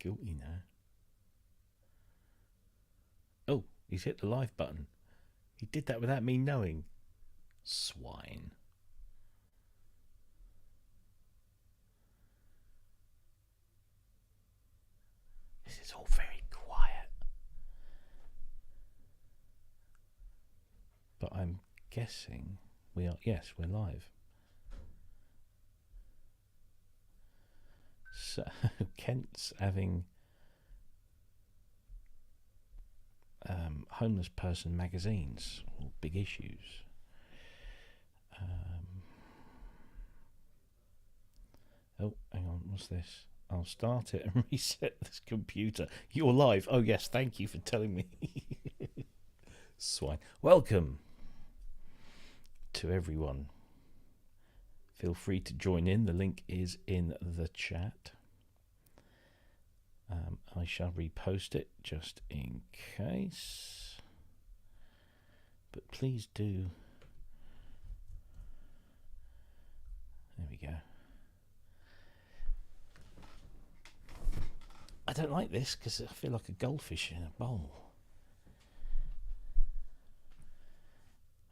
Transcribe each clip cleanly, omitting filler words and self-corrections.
guilty now. Oh, he's hit the live button. He did that without me knowing. Swine. This is all very quiet. But I'm guessing we are. Yes, we're live. So Kent's having homeless person magazines, or big issues. Oh, hang on, what's this? I'll start it and reset this computer. You're live. Oh yes, thank you for telling me. Swine. Welcome to everyone. Feel free to join in. The link is in the chat. I shall repost it just in case. But please do. There we go. I don't like this because I feel like a goldfish in a bowl.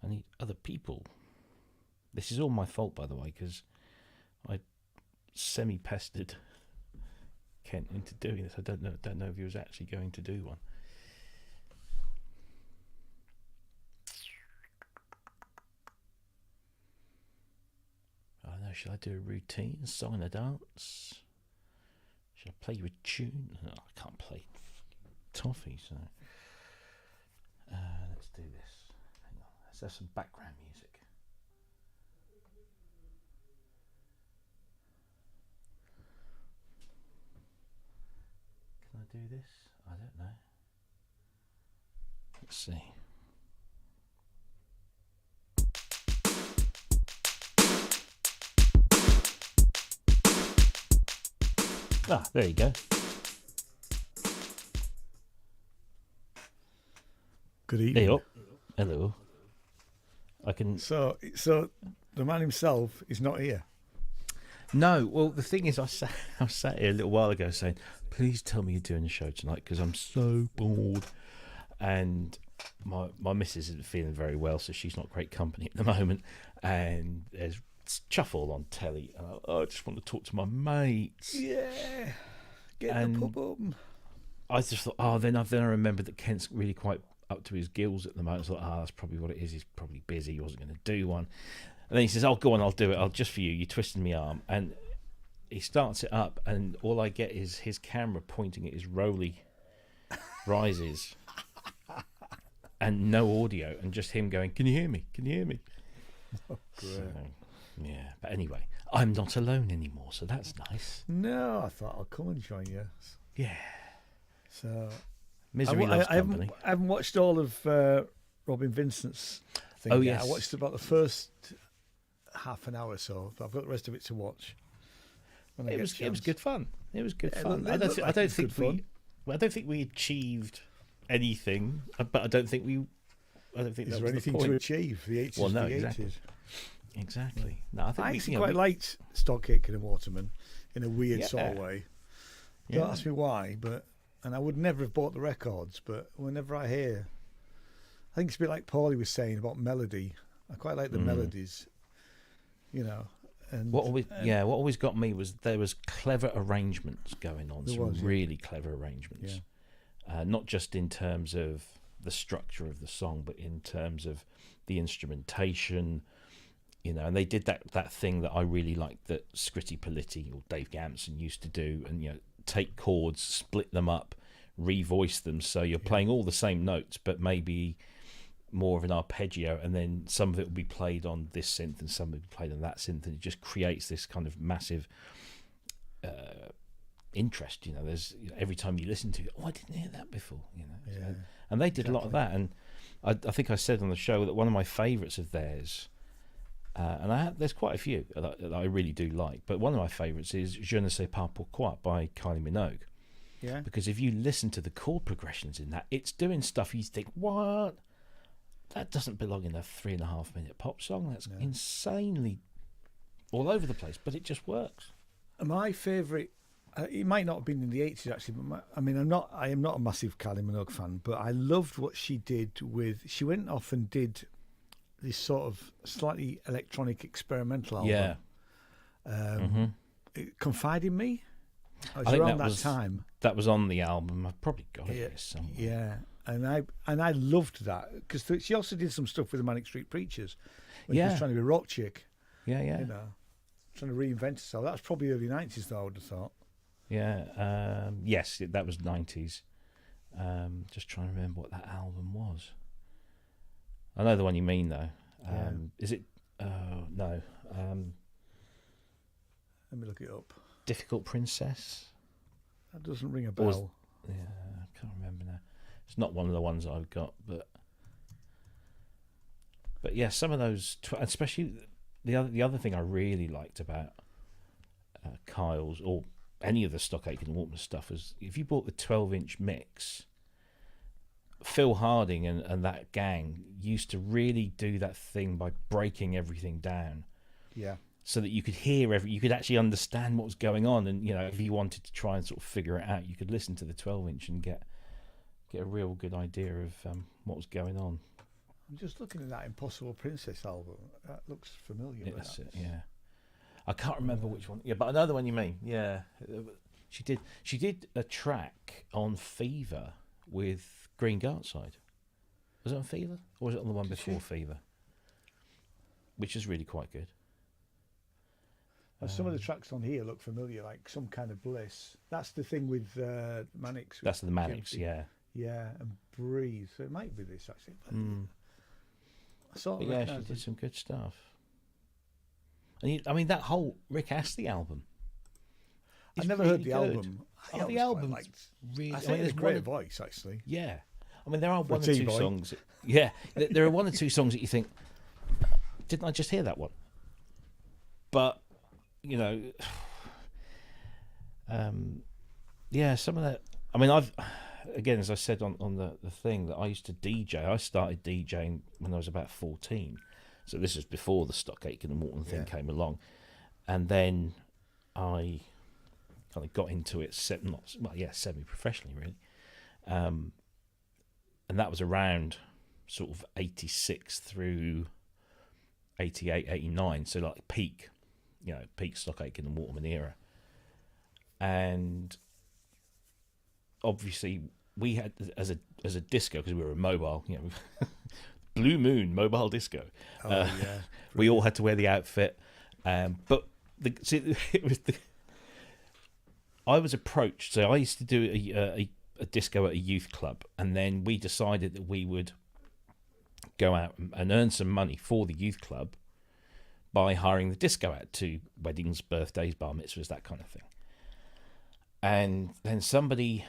I need other people. This is all my fault, by the way, because I semi-pestered Kent into doing this. I don't know if he was actually going to do one. I don't know. Should I do a routine, song and a dance? Should I play you a tune? No, I can't play toffee, so let's do this. Hang on. Let's have some background music. Can I do this? I don't know. Let's see. Ah, there you go. Good evening. Hey up. Hello. I can. So the man himself is not here. No, well, the thing is, I sat here a little while ago saying, please tell me you're doing a show tonight because I'm so bored. And my missus isn't feeling very well, so she's not great company at the moment. And there's chuff-all on telly. And I just want to talk to my mates. Yeah. Get the pub open. I just thought, then I remembered that Kent's really quite up to his gills at the moment. I thought, that's probably what it is. He's probably busy. He wasn't going to do one. And then he says, go on, I'll do it. I'll just for you. You twisted my arm. And he starts it up, and all I get is his camera pointing at his roly rises and no audio, and just him going, can you hear me? Can you hear me? Oh, great. So, yeah. But anyway, I'm not alone anymore, so that's nice. No, I thought I'll come and join you. Yeah. So Misery loves company. I haven't watched all of Robin Vincent's thing yet. Yes. I watched about the first half an hour or so, but I've got the rest of it to watch. It was good fun. It was good fun. I don't think we achieved anything, but I don't think is there anything to achieve? The 80s, well, no, the 80s. Exactly. No, I actually quite liked Stock Aitken and Waterman in a weird sort of way. Don't ask me why, and I would never have bought the records, but whenever I hear, I think it's a bit like Paulie was saying about melody. I quite like the melodies, And what always got me was there was clever arrangements going on. Really clever arrangements. Yeah. Not just in terms of the structure of the song, but in terms of the instrumentation. And they did that thing that I really liked that Scritti Politti or Dave Gamson used to do, and take chords, split them up, revoice them, so you're playing all the same notes, but maybe more of an arpeggio, and then some of it will be played on this synth and some will be played on that synth, and it just creates this kind of massive interest. There's every time you listen to it, I didn't hear that before. And they did a lot of that, and I think I said on the show that one of my favourites of theirs, and there's quite a few that I really do like, but one of my favourites is Je ne sais pas pourquoi by Kylie Minogue. Yeah. Because if you listen to the chord progressions in that, it's doing stuff you think, what? That doesn't belong in a 3.5 minute pop song. That's insanely all over the place, but it just works. My favourite it might not have been in the 80s actually, but I am not a massive Kylie Minogue fan, but I loved what she did she went off and did this sort of slightly electronic experimental album. Yeah. Confide in Me. I think around that time. That was on the album. I've probably got it here somewhere. Yeah, and I loved that because she also did some stuff with the Manic Street Preachers when she was trying to be a rock chick. Yeah. You know, trying to reinvent herself. That was probably early 90s, though, I would have thought. Yeah. Yes, that was 90s. Just trying to remember what that album was. I know the one you mean, though. Is it? No. Let me look it up. Difficult Princess? That doesn't ring a bell. I can't remember now. It's not one of the ones I've got, but yeah, some of those, especially the other thing I really liked about Kyle's or any of the Stock Aitken Waterman stuff was if you bought the 12-inch mix, Phil Harding and that gang used to really do that thing by breaking everything down. Yeah. So that you could hear you could actually understand what was going on, and if you wanted to try and sort of figure it out, you could listen to the 12-inch and get a real good idea of what was going on. I'm just looking at that Impossible Princess album. That looks familiar. Yeah, that's it. Yeah, I can't remember which one. Yeah, but I know the one you mean. Yeah, she did a track on Fever with Green Gartside. Was it on Fever, or was it on the one before Fever? Which is really quite good. Some of the tracks on here look familiar, like Some Kind of Bliss. That's the thing with Manics. That's the Manics, yeah. Yeah, and Breathe. So it might be this, actually. She did some good stuff. And that whole Rick Astley album. I never heard the album. The album, really. I think it's a great voice, actually. Yeah, there are one or two songs. Yeah, there are one or two songs that you think, didn't I just hear that one? But some of that. I've again, as I said on the thing, that I used to DJ. I started DJing when I was about 14, so this is before the Stock Aitken and Morton thing came along, and then I kind of got into it semi-professionally, really, and that was around sort of 86 through 88, 89, so like peak Stock Aitken and Waterman era. And obviously we had, as a disco, because we were a mobile, Blue Moon mobile disco. We all had to wear the outfit, but I was approached. So I used to do a disco at a youth club, and then we decided that we would go out and earn some money for the youth club by hiring the disco out to weddings, birthdays, bar mitzvahs, that kind of thing. And then somebody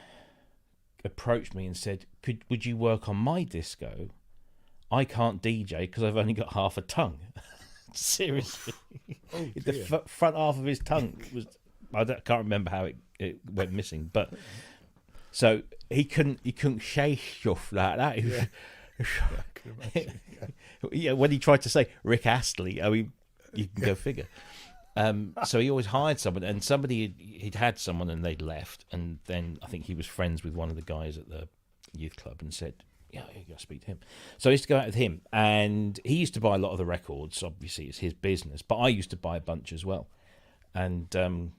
approached me and said, would you work on my disco? I can't DJ because I've only got half a tongue. Seriously. The front half of his tongue was, I can't remember how it went missing, but so he couldn't say stuff like that. When he tried to say Rick Astley, you can go figure. So he always hired someone, and he'd had someone and they'd left, and then I think he was friends with one of the guys at the youth club and said, you got to speak to him. So I used to go out with him, and he used to buy a lot of the records. Obviously it's his business, but I used to buy a bunch as well. And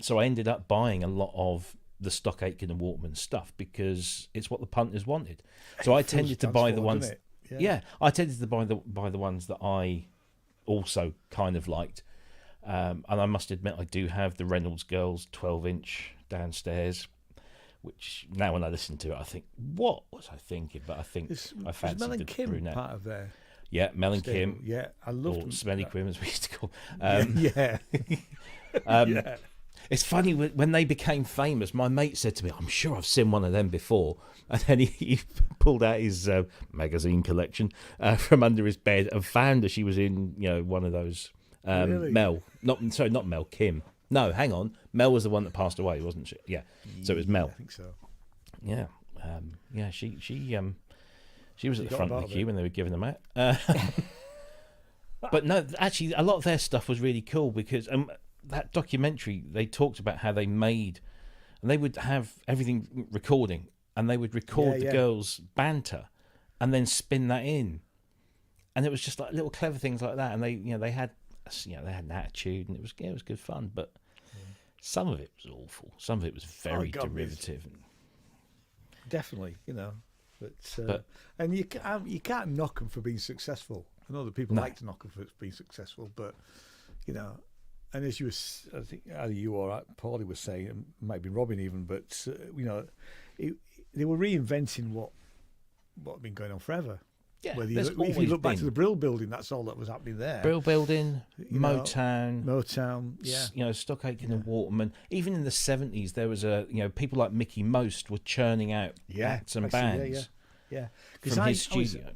so I ended up buying a lot of the Stock Aitken and Waterman stuff because it's what the punters wanted. So I tended to buy the ones. I tended to buy the ones that I also kind of liked. And I must admit, I do have the Reynolds Girls 12-inch downstairs, which now when I listen to it, I think, what was I thinking? But I think I fancied Mel and the Kim brunette. Part of there. Yeah, Mel and Kim. Yeah, I love them. Smelly Quim, as we used to call. It's funny, when they became famous, my mate said to me, I'm sure I've seen one of them before. And then he pulled out his magazine collection from under his bed and found that she was in one of those. Really? Not Mel, Kim. No, hang on. Mel was the one that passed away, wasn't she? Yeah. So it was Mel. I think so. Yeah. She was at the front of the queue when they were giving them out. But no, actually, a lot of their stuff was really cool because that documentary, they talked about how they made and they would have everything recording, and they would record the girls' banter, and then spin that in, and it was just like little clever things like that. And they had an attitude, and it was good fun. But some of it was awful. Some of it was very derivative. Definitely, but and you can't knock them for being successful. I know that people like to knock them for being successful, but and as I think either you or Paulie was saying, it might be Robin even, but they were reinventing what had been going on forever. Yeah, if you look back to the Brill Building, that's all that was happening there. Brill Building, Motown, Stock Aitken and Waterman. Even in the 70s, there was people like Mickey Most were churning out acts and bands. From his studio.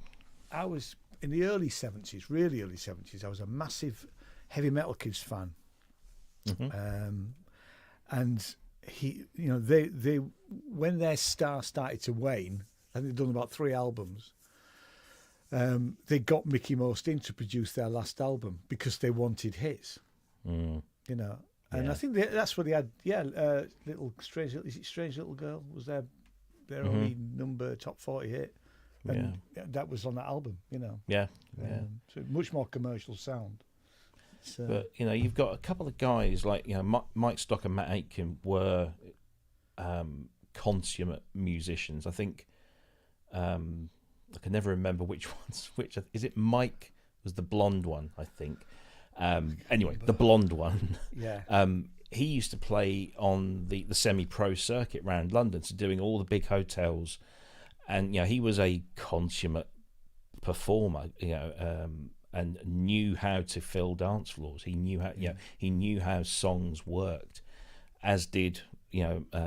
I was in the early 70s, really early 70s. I was a massive Heavy Metal Kids fan, and they when their star started to wane, and they'd done about 3 albums. They got Mickey Most in to produce their last album because they wanted hits, and I think that's what they had. Little Strange Little Girl was their only top 40 hit, and that was on that album. So much more commercial sound. But you've got a couple of guys like Mike Stock and Matt Aitken were consummate musicians. I think. I can never remember which one's which. Is it Mike was the blonde one, I think. Anyway, the blonde one. Yeah. He used to play on the semi-pro circuit around London, so doing all the big hotels, and he was a consummate performer, and knew how to fill dance floors. He knew how he knew how songs worked, as did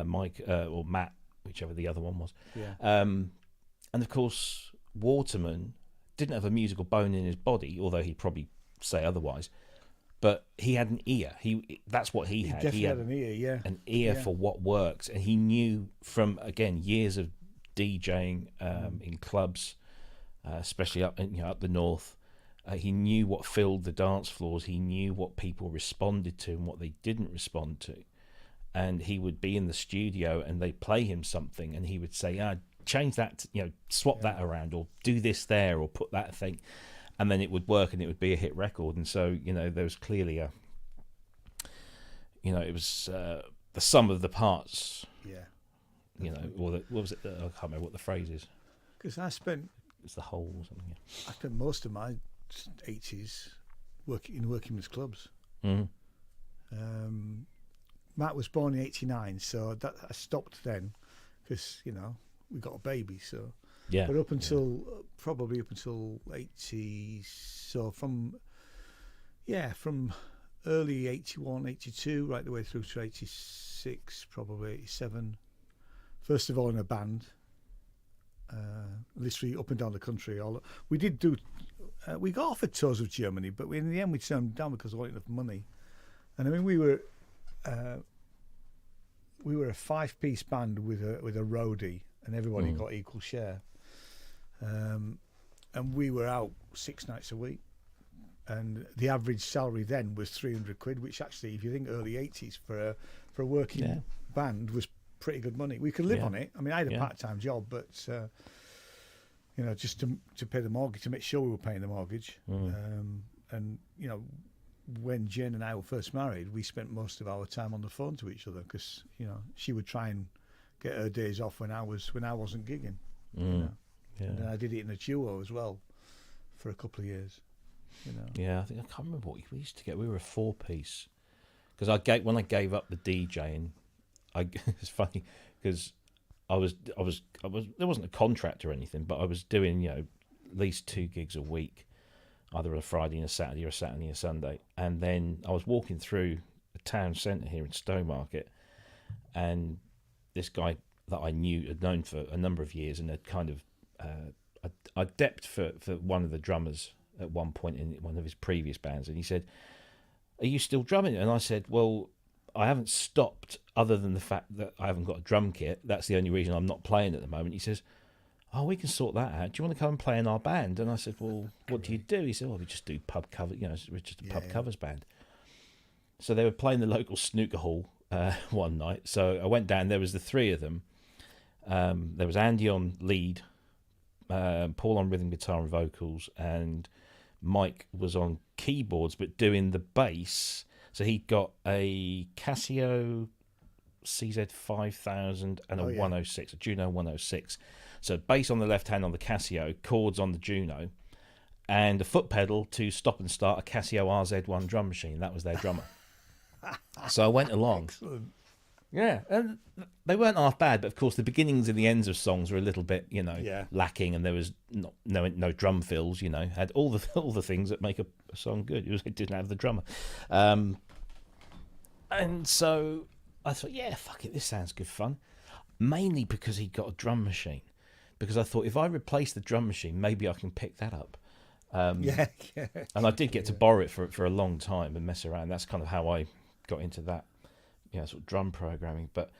Mike or Matt, whichever the other one was. Yeah. And of course, Waterman didn't have a musical bone in his body, although he'd probably say otherwise. But he had an ear. That's what he had. Definitely had an ear, yeah. An ear for what works, and he knew from years of DJing in clubs, especially up the north. He knew what filled the dance floors. He knew what people responded to and what they didn't respond to. And he would be in the studio, and they'd play him something, and he would say, change that, swap that around, or do this there, or put that thing, and then it would work, and it would be a hit record. And so there was clearly it was the sum of the parts. Or what was it? I can't remember what the phrase is. Because it's the whole or something. I spent most of my 80s working in workingmen's clubs. Matt was born in 89, so I stopped then because we got a baby, so but up until probably up until 80, so from early 81, 82 right the way through to 86, probably 87. First of all in a band, literally up and down the country. We did do we got offered tours of Germany, but in the end we turned them down because we wasn't enough money. And I mean we were a 5-piece band with a roadie, and everybody got equal share. And we were out 6 nights a week, and the average salary then was 300 quid, which actually, if you think early 80s for a working band, was pretty good money. We could live on it. I mean, I had a part-time job, but just to pay the mortgage, to make sure we were paying the mortgage. And when Jane and I were first married, we spent most of our time on the phone to each other because she would try and get her days off when I wasn't gigging. And then I did it in a duo as well for a couple of years. Yeah, I can't remember what we used to get. We were a 4-piece because when I gave up the DJing, it's funny because I was there wasn't a contract or anything, but I was doing at least 2 gigs a week, either a Friday and a Saturday, or a Saturday and a Sunday. And then I was walking through the town centre here in Stowmarket, and this guy that I had known for a number of years, and had kind of I depped for one of the drummers at one point in one of his previous bands, and he said, "Are you still drumming?" And I said, "Well, I haven't stopped, other than the fact that I haven't got a drum kit. That's the only reason I'm not playing at the moment." He says, "Oh, we can sort that out. Do you want to come and play in our band?" And I said, "Well, what do you do?" He said, "Well, we just do pub cover. We're just a pub covers band." So they were playing the local snooker hall one night. So I went down. There was the three of them. There was Andy on lead, Paul on rhythm guitar and vocals, and Mike was on keyboards but doing the bass. So he got a Casio CZ5000 and a 106, a Juno 106. So bass on the left hand on the Casio, chords on the Juno, and a foot pedal to stop and start a Casio RZ1 drum machine. That was their drummer. So I went along. Excellent. Yeah, and they weren't half bad, but of course the beginnings and the ends of songs were a little bit, lacking, and there was no drum fills. Had all the things that make a song good. It didn't have the drummer, and so I thought, yeah, fuck it, this sounds good fun. Mainly because he got a drum machine, because I thought if I replace the drum machine, maybe I can pick that up. Yeah. And I did get to borrow it for a long time and mess around. That's kind of how I got into that. Sort of drum programming. But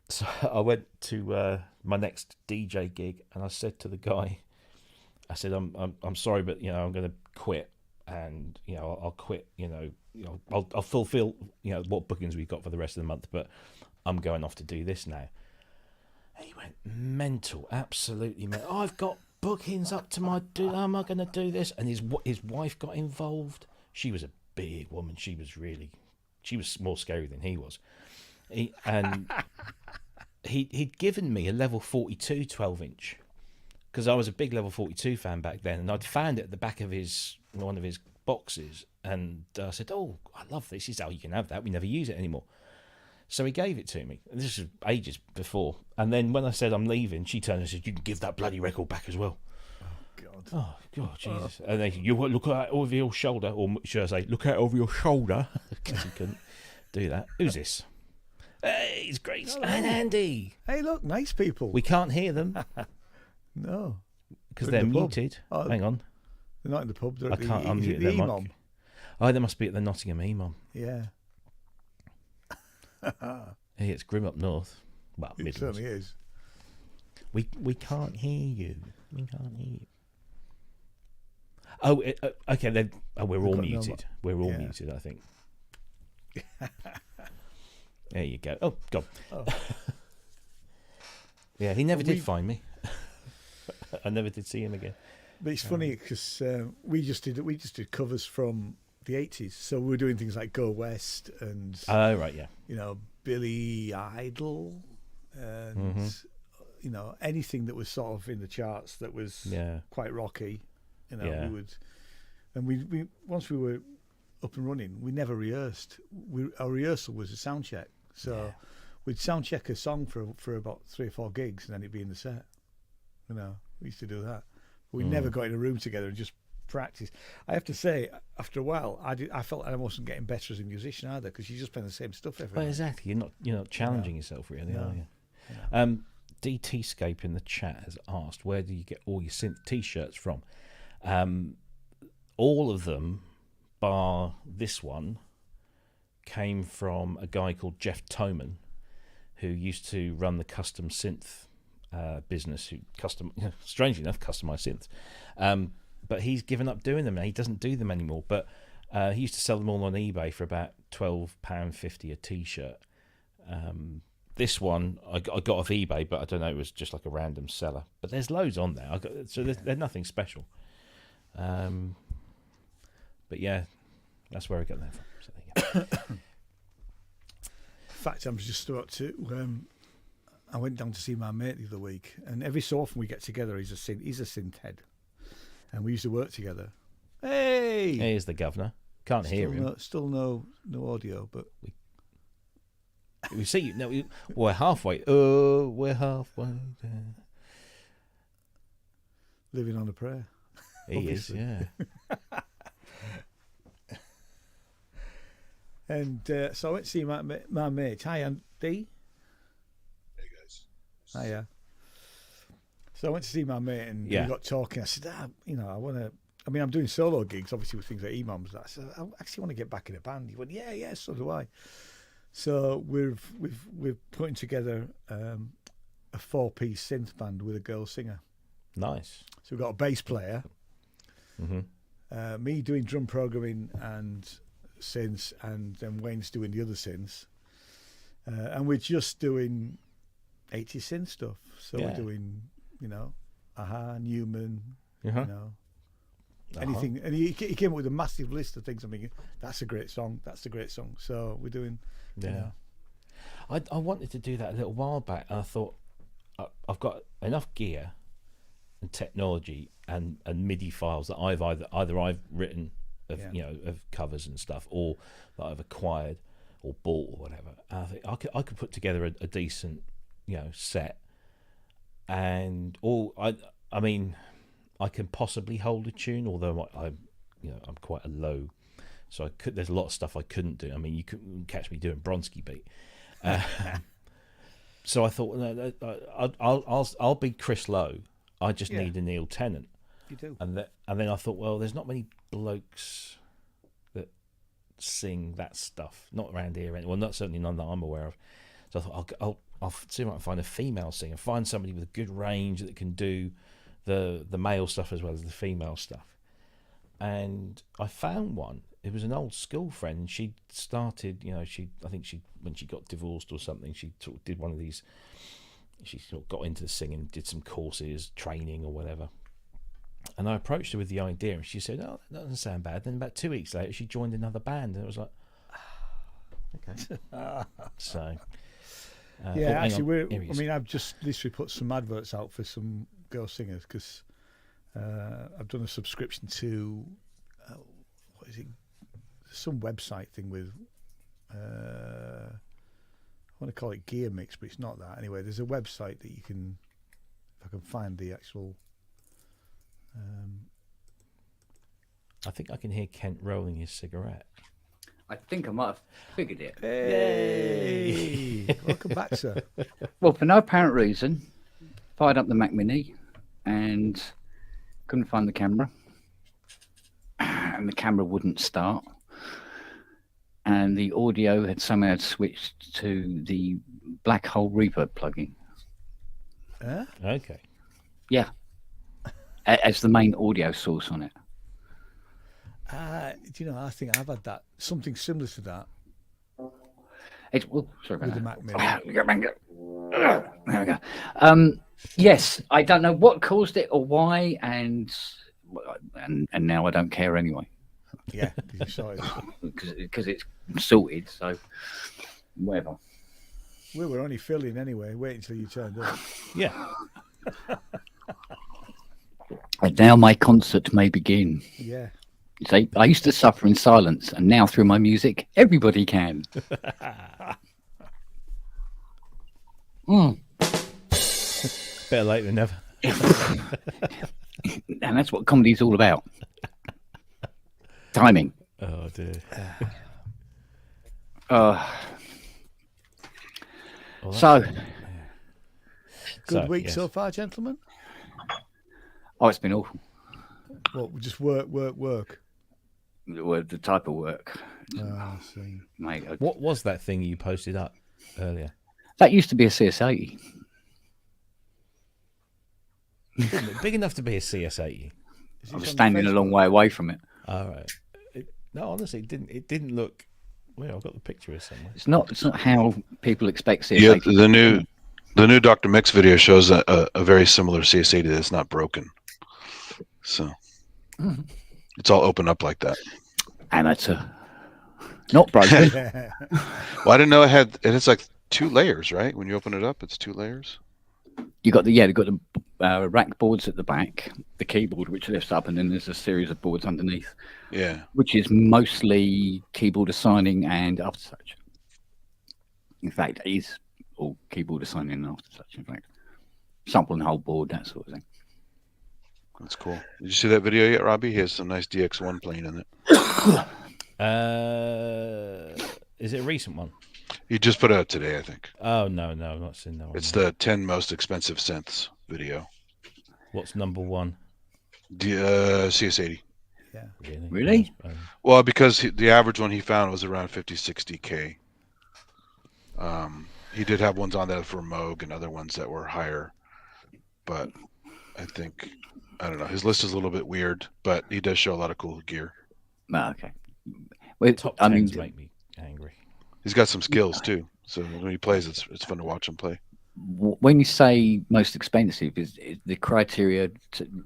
so I went to my next DJ gig, and I said to the guy, I said, I'm sorry, but I'm going to quit, and I'll quit. I'll fulfill what bookings we've got for the rest of the month, but I'm going off to do this now. And he went mental, absolutely mental. Oh, I've got bookings up to my. How am I going to do this? And his wife got involved. She was a big woman. She was more scary than he was. He'd given me a level 42 12-inch, because I was a big level 42 fan back then, and I'd found it at the back of one of his boxes, and I said, oh, I love this. He said, oh, you can have that. We never use it anymore. So he gave it to me. This was ages before. And then when I said I'm leaving, she turned and said, you can give that bloody record back as well. Oh, God, Jesus. And then you look out over your shoulder, or should I say, look out over your shoulder, because he couldn't do that. Who's this? Hey, it's Grace and Andy. Hey, look, nice people. We can't hear them. No. Because they're muted. Oh, hang on. They're not in the pub. They're I can't unmute the their mic. mic. Oh, they must be at the Nottingham EMOM. Yeah. Hey, it's grim up north. Well, it Midlands. certainly is. We can't hear you. We can't hear you. Oh, okay. Then we're all muted. We're all muted, I think. There you go. Oh, God. Oh. Yeah, he never did find me. I never did see him again. But it's funny because we just did covers from the 80s. So we were doing things like Go West and right, yeah. Billy Idol and anything that was sort of in the charts that was quite rocky. We would, and we once we were up and running, we never rehearsed. Our rehearsal was a sound check. So we'd sound check a song for about 3 or 4 gigs, and then it'd be in the set. We used to do that. But we never got in a room together and just practice. I have to say, after a while, I felt I wasn't getting better as a musician either, because you just play the same stuff every night. Exactly. You're not challenging yourself, really, are you? No. DTscape in the chat has asked, where do you get all your synth t-shirts from? All of them, bar this one, came from a guy called Jeff Toman, who used to run the custom synth business, who strangely enough, customized synths. But he's given up doing them now. He doesn't do them anymore. But he used to sell them all on eBay for about £12.50 a t-shirt. This one I got off eBay, but I don't know, it was just like a random seller. But there's loads on there. They're nothing special. But yeah, that's where I got that from. So there you go. In fact, I'm just about to. I went down to see my mate the other week, and every so often we get together. He's a synth head, and we used to work together. Hey, here's the governor. Can't hear him. Still no audio, but we see you. No, we're halfway. Oh, we're halfway there. Living on a prayer. He obviously. Is, yeah. And so I went to see my mate. Hi, Andy. Hey, guys. Hiya. So I went to see my mate, and we got talking. I said, I want to. I mean, I'm doing solo gigs, obviously, with things like EMOMs. I said, I actually want to get back in a band. He went, yeah, so do I. So we're putting together a 4-piece synth band with a girl singer. Nice. So we've got a bass player, me doing drum programming and synths, and then Wayne's doing the other synths, and we're just doing 80s synth stuff. So we're doing, Aha, Newman, anything. And he came up with a massive list of things. I'm thinking, that's a great song. That's a great song. So we're doing, I wanted to do that a little while back, and I thought I've got enough gear and technology and MIDI files that I've either written of of covers and stuff, or that I've acquired or bought or whatever. And I think I could put together a decent set, and I mean I can possibly hold a tune, although I'm quite a low, so there's a lot of stuff I couldn't do. I mean, you couldn't catch me doing Bronski beat. So I thought, I'll be Chris Lowe. I just need a Neil Tennant. You do. And then I thought, well, there's not many blokes that sing that stuff, not around here. Well, not certainly none that I'm aware of. So I thought I'll see if I can find a female singer, find somebody with a good range that can do the male stuff as well as the female stuff. And I found one. It was an old school friend, and she started, I think when she got divorced or something, she sort of did one of these, she sort of got into the singing, did some courses, training or whatever. And I approached her with the idea, and she said, "Oh, that doesn't sound bad." Then about 2 weeks later, she joined another band, and it was like, okay. So, actually, I've just literally put some adverts out for some girl singers, because I've done a subscription to, what is it? Some website thing with, I want to call it Gear Mix, but it's not that. Anyway, there's a website that you can, if I can find the actual. I think I can hear Kent rolling his cigarette. I think I might have figured it. Hey, welcome back, sir. Well, for no apparent reason, fired up the Mac Mini and couldn't find the camera, and the camera wouldn't start, and the audio had somehow switched to the Black Hole Reverb plugin. Okay. Yeah. As the main audio source on it. I think I've had that, something similar to that. Sorry about with the that. Mac Mini. There we go. Yes, I don't know what caused it or why, and now I don't care anyway. Yeah, because it's sorted, so whatever. We were only filling anyway. Wait until you turned up. Yeah. And now my concert may begin. Yeah. See, I used to suffer in silence, and now through my music, everybody can. Better late than never. And that's what comedy's all about. Timing. Oh dear. Good week so far, gentlemen? Oh, it's been awful. Well, just work. The type of work. I see. Mate, What was that thing you posted up earlier? that used to be a CS80. Big enough to be a CS80. I was standing a long way away from it. All right. No, honestly, it didn't look. Well, I've got the picture here somewhere. It's not how people expect CS80. Yeah, the new Dr. Mix video shows a very similar CS80 that's not broken. So it's all open up like that. Amateur. Not broken. Well, I didn't know it's like 2 layers, right? When you open it up, it's 2 layers. You got the rack boards at the back, the keyboard which lifts up, and then there's a series of boards underneath. Yeah. Which is mostly keyboard assigning and aftertouch. In fact, it is all keyboard assigning and aftertouch. In fact, sample and hold board, that sort of thing. That's cool. Did you see that video yet, Robbie? He has some nice DX1 playing in it. Is it a recent one? He just put it out today, I think. Oh no, I've not seen that one. It's the 10 most expensive synths video. What's number one? The CS80. Yeah. Really? Well, because the average one he found was around 50-60K. He did have ones on there for Moog and other ones that were higher, but I don't know. His list is a little bit weird, but he does show a lot of cool gear. Oh, okay. Well, Top I mean, tens make me angry. He's got some skills too. So when he plays, it's fun to watch him play. when you say most expensive, is the criteria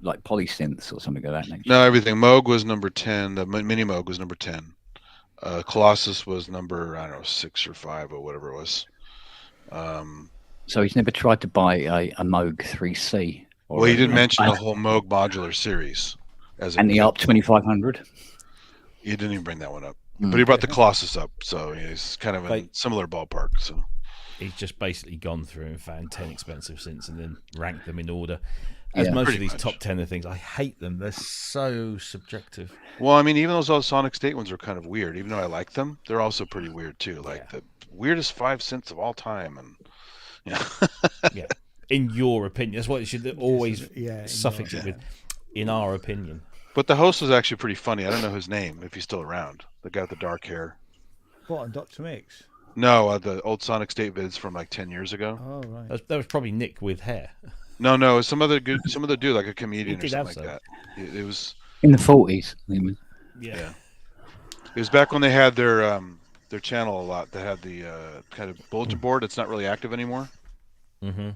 like polysynths or something of that nature? No, everything. Moog was number 10. The mini Moog was number 10. Colossus was number, I don't know, 6 or 5 or whatever it was. So he's never tried to buy a Moog 3C. Well, he didn't mention the whole Moog modular series and the ARP 2500. He didn't even bring that one up, but he brought the Colossus up, so he's kind of in similar ballpark. So he's just basically gone through and found 10 expensive synths and then ranked them in order. As most of these top 10 of things, I hate them. They're so subjective. Well, I mean, even those Sonic State ones are kind of weird. Even though I like them, they're also pretty weird too. Like the weirdest 5 synths of all time, and yeah. In your opinion, that's what it should always suffix it with. In our opinion. But the host was actually pretty funny. I don't know his name, if he's still around. The guy with the dark hair. What, on Dr. Mix? No, the old Sonic State vids from like 10 years ago. Oh, right. That was probably Nick with hair. No, it was some other dude, like a comedian or something like that. It was in the 40s. Yeah. It was back when they had their channel a lot. They had the kind of bulletin board that's not really active anymore. Mm-hmm.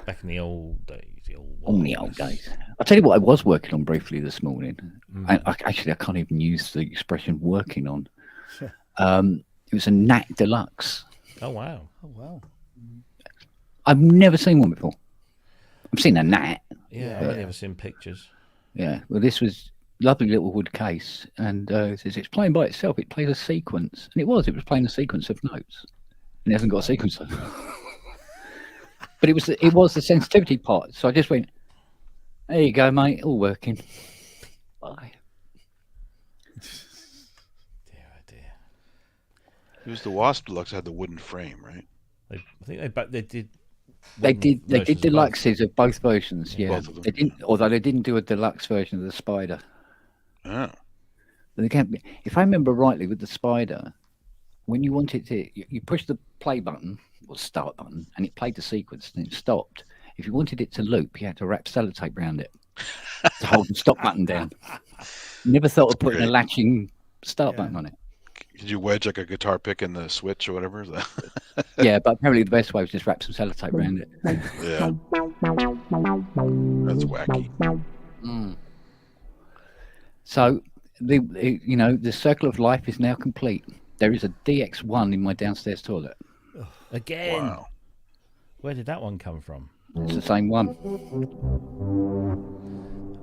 Back in the old days. The old days. I'll tell you what I was working on briefly this morning. I can't even use the expression working on. It was a Nat Deluxe. Oh, wow. I've never seen one before. I've seen a Nat. Yeah, I've never seen pictures. Yeah, well, this was lovely little wood case, and it says it's playing by itself. It plays a sequence, and it was playing a sequence of notes, and it hasn't got a sequencer. But it was the sensitivity part. So I just went, there you go, mate, all working. Bye. Dear. It was the Wasp Deluxe that had the wooden frame, right? They did. They did deluxes of both versions. Yeah, both of them. They didn't. Although they didn't do a deluxe version of the Spider. Oh. If I remember rightly, with the Spider, when you wanted to, you push the play button or start button, and it played the sequence, and it stopped. If you wanted it to loop, you had to wrap sellotape around it to hold the stop button down. Never thought of putting a latching start button on it. Did you wedge like a guitar pick in the switch or whatever? Yeah, but apparently the best way was just wrap some sellotape around it. Yeah. That's wacky. So the circle of life is now complete. There is a DX1 in my downstairs toilet. Again. Wow. Where did that one come from? It's the same one.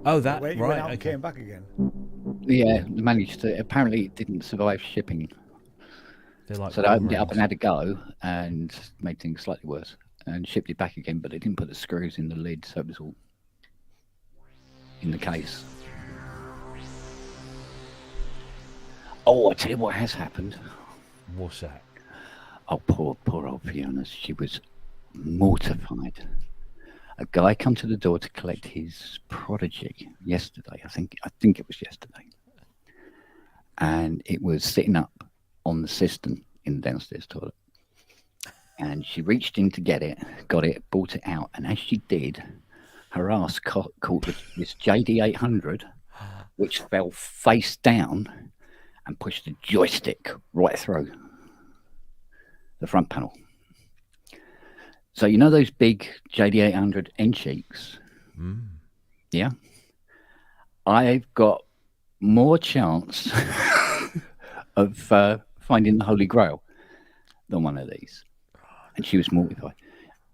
Oh, that Went right. out and came back again. Yeah, managed to. Apparently, it didn't survive shipping. So they opened it up and had a go, and made things slightly worse, and shipped it back again. But they didn't put the screws in the lid, so it was all in the case. Oh, I tell you what has happened. What's that? Oh, poor old Fiona. She was mortified. A guy come to the door to collect his Prodigy yesterday. I think it was yesterday. And it was sitting up on the cistern in the downstairs toilet. And she reached in to get it, got it, brought it out. And as she did, her ass caught this JD800, which fell face down and pushed the joystick right through the front panel. So you know those big JD800 end cheeks? Yeah. I've got more chance of finding the Holy Grail than one of these. And she was mortified.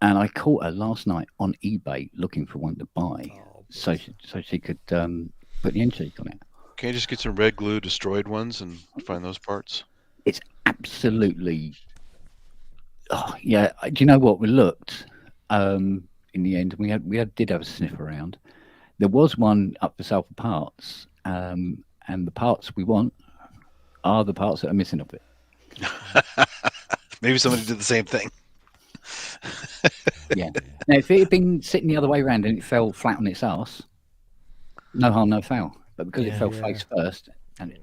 And I caught her last night on eBay looking for one to buy, so she could put the end cheek on it. Can you just get some red glue destroyed ones and find those parts? It's absolutely... Oh, yeah. Do you know what? We looked in the end. We did have a sniff around. There was one up for sale for parts, and the parts we want are the parts that are missing of it. Maybe somebody did the same thing. Yeah. Now, if it had been sitting the other way around and it fell flat on its ass, no harm, no foul. But because it fell face first, and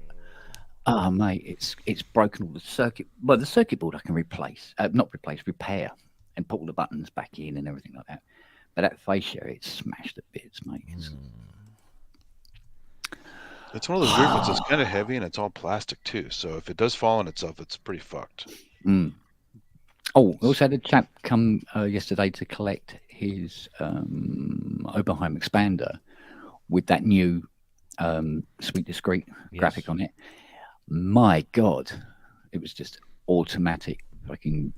mate, it's broken all the circuit. Well, the circuit board I can repair, and put all the buttons back in and everything like that. But that fascia, it's smashed to bits, mate. It's one of those weird ones that's kind of heavy and it's all plastic too. So if it does fall on itself, it's pretty fucked. Mm. Oh, we also had a chap come yesterday to collect his Oberheim expander with that new Sweet Discreet graphic on it. My God, it was just automatic fucking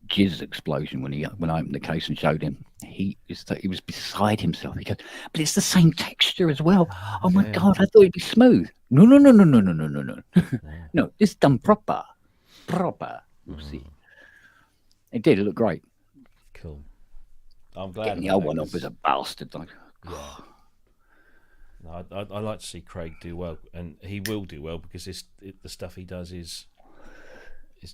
jizz explosion when I opened the case and showed him. He was beside himself. He goes, but it's the same texture as well. Oh my God, I thought it'd be smooth. No. No, it's done proper. You'll see. It did. It looked great. Cool. I'm glad. Getting the old one up as a bastard. Like, yeah. No, I like to see Craig do well, and he will do well because the stuff he does is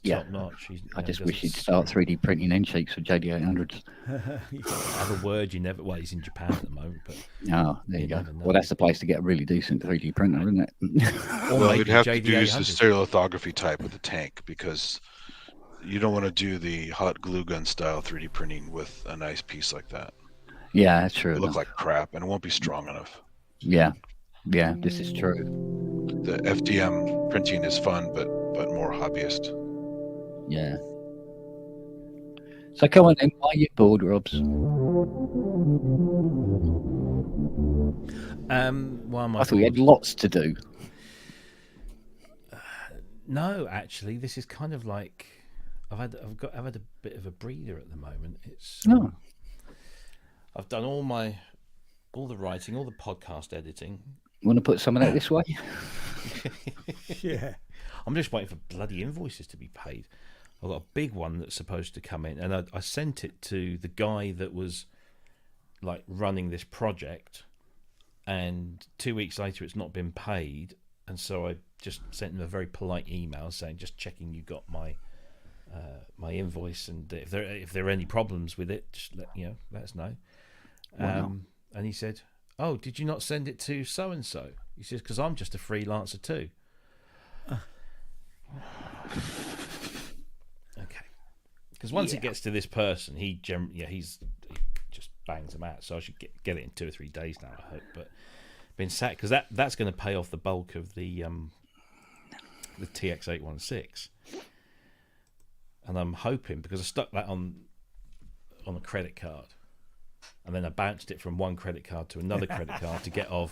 top notch. I just wish he'd start 3D printing end cheeks for JD800s. Have a word you never. Well, he's in Japan at the moment, but there you go. Well, that's the place to get a really decent 3D printer, isn't it? Well, you'd have to use the stereolithography type with the tank because you don't want to do the hot glue gun style 3D printing with a nice piece like that. Yeah, that's true. It'll look like crap, and it won't be strong enough. Yeah, this is true. The FDM printing is fun, but more hobbyist. Yeah. So come on then, why are you bored, Robs? Why am I thought you had lots to do. No, actually, this is kind of like I've had a bit of a breather at the moment. I've done all the writing, all the podcast editing. You want to put some of that this way? Yeah. I'm just waiting for bloody invoices to be paid. I've got a big one that's supposed to come in, and I sent it to the guy that was like running this project, and 2 weeks later it's not been paid, and so I just sent him a very polite email saying, just checking you got my invoice, and if there are any problems with it, just let us know. And he said, "Oh, did you not send it to so and so?" He says, "Because I'm just a freelancer too." Okay. Because once it gets to this person, he just bangs them out. So I should get it in 2 or 3 days now, I hope. But been sat because that's going to pay off the bulk of the TX816, and I'm hoping because I stuck that on a credit card. And then I bounced it from one credit card to another credit card to get the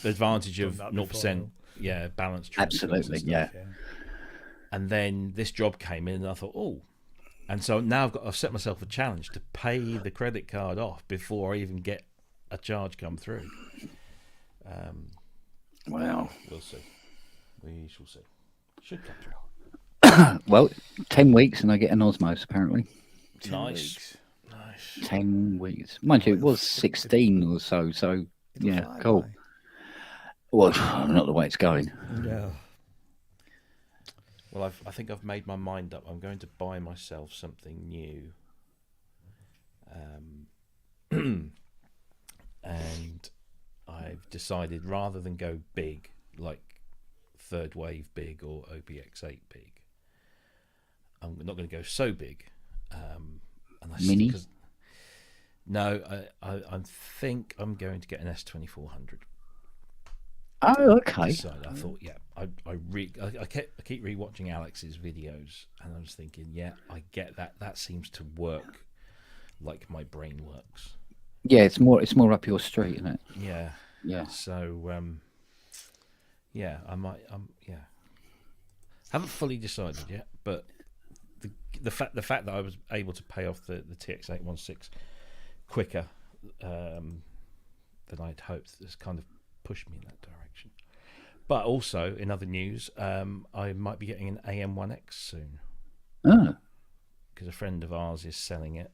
advantage of 0% balance transfers. Absolutely, yeah. And then this job came in, and I thought, oh, and so now I've set myself a challenge to pay the credit card off before I even get a charge come through. Wow, we'll see. We shall see. Should come through. Well, 10 weeks, and I get an Osmos apparently. Nice. 10 weeks. Mind you, it was 16 or so. So yeah, cool. Well, not the way it's going. No. Well, I think I've made my mind up. I'm going to buy myself something new. And I've decided rather than go big, like Third Wave big or OBX8 big, I'm not going to go so big. And Mini? No, I think I'm going to get an S2400. Oh, okay. I thought, I keep rewatching Alex's videos, and I was thinking, I get that. That seems to work like my brain works. Yeah, it's more up your street, isn't it? Yeah. So, I might. Haven't fully decided yet, but the fact that I was able to pay off the TX816 quicker than I'd hoped has kind of pushed me in that direction. But also, in other news, I might be getting an AM1X soon. Oh. Because a friend of ours is selling it.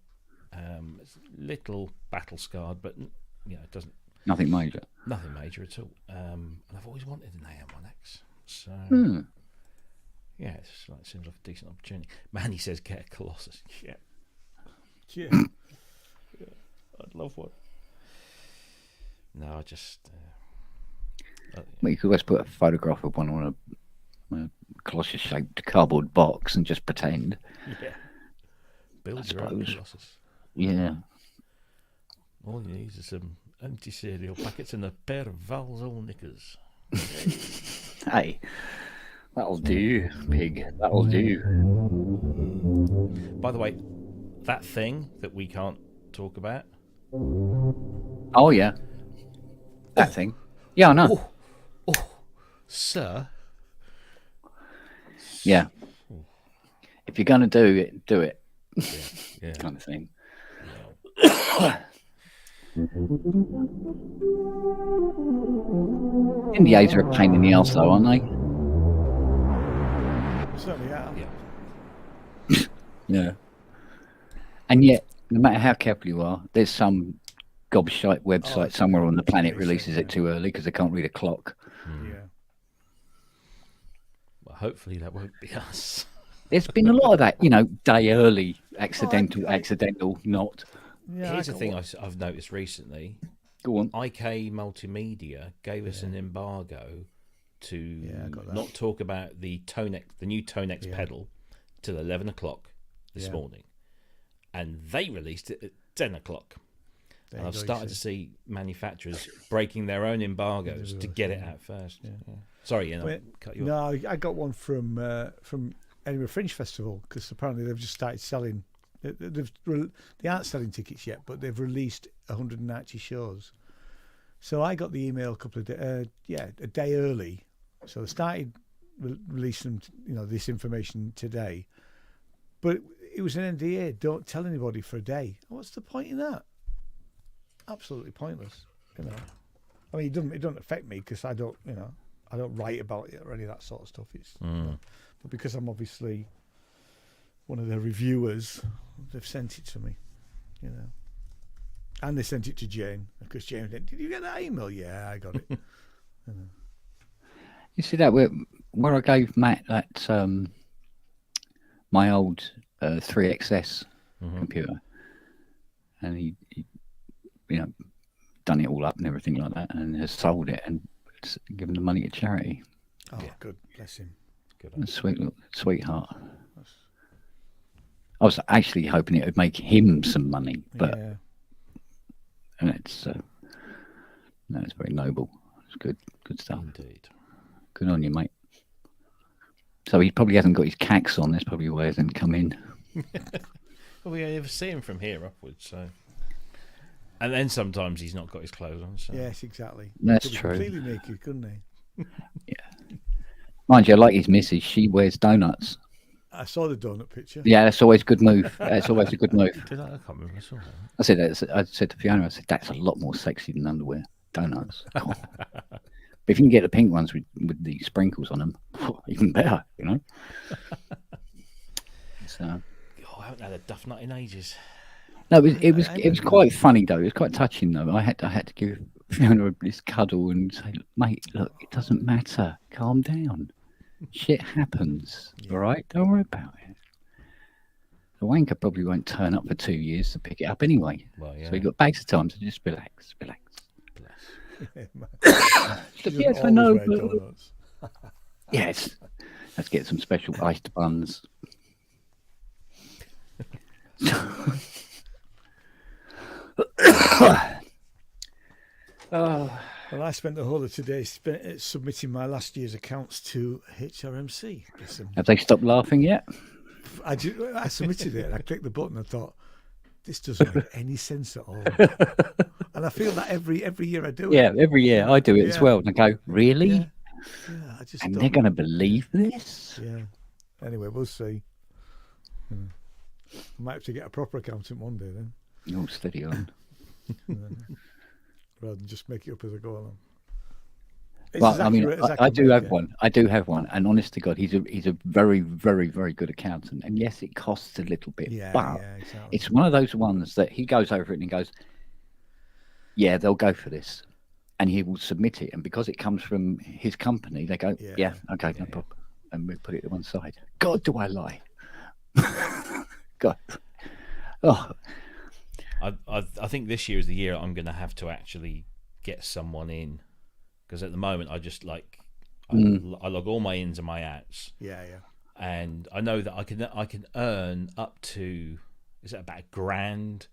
It's a little battle scarred, but it doesn't. Nothing major. Nothing major at all. And I've always wanted an AM1X. So, it seems like a decent opportunity. Manny says get a Colossus. Yeah. I'd love one. No, I just. Well, you could always put a photograph of one on a Colossus-shaped cardboard box and just pretend. Yeah. Build your own Colossus. Yeah. All you need is some empty cereal packets and a pair of Val's old knickers. Hey, that'll do, pig. That'll do. By the way, that thing that we can't talk about. Oh yeah, that thing. Yeah, I know. Sir. Yeah. If you're gonna do it, do it. Yeah. Kind of thing. NDAs are a pain in the arse, though, aren't they? Certainly, Yeah. And yet, no matter how careful you are, there's some gobshite website somewhere on the planet releases it too early because they can't read a clock. Yeah. Well, hopefully that won't be us. There's been a lot of that, day early, accidental, not. Yeah, here's the thing I've noticed recently. Go on. IK Multimedia gave us an embargo to not talk about the new Tonex pedal till 11 o'clock this morning, and they released it at 10 o'clock. And I've started to see manufacturers breaking their own embargoes to get it out first. Yeah. Sorry, cut you off. No, I got one from Edinburgh Fringe Festival because apparently they've just started selling. They aren't selling tickets yet, but they've released 190 shows. So I got the email a couple of a day early. So they started releasing, this information today. But it was an NDA. Don't tell anybody for a day. What's the point in that? Absolutely pointless. I mean, it doesn't affect me because I don't write about it or any of that sort of stuff. It's, but because I'm obviously one of the reviewers, they've sent it to me, and they sent it to Jane because Jane said, "Did you get that email?" Yeah, I got it. You see that where I gave Matt that my old 3XS computer, and he done it all up and everything like that, and has sold it and given the money to charity. Oh, good, bless him. Good, sweetheart. I was actually hoping it would make him some money, but and it's very noble. It's good stuff. Indeed. Good on you, mate. So he probably hasn't got his cax on. That's probably why he hasn't come in. Well, we never see him from here upwards, so. And then sometimes he's not got his clothes on. So. Yes, exactly. That's true. Completely naked, couldn't he? Yeah. Mind you, I like his missus. She wears donuts. I saw the donut picture. Yeah, that's always a good move. That's always a good move. Did I can't remember. I saw that. I said to Fiona, that's a lot more sexy than underwear. Donuts. But if you can get the pink ones with the sprinkles on them, even better, So. Oh, I haven't had a duff nut in ages. No, it was quite funny though. It was quite touching though. I had to give Fiona this cuddle and say, "Mate, look, it doesn't matter. Calm down. Shit happens. All right, don't worry about it. The wanker probably won't turn up for 2 years to pick it up anyway. Well, yeah. So you got bags of time to just relax. Yes, I know. Yes, let's get some special iced buns." Well, I spent the whole of today submitting my last year's accounts to HRMC. Have they stopped laughing yet? I submitted it and I clicked the button and thought, this doesn't make any sense at all. And I feel that every year I do it. Yeah, every year I do it as well. And I go, really? Yeah, and they're going to believe this? Yeah. Anyway, we'll see. I might have to get a proper accountant one day then. Oh, steady on. Rather than just make it up as I go along. Well, I mean, I do have one. I do have one, and honest to God, he's a very, very, very good accountant. And yes, it costs a little bit, but exactly. It's one of those ones that he goes over it and he goes, "Yeah, they'll go for this," and he will submit it. And because it comes from his company, they go, "Okay, no problem," and we put it to one side. God, do I lie? God, oh. I think this year is the year I'm going to have to actually get someone in, because at the moment I just I log all my ins and my outs. Yeah. And I know that I can earn up to about $1,000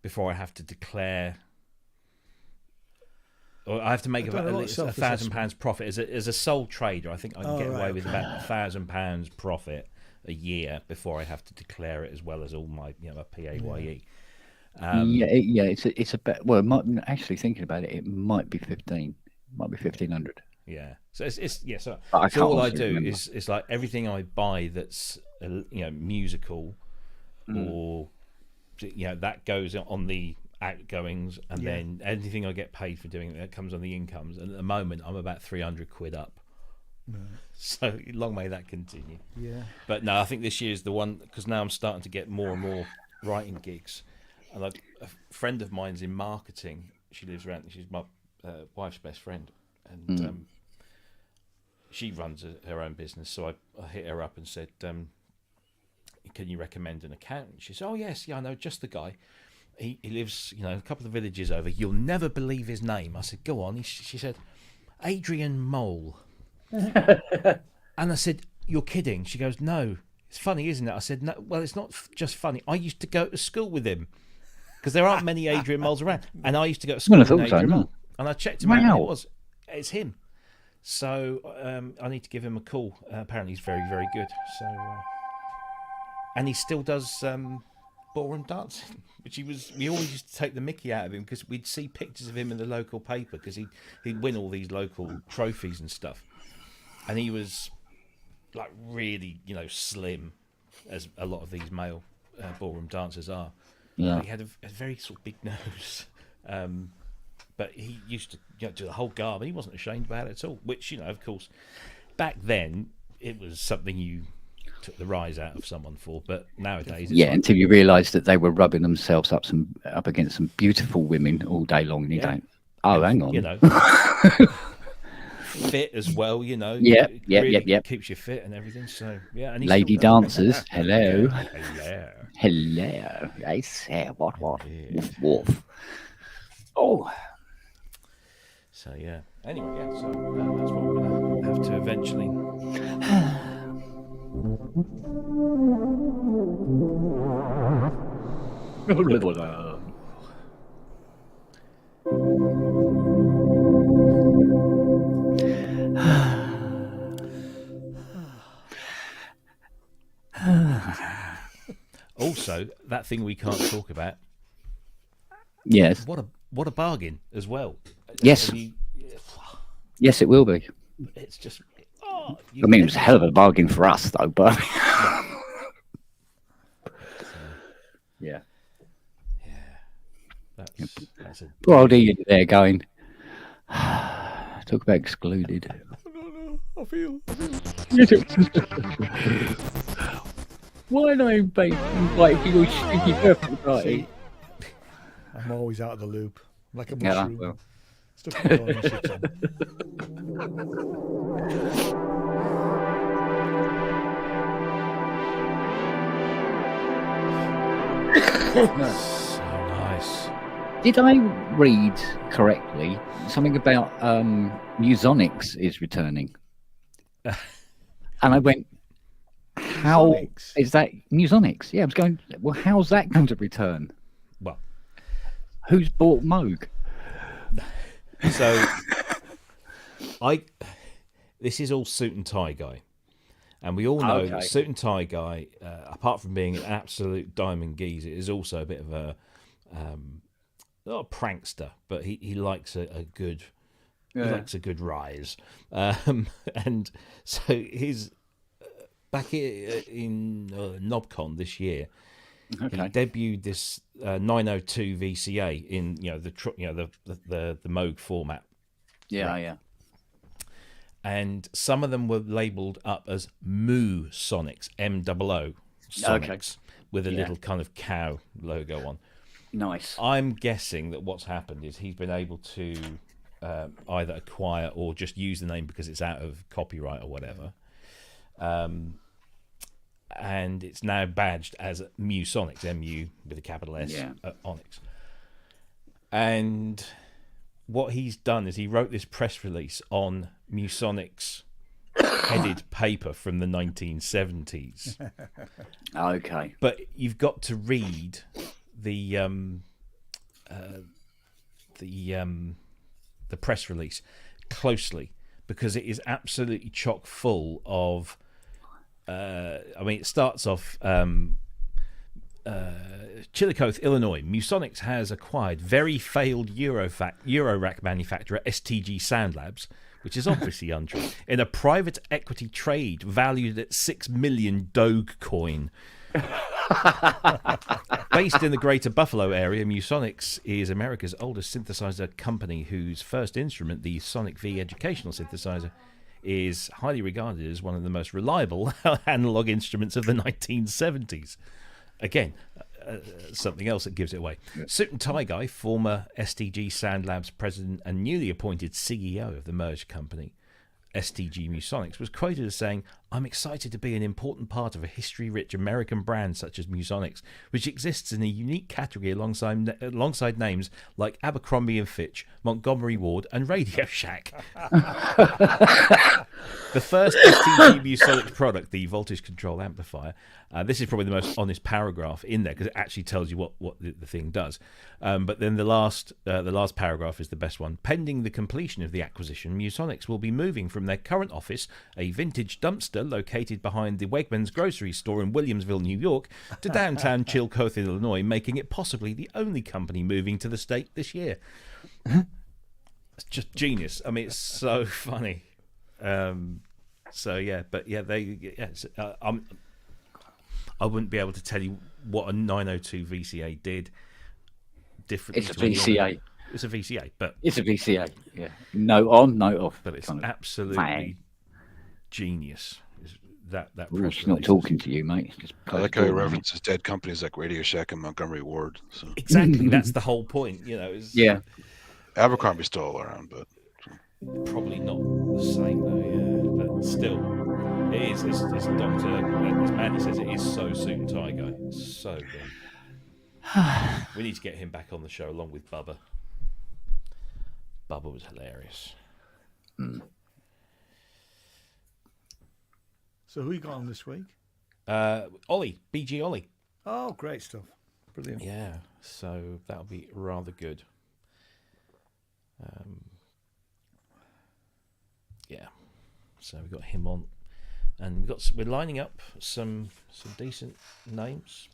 before I have to declare or I have to make about at least £1,000 profit as a sole trader. I think I can get away with about £1,000 profit a year before I have to declare it, as well as all my PAYE. It's a bit. Well, actually thinking about it, it might be 15, might be 1,500. Yeah, so it's So all I do is like everything I buy that's musical, or that goes on the outgoings, and then anything I get paid for doing that comes on the incomes. And at the moment, I'm about 300 quid up. Right. So long may that continue. Yeah. But no, I think this year is the one, because now I'm starting to get more and more writing gigs. And a friend of mine's in marketing. She lives around. She's my wife's best friend, and she runs her own business. So I hit her up and said, "Can you recommend an accountant?" She said, "Oh yes, I know just the guy. He lives, a couple of villages over. You'll never believe his name." I said, "Go on." She said, "Adrian Mole." And I said, "You're kidding." She goes, "No, it's funny, isn't it?" I said, "No, well, it's not just funny. I used to go to school with him, because there aren't many Adrian Moles around, and I used to go to school with Adrian Mole." And I checked him out, and it's him. So I need to give him a call. Apparently he's very, very good. So and he still does ballroom dancing, which we always used to take the mickey out of him, because we'd see pictures of him in the local paper, because he'd win all these local trophies and stuff. And he was like really, slim, as a lot of these male ballroom dancers are. Yeah. He had a very sort of big nose. But he used to do the whole garb, and he wasn't ashamed about it at all. Which, of course, back then it was something you took the rise out of someone for. But nowadays, it's until you realised that they were rubbing themselves up against some beautiful women all day long, and you don't. Oh, hang on. Fit as well, Yeah. Keeps you fit and everything. So and lady dancers, hello. Hello. I say what? Woof. Oh. So Anyway, so that's what we're gonna have to eventually. Also, that thing we can't talk about. Yes. What a bargain as well. Yes. Yes, it will be. It's just. It was a hell of a bargain for us, though. But yeah. That's a. Poor old Ian there going. Talk about excluded. No, I feel. Why not invite your stinky birthday party? I'm always out of the loop, like a mushroom. Well. Stuck in the corner and shit on. So nice. Did I read correctly something about Musonics is returning? And I went, how is that Musonics? Yeah, I was going, well, how's that going to return? Well, who's bought Moog? So, this is all Suit and Tie Guy. And we all know that Suit and Tie Guy, apart from being an absolute diamond geezer, is also a bit of a, not a prankster, but he likes a good, he likes a good rise. And so his, back in NobCon this year, he debuted this 902 VCA in the Moog format. Yeah. And some of them were labelled up as Moo Sonics, MOO Sonics, with a little kind of cow logo on. Nice. I'm guessing that what's happened is he's been able to either acquire or just use the name because it's out of copyright or whatever. And it's now badged as Musonics, MU with a capital S, Onyx. And what he's done is he wrote this press release on Musonics headed paper from the 1970s. Okay. But you've got to read the the press release closely, because it is absolutely chock full of. It starts off. Chillicothe, Illinois. Musonics has acquired very failed Eurorack manufacturer STG Sound Labs, which is obviously untrue, in a private equity trade valued at 6 million Dogecoin. Based in the greater Buffalo area, Musonics is America's oldest synthesizer company, whose first instrument, the Sonic V educational synthesizer, is highly regarded as one of the most reliable analog instruments of the 1970s. Again, something else that gives it away. Suit and Tie Guy, former STG Sound Labs president and newly appointed CEO of the merged company, STG Musonics, was quoted as saying, "I'm excited to be an important part of a history-rich American brand such as Musonics, which exists in a unique category alongside names like Abercrombie & Fitch, Montgomery Ward, and Radio Shack." The first STG Musonics product, the voltage control amplifier, this is probably the most honest paragraph in there because it actually tells you what the thing does. But then the last paragraph is the best one. Pending the completion of the acquisition, Musonics will be moving from their current office, a vintage dumpster located behind the Wegmans grocery store in Williamsville, New York, to downtown Chillicothe, Illinois, making it possibly the only company moving to the state this year. It's just genius. I mean, it's so funny. I wouldn't be able to tell you what a 902 VCA did differently. It's a VCA. It's a VCA, but it's a VCA. Yeah, note on, note off. But it's absolutely genius. That Bruce not talking to you, mate. I like how he references dead companies like Radio Shack and Montgomery Ward. So. Exactly, that's the whole point. You know. Yeah. Abercrombie's still around, but probably not the same though. Yeah, but still, it is. This doctor, as Mandy says, it is so Suit and Tie Guy. It's so good. We need to get him back on the show along with Bubba. Bubba was hilarious. So who you got on this week? Ollie, BG Ollie. Oh, great stuff. Brilliant. Yeah, so that'll be rather good. So we got him on, and we're lining up some decent names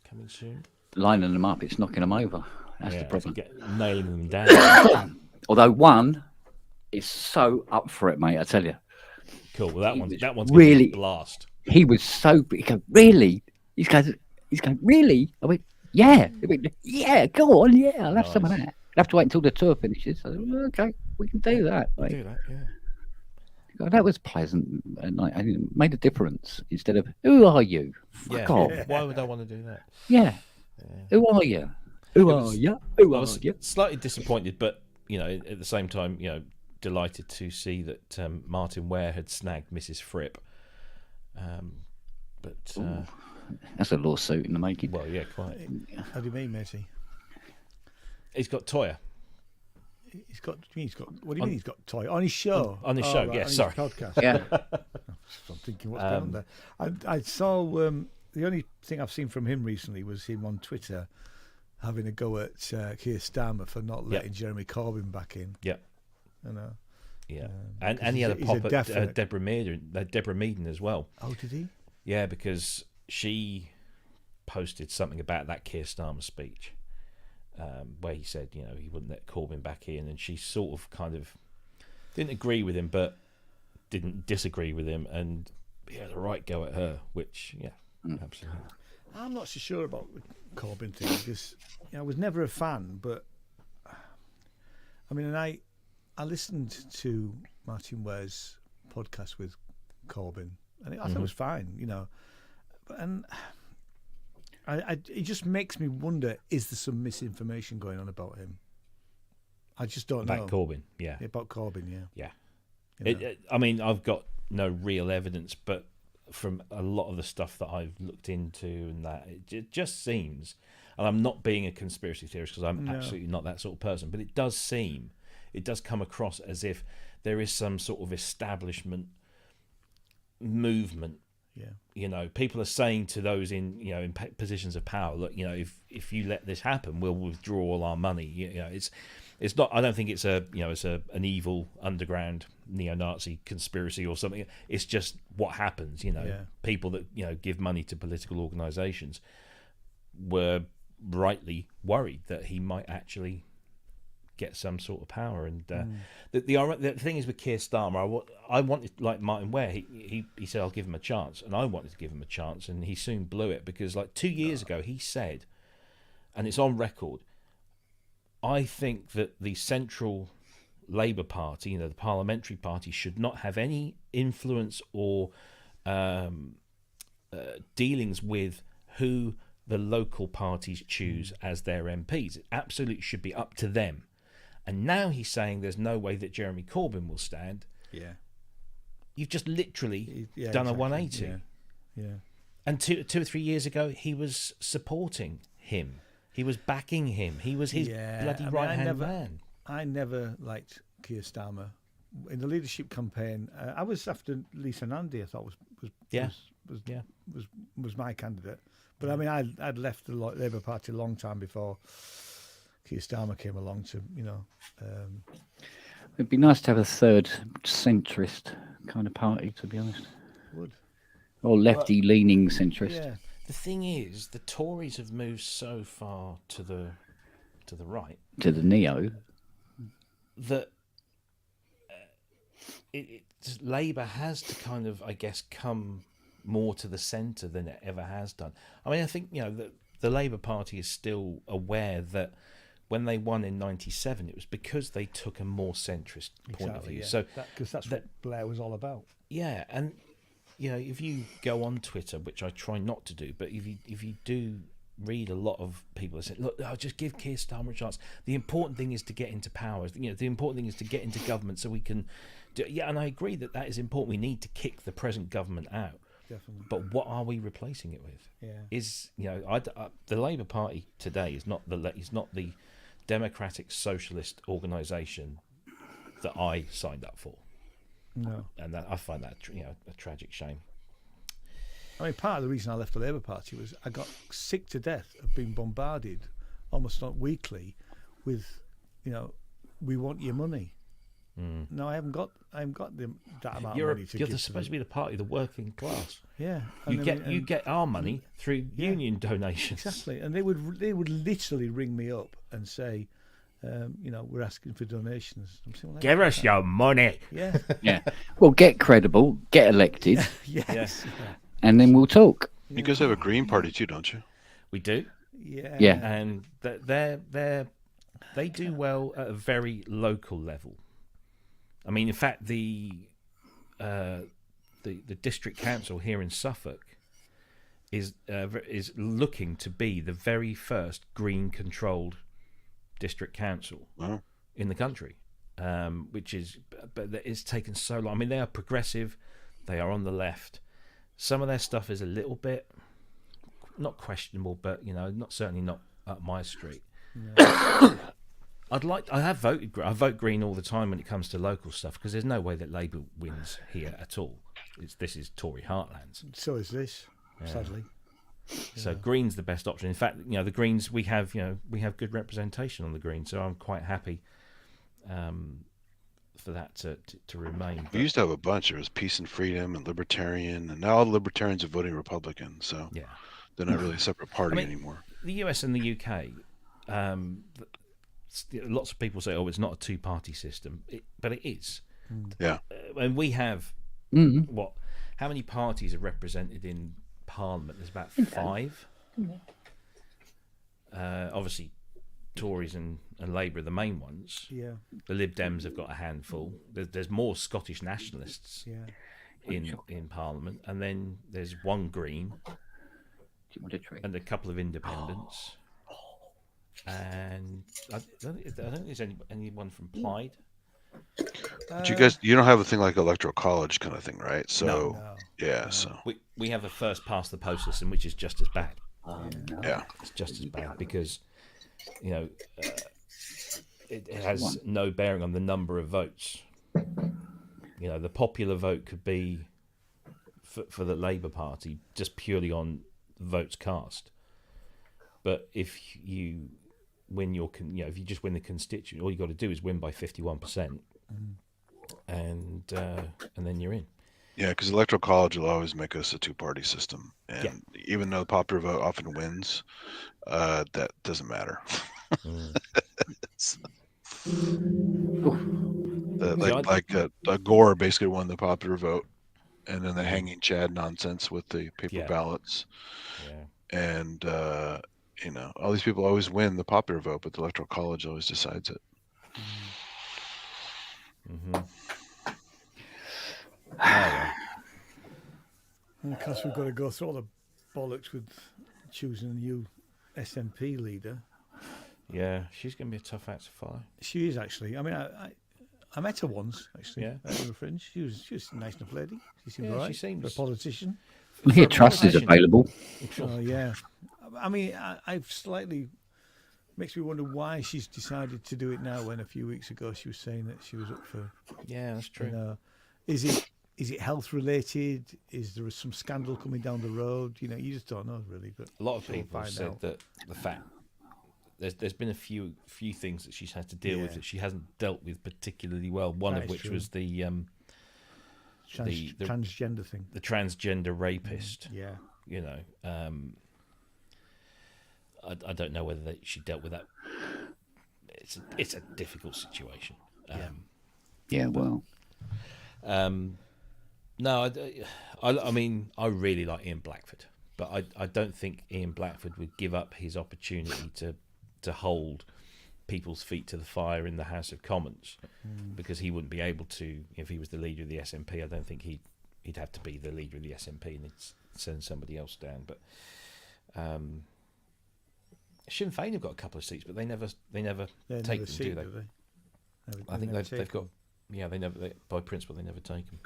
coming soon. Lining them up, it's knocking them over. That's the problem. Nailing them down. Although one is so up for it, mate. I tell you. Cool. Well, that one's really a blast. He was so. He goes, really? He's going, really? I went, yeah. I went, yeah. Go on, yeah. I'll have some of that. I'll have to wait until the tour finishes. I went, okay, we can do that. We'll do that, yeah. That was pleasant, and it made a difference. Instead of, who are you? Fuck off. Why would I want to do that? Yeah. Who are you? Who are you? Who are you? Slightly disappointed, but at the same time, delighted to see that Martin Ware had snagged Mrs. Fripp. That's a lawsuit in the making. Well, yeah, quite. How do you mean, Messi? He's got Toya. He's got. What do you mean? He's got Toya on his show? On his show, right, yeah. on Sorry. his podcast. Yeah. I'm thinking what's going on there. I saw the only thing I've seen from him recently was him on Twitter having a go at Keir Starmer for not letting Jeremy Corbyn back in. Yeah. Yeah. And he had a pop at Deborah Meaden as well. Oh, did he? Yeah, because she posted something about that Keir Starmer speech, where he said, he wouldn't let Corbyn back in, and she sort of kind of didn't agree with him, but didn't disagree with him, and he had a right go at her, which, absolutely. I'm not so sure about the Corbyn thing because I was never a fan, but I mean, and I listened to Martin Ware's podcast with Corbyn, and I thought it was fine, and it just makes me wonder: is there some misinformation going on about him? I just don't know. About Corbyn, yeah. About Corbyn, yeah. Yeah. I mean, I've got no real evidence, but from a lot of the stuff that I've looked into and that, it just seems, and I'm not being a conspiracy theorist because I'm absolutely not that sort of person, but it does come across as if there is some sort of establishment movement Yeah. People are saying to those in positions of power, look, if you let this happen, we'll withdraw all our money. It's not. I don't think it's an evil underground neo-Nazi conspiracy or something. It's just what happens. People that give money to political organisations were rightly worried that he might actually get some sort of power. And the thing is with Keir Starmer, I wanted, like Martin Ware, he said I'll give him a chance, and I wanted to give him a chance, and he soon blew it, because like 2 years ago he said, and it's on record, I think that the central Labour Party, the parliamentary party, should not have any influence or dealings with who the local parties choose as their MPs. It absolutely should be up to them. And now he's saying there's no way that Jeremy Corbyn will stand. Yeah. You've just literally done a 180. Yeah. And two or 3 years ago, he was supporting him. He was backing him. He was his bloody right-hand man. I never liked Keir Starmer. In the leadership campaign, I was after Lisa Nandy, I thought was my candidate. But I mean, I'd left the Labour Party a long time before Keir Starmer came along to, It'd be nice to have a third centrist kind of party, to be honest. Would. Or lefty-leaning centrist. Yeah. The thing is, the Tories have moved so far to the right, to the neo, that Labour has to kind of, I guess, come more to the centre than it ever has done. I mean, I think the Labour Party is still aware that when they won in '97, it was because they took a more centrist point of view. Yeah. So because that's what Blair was all about. Yeah, and if you go on Twitter, which I try not to do, but if you do read a lot of people that say, look, I'll just give Keir Starmer a chance. The important thing is to get into power. The important thing is to get into government so we can do. Yeah, and I agree that is important. We need to kick the present government out. Definitely. But what are we replacing it with? Yeah. The Labour Party today is not the democratic socialist organisation that I signed up for. No. And I find that a tragic shame. I mean, part of the reason I left the Labour Party was I got sick to death of being bombarded almost not weekly with, we want your money. No, I haven't got that amount of money to give. You're supposed to be the party of the working class. Yeah, you get our money through union donations. Exactly, and they would literally ring me up and say, we're asking for donations. I'm saying, give us your money. Yeah, yeah. Well, get credible, get elected, yes, and then we'll talk. You guys have a Green Party too, don't you? We do. Yeah, and they do well at a very local level. I mean, in fact, the district council here in Suffolk is looking to be the very first Green-controlled district council in the country, but it's taken so long. I mean, they are progressive, they are on the left. Some of their stuff is a little bit not questionable, but certainly not up my street. No. I vote Green all the time when it comes to local stuff, because there's no way that Labour wins here at all. This is Tory heartlands. So is this, sadly. So Green's the best option. In fact, the Greens, we have good representation on the Greens, so I'm quite happy for that to remain. We used to have a bunch. There was Peace and Freedom and Libertarian, and now all the Libertarians are voting Republican. So they're not really a separate party anymore. The US and the UK. Lots of people say, it's not a two-party system, but it is. Yeah. And we have, how many parties are represented in Parliament? There's about 5. Obviously, Tories and Labour are the main ones. Yeah. The Lib Dems have got a handful. There's more Scottish nationalists in Parliament. And then there's one Green and a couple of independents. And I don't think there's anyone from Plaid. But you don't have a thing like electoral college kind of thing, right? So no. So we have a first past the post system, which is just as bad. Yeah, it's just as bad because it has no bearing on the number of votes. The popular vote could be for the Labour Party just purely on votes cast. But if you win if you just win the constituent, all you got to do is win by 51%, and then you're in. Yeah, because the Electoral College will always make us a two-party system, and even though the popular vote often wins, that doesn't matter. Gore basically won the popular vote, and then the hanging Chad nonsense with the paper ballots. Yeah. And all these people always win the popular vote, but the Electoral College always decides it. And of course, we've got to go through all the bollocks with choosing a new SNP leader. Yeah, she's going to be a tough act to follow. She is, actually. I mean, I met her once, actually. Yeah. At her friends. She was a nice enough lady. She seemed all right. She seems for a politician. Well, here, trust is available. Oh, yeah. I mean, I've slightly... Makes me wonder why she's decided to do it now when a few weeks ago she was saying that she was up for... Yeah, that's true. Is it health related? Is there some scandal coming down the road? You just don't know, really. But a lot of people have said that the fact... There's been a few things that she's had to deal with that she hasn't dealt with particularly well. One of which was the transgender thing, the transgender rapist. Yeah, I don't know whether she dealt with that. It's a difficult situation. No, I mean, I really like Ian Blackford, but I don't think Ian Blackford would give up his opportunity to hold people's feet to the fire in the House of Commons, because he wouldn't be able to if he was the leader of the SNP. I don't think he'd have to be the leader of the SNP and he'd send somebody else down. But Sinn Féin have got a couple of seats, but they never take them, do they? I think they've got by principle they never take them.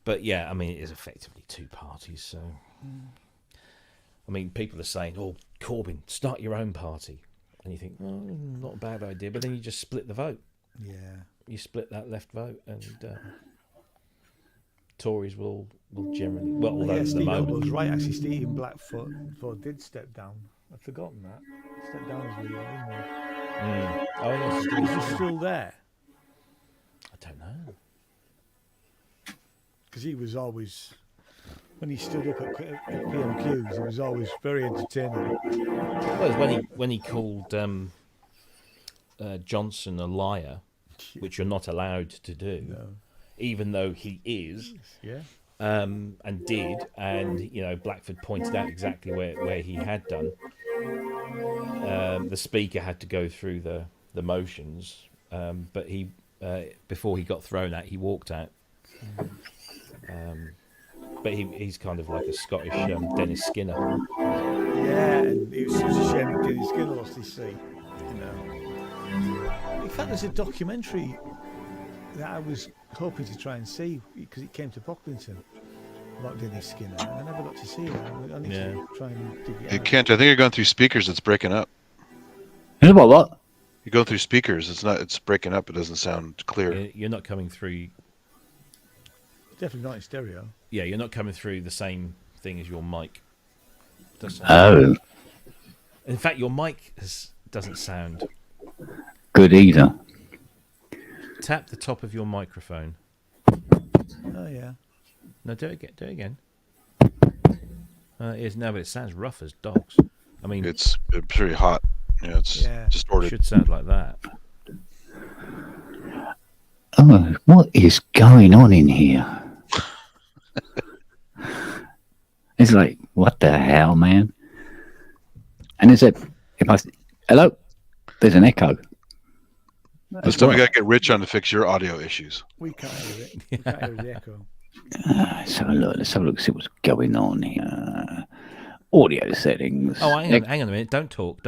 But yeah, I mean, it is effectively two parties, so. I mean, people are saying, "Oh, Corbyn, start your own party," and you think, "Oh, not a bad idea." But then you just split the vote. Yeah, you split that left vote, and Tories will generally. Well, although at the moment, was right. Actually, Stephen Blackford did step down. I'd forgotten that. Step down as leader, didn't he? Oh yes, is he still there? I don't know. Because he was always. When he stood up at PMQs, he was always very entertaining. Well, when he called Johnson a liar, which you're not allowed to do, even though he is, and did, and Blackford pointed out exactly where he had done. The Speaker had to go through the motions, but he before he got thrown out, he walked out. But he's kind of like a Scottish Dennis Skinner. Yeah, and it was such a shame that Dennis Skinner lost his seat. In fact, there's a documentary that I was hoping to try and see because it came to Pocklington about Dennis Skinner, and I never got to see it. I need to try and dig it out. Kent, I think you're going through speakers. It's breaking up. What? You go through speakers. It's breaking up. It doesn't sound clear. You're not coming through. Definitely not in stereo. Yeah, you're not coming through the same thing as your mic. In fact, your mic doesn't sound good either. Tap the top of your microphone. Oh yeah. No, do it again. It is now, but it sounds rough as dogs. I mean, it's pretty hot. Yeah, it's distorted. It should sound like that. Oh, what is going on in here? It's like, what the hell, man? And hello? There's an echo. This time we got to get Rich on to fix your audio issues. We can't hear it. We can't hear the echo. Let's have a look, see what's going on here. Audio settings. Oh, hang on a minute. Don't talk.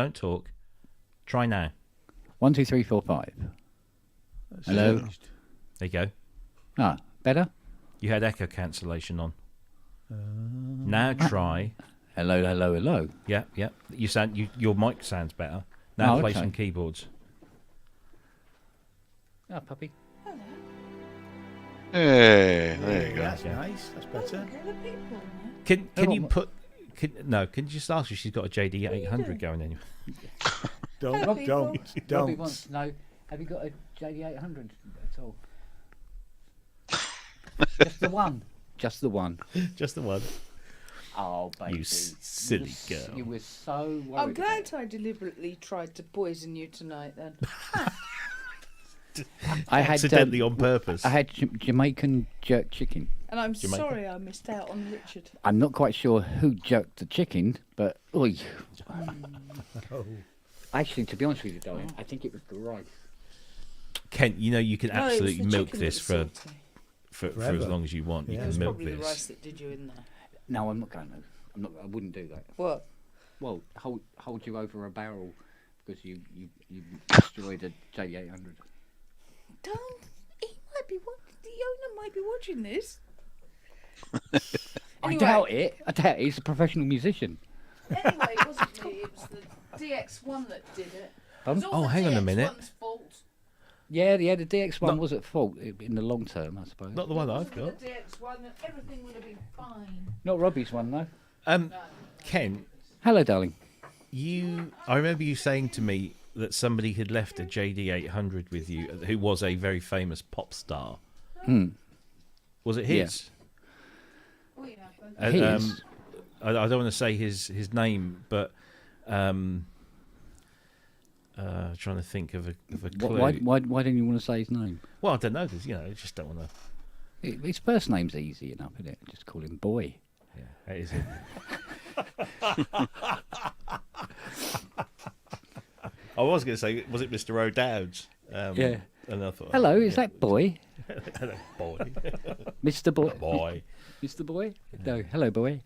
Try now. 1, 2, 3, 4, 5. Hello? There you go. Ah, better? You had echo cancellation on. Now try. Hello. Yeah. Your mic sounds better. Now play some keyboards. Oh, puppy. Hey, there you go. That's nice. That's better. Can you put? Can you just ask her if she's got a JD 800 going anyway? Don't. Robbie wants to know, have you got a JD 800 at all? Just the one. Just the one. Just the one. Oh, baby. You silly girl. You were so worried. I'm glad I deliberately tried to poison you tonight then. I had accidentally on purpose. I had Jamaican jerk chicken. And I'm sorry I missed out on Richard. I'm not quite sure who jerked the chicken, but oi. Actually, to be honest with you, darling, I think it was the rice. Kent, you can absolutely milk this for Forever. as long as you want. You Yeah. can It's milk probably the this. rice that did you in there. No, I'm not going to. I wouldn't do that. What? Well, hold you over a barrel because you destroyed a J800. Don't. He might be. The owner might be watching this. I Anyway. doubt it. He's a professional musician. Anyway, it wasn't me. It was the DX1 that did it. It was all Oh, the hang on a minute. DX1's fault. Yeah, the DX1 Not- was at fault in the long term, I suppose. Not the one I've If it got. wasn't for the DX1, then everything would have been fine. Not Robbie's one, though. Ken, Hello, darling. I remember you saying to me that somebody had left a JD 800 with you, who was a very famous pop star. Was it his? Oh, yeah. His? I don't want to say his name, but trying to think of a clue. Why don't you want to say his name? Well, I don't know. I just don't want to. His first name's easy enough, isn't it? Just call him Boy. Yeah, that is it. I was going to say, was it Mr. O'Dowd's? Yeah. And I thought, Hello, is that Boy? Hello, boy. Mr. Boy? Boy. Mr. Boy? No, hello, Boy.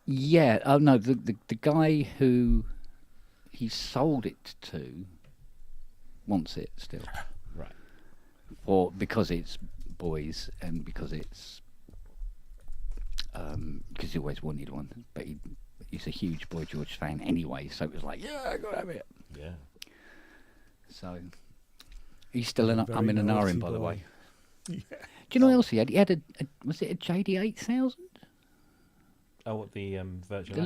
Yeah, oh no, the guy who he sold it to wants it still. Right. Or because it's boys and because it's because he always wanted one, but he's a huge Boy George fan anyway, so it was like, yeah, I gotta have it. Yeah. So he's still in. I'm in an naughty RM, by the boy. way. Yeah. Do you know what else he had? He had was it a JD 8000? Oh, what the virtual? The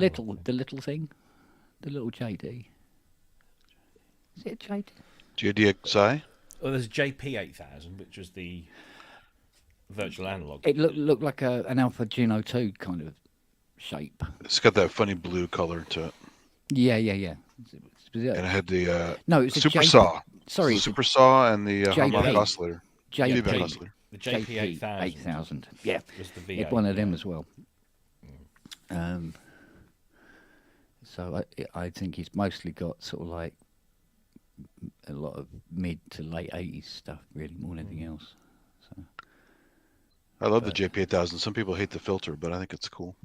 little thing, the little JD. Is it a JD? JDXI? Well, there's JP 8000, which was the virtual analog. It looked like an Alpha Juno 2 kind of shape. It's got that funny blue color to it. Yeah. And it had the No, it's a Super J- Saw. Sorry, It's a Super Saw and the JP. harmonic oscillator. Feedback JP. oscillator. The JP 8000. 8000. Yeah, Was the he had V8. one of them as well. So I think he's mostly got sort of like a lot of mid to late 80s stuff, really, more than anything else. So I love the JP 8000. Some people hate the filter, but I think it's cool.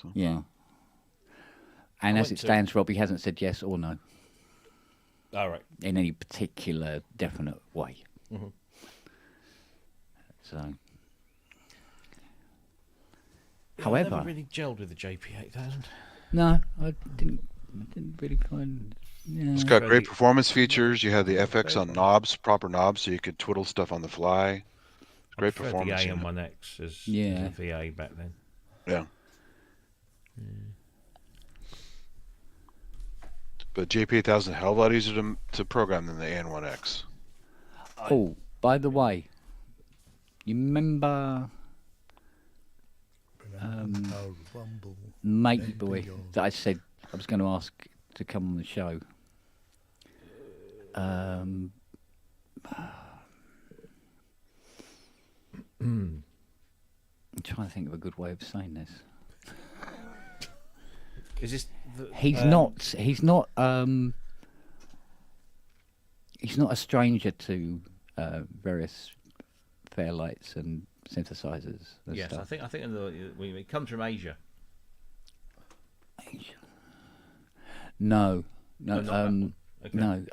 So. yeah. And I as went it to- stands, Robbie hasn't said yes or no All right. in any particular definite way. Mhm. So, I however, never really gelled with the JP 8000. no, I didn't really find. Yeah. It's got Very- great performance features. You had the FX on knobs, proper knobs, so you could twiddle stuff on the fly. Great I preferred performance. The unit. AM1X as Yeah. a VA back then. Yeah. But JP 8000 hell of a lot easier to program than the AN1X. Oh, by the way, you remember Oh, rumble. Matey Boy that I said I was going to ask to come on the show? I'm trying to think of a good way of saying this. Is this? He's not. He's not a stranger to various Fairlights and synthesizers and Yes, stuff. I think it comes from Asia. Asia. No, No, not that one. Okay. no.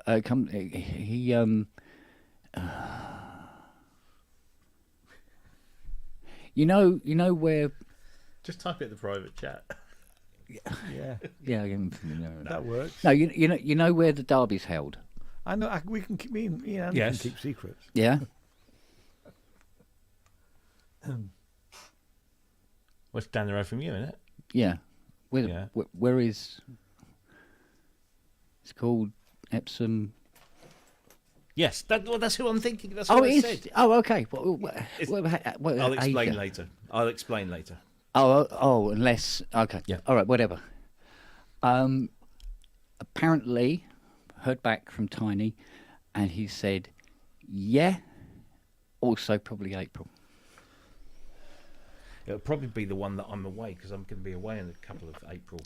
You know where? Just type it in the private chat. Yeah, Yeah, I'm familiar. that works. No, you know where the derby's held. I know. We can keep. Me and Ian Yes. can keep secrets. Yeah. What's down the road from you, isn't it? Yeah. Where is? It's called Epsom. Yes, that's who I'm thinking. That's what I said. Oh, okay. I'll explain later. I'll explain later. Unless okay. Yeah. All right. Whatever. Apparently, heard back from Tiny, and he said, "Yeah." Also, probably April. It'll probably be the one that I'm away because I'm going to be away in a couple of April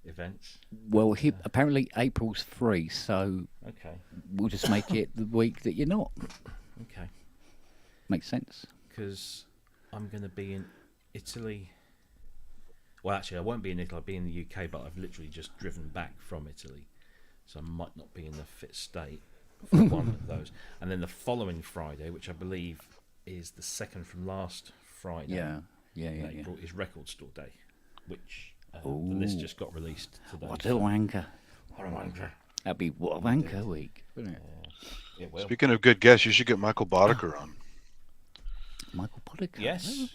events. Well, apparently April's free, so okay, we'll just make it the week that you're not. Okay, makes sense. Because I'm going to be in Italy. Well, actually, I won't be in Italy. I'll be in the UK, but I've literally just driven back from Italy, so I might not be in a fit state for one of those. And then the following Friday, which I believe is the second from last Friday, April, is Record Store Day, which the list just got released today. What a wanker! That'd be what a wanker week, wouldn't it? It will. Speaking of good guests, you should get Michael Boddicker on. Michael Boddicker. Yes.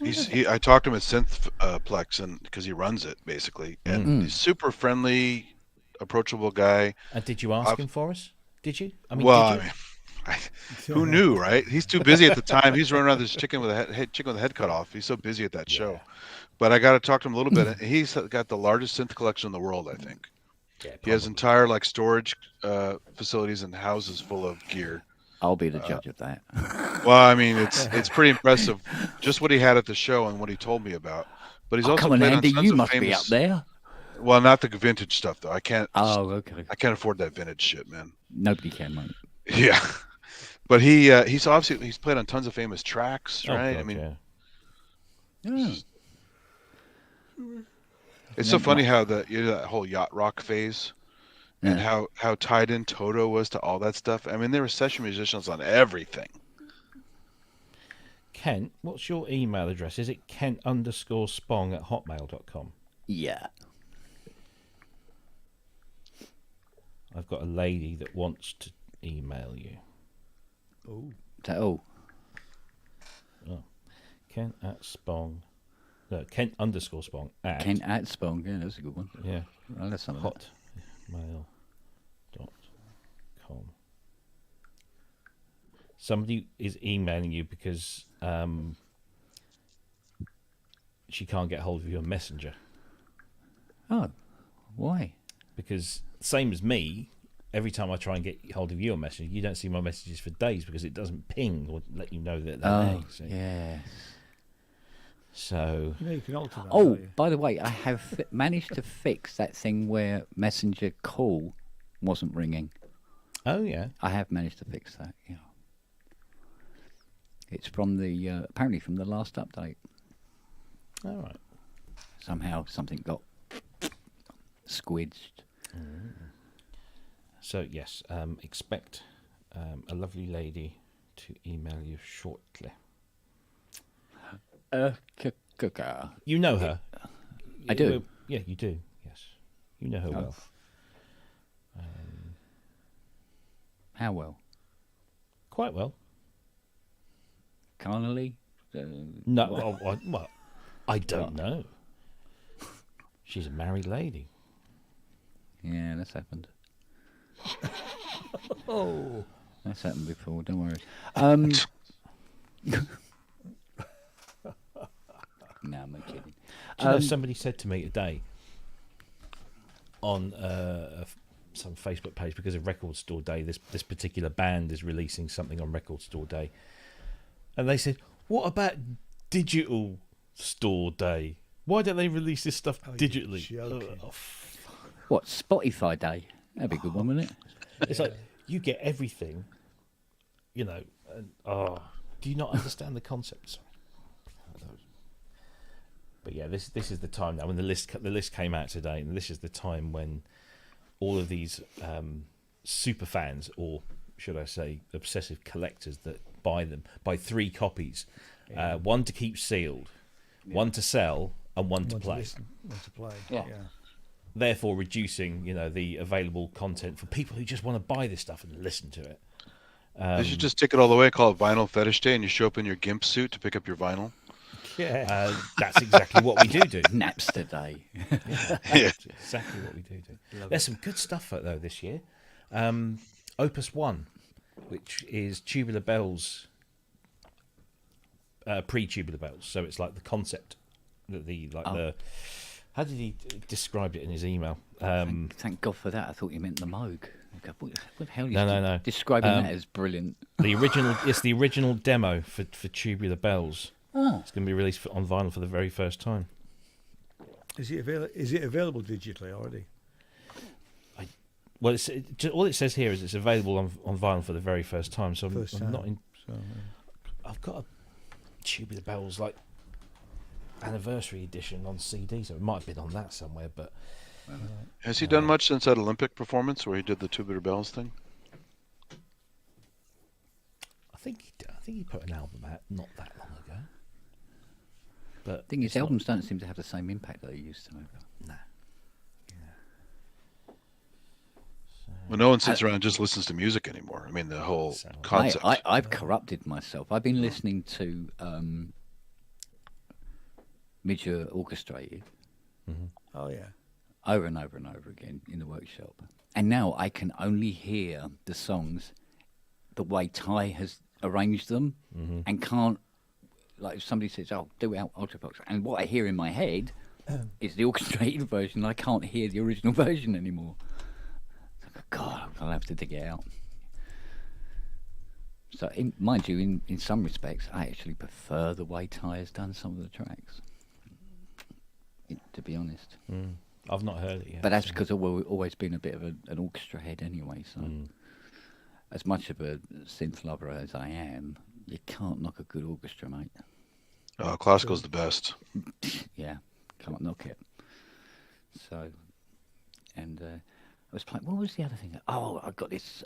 I talked to him at Synth Plex, and because he runs it basically, and he's super friendly, approachable guy. And did you ask him for us? Did you? I mean, who knew, right? He's too busy at the time. He's running around this chicken with a head cut off. He's so busy at that show. But I got to talk to him a little bit. He's got the largest synth collection in the world, I think. Yeah, he has entire storage facilities and houses full of gear. I'll be the judge of that. Well, I mean, it's pretty impressive, just what he had at the show and what he told me about. But he's also come on, played Andy, on tons you of must famous... be up there. Well, not the vintage stuff though. I can't. Oh, okay. I can't afford that vintage shit, man. Nobody can, mate. Yeah, but he's played on tons of famous tracks, right? God, I mean, yeah. It's so funny how that whole yacht rock phase. And how tied in Toto was to all that stuff. I mean, there were session musicians on everything. Kent, what's your email address? Is it Kent_Spong@hotmail.com? Yeah. I've got a lady that wants to email you. Oh. Kent@Spong. No, Kent_Spong at. Kent@Spong. Yeah, that's a good one. Yeah. Well, that's something. Hotmail.com. Somebody is emailing you because she can't get hold of you on Messenger. Oh, why? Because same as me, every time I try and get hold of you on Messenger, you don't see my messages for days because it doesn't ping or let you know that they're there. So. Yes. So you can alter that. By the way, I have managed to fix that thing where Messenger call wasn't ringing. Oh yeah, I have managed to fix that. Yeah, it's from the apparently from the last update. All right. Somehow something got squidged. So yes, expect a lovely lady to email you shortly. You know her. I do. Yeah, you do. Yes, you know her well. How well? Quite well. Carnally? No, well, I don't know. She's a married lady. Yeah, that's happened. Oh, that's happened before. Don't worry. No, I'm not kidding. Do you know, somebody said to me today on some Facebook page, because of Record Store Day, this particular band is releasing something on Record Store Day, and they said, "What about Digital Store Day? Why don't they release this stuff digitally?" What, Spotify Day? That'd be a good one, wouldn't it? It's like you get everything, you know. And, do you not understand the concept? Sorry. But yeah, this is the time now when the list came out today, and this is the time when all of these super fans, or should I say obsessive collectors, that buy 3 copies, one to keep sealed, one to sell, and one to play. One to play. Yeah. Therefore, reducing the available content for people who just want to buy this stuff and listen to it. They should just take it all the way, call it Vinyl Fetish Day, and you show up in your GIMP suit to pick up your vinyl. That's exactly what we do. Napster day. That's exactly what we do. There's some good stuff though this year. Opus 1, which is Tubular Bells, pre-Tubular Bells. So it's like the concept, the. How did he describe it in his email? Thank God for that. I thought you meant the Moog. What the hell? No. Describing that as brilliant. It's the original demo for Tubular Bells. Oh. It's going to be released on vinyl for the very first time. Is it available digitally already? Well, all it says here is it's available on vinyl for the very first time. So I'm not in. I've got a Tubular Bells anniversary edition on CD, so it might have been on that somewhere. But has he done much since that Olympic performance where he did the Tubular Bells thing? I think he put an album out not that long ago. But I think his albums don't seem to have the same impact that they used to. No. Well, no one sits around and just listens to music anymore. I mean, the whole concept. I've corrupted myself. I've been listening to Midger orchestrated. Mm-hmm. Oh yeah. Over and over and over again in the workshop, and now I can only hear the songs the way Ty has arranged them, and can't. Like if somebody says, "Oh, do out Ultravox," and what I hear in my head is the orchestrated version. I can't hear the original version anymore. God, I'll have to dig it out. So, mind you, in some respects, I actually prefer the way Ty has done some of the tracks. To be honest, I've not heard it yet. but that's because I've always been a bit of an orchestra head anyway. So, as much of a synth lover as I am, you can't knock a good orchestra, mate. Classical's the best. Yeah, can't knock it. So, and I was playing. What was the other thing? Oh, I got this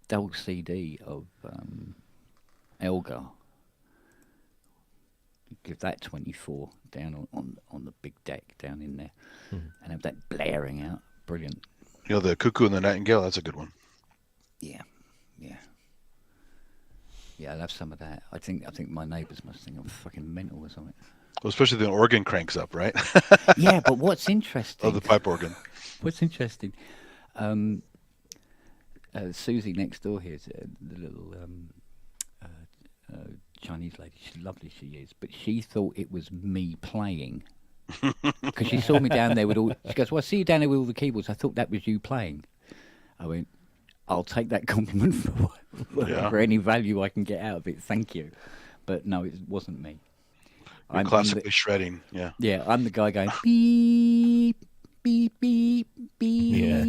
double CD of Elgar. Give that 24 down on the big deck down in there, and have that blaring out. Brilliant. You know, the Cuckoo and the Nightingale. That's a good one. Yeah. I'll have some of that. I think my neighbours must think I'm fucking mental or something. Well, especially the organ cranks up, right? Yeah, but what's interesting? Oh, the pipe organ. What's interesting? Susie next door here, the little Chinese lady. She's lovely, she is. But she thought it was me playing because she saw me down there with all. She goes, "Well, I see you down there with all the keyboards. I thought that was you playing." I went, "I'll take that compliment for any value I can get out of it. Thank you." But no, it wasn't me. I'm classically shredding. Yeah. Yeah, I'm the guy going beep beep beep beep. Yeah.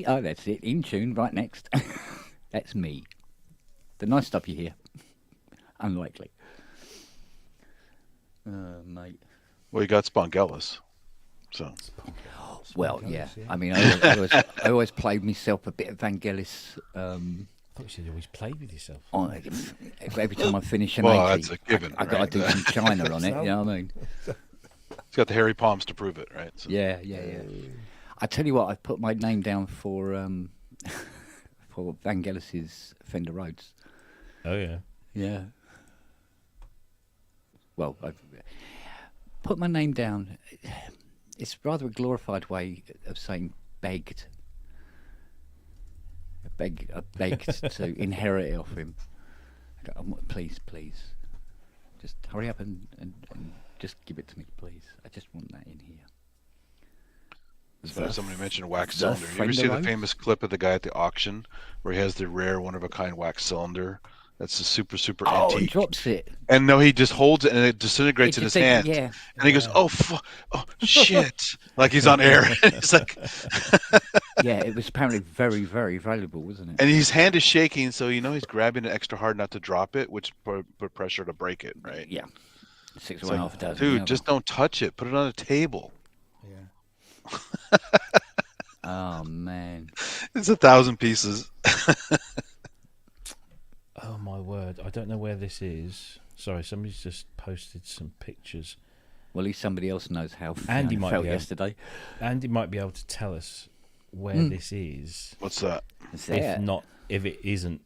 Oh, that's it. In tune. Right next. That's me. The nice stuff you hear. Unlikely. Mate. Well, you got Spongellis. So. Well, yeah. I mean, I always played myself a bit of Vangelis. I thought you said you always played with yourself. Every time I finish an well, 80, that's a given. I got to do some China on it. You know what I mean? It's got the hairy palms to prove it, right? So. Yeah. I tell you what, I put my name down for for Vangelis's Fender Rhodes. Oh yeah. Yeah. Well, I've put my name down. It's rather a glorified way of saying begged. I begged to inherit it off him. I go, please, just hurry up and just give it to me, please. I just want that in here. So somebody mentioned a wax cylinder. You ever see the famous clip of the guy at the auction where he has the rare one-of-a-kind wax cylinder? That's a super antique. Oh, he drops it. And no, he just holds it and it disintegrates in his hand. Yeah. And he goes, oh shit. Like he's on air. It's like... Yeah, it was apparently very, very valuable, wasn't it? And his hand is shaking, so he's grabbing it extra hard not to drop it, which put pressure to break it, right? Yeah. 6.5 dozen. Dude, just don't touch it. Put it on a table. Yeah. Oh, man. It's 1,000 pieces. Oh my word! I don't know where this is. Sorry, somebody's just posted some pictures. Well, at least somebody else knows how Andy Fiona felt yesterday. Andy might be able to tell us where this is. What's that? If it isn't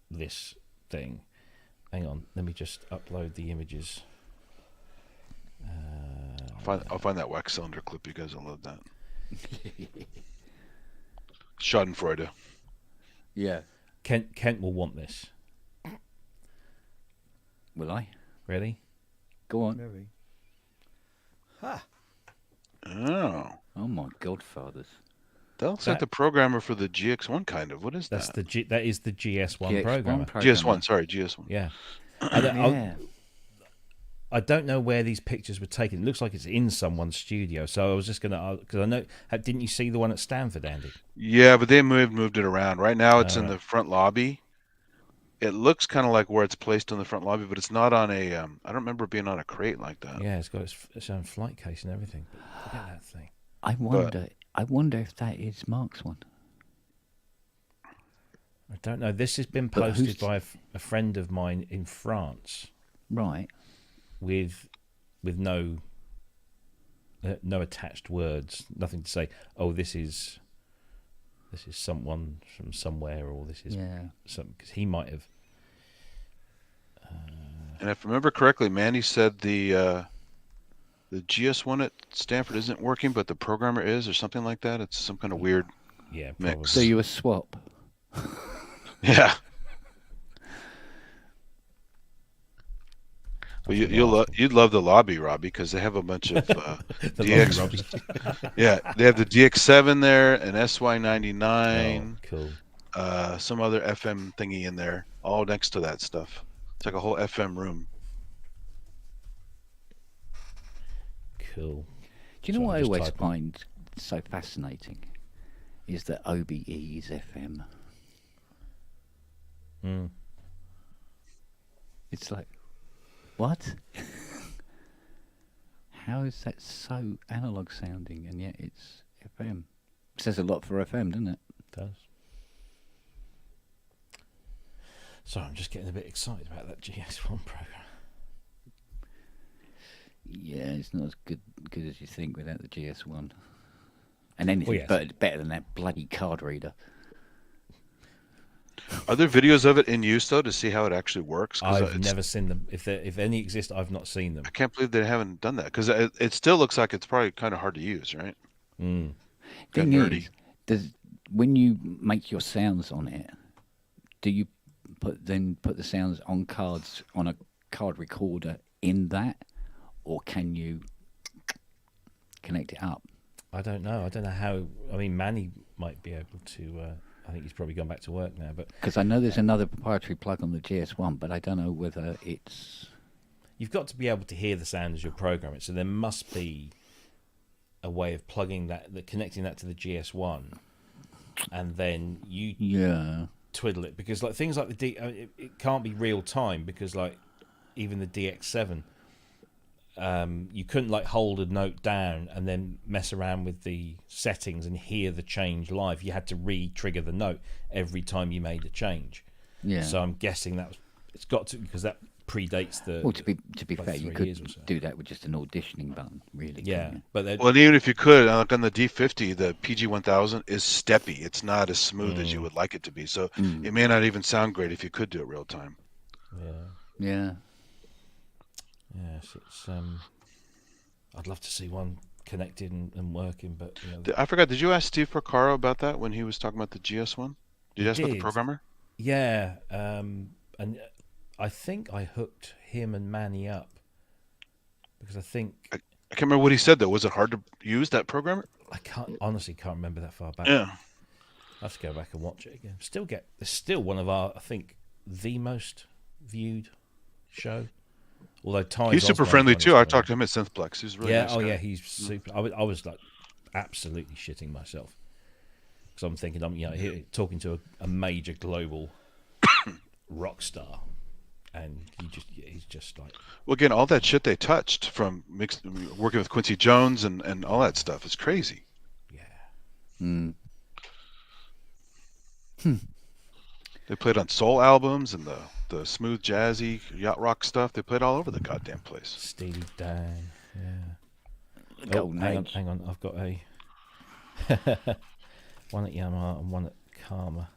this thing, hang on. Let me just upload the images. I'll find that wax cylinder clip. You guys will love that. Schadenfreude. Yeah. Kent will want this. Will I? Really? Go on. Maybe. Ha! Oh. Oh my godfathers. That looks like the programmer for the GX1 kind of. What is that? That is the GS1 programmer. GS1, sorry, GS1. Yeah. Yeah. I don't know where these pictures were taken. It looks like it's in someone's studio. So I was just going to, because I know, didn't you see the one at Stanford, Andy? Yeah, but they moved it around. Right now it's in the front lobby. It looks kind of like where it's placed on the front lobby, but it's not on a, I don't remember it being on a crate like that. Yeah, it's got its own flight case and everything. Look at that thing. I wonder if that is Mark's one. I don't know. This has been posted by a friend of mine in France. Right. With no attached words, nothing to say. Oh, this is someone from somewhere, or this is something, because he might have. And if I remember correctly, Mandy said the GS1 at Stanford isn't working, but the programmer is, or something like that. It's some kind of weird mix. So you a swap? Yeah. Well, you'd love the lobby, Robbie, because they have a bunch of DX. Yeah, they have the DX7 there, an SY99. Oh, cool. Some other FM thingy in there, all next to that stuff. It's like a whole FM room. Cool. Do you know what I always find so fascinating? Is that OBE is FM. Mm. It's like, what? How is that so analog sounding and yet it's FM? It says a lot for FM, doesn't it? It does. Sorry, I'm just getting a bit excited about that GX1 program. Yeah, it's not as good as you think without the GS1. And anything better than that bloody card reader. Are there videos of it in use though to see how it actually works? I've never seen them. If any exist, I've not seen them. I can't believe they haven't done that, because it still looks like it's probably kind of hard to use, right? Mm. Thing is, when you make your sounds on it, do you put the sounds on cards on a card recorder in that, or can you connect it up? I don't know. I don't know how. I mean, Manny might be able to. I think he's probably gone back to work now, but because I know there's another proprietary plug on the GS1, but I don't know whether it's. You've got to be able to hear the sound as you program it, so there must be a way of plugging connecting that to the GS1, and then you twiddle it, because like things like the it can't be real time, because like even the DX7. You couldn't like hold a note down and then mess around with the settings and hear the change live. You had to re-trigger the note every time you made a change. Yeah. So I'm guessing it's got to, because that predates the. Well, to be fair, you could do that with just an auditioning button, really. Yeah, but even if you could, like on the D50, the PG1000 is steppy. It's not as smooth as you would like it to be. So it may not even sound great if you could do it real time. Yeah. Yes, it's. I'd love to see one connected and working, but I forgot. Did you ask Steve Porcaro about that when he was talking about the GS1? Did you ask about the programmer? Yeah, and I think I hooked him and Manny up, because I think I can't remember what he said though. Was it hard to use that programmer? I honestly can't remember that far back. Yeah, I have to go back and watch it again. It's still one of our, I think, the most viewed show. Although he's super friendly too. I talked to him at Synthplex. He's really nice guy. He's super. I was like absolutely shitting myself, because I'm thinking I'm here talking to a major global rock star, and he's just like. Well, again, all that shit they touched from working with Quincy Jones and all that stuff is crazy. Yeah. They played on soul albums and the smooth jazzy yacht rock stuff. They played all over the goddamn place. Steely Dan, yeah. Hang on. I've got a one at Yamaha and one at Karma.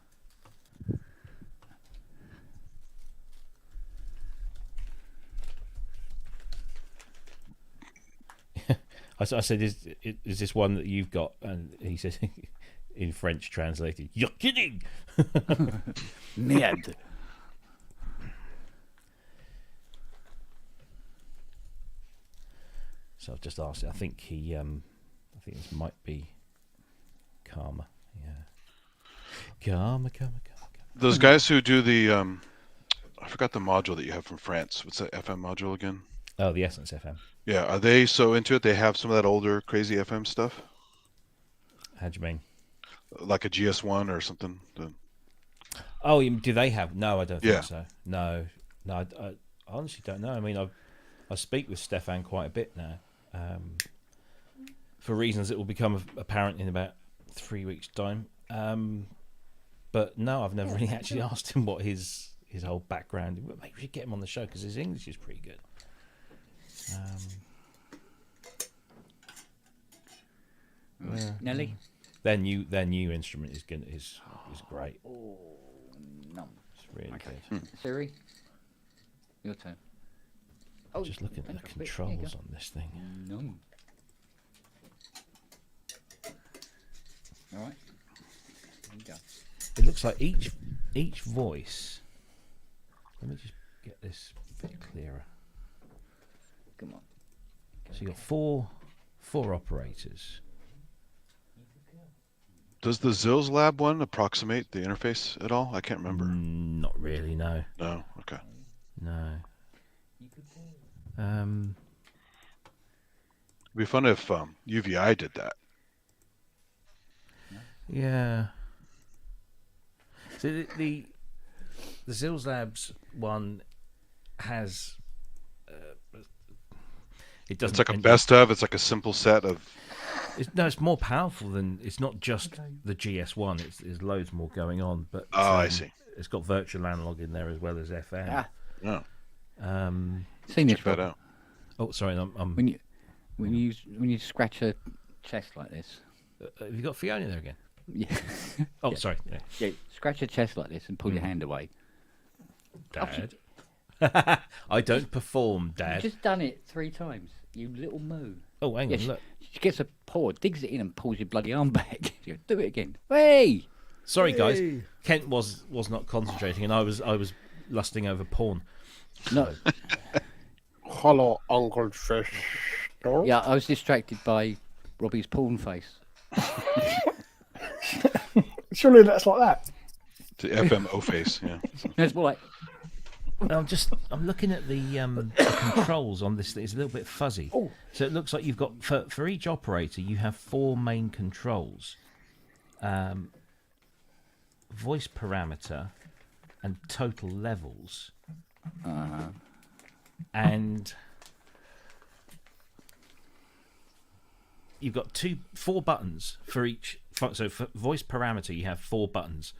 I said, is this one that you've got? And he said, in French translated, "You're kidding." Merde. So I've just asked it. I think this might be Karma. Yeah. Karma. Those guys who do the, I forgot the module that you have from France. What's that FM module again? Oh, the Essence FM. Yeah, are they so into it? They have some of that older crazy FM stuff? How do you mean? Like a GS1 or something? Oh, do they have? No, I don't think so. No, I honestly don't know. I mean, I speak with Stefan quite a bit now, for reasons that will become apparent in about 3 weeks' time. But no, I've never really actually asked him what his whole background. Maybe we should get him on the show because his English is pretty good. Nelly. Their new instrument is great. Oh no! It's really Okay. good. Siri, your turn. Oh, Just looking at the there you controls go. on this thing. No. All right. There you go. It looks like each voice. Let me just get this a bit clearer. Come on. So you got four operators. Does the Zills Lab one approximate the interface at all? I can't remember. Not really, no. No? Okay. No. It'd be fun if UVI did that. Yeah. So the Zills Labs one has it doesn't. It's like a best of. It's like a simple set of. It's more powerful than. It's not just the GS1. There's loads more going on. But I see. It's got virtual analog in there as well as FM. Oh. Seen this Check that out. Oh, sorry. I'm when you scratch a chest like this. have you got Fiona there again? Yeah. Oh, sorry. Yeah. Yeah. Scratch a chest like this and pull your hand away. Dad. I don't perform, Dad. You've just done it 3 times. You little moo. Oh, hang on, look. She gets a paw, digs it in, and pulls your bloody arm back. You do it again. Hey! Sorry, guys. Kent was not concentrating, and I was lusting over porn. No. Hello, Uncle Fish. Yeah, I was distracted by Robbie's porn face. Surely that's like that. The FMO face, yeah. It's more like, I'm looking at the controls on this thing. It's a little bit fuzzy. Oh. So it looks like you've got for each operator you have 4 main controls. Voice parameter and total levels. And you've got 4 buttons for each. So for voice parameter you have 4 buttons.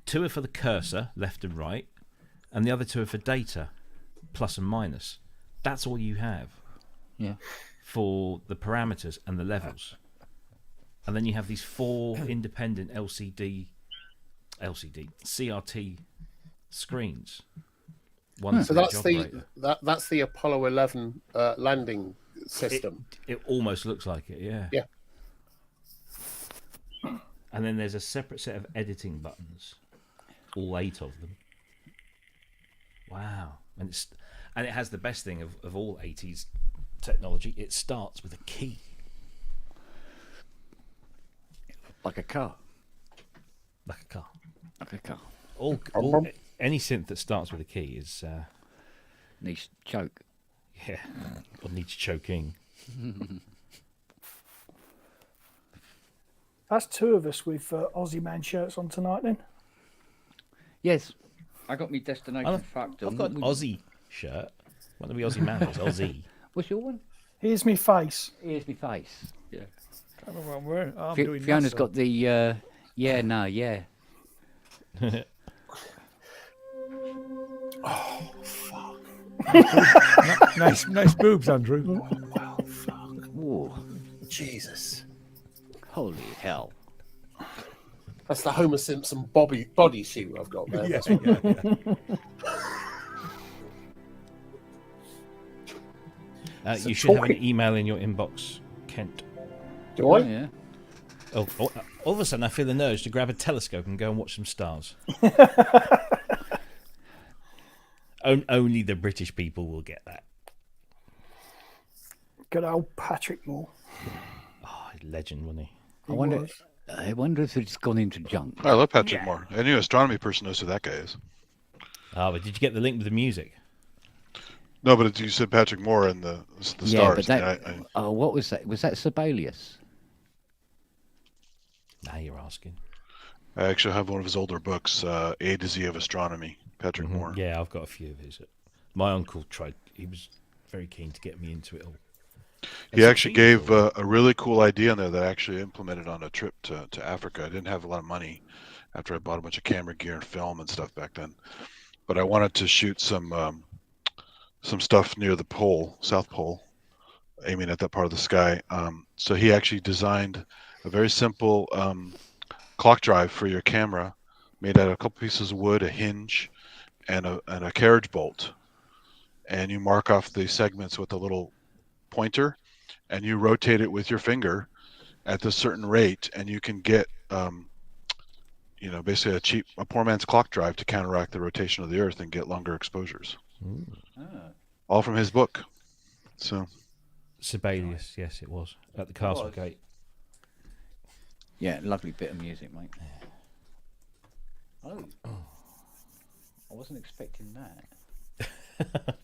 2 are for the cursor, left and right, and the other 2 are for data, plus and minus. That's all you have. yeah. For the parameters and the levels. And then you have these 4 independent LCD CRT screens. One So for that's each the operator. that's the Apollo 11 landing system. It almost looks like it, yeah. Yeah. And then there's a separate set of editing buttons, all 8 of them. Wow. And it has the best thing of all 80s technology. It starts with a key. Like a car. Like a car. Like a car. Any synth that starts with a key is Needs choke. yeah, or needs choking. That's 2 of us with Aussie Man shirts on tonight then. Yes. I got me destination fucked. I've got an Aussie shirt. One of the Aussie man is Aussie. What's your one? Here's me face. Here's my face. Yeah. I don't know what I'm wearing. I'm doing Fiona's NASA. got the yeah, no, yeah. nice boobs, Andrew. Ooh, Jesus. holy hell. That's the Homer Simpson bodysuit I've got there. Yeah. You should have an email in your inbox, Kent. Do I? Yeah. Oh, all of a sudden I feel the urge to grab a telescope and go and watch some stars. Only the British people will get that. Good old Patrick Moore. Oh, legend, wasn't he? I wonder if it's gone into junk. I love Patrick Moore. Any astronomy person knows who that guy is. Oh, but did you get the link with the music? No, but you said Patrick Moore and the stars. But that, what was that? Was that Sibelius? Now you're asking. I actually have one of his older books, A to Z of Astronomy, Patrick Moore. Yeah, I've got a few of his. My uncle tried. He was very keen to get me into it all. He actually gave a really cool idea in there that I actually implemented on a trip to Africa. I didn't have a lot of money after I bought a bunch of camera gear and film and stuff back then. But I wanted to shoot some stuff near the pole, South Pole, aiming at that part of the sky. So he actually designed a very simple clock drive for your camera, made out of a couple pieces of wood, a hinge, and a carriage bolt. And you mark off the segments with a little pointer, and you rotate it with your finger at a certain rate, and you can get basically a poor man's clock drive to counteract the rotation of the Earth and get longer exposures. All from his book. So Sibelius, yes, it was at the Castle Gate. Yeah, lovely bit of music, mate. Oh, I wasn't expecting that.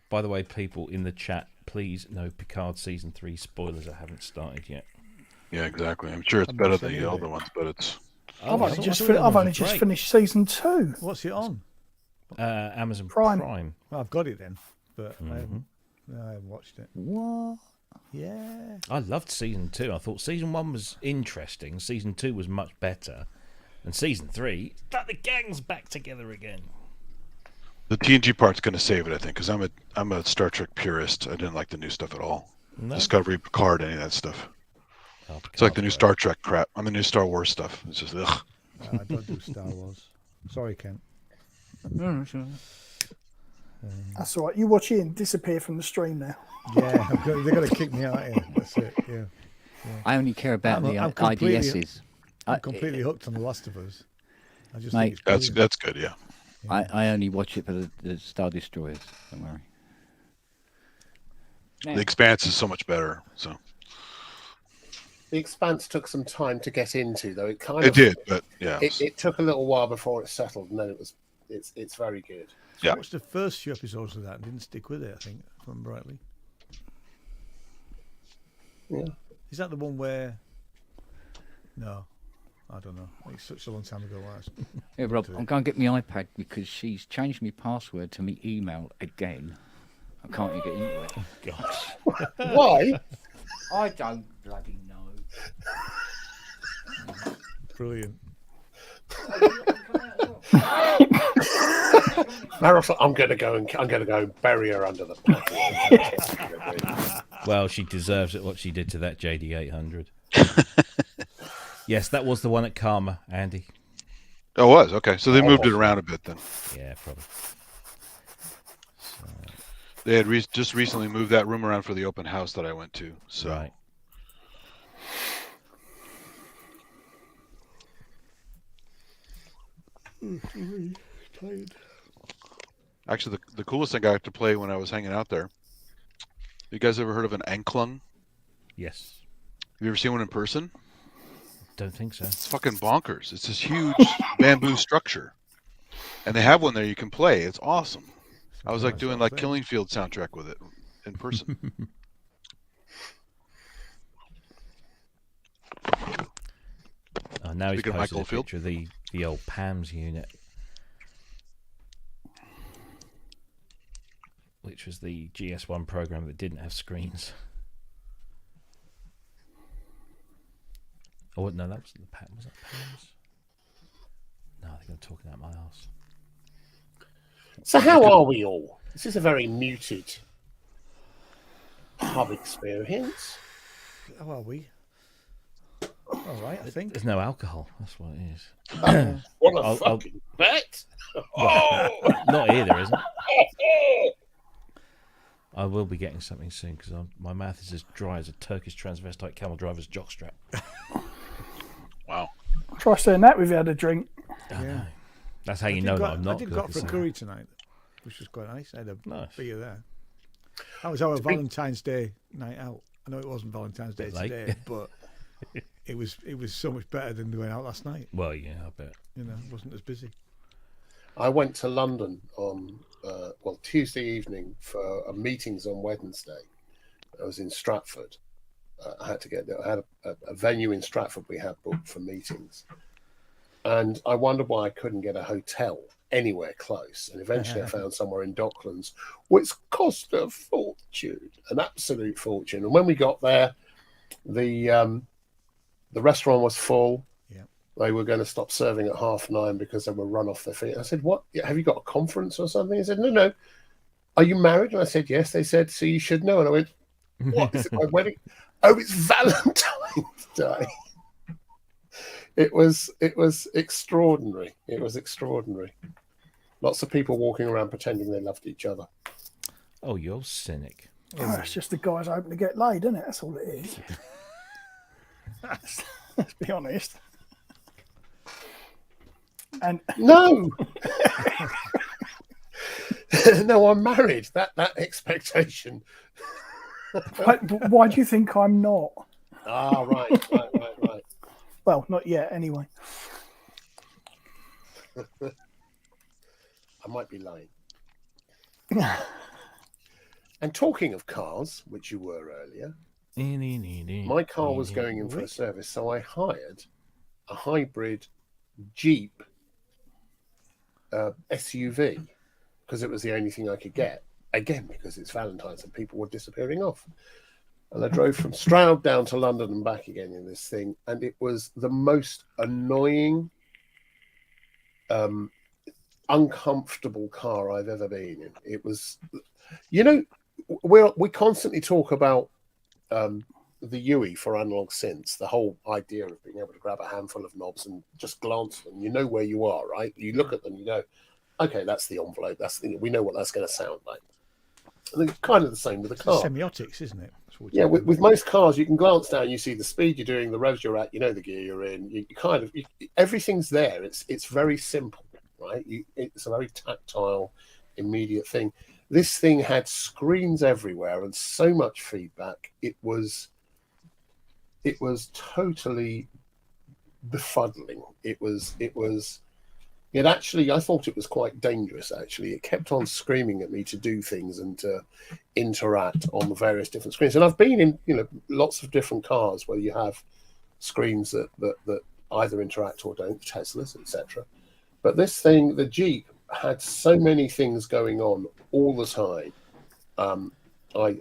By the way, people in the chat, please no Picard season 3 spoilers. I haven't started yet. yeah, exactly. I'm sure it's better than the other ones, but it's. I've only just finished season 2. What's it on? Amazon Prime. Well, I've got it then, but I haven't watched it. What? Yeah. I loved season 2. I thought season 1 was interesting. Season 2 was much better. And season 3, the gang's back together again. The TNG part's going to save it, I think, because I'm a Star Trek purist. I didn't like the new stuff at all. No. Discovery, Picard, any of that stuff. Oh, It's like the new Star Trek crap. I'm the new Star Wars stuff. It's just ugh. I don't do Star Wars. Sorry, Kent. No, sure. That's all right. You watch it and disappear from the stream now. Yeah, they're going to kick me out here. That's it. Yeah. I only care about the completely- IDSs. I'm completely hooked on The Last of Us. I just Mate, think it's That's good, yeah. I only watch it for the Star Destroyers. Don't worry. The Expanse is so much better. So The Expanse took some time to get into, though. it did, but yeah. It took a little while before it settled, and then it's very good. I watched the first few episodes of that and didn't stick with it, I think, if I remember rightly. Yeah. Is that the one where... No, I don't know. It's such a long time ago. Yeah, Rob, I'm going to get my iPad because she's changed my password to my email again. I can't even get into it. Gosh. Why? I don't bloody know. Brilliant. I'm going to go and bury her under the patio. Well, she deserves it, what she did to that JD800. Yes, that was the one at Karma, Andy. Oh, it was? Okay. So they moved it around a bit then. Yeah, probably. They had just recently moved that room around for the open house that I went to. So. Right. Actually, the coolest thing I got to play when I was hanging out there. You guys ever heard of an anklung? Yes. Have you ever seen one in person? Don't think so. It's fucking bonkers. It's this huge bamboo structure. And they have one there you can play. It's awesome. I was like doing like Killing Field soundtrack with it in person. Now he's Speaking of posted Michael a Field. picture of the old PAMS unit, which was the GS1 program that didn't have screens. Oh no, that was the PAM. Was that PAMS? No, I think I'm talking out my arse. So how are we all? This is a very muted pub experience. How are we? All right, I think. There's no alcohol. That's what it is. What a fucking bet! Not here, there isn't. I will be getting something soon because my mouth is as dry as a Turkish transvestite camel driver's jockstrap. Wow. Try saying that if you had a drink. I know. That's how you know that I'm not. I did go out for a curry tonight, which was quite nice. I had a beer there. That was our Valentine's Day night out. I know it wasn't Valentine's Day today, but it was so much better than going out last night. Well, yeah, I bet. You know, it wasn't as busy. I went to London on Tuesday evening for meetings on Wednesday. I was in Stratford. I had to get there. I had a venue in Stratford we had booked for meetings, and I wondered why I couldn't get a hotel anywhere close. And eventually, I found somewhere in Docklands, which cost a fortune, an absolute fortune. And when we got there, the restaurant was full. They were going to stop serving at 9:30 because they were run off their feet. I said, "What? Have you got a conference or something?" He said, "No. Are you married?" And I said, "Yes." They said, "So you should know." And I went, "What? Is it my wedding?" "Oh, it's Valentine's Day." It was extraordinary. It was extraordinary. Lots of people walking around pretending they loved each other. Oh, you're cynic. Oh, it's just the guys hoping to get laid, isn't it? That's all it is. Let's be honest. And no, no, I'm married. That expectation. Why do you think I'm not? Ah, right. Well, not yet, anyway. I might be lying. And talking of cars, which you were earlier, my car was going in for a service, so I hired a hybrid Jeep SUV because it was the only thing I could get. Again, because it's Valentine's and people were disappearing off. And I drove from Stroud down to London and back again in this thing, and it was the most annoying, uncomfortable car I've ever been in. It was, you know, we constantly talk about the UE for analog synths, the whole idea of being able to grab a handful of knobs and just glance at them. You know where you are, right? You look at them, you go, okay, that's the envelope. We know what that's going to sound like. And it's kind of the same with the car. Semiotics, isn't it? Yeah, with most cars, you can glance down, you see the speed you're doing, the revs you're at, you know the gear you're in. You kind of everything's there. It's very simple, right? It's a very tactile, immediate thing. This thing had screens everywhere and so much feedback. It was totally befuddling. I thought it was quite dangerous, actually. It kept on screaming at me to do things and to interact on the various different screens. And I've been in, lots of different cars where you have screens that either interact or don't, Teslas, etc. But this thing, the Jeep, had so many things going on all the time. I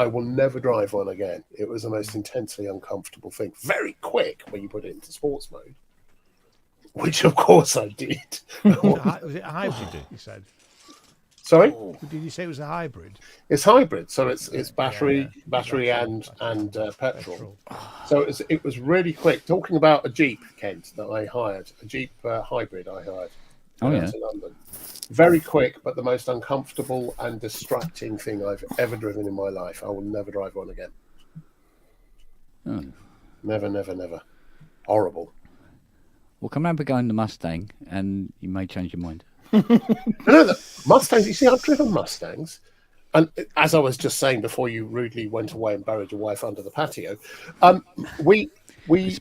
will never drive one again. It was the most intensely uncomfortable thing. Very quick when you put it into sports mode, which of course I did. Was it a hybrid? You said. Sorry. Did you say it was a hybrid? It's hybrid, so it's battery and petrol. So it was really quick. Talking about a Jeep, Kent, that I hired, a Jeep hybrid I hired. To London. Very quick, but the most uncomfortable and distracting thing I've ever driven in my life. I will never drive one again. Oh. Never, never, never. Horrible. Well, come remember going the Mustang, and you may change your mind. No, Mustangs. You see, I've driven Mustangs, and as I was just saying before, you rudely went away and buried your wife under the patio. It's a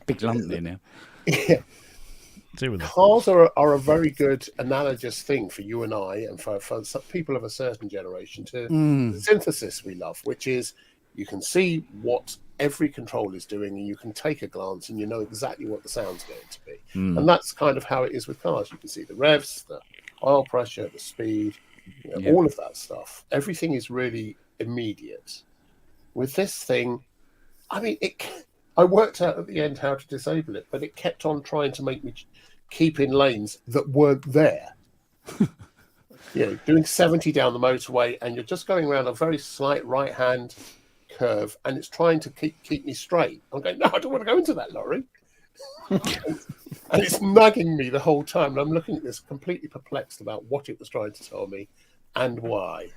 big lump there now. Yeah. Cars are a very good analogous thing for you and I, and for some people of a certain generation, to the synthesis we love, which is you can see what every control is doing, and you can take a glance and you know exactly what the sound's going to be. And that's kind of how it is with cars. You can see the revs, the oil pressure, the speed, all of that stuff. Everything is really immediate. With this thing, I mean, I worked out at the end how to disable it, but it kept on trying to make me keep in lanes that weren't there. Doing 70 down the motorway, and you're just going around a very slight right-hand curve, and it's trying to keep me straight. I'm going, no, I don't want to go into that lorry. And it's nagging me the whole time, and I'm looking at this completely perplexed about what it was trying to tell me and why.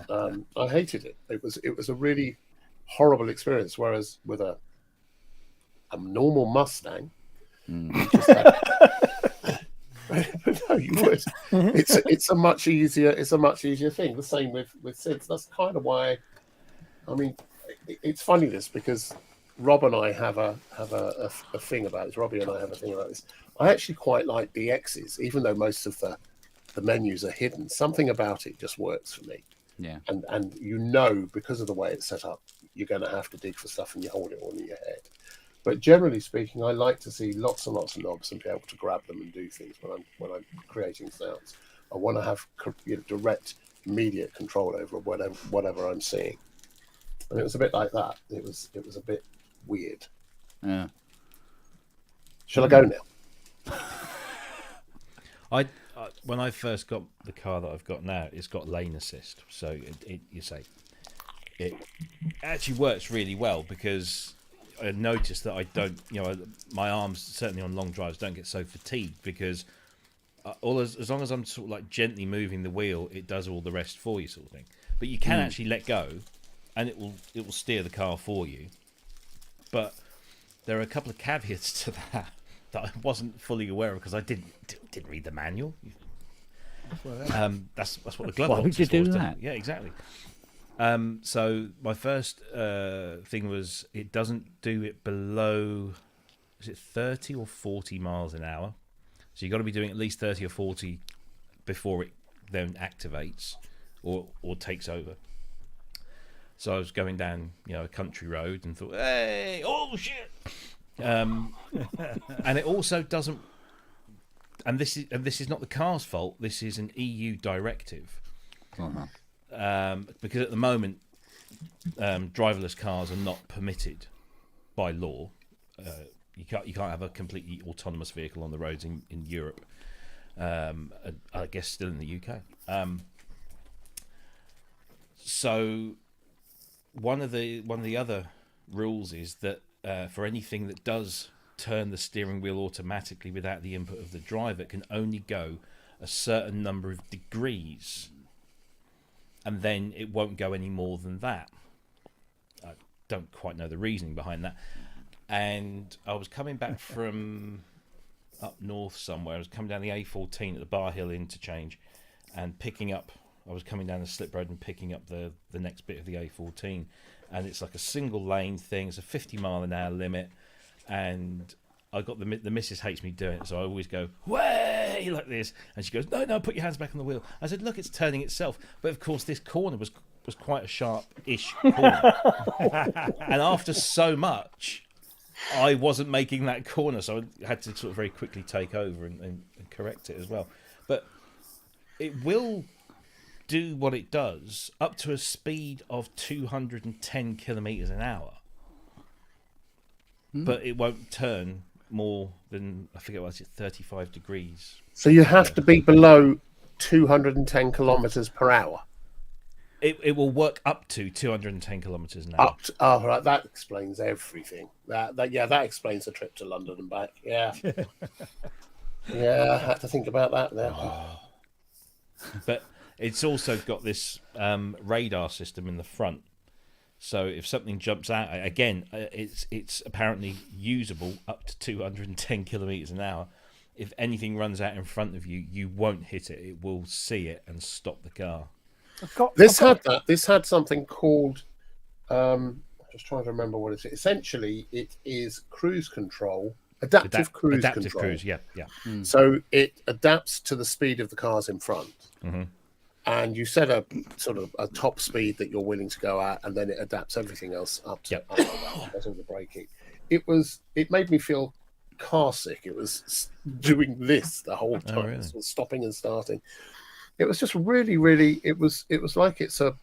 I hated it. It was a really horrible experience. Whereas with a normal Mustang, you just had... no, you would. It's a much easier thing. The same with synths. That's kind of why. I mean, it's funny this because Rob and I have a thing about this. Robbie and I have a thing about this. I actually quite like DXs, even though most of the menus are hidden. Something about it just works for me. Yeah. And because of the way it's set up, you're going to have to dig for stuff and you hold it all in your head. But generally speaking, I like to see lots and lots of knobs and be able to grab them and do things when I'm creating sounds. I want to have direct, immediate control over whatever I'm seeing. And it was a bit like that. It was a bit weird. Yeah. Shall I go now? I when I first got the car that I've got now, it's got lane assist. So it actually works really well because I noticed that I don't, my arms certainly on long drives don't get so fatigued because as long as I'm sort of like gently moving the wheel, it does all the rest for you, sort of thing. But you can actually let go, and it will steer the car for you. But there are a couple of caveats to that I wasn't fully aware of because I didn't read the manual. That's what the glove. Why would you do that? Yeah, exactly. So my first thing was it doesn't do it below, is it 30 or 40 miles an hour? So you've got to be doing at least 30 or 40 before it then activates or takes over. So I was going down, a country road and thought, hey, oh shit! And it also doesn't. And this is not the car's fault. This is an EU directive. Because at the moment, driverless cars are not permitted by law. You can't have a completely autonomous vehicle on the roads in Europe. I guess still in the UK. So one of the other rules is that for anything that does turn the steering wheel automatically without the input of the driver, it can only go a certain number of degrees. And then it won't go any more than that. I don't quite know the reasoning behind that. And I was coming back from up north somewhere. I was coming down the A14 at the Bar Hill interchange and I was coming down the slip road and picking up the next bit of the A14. And it's like a single lane thing. It's a 50 mile an hour limit. And I got the missus hates me doing it, so I always go way like this, and she goes, no, put your hands back on the wheel. I said, look, it's turning itself. But of course, this corner was quite a sharp-ish corner, and after so much, I wasn't making that corner, so I had to sort of very quickly take over and correct it as well. But it will do what it does up to a speed of 210 kilometers an hour. But it won't turn more than, I forget what it is, 35 degrees. So you have to be below 210 kilometers per hour. It will work up to 210 kilometers an hour. Right, that explains everything. That explains the trip to London and back. Yeah. Yeah, I had to think about that there. But it's also got this radar system in the front. So if something jumps out, again, it's apparently usable up to 210 kilometers an hour. If anything runs out in front of you, you won't hit it. It will see it and stop the car. This had something called. I'm just trying to remember what it is. Essentially, it is cruise control, adaptive cruise control. Yeah. So it adapts to the speed of the cars in front. Mm-hmm. And you set a sort of a top speed that you're willing to go at, and then it adapts everything else up to that. That's all the braking. It made me feel car sick. It was doing this the whole time. Oh, really? It was stopping and starting. It was just really, really. It was like it's a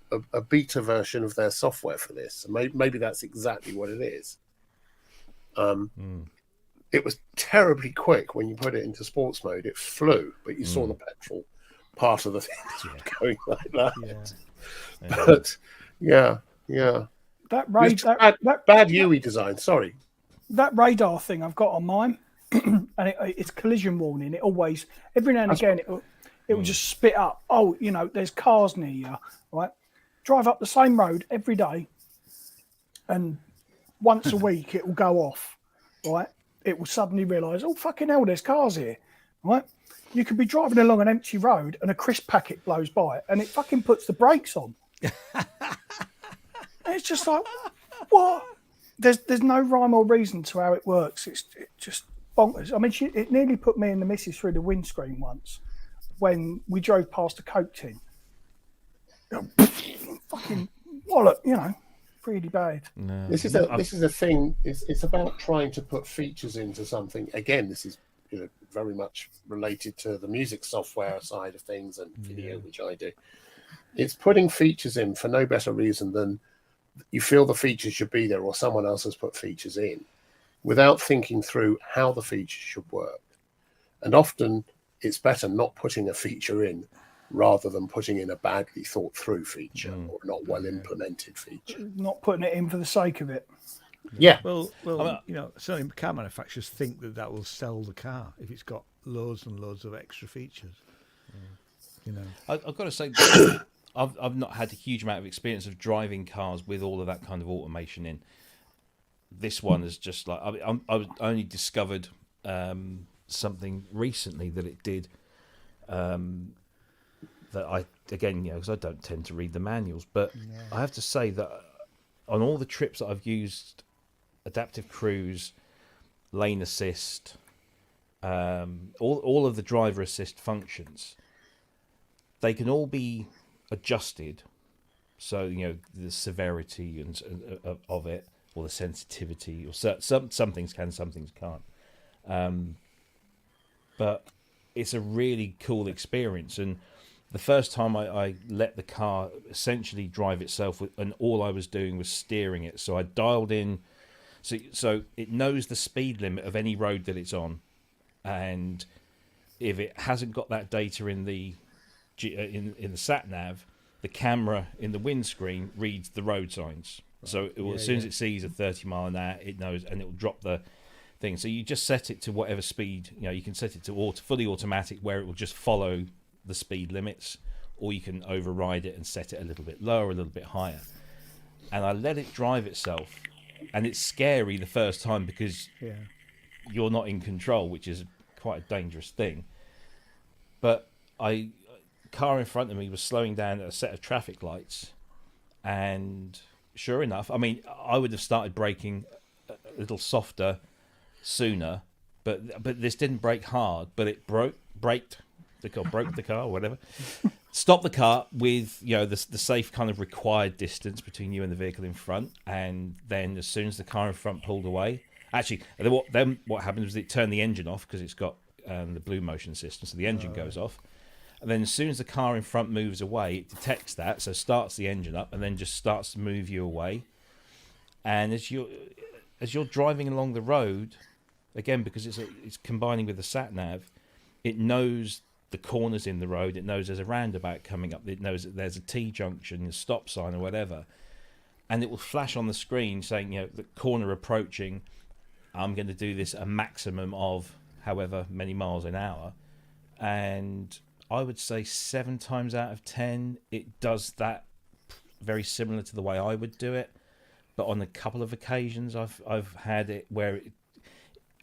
beta version of their software for this. Maybe that's exactly what it is. It was terribly quick when you put it into sports mode. It flew, but you saw the petrol part of the thing going like that. But yeah. That bad UE design. Sorry. That radar thing I've got on mine, and it's collision warning. It always, every now and again, It will just spit up. Oh, you know, there's cars near you, right? Drive up the same road every day, and once a week it will go off, right? It will suddenly realise, oh, fucking hell, there's cars here, right? You could be driving along an empty road and a crisp packet blows by and it fucking puts the brakes on. And it's just like, what? There's no rhyme or reason to how it works. It's just bonkers. I mean, it nearly put me and the missus through the windscreen once when we drove past a Coke tin. Fucking wallop, you know, really bad. No. This is a thing. It's about trying to put features into something. Again, this is very much related to the music software side of things and video, which I do. It's putting features in for no better reason than you feel the features should be there, or someone else has put features in, without thinking through how the features should work. And often it's better not putting a feature in rather than putting in a badly thought through feature or not well implemented feature. Not putting it in for the sake of it. Yeah. Well, you know, certainly car manufacturers think that will sell the car if it's got loads and loads of extra features. You know, I've got to say, I've not had a huge amount of experience of driving cars with all of that kind of automation in. This one is just like I only discovered something recently that it did. That I, again, you know, because I don't tend to read the manuals, but I have to say that on all the trips that I've used adaptive cruise, lane assist, all of the driver assist functions, they can all be adjusted. So, you know, the severity of it, or the sensitivity, or some things can, some things can't. But it's a really cool experience. And the first time I let the car essentially drive itself, and all I was doing was steering it. So I dialed in, so it knows the speed limit of any road that it's on, and if it hasn't got that data in the sat nav, the camera in the windscreen reads the road signs. So it will, as soon as it sees a 30 mile an hour, it knows, and it will drop the thing. So you just set it to whatever speed. You know, you can set it to fully automatic, where it will just follow the speed limits, or you can override it and set it a little bit lower, a little bit higher. And I let it drive itself, and it's scary the first time because you're not in control, which is quite a dangerous thing. But car in front of me was slowing down at a set of traffic lights, and sure enough, I mean, I would have started braking a little softer sooner, but this didn't brake hard, but it broke the car, or whatever. Stopped the car with, you know, the safe kind of required distance between you and the vehicle in front, and then as soon as the car in front pulled away, actually, what happened was it turned the engine off because it's got the Blue Motion system, so the engine goes off. And then as soon as the car in front moves away, it detects that, so starts the engine up, and then just starts to move you away. And as you're driving along the road, again, because it's combining with the sat nav, it knows the corners in the road. It knows there's a roundabout coming up. It knows that there's a T junction, a stop sign, or whatever, and it will flash on the screen saying, you know, the corner approaching. I'm going to do this a maximum of however many miles an hour, and I would say 7 times out of 10 it does that very similar to the way I would do it. But on a couple of occasions I've had it where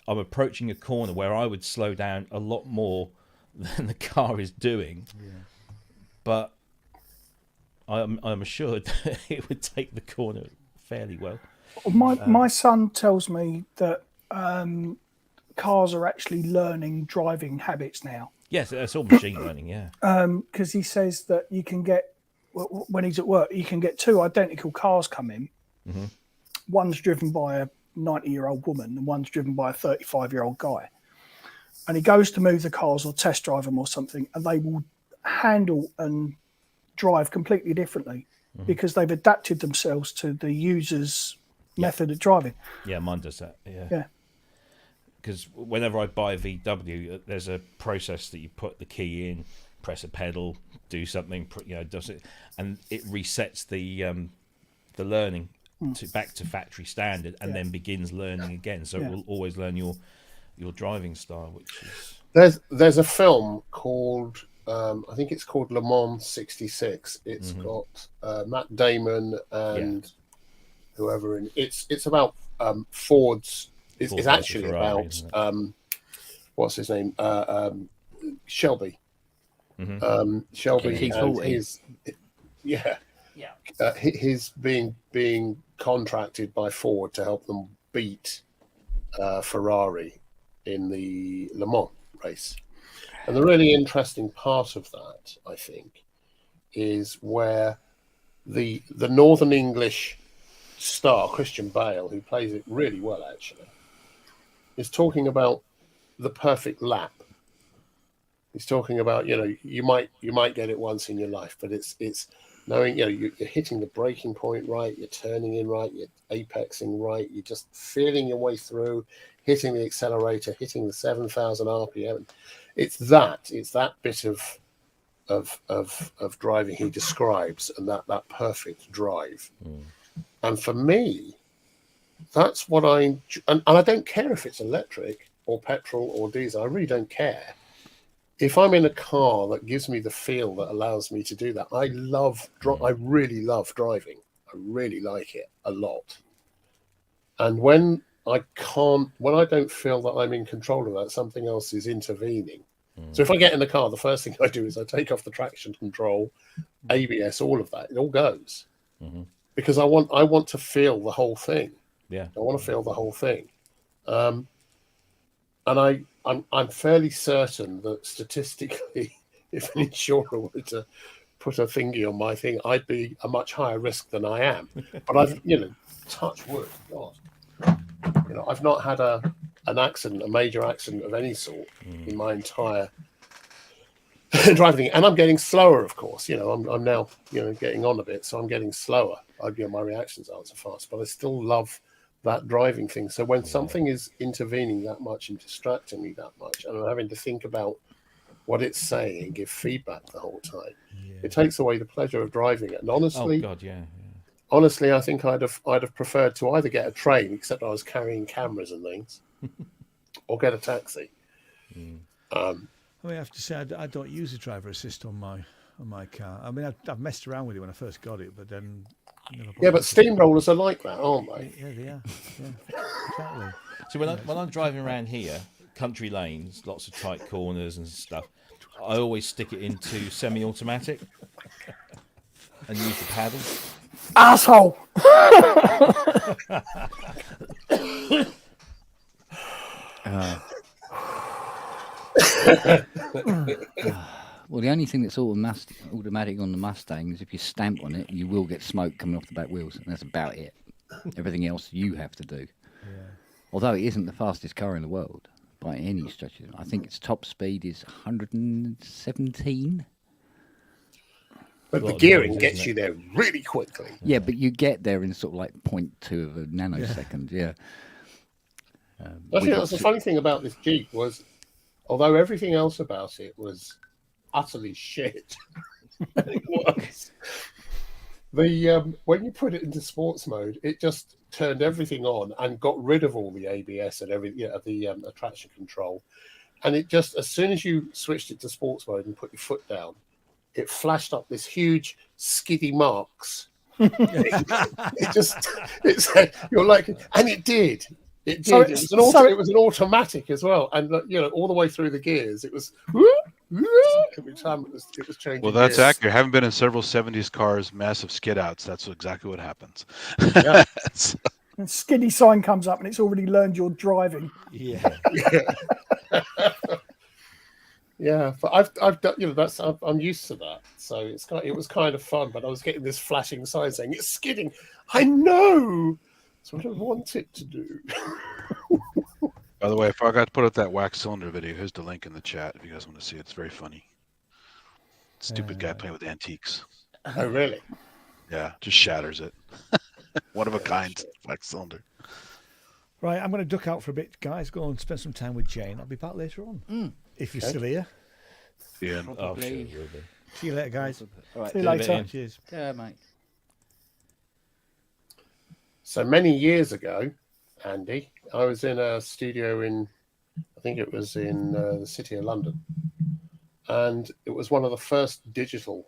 I'm approaching a corner where I would slow down a lot more than the car is doing. But I'm assured that it would take the corner fairly well. My son tells me that cars are actually learning driving habits now. Yes, it's all machine learning, yeah. Because he says that you can get, when he's at work, you can get 2 identical cars come in. Mm-hmm. One's driven by a 90-year-old woman and one's driven by a 35-year-old guy. And he goes to move the cars or test drive them or something, and they will handle and drive completely differently because they've adapted themselves to the user's method of driving. Yeah, mine does that, yeah. Because whenever I buy a VW, there's a process that you put the key in, press a pedal, do something, you know, does it, and it resets the learning back to factory standard, and then begins learning again. So it will always learn your driving style, which is there's a film called I think it's called Le Mans 66. It's got Matt Damon and whoever in it's about Ford's. It's actually Ferrari, about what's his name, Shelby. Shelby and his his being contracted by Ford to help them beat Ferrari in the Le Mans race. And the really interesting part of that, I think, is where the Northern English star, Christian Bale, who plays it really well, actually, is talking about the perfect lap. He's talking about, you might get it once in your life, but it's knowing, you're hitting the breaking point right, you're turning in right, you're apexing right, you're just feeling your way through, hitting the accelerator, hitting the 7,000 RPM. It's that bit of driving he describes, and that perfect drive. And for me, that's what and I don't care if it's electric or petrol or diesel. I really don't care. If I'm in a car that gives me the feel that allows me to do that, I really love driving. I really like it a lot. And when I don't feel that I'm in control of that, something else is intervening. So if I get in the car, the first thing I do is I take off the traction control, ABS, all of that. It all goes because I want to feel the whole thing. Yeah, I want to feel the whole thing. And I'm fairly certain that statistically, if an insurer were to put a thingy on my thing, I'd be a much higher risk than I am. But I've, touch wood, God, I've not had a major accident of any sort in my entire driving. And I'm getting slower, of course. I'm now, getting on a bit, so I'm getting slower. My reactions aren't so fast, but I still love that driving thing. So when something is intervening that much and distracting me that much, and I'm having to think about what it's saying and give feedback the whole time, it takes away the pleasure of driving it. And honestly, honestly, I think I'd have preferred to either get a train, except I was carrying cameras and things, or get a taxi. I have to say I don't use a driver assist on my car. I mean, I've messed around with it when I first got it, but then. Yeah, but steamrollers are like that, aren't they? Yeah, they are. Yeah, exactly. So when I'm driving around here, country lanes, lots of tight corners and stuff, I always stick it into semi-automatic and use the paddle. Asshole! Well, the only thing that's automatic on the Mustang is if you stamp on it, you will get smoke coming off the back wheels, and that's about it. Everything else you have to do. Yeah. Although it isn't the fastest car in the world by any stretch. I think its top speed is 117. But the gearing gets you there really quickly. Yeah, but you get there in sort of like 0.2 of a nanosecond. Yeah. I think that's the funny thing about this Jeep was, although everything else about it was utterly shit, it was. When you put it into sports mode, it just turned everything on and got rid of all the ABS and everything, the traction control, and it just, as soon as you switched it to sports mode and put your foot down, it flashed up this huge skiddy marks. It said, you're like, and it did. It did. It was an automatic as well, and all the way through the gears, it was. Every time it was changing. Well, that's accurate. I haven't been in several 70s cars, massive skid outs. That's exactly what happens. Yeah. And skiddy sign comes up, and it's already learned you're driving. Yeah. Yeah, but I've done, I'm used to that, so it was kind of fun. But I was getting this flashing sign saying it's skidding. I know. That's what I want it to do. By the way, I forgot to put up that wax cylinder video. Here's the link in the chat if you guys want to see it. It's very funny. Stupid guy playing with antiques. Oh, really? Yeah, just shatters it. One of a kind wax cylinder. Right, I'm going to duck out for a bit, guys. Go and spend some time with Jane. I'll be back later on. If you're still here. Yeah. Oh, sure, will be. See you later, guys. All right. See you later. Cheers. Yeah, mate. So many years ago, Andy, I was in a studio I think it was in the City of London, and it was one of the first digital.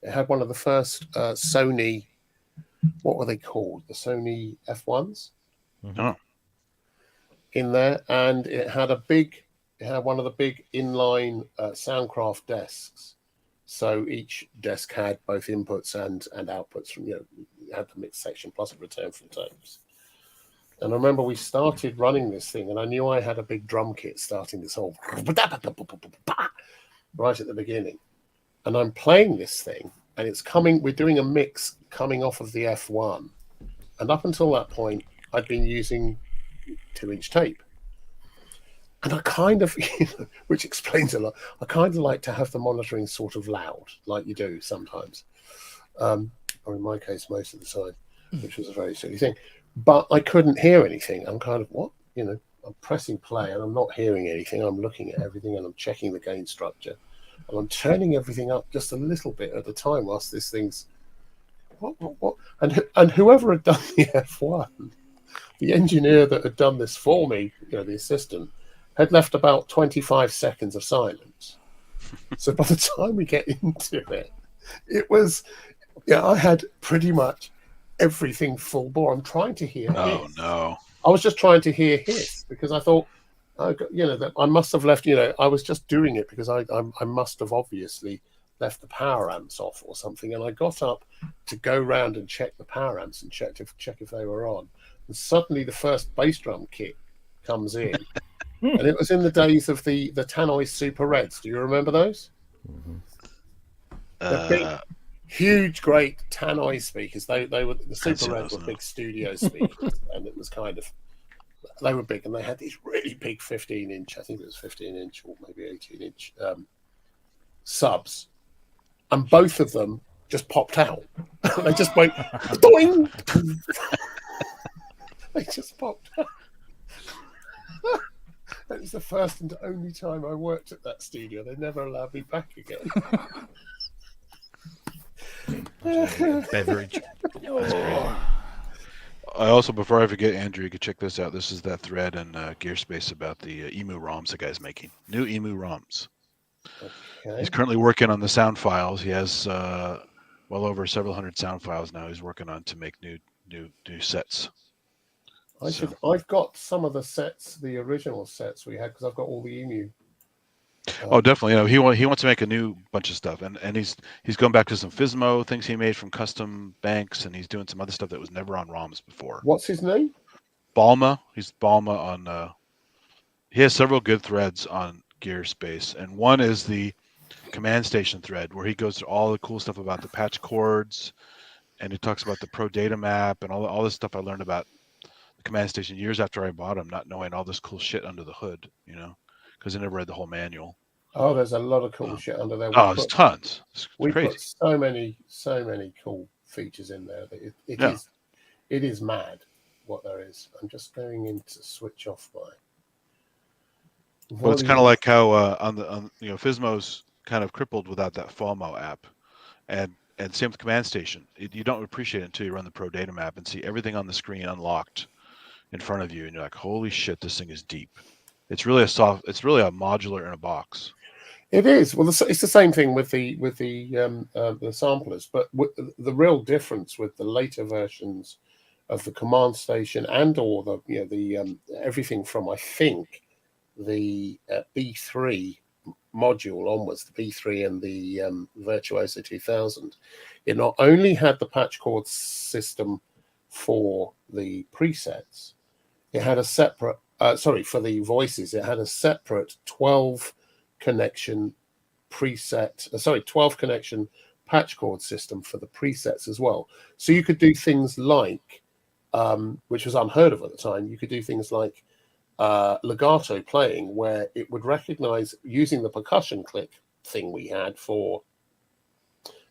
It had one of the first Sony, what were they called? The Sony F1s in there, and it had one of the big inline Soundcraft desks. So each desk had both inputs and outputs from, you had the mix section plus a return from tapes. And I remember we started running this thing, and I knew I had a big drum kit starting this whole right at the beginning. And I'm playing this thing, and we're doing a mix coming off of the F1. And up until that point, I'd been using 2-inch tape. And I kind of, which explains a lot, I kind of like to have the monitoring sort of loud, like you do sometimes. Or in my case, most of the time, which was a very silly thing. But I couldn't hear anything. I'm kind of, what? I'm pressing play and I'm not hearing anything. I'm looking at everything and I'm checking the gain structure. And I'm turning everything up just a little bit at a time whilst this thing's, what? And whoever had done the F1, the engineer that had done this for me, the assistant, had left about 25 seconds of silence. So by the time we get into it, it was, I had pretty much everything full bore. I'm trying to hear hiss. No. I was just trying to hear hiss because I thought, that I must have left, I was just doing it because I must have obviously left the power amps off or something. And I got up to go round and check the power amps and check if they were on. And suddenly the first bass drum kit comes in. And it was in the days of the Tannoy Super Reds. Do you remember those? The big, huge, great Tannoy speakers. They were the Super Reds were big studio speakers, and it was kind of, they were big, and they had these really big 15-inch. I think it was 15-inch or maybe 18-inch subs, and both of them just popped out. They just went doing. They just popped out. It was the first and only time I worked at that studio. They never allowed me back again. Beverage. That's great. I also, before I forget, Andrew, you could check this out. This is that thread in Gearspace about the EMU ROMs the guy's making. New EMU ROMs. Okay. He's currently working on the sound files. He has well over several hundred sound files now. He's working on to make new sets. I've got some of the sets, the original sets we had, because I've got all the EMU. Oh, definitely. He wants to make a new bunch of stuff, and he's going back to some Fismo things he made from custom banks, and he's doing some other stuff that was never on ROMs before. What's his name? Balma. He's Balma on. He has several good threads on Gearspace, and one is the command station thread where he goes through all the cool stuff about the patch cords, and he talks about the Pro Data Map and all this stuff I learned about the command station years after I bought them, not knowing all this cool shit under the hood, because I never read the whole manual. Oh, there's a lot of cool shit under there. There's tons. We put so many cool features in there that it is mad what there is. I'm just going in to switch off my. Well, it's kind of like how on Fismo's kind of crippled without that FOMO app, and same with command station. You don't appreciate it until you run the Pro Data Map and see everything on the screen unlocked in front of you, and you're like, holy shit, this thing is deep. It's really a modular in a box. It is. Well, it's the same thing with the samplers, but the real difference with the later versions of the command station and/or the everything from, I think, the B3 module onwards, the B3 and the Virtuoso 2000, it not only had the patch cord system for the presets, it had a separate. For the voices, it had a separate 12 connection preset. 12 connection patch cord system for the presets as well. So you could do things like, which was unheard of at the time. You could do things like legato playing, where it would recognize, using the percussion click thing we had for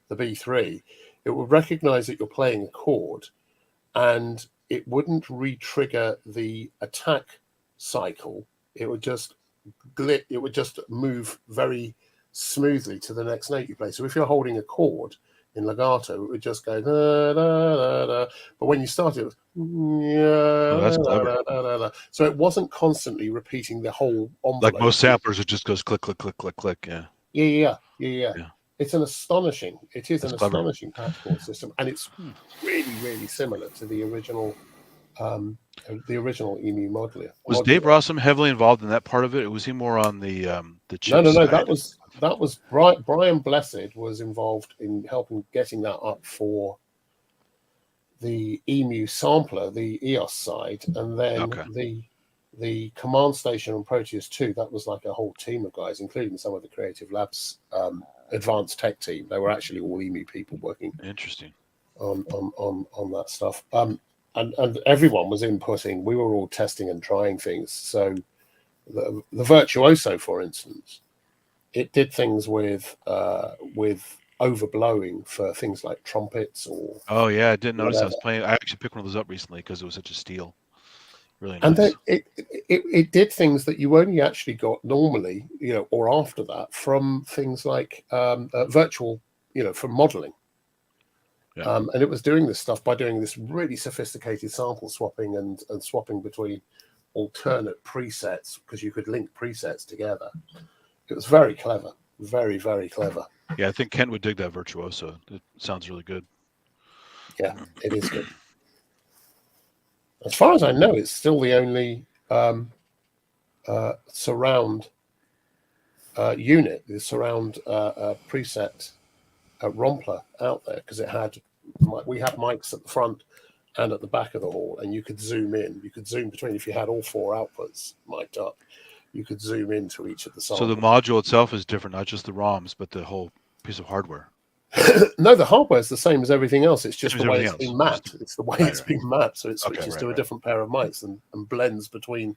the B3, it would recognize that you're playing a chord, and it wouldn't re-trigger the attack cycle. It would just move very smoothly to the next note you play. So if you're holding a chord in legato, it would just go da, da, da, da. But when you start, it was that's clever. Da, da, da. So it wasn't constantly repeating the whole envelope. Like most samplers, it just goes click, click, click, click, click. Yeah. Yeah. It is an astonishing clever. patch chord system, and it's really, really similar to the original EMU modular. Was Dave Rossum heavily involved in that part of it, or was he more on the chip No. side? That was Brian Blessed was involved in helping getting that up for the EMU sampler, the EOS side, and then the command station on Proteus 2. That was like a whole team of guys, including some of the Creative Labs advanced tech team. They were actually all EMU people working. Interesting. On that stuff. And everyone was inputting. We were all testing and trying things. So the Virtuoso, for instance, it did things with overblowing for things like trumpets or. Oh yeah, I didn't notice. I was playing. I actually picked one of those up recently because it was such a steal. Really nice. And then it did things that you only actually got normally, or after that from things like virtual, from modeling. Yeah. And it was doing this stuff by doing this really sophisticated sample swapping and swapping between alternate presets, because you could link presets together. It was very clever, very, very clever. Yeah, I think Kent would dig that Virtuoso. It sounds really good. Yeah, it is good. As far as I know, it's still the only surround unit, the surround preset Rompler out there, because we had mics at the front and at the back of the hall, and you could zoom in. You could zoom between, if you had all four outputs mic'd up, you could zoom into each of the samples. So the module itself is different, not just the ROMs, but the whole piece of hardware. No, the hardware is the same as everything else. It's just the way it's been mapped. It's the way it's been mapped, so it switches to a different pair of mics and blends between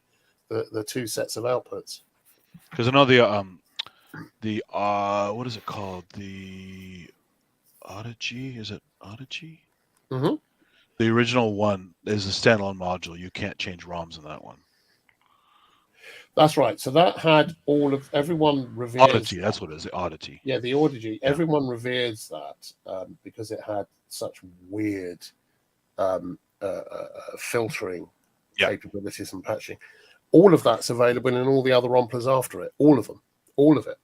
the two sets of outputs. Because I know the what is it called? The Audigy? Is it Audigy? Mm-hmm. The original one is a standalone module. You can't change ROMs in that one. That's right. So that had everyone reveres Oddity. That's what it is. The Oddity. Yeah, the Audigy. Yeah. Everyone reveres that because it had such weird filtering capabilities and patching. All of that's available in all the other Romplers after it. All of them. All of it.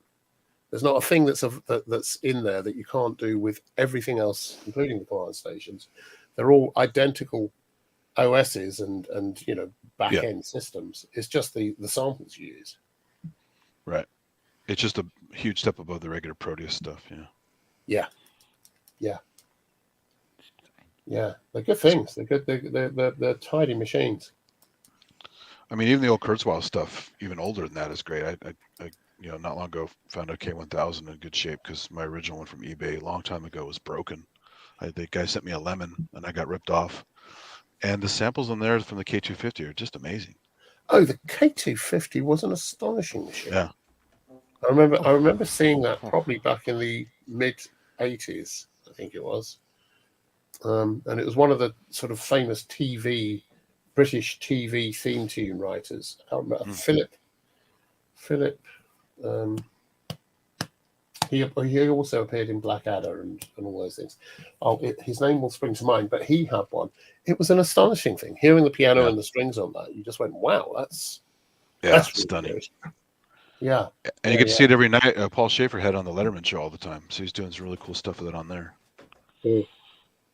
There's not a thing that's in there that you can't do with everything else, including the command stations. They're all identical OSs and back end systems. It's just the samples you use. Right. It's just a huge step above the regular Proteus stuff. Yeah. They're good things. They're good. They're tidy machines. I mean, even the old Kurzweil stuff, even older than that, is great. I not long ago found a K1000 in good shape because my original one from eBay a long time ago was broken. The guy sent me a lemon and I got ripped off. And the samples on there from the K250 are just amazing. Oh, the K250 was an astonishing machine. Yeah. I remember seeing that probably back in the mid 80s, I think it was. And it was one of the sort of famous British TV theme tune writers. I can't remember. Philip. He also appeared in Blackadder and all those things. His name will spring to mind, but he had one. It was an astonishing thing. Hearing the piano and the strings on that, you just went, "Wow, that's really stunning." Good. Yeah, and you get to see it every night. Paul Schaefer had on the Letterman show all the time, so he's doing some really cool stuff with it on there.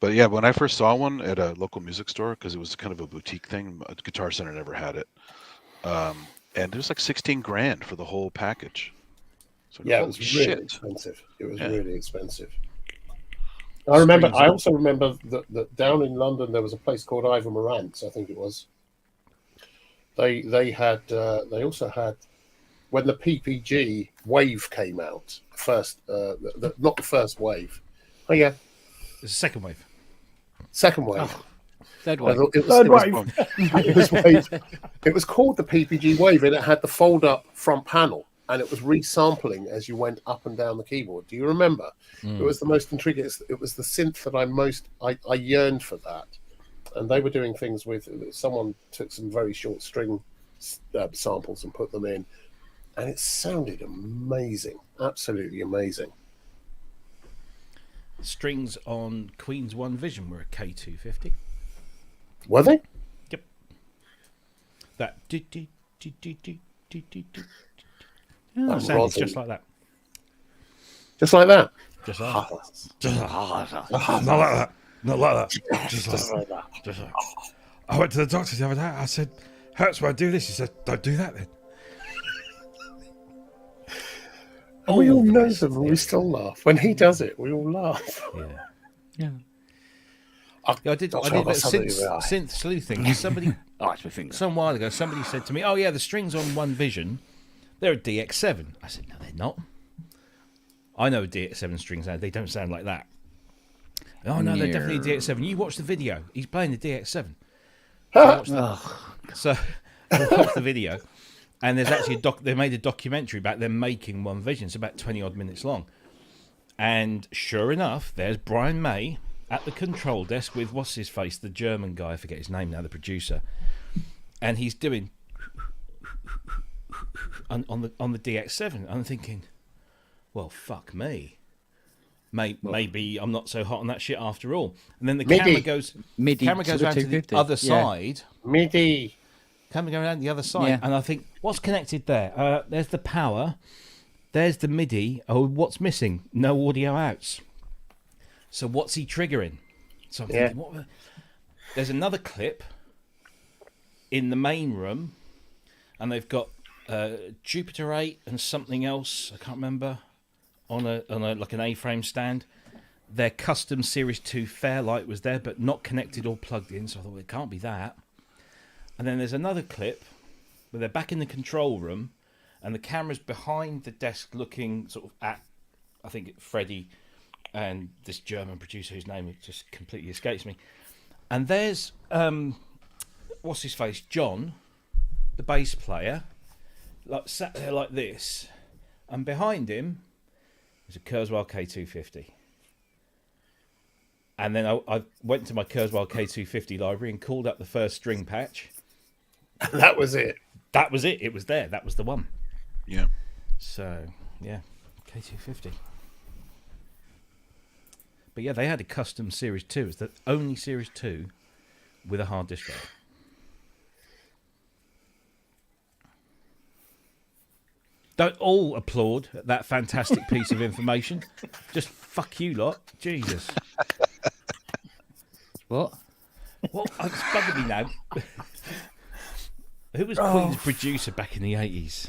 But yeah, when I first saw one at a local music store, because it was kind of a boutique thing, Guitar Center never had it, and it was like $16,000 for the whole package. So it was really expensive. It was really expensive. I also remember that down in London there was a place called Ivor Morant's, I think it was. They also had, when the PPG wave came out first, not the first wave. Oh yeah, it's the second wave. Second wave. Oh, third wave. It was called the PPG Wave, and it had the fold-up front panel, and it was resampling as you went up and down the keyboard. Do you remember? It was the most intriguing. It was the synth that I yearned for that. And they were doing things with, someone took some very short string samples and put them in, and it sounded amazing, absolutely amazing. Strings on Queen's One Vision were a K250. Were they? Yep. That sounded just like that. Just like that. Just like that. Not like that. Not like that. Just like that. Just like that. I went to the doctor the other day. I said, hurts when I do this. He said, don't do that then. And we all know them and we still laugh. When he does it, we all laugh. Yeah. I did a bit of synth sleuthing. Somebody, some while ago, somebody said to me, "Oh yeah, the strings on One Vision, they're a DX7." I said, "No, they're not. I know DX7 strings sound. They don't sound like that." Oh no, they're definitely a DX7. You watch the video. He's playing the DX7. So I watched the video, and there's actually they made a documentary about them making One Vision. It's about 20 odd minutes long, and sure enough, there's Brian May at the control desk with what's his face, the German guy, I forget his name now, the producer, and he's doing on the DX7. I'm thinking, well, fuck me. Maybe I'm not so hot on that shit after all. And then the camera goes around to the other side. Camera going around the other side, and I think, what's connected there? There's the power. There's the MIDI. Oh, what's missing? No audio outs. So what's he triggering? So I'm thinking, what? There's another clip in the main room, and they've got Jupiter 8 and something else, I can't remember, on a like an A-frame stand. Their custom Series 2 Fairlight was there, but not connected or plugged in, so I thought, well, it can't be that. And then there's another clip where they're back in the control room, and the camera's behind the desk looking sort of at, I think, Freddie and this German producer whose name just completely escapes me. And there's, what's his face, John, the bass player, like sat there like this, and behind him is a Kurzweil K250. And then I went to my Kurzweil K250 library and called up the first string patch. And that was it. That was it. It was there. That was the one. Yeah. So, yeah, K250. But yeah, they had a custom Series 2. It's the only Series 2 with a hard disk drive. Don't all applaud that fantastic piece of information. Just fuck you lot. Jesus. What? Well, it's bugging me now. Who was Queen's producer back in the 80s?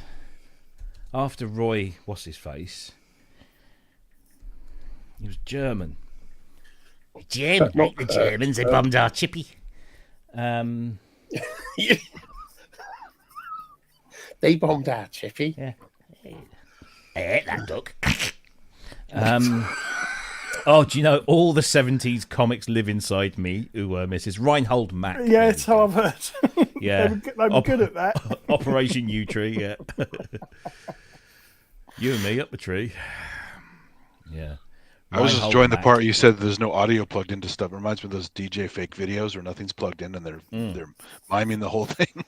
After Roy, what's his face? He was German. The Germans, they bombed our chippy. They bombed our chippy. Yeah. I ate that duck. Do you know all the 70s comics live inside me? Who Mrs. Reinhold Mack. Yeah, that's how I've heard. Yeah. they were good at that. Operation U Tree, yeah. You and me up the tree. Yeah. I was just enjoying the part you said there's no audio plugged into stuff. It reminds me of those DJ fake videos where nothing's plugged in and they're miming the whole thing.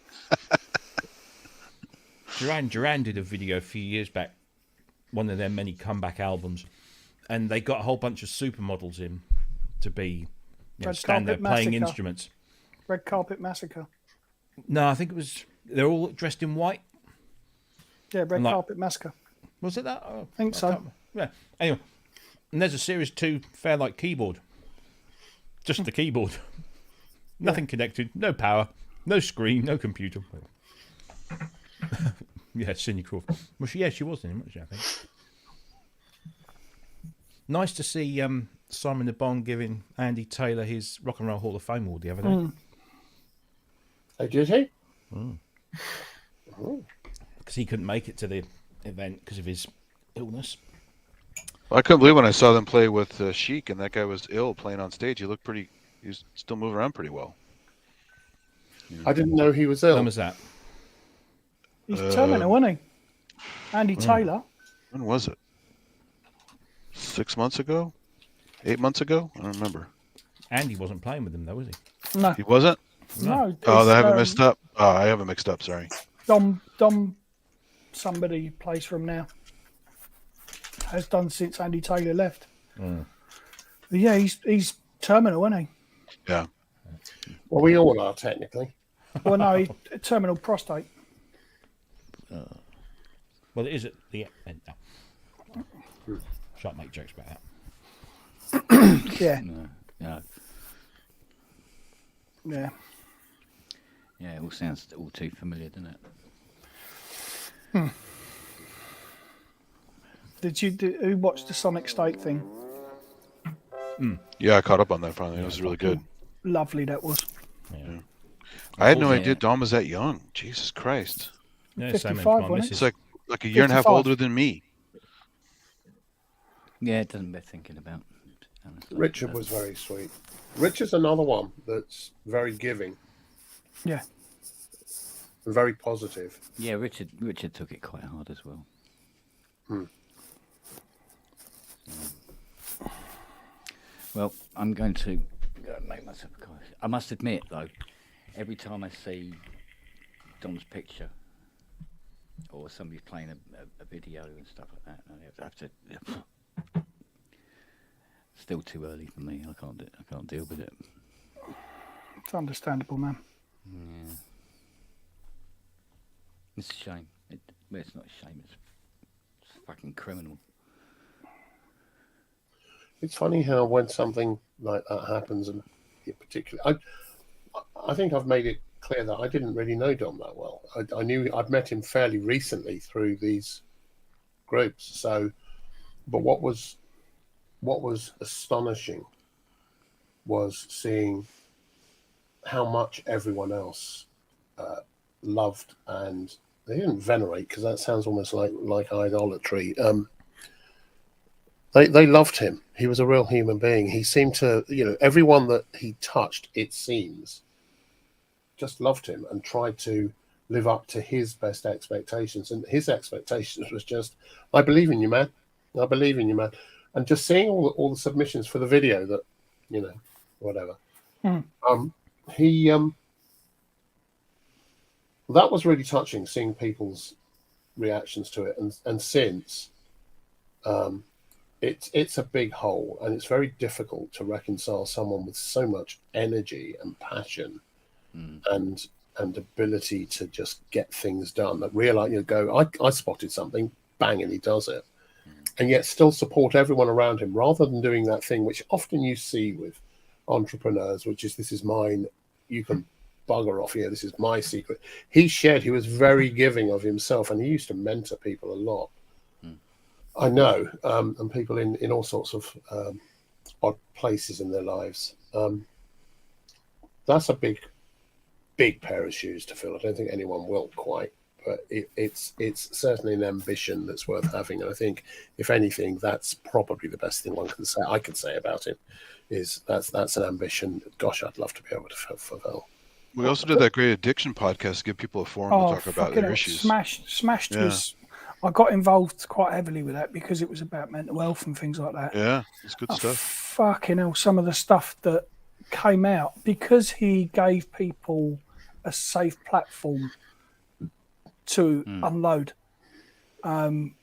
Duran did a video a few years back, one of their many comeback albums, and they got a whole bunch of supermodels in to be stand there playing instruments. Red Carpet Massacre. No, I think it was, they're all dressed in white. Yeah, Red Carpet Massacre. Was it that? Oh, I think so. Yeah. Anyway, and there's a Series 2 Fairlight keyboard. Just the keyboard. Nothing connected, no power, no screen, no computer. Yeah, Cindy Crawford. Well, she was in it, wasn't she, I think. Nice to see Simon Le Bon giving Andy Taylor his Rock and Roll Hall of Fame award the other day. Oh, did he? Because he couldn't make it to the event because of his illness. Well, I couldn't believe when I saw them play with Chic, and that guy was ill playing on stage. He looked he was still moving around pretty well. I didn't know he was ill. When was that? He's terminal, wasn't he? Andy Taylor. When was it? 6 months ago? 8 months ago? I don't remember. Andy wasn't playing with them, though, was he? No. He wasn't? No. Oh, I haven't mixed up. Oh, I haven't mixed up, sorry. Dom, somebody plays for him now. Has done since Andy Taylor left. But yeah, he's terminal, isn't he? Yeah. Well, we all are, technically. Well, no, he's terminal prostate. Well, it is at the end now. Shan't make jokes about that. Yeah. No. Yeah. Yeah, it all sounds all too familiar, doesn't it? Who watched the Sonic State thing? Yeah, I caught up on that finally. It was really good. Lovely that was. Yeah. I had no idea Dom was that young. Jesus Christ. Yeah, 55, wasn't It's like a year and a half 55. older than me. Yeah, it doesn't bear thinking about. Richard was very sweet. Richard's another one that's very giving. Yeah. And very positive. Yeah, Richard took it quite hard as well. Well, I'm going to make myself a coffee. I must admit, though, every time I see Dom's picture or somebody's playing a video and stuff like that, I have to. Still too early for me. I can't deal with it. It's understandable, man. Yeah. It's a shame. It's not a shame. It's fucking criminal. It's funny how when something like that happens, and particularly, I think I've made it clear that I didn't really know Dom that well. I knew I'd met him fairly recently through these groups. So, but what was astonishing was seeing how much everyone else loved, and they didn't venerate, because that sounds almost like idolatry. They loved him. He was a real human being. He seemed to, everyone that he touched, it seems, just loved him and tried to live up to his best expectations. And his expectations was just, I believe in you, man. I believe in you, man. And just seeing all the submissions for the video that, whatever. That was really touching, seeing people's reactions to it. And since, it's a big hole, and it's very difficult to reconcile someone with so much energy and passion and ability to just get things done. That realize, I spotted something, bang, and he does it. And yet still support everyone around him, rather than doing that thing which often you see with entrepreneurs, which is, this is mine, you can bugger off here, this is my secret. He was very giving of himself, and he used to mentor people a lot. I know, and people in all sorts of odd places in their lives. That's a big pair of shoes to fill. I don't think anyone will quite, but it's certainly an ambition that's worth having. And I think, if anything, that's probably the best thing I can say about him, is that's an ambition. Gosh, I'd love to be able to fulfill. We also did that great addiction podcast to give people a forum to talk about their issues. Smashed was. I got involved quite heavily with that because it was about mental health and things like that. Yeah, it's good stuff. Fucking hell, some of the stuff that came out, because he gave people a safe platform to unload, he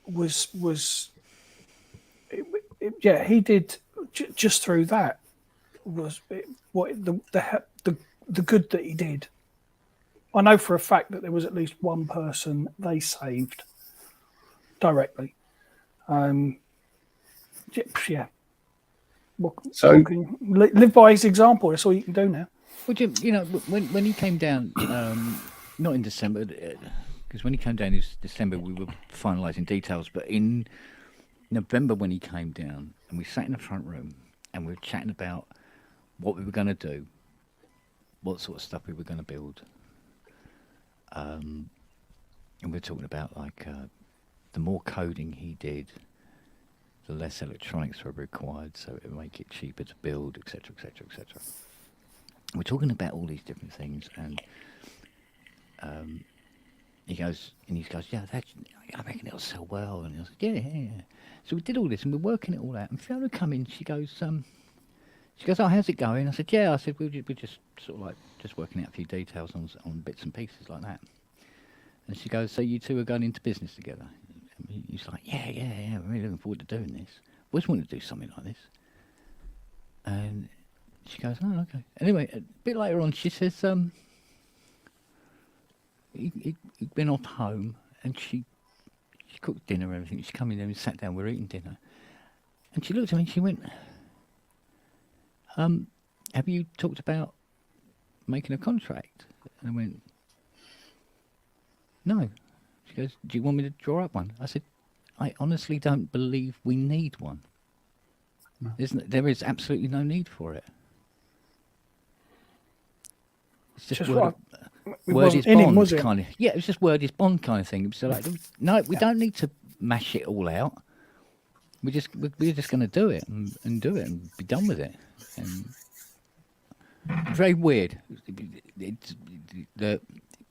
did just through that was the good that he did. I know for a fact that there was at least one person they saved directly. Yeah. So live by his example. That's all you can do now. Would when he came down, not in December, because when he came down in December, we were finalising details. But in November, when he came down, and we sat in the front room and we were chatting about what we were going to do, what sort of stuff we were going to build, and we were talking about the more coding he did, the less electronics were required, so it would make it cheaper to build, etc., etc., etc. We're talking about all these different things, and he goes, yeah, I reckon it'll sell well. And I was like, yeah. So we did all this, and we're working it all out. And Fiona come in, she goes, oh, how's it going? I said, yeah. I said, we're just sort of just working out a few details on bits and pieces like that. And she goes, so you two are going into business together? And he's like, yeah, I'm really looking forward to doing this. I always wanted to do something like this. And she goes, oh, okay. Anyway, a bit later on, she says, he'd been off home, and she cooked dinner and everything. She come in there and sat down, we're eating dinner. And she looked at me and she went, have you talked about making a contract? And I went, no. She goes, do you want me to draw up one? I said, I honestly don't believe we need one. No. There is absolutely no need for it. It's just word is bond kind of. Yeah, it was just word is bond kind of thing. It was like, no, we don't need to mash it all out. We're just going to do it and do it and be done with it. And very weird.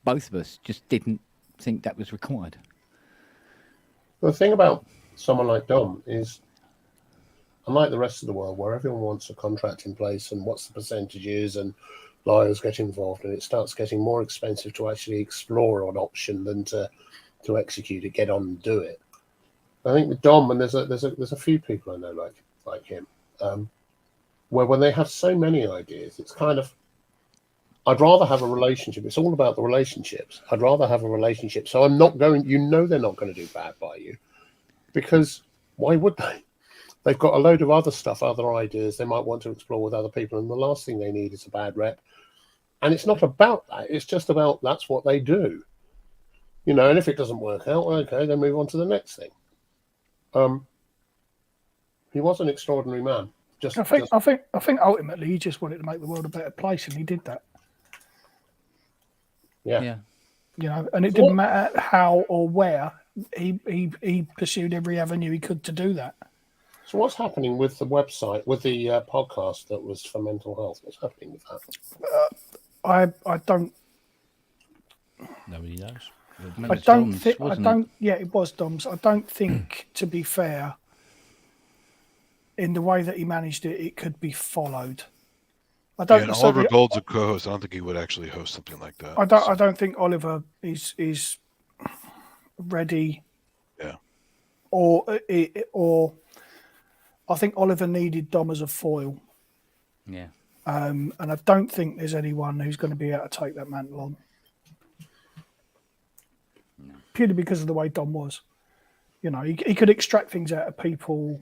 Both of us just didn't think that was required. The thing about someone like Dom is, unlike the rest of the world, where everyone wants a contract in place and what's the percentages and lawyers get involved, and it starts getting more expensive to actually explore an option than to execute it, get on and do it. I think with Dom, and there's a few people I know like him, where when they have so many ideas, it's kind of, I'd rather have a relationship. It's all about the relationships. I'd rather have a relationship. So I'm not going, they're not going to do bad by you, because why would they? They've got a load of other stuff, other ideas they might want to explore with other people. And the last thing they need is a bad rep. And it's not about that. It's just about that's what they do. And if it doesn't work out, okay, then move on to the next thing. He was an extraordinary man. I think ultimately he just wanted to make the world a better place, and he did that. Yeah. And it didn't matter how or where he pursued every avenue he could to do that. So what's happening with the website, with the podcast that was for mental health? What's happening with that? I don't. Nobody knows. I don't think. I don't. Yeah, it was Dom's. I don't think, to be fair, in the way that he managed it, it could be followed. I don't. And Oliver Gold's a co-host. I don't think he would actually host something like that. I don't think Oliver is ready. Yeah. Or I think Oliver needed Dom as a foil. Yeah. And I don't think there's anyone who's going to be able to take that mantle on. No. Purely because of the way Dom was. He could extract things out of people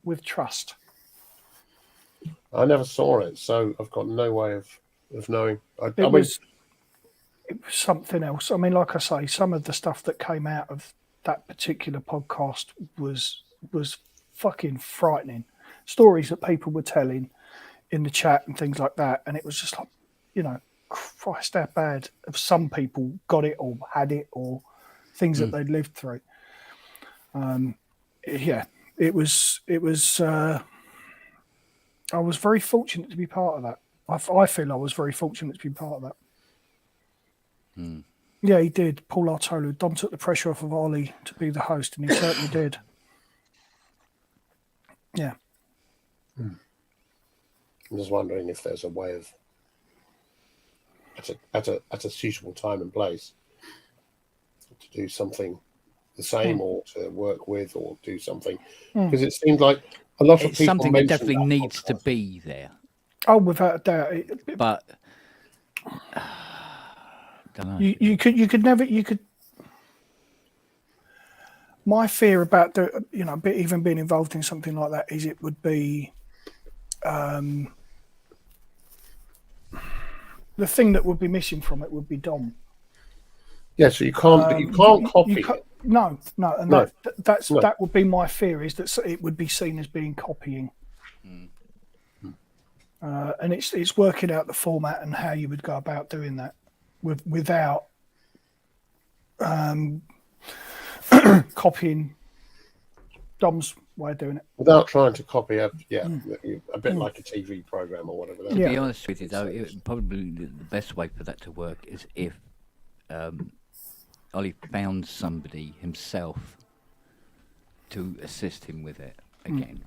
with trust. I never saw it, so I've got no way of knowing. It was something else. I mean, like I say, some of the stuff that came out of that particular podcast was fucking frightening. Stories that people were telling in the chat and things like that, and it was just like, Christ, how bad of some people got it or had it or things that they'd lived through. It was. I was very fortunate to be part of that. I feel I was very fortunate to be part of that. Mm. Yeah, he did. Paul Artolu. Dom took the pressure off of Ollie to be the host, and he certainly did. Yeah. I'm just wondering if there's a way of, at a suitable time and place, to do something the same or to work with or do something, because it seemed like a lot of people something that definitely needs to be there. Oh, without a doubt. But don't know. You could never. My fear about even being involved in something like that is it would be the thing that would be missing from it would be Dom. Yeah, so you can't copy it. No, that would be my fear, is that it would be seen as being copying. And it's working out the format and how you would go about doing that without copying Dom's way of doing it. Without trying to copy a bit like a TV program or whatever. To be honest with you, though, probably the best way for that to work is if Ollie found somebody himself to assist him with it again,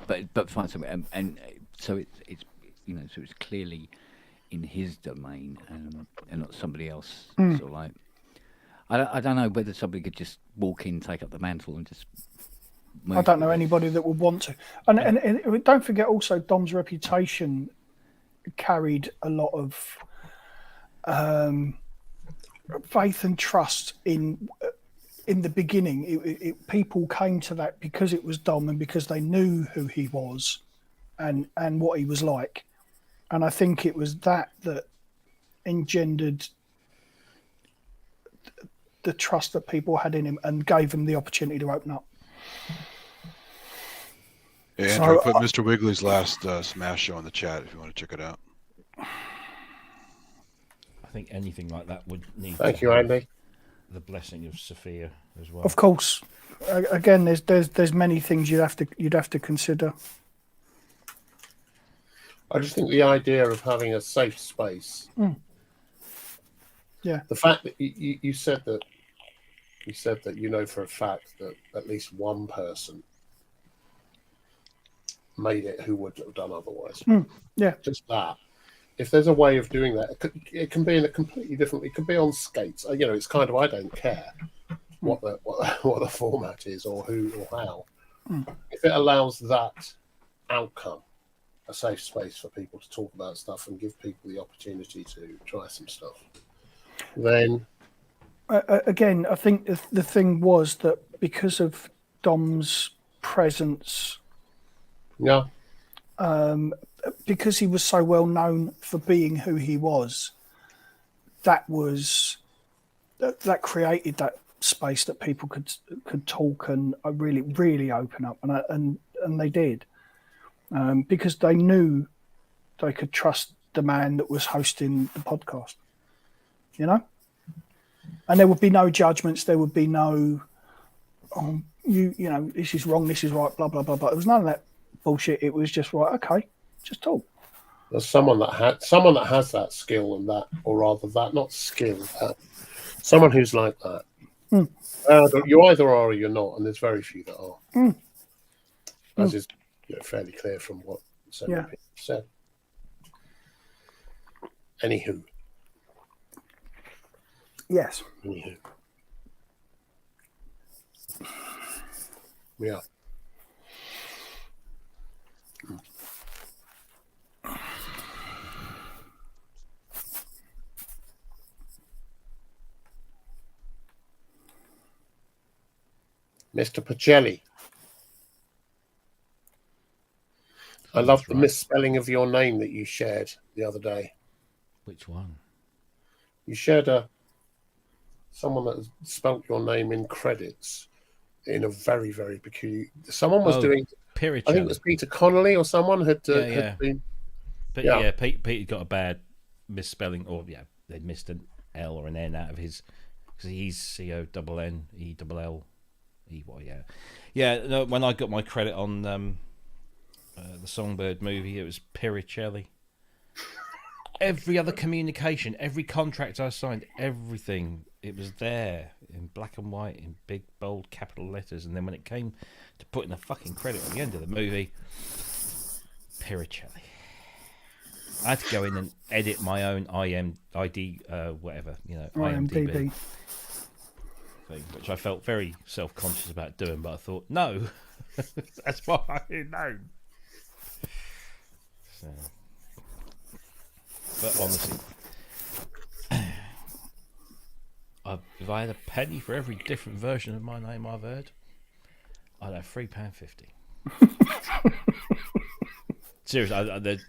but find somebody, and so it's so it's clearly in his domain and not somebody else. Sort of like, I don't know whether somebody could just walk in, take up the mantle, and just. I don't know anybody that would want to, and don't forget also Dom's reputation carried a lot of faith and trust in in the beginning, people came to that because it was Dom and because they knew who he was and what he was like. And I think it was that engendered the trust that people had in him and gave him the opportunity to open up. Hey, Andrew, put Mr. Wiggly's last Smash show in the chat if you want to check it out. I think anything like that would need. Thank you, Andy. The blessing of Sophia as well. Of course. Again, there's many things you'd have to consider. I just think the idea of having a safe space. Yeah. The fact that you said that you know for a fact that at least one person made it who would have done otherwise. Yeah. Just that. If there's a way of doing that, it can be in a completely different. It could be on skates. You know, it's kind of I don't care what the format is or who or how. If it allows that outcome, a safe space for people to talk about stuff and give people the opportunity to try some stuff, then again, I think the thing was that because of Dom's presence, because he was so well known for being who he was, that created that space that people could talk and really open up, and they did, because they knew they could trust the man that was hosting the podcast, you know. And there would be no judgments. There would be no, you know, this is wrong, this is right, blah blah blah. But it was none of that bullshit. It was just right. Okay, just talk. There's someone that has that skill and that, or rather that, not skill, someone who's like that. You either are or you're not, and there's very few that are. As is fairly clear from what several people said. Anywho. Yes. Anywho. Yeah. Mr. Pacelli. I love the misspelling of your name that you shared the other day. Which one? You shared someone that spelt your name in credits in a very, very peculiar. Someone was doing. Piricelli. I think it was Peter Connolly or someone had been. Peter got a bad misspelling, or they'd missed an L or an N out of his, because he's CONNELLEY. No, when I got my credit on the Songbird movie, it was Piricelli. Every other communication, every contract I signed, everything, it was there in black and white in big bold capital letters. And then when it came to putting the fucking credit on the end of the movie, Piricelli. I had to go in and edit my own IMDb thing, which I felt very self-conscious about doing, but I thought, no, that's what I know. So, but honestly, if I had a penny for every different version of my name I've heard, I'd have £3.50. Seriously,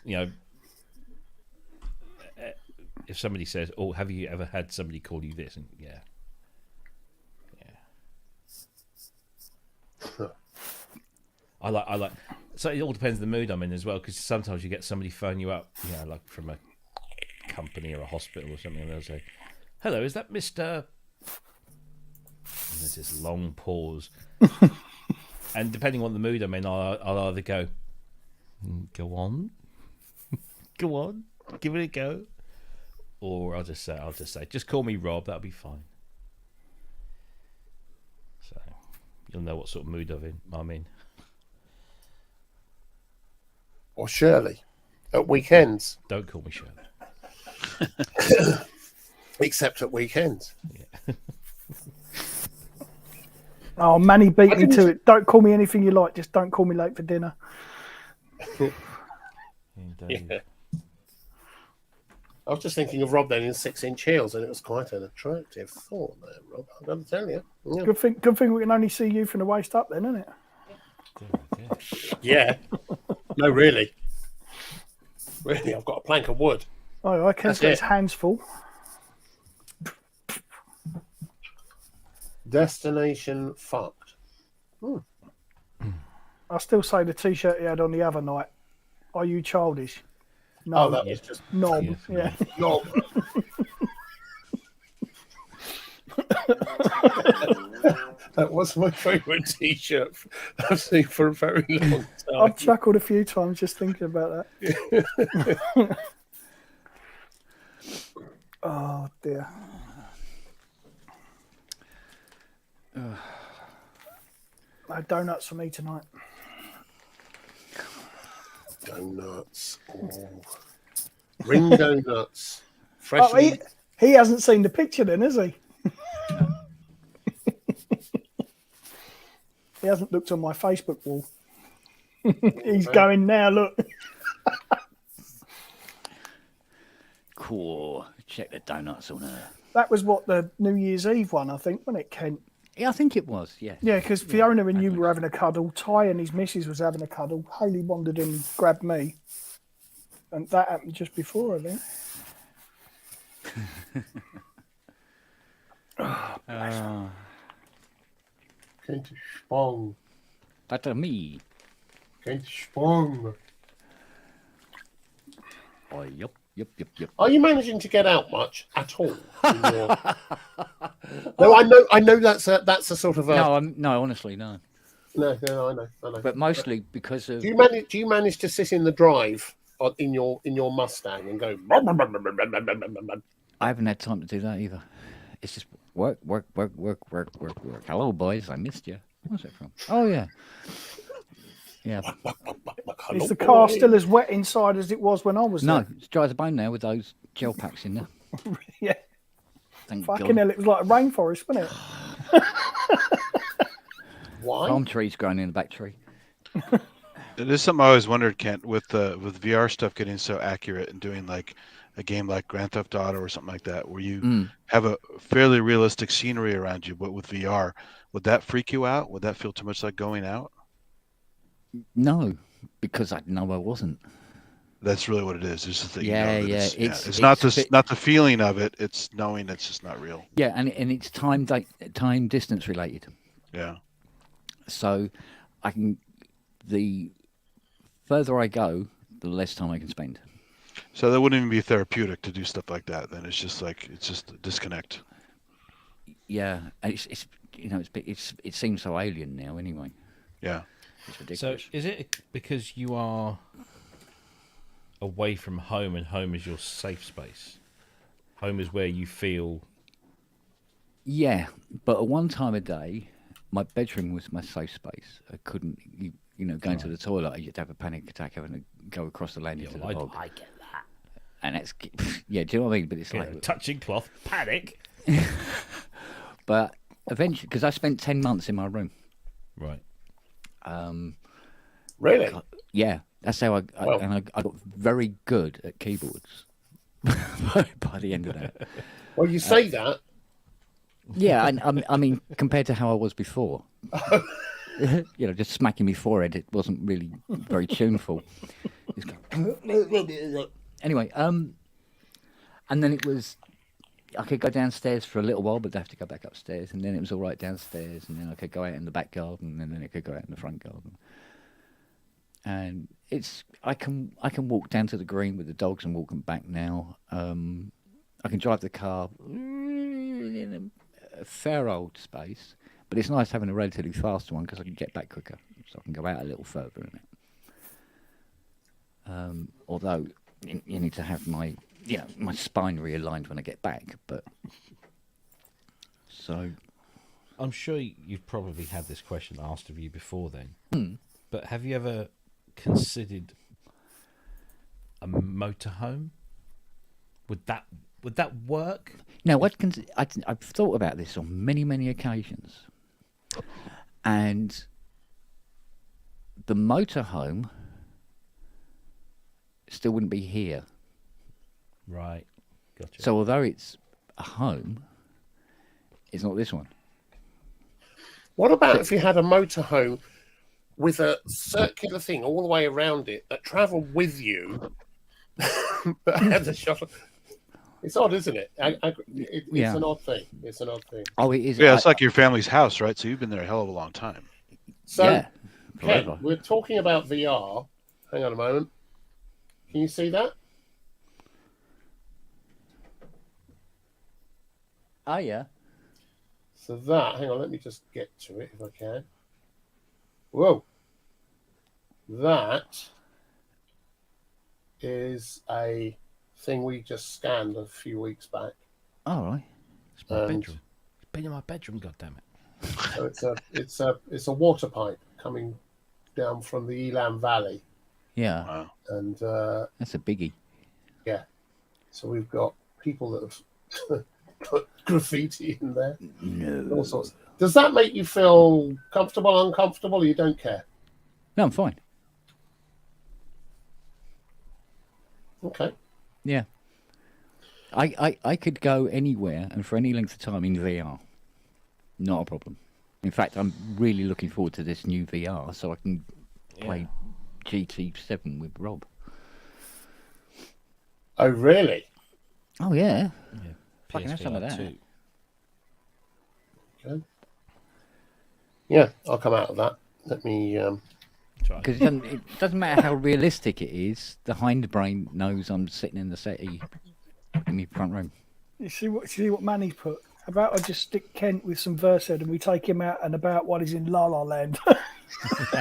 if somebody says, "Oh, have you ever had somebody call you this?" And I like. So it all depends on the mood I'm in as well, because sometimes you get somebody phone you up, like from a company or a hospital or something, and they'll say, "Hello, is that Mr.?" And there's this long pause, and depending on the mood I'm in, I'll either go on, go on, give it a go, or I'll just say, just call me Rob. That'll be fine. So you'll know what sort of mood I'm in. Or Shirley at weekends. Don't call me Shirley. Except at weekends. Yeah. Oh, Manny beat me to it. Don't call me anything you like. Just don't call me late for dinner. Yeah. I was just thinking of Rob then in 6-inch heels, and it was quite an attractive thought there, Rob. I've got to tell you. Yeah. Good thing we can only see you from the waist up, then, isn't it? Yeah. No, really. Really, I've got a plank of wood. Oh, I can't get his hands full. Destination fucked. I still say the T-shirt he had on the other night. Are you childish? No, Oh, that was just knob. Yes, Yeah. knob. That was my favourite T-shirt I've seen for a very long time. I've chuckled a few times just thinking about that. Oh dear. No donuts for me tonight. Donuts. Oh. Ring donuts. Fresh. Oh, he hasn't seen the picture then, has he? He hasn't looked on my Facebook wall. He's going now, look. Cool. Check the donuts on her. That was what the New Year's Eve one, I think, wasn't it, Kent? Yeah, I think it was, yeah. Yeah, because Fiona and you were having a cuddle, Ty and his missus was having a cuddle, Hayley wandered in and grabbed me. And that happened just before, I think. Kent Spong. That's me. Kent Spong. Oh, yep. Are you managing to get out much at all? No, I know that's a sort of a. No, honestly, no. No, I know. But mostly because of. Do you manage to sit in the drive in your Mustang and go? I haven't had time to do that either. It's just work. Hello, boys. I missed you. Where's it from? Oh yeah. Yeah. Is the car still as wet inside as it was when I was there? No, it's dry as a bone now with those gel packs in there. Yeah. Thank Fucking God. hell, it was like a rainforest, wasn't it? Why? Palm trees growing in the back tree. It is something I always wondered, Kent, with VR stuff getting so accurate and doing like a game like Grand Theft Auto or something like that, where you have a fairly realistic scenery around you, but with VR, would that freak you out? Would that feel too much like going out? No, because I know I wasn't. That's really what it is. It's just that It's not the feeling of it. It's knowing it's just not real. Yeah, and it's time distance related. Yeah. So the further I go, the less time I can spend. So that wouldn't even be therapeutic to do stuff like that. Then it's just a disconnect. Yeah, it seems so alien now. Anyway. Yeah. It's ridiculous. So is it because you are away from home and home is your safe space? Home is where you feel... Yeah, but at one time a day, my bedroom was my safe space. I couldn't, going to the toilet, you'd have a panic attack having to go across the landing to the bog. I get that. And that's, yeah, do you know what I mean? But it's like... touching cloth, panic. But eventually, because I spent 10 months in my room. Right. Really? Yeah, that's how I got very good at keyboards by the end of that. Well, you say that. Yeah, I mean, compared to how I was before, just smacking my forehead, it wasn't really very tuneful. Anyway, and then it was, I could go downstairs for a little while, but I'd have to go back upstairs, and then it was all right downstairs, and then I could go out in the back garden, and then I could go out in the front garden. And I can walk down to the green with the dogs and walk them back now. I can drive the car in a fair old space, but it's nice having a relatively fast one because I can get back quicker, so I can go out a little further in it. Although you need to have my spine realigned when I get back, but so I'm sure you've probably had this question asked of you before then, but have you ever considered a motorhome? Would that work? No, I've thought about this on many occasions, and the motorhome still wouldn't be here. Right. Gotcha. So although it's a home, it's not this one. What about if you had a motorhome with a circular thing all the way around it that travelled with you, but had a shuttle? It's odd, isn't it? It's an odd thing. It's an odd thing. Oh, it is. Yeah, it's like your family's house, right? So you've been there a hell of a long time. So, Ken, we're talking about VR. Hang on a moment. Can you see that? Oh, yeah. So that, hang on, let me just get to it if I can. Whoa. That is a thing we just scanned a few weeks back. All right. It's my bedroom. It's been in my bedroom, goddammit. So it's a water pipe coming down from the Elam Valley. Yeah. Wow. And that's a biggie. Yeah. So we've got people that have put graffiti in there. No. All sorts. Does that make you feel comfortable, uncomfortable, or you don't care? No, I'm fine. Okay. Yeah. I could go anywhere and for any length of time in VR. Not a problem. In fact, I'm really looking forward to this new VR so I can play GT7 with Rob. Oh, really? Oh, yeah. Yeah. Fucking have some of that. too. Okay. Yeah, I'll come out of that. Let me... Because it doesn't matter how realistic it is, the hindbrain knows I'm sitting in the settee in the front room. You see what Manny put? How about I just stick Kent with some Versed and we take him out and about while he's in La La Land?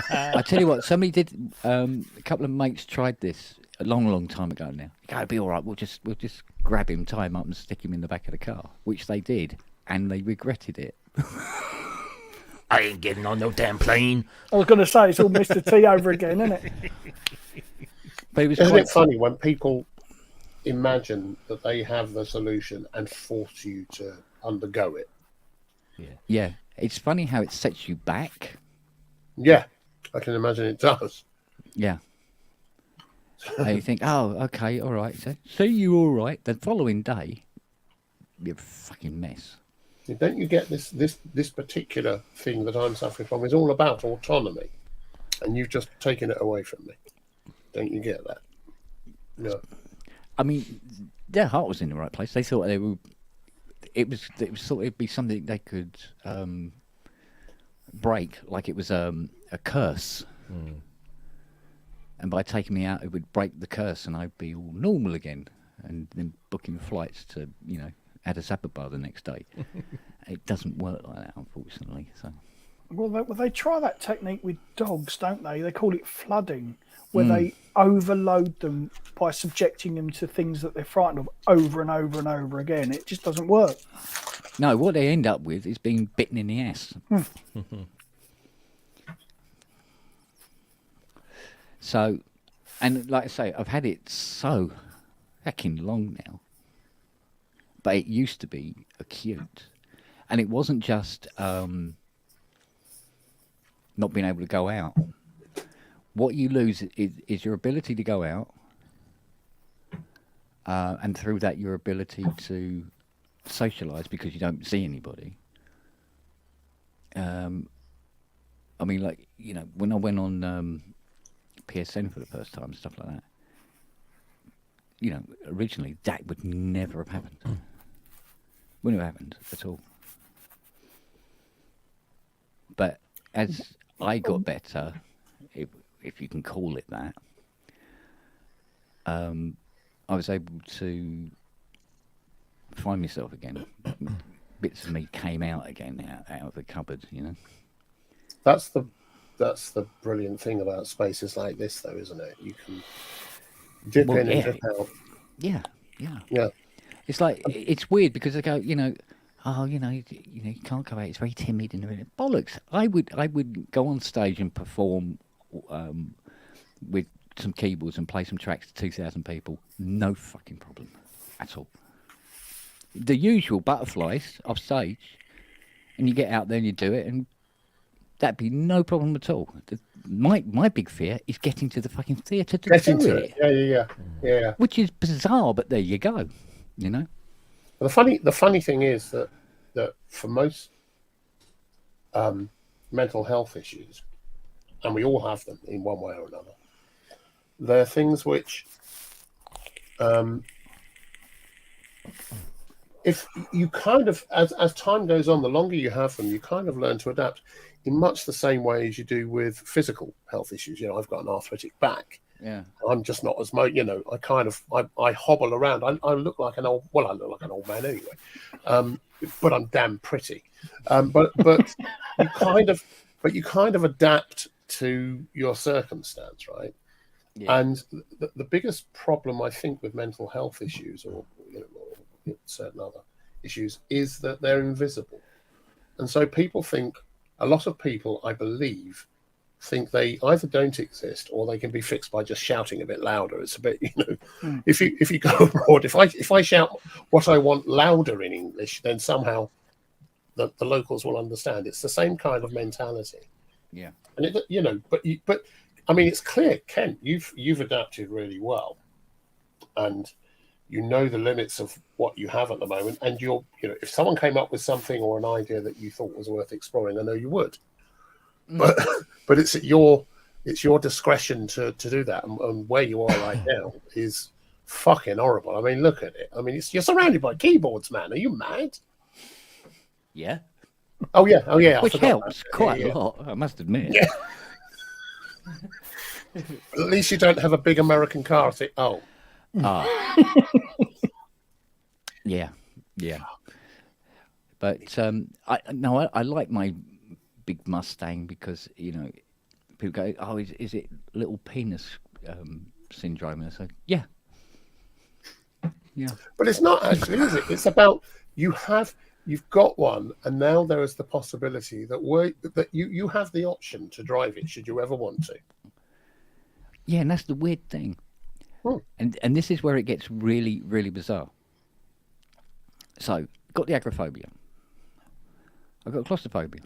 I tell you what, somebody did. A couple of mates tried this a long time ago now. It'll be all right. We'll just grab him, tie him up, and stick him in the back of the car, which they did, and they regretted it. I ain't getting on no damn plane. I was going to say it's all Mr. T over again, isn't it? But it was Isn't it funny when people imagine that they have the solution and force you to undergo it? Yeah, it's funny how it sets you back. Yeah, I can imagine it does. Yeah. And you think, oh, okay, all right. So you all right? The following day, you're a fucking mess. Don't you get this particular thing that I'm suffering from is all about autonomy, and you've just taken it away from me? Don't you get that? No. I mean, their heart was in the right place. They thought they were. It was thought it'd be something they could break, like it was a curse. Mm. And by taking me out, it would break the curse, and I'd be all normal again. And then booking flights to, Addis Ababa the next day. It doesn't work like that, unfortunately. So. Well, they try that technique with dogs, don't they? They call it flooding, where they overload them by subjecting them to things that they're frightened of over and over and over again. It just doesn't work. No, what they end up with is being bitten in the ass. So, and like I say, I've had it so fucking long now. But it used to be acute. And it wasn't just not being able to go out. What you lose is your ability to go out. And through that, your ability to socialise because you don't see anybody. I mean, like, when I went on PSN for the first time and stuff like that, originally that would never have happened. Wouldn't have happened at all. But as I got better, if you can call it that, I was able to find myself again. Bits of me came out again out of the cupboard, That's the brilliant thing about spaces like this, though, isn't it? You can dip in and dip out. Yeah. It's like, it's weird because they go, you can't go out. It's very timid and everything. Bollocks! I would go on stage and perform with some keyboards and play some tracks to 2,000 people. No fucking problem at all. The usual butterflies off stage, and you get out there and you do it, and that'd be no problem at all. My big fear is getting to the fucking theatre to do it. Yeah. Which is bizarre, but there you go. You know. The funny thing is that for most mental health issues, and we all have them in one way or another, they're things which, if you kind of, as time goes on, the longer you have them, you kind of learn to adapt in much the same way as you do with physical health issues. You know, I've got an arthritic back. Yeah. I'm just not as I hobble around. I look like an old, well, I look like an old man anyway, but I'm damn pretty. But you kind of adapt to your circumstance, right? Yeah. And the biggest problem I think with mental health issues, or certain other issues, is that they're invisible. And so a lot of people, I believe, think they either don't exist or they can be fixed by just shouting a bit louder. It's a bit, if you go abroad, if I shout what I want louder in English, then somehow the locals will understand. It's the same kind of mentality. Yeah. And but I mean, it's clear, Ken, you've adapted really well, and you know the limits of what you have at the moment. And if someone came up with something or an idea that you thought was worth exploring, I know you would. But it's your discretion to do that, and where you are right now is fucking horrible. I mean, look at it. I mean, you're surrounded by keyboards, man. Are you mad? Yeah. Oh yeah. Which helps quite a lot, I must admit. Yeah. At least you don't have a big American car. Yeah. But I like my big Mustang because people go, "Oh, is it little penis syndrome?" And I say, "Yeah." But it's not actually, is it? It's about you've got one, and now there is the possibility that you have the option to drive it should you ever want to. Yeah, and that's the weird thing. And this is where it gets really, really bizarre. So, got the agoraphobia. I've got claustrophobia.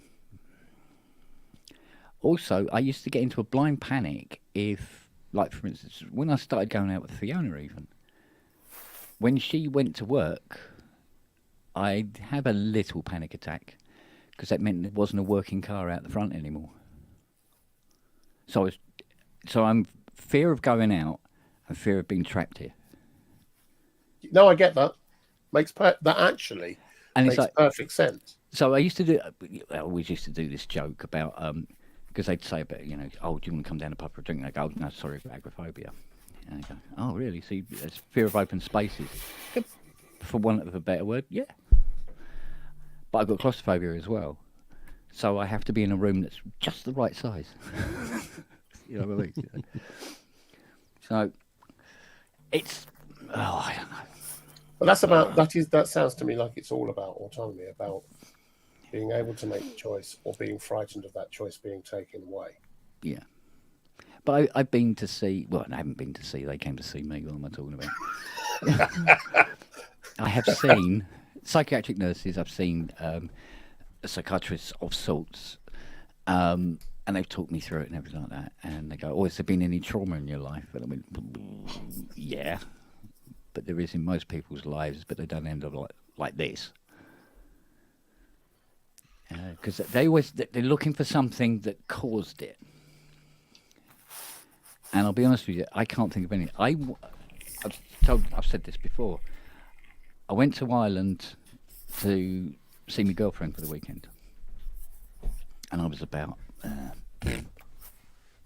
Also, I used to get into a blind panic if, like, for instance, when I started going out with Fiona even, when she went to work, I'd have a little panic attack because that meant there wasn't a working car out the front anymore. So I'm fear of going out and fear of being trapped here. No, I get that. That actually makes perfect sense. So I always used to do this joke about because they'd say about oh, do you want to come down the pub for a drink? And I go, oh, no, sorry, for agoraphobia. And I go, oh, really? So it's fear of open spaces, for want of a better word, yeah. But I've got claustrophobia as well, so I have to be in a room that's just the right size. You know what I mean? So it's I don't know. Well, that sounds to me like it's all about autonomy, about being able to make a choice or being frightened of that choice being taken away. Yeah. But I've been to see, well, I haven't been to see, they came to see me, what am I talking about? I have seen psychiatric nurses, I've seen psychiatrists of sorts, and they've talked me through it and everything like that. And they go, oh, has there been any trauma in your life? And I went, yeah, but there is in most people's lives, but they don't end up like this. Because they're looking for something that caused it. And I'll be honest with you, I can't think of any. I've said this before. I went to Ireland to see my girlfriend for the weekend, and I was about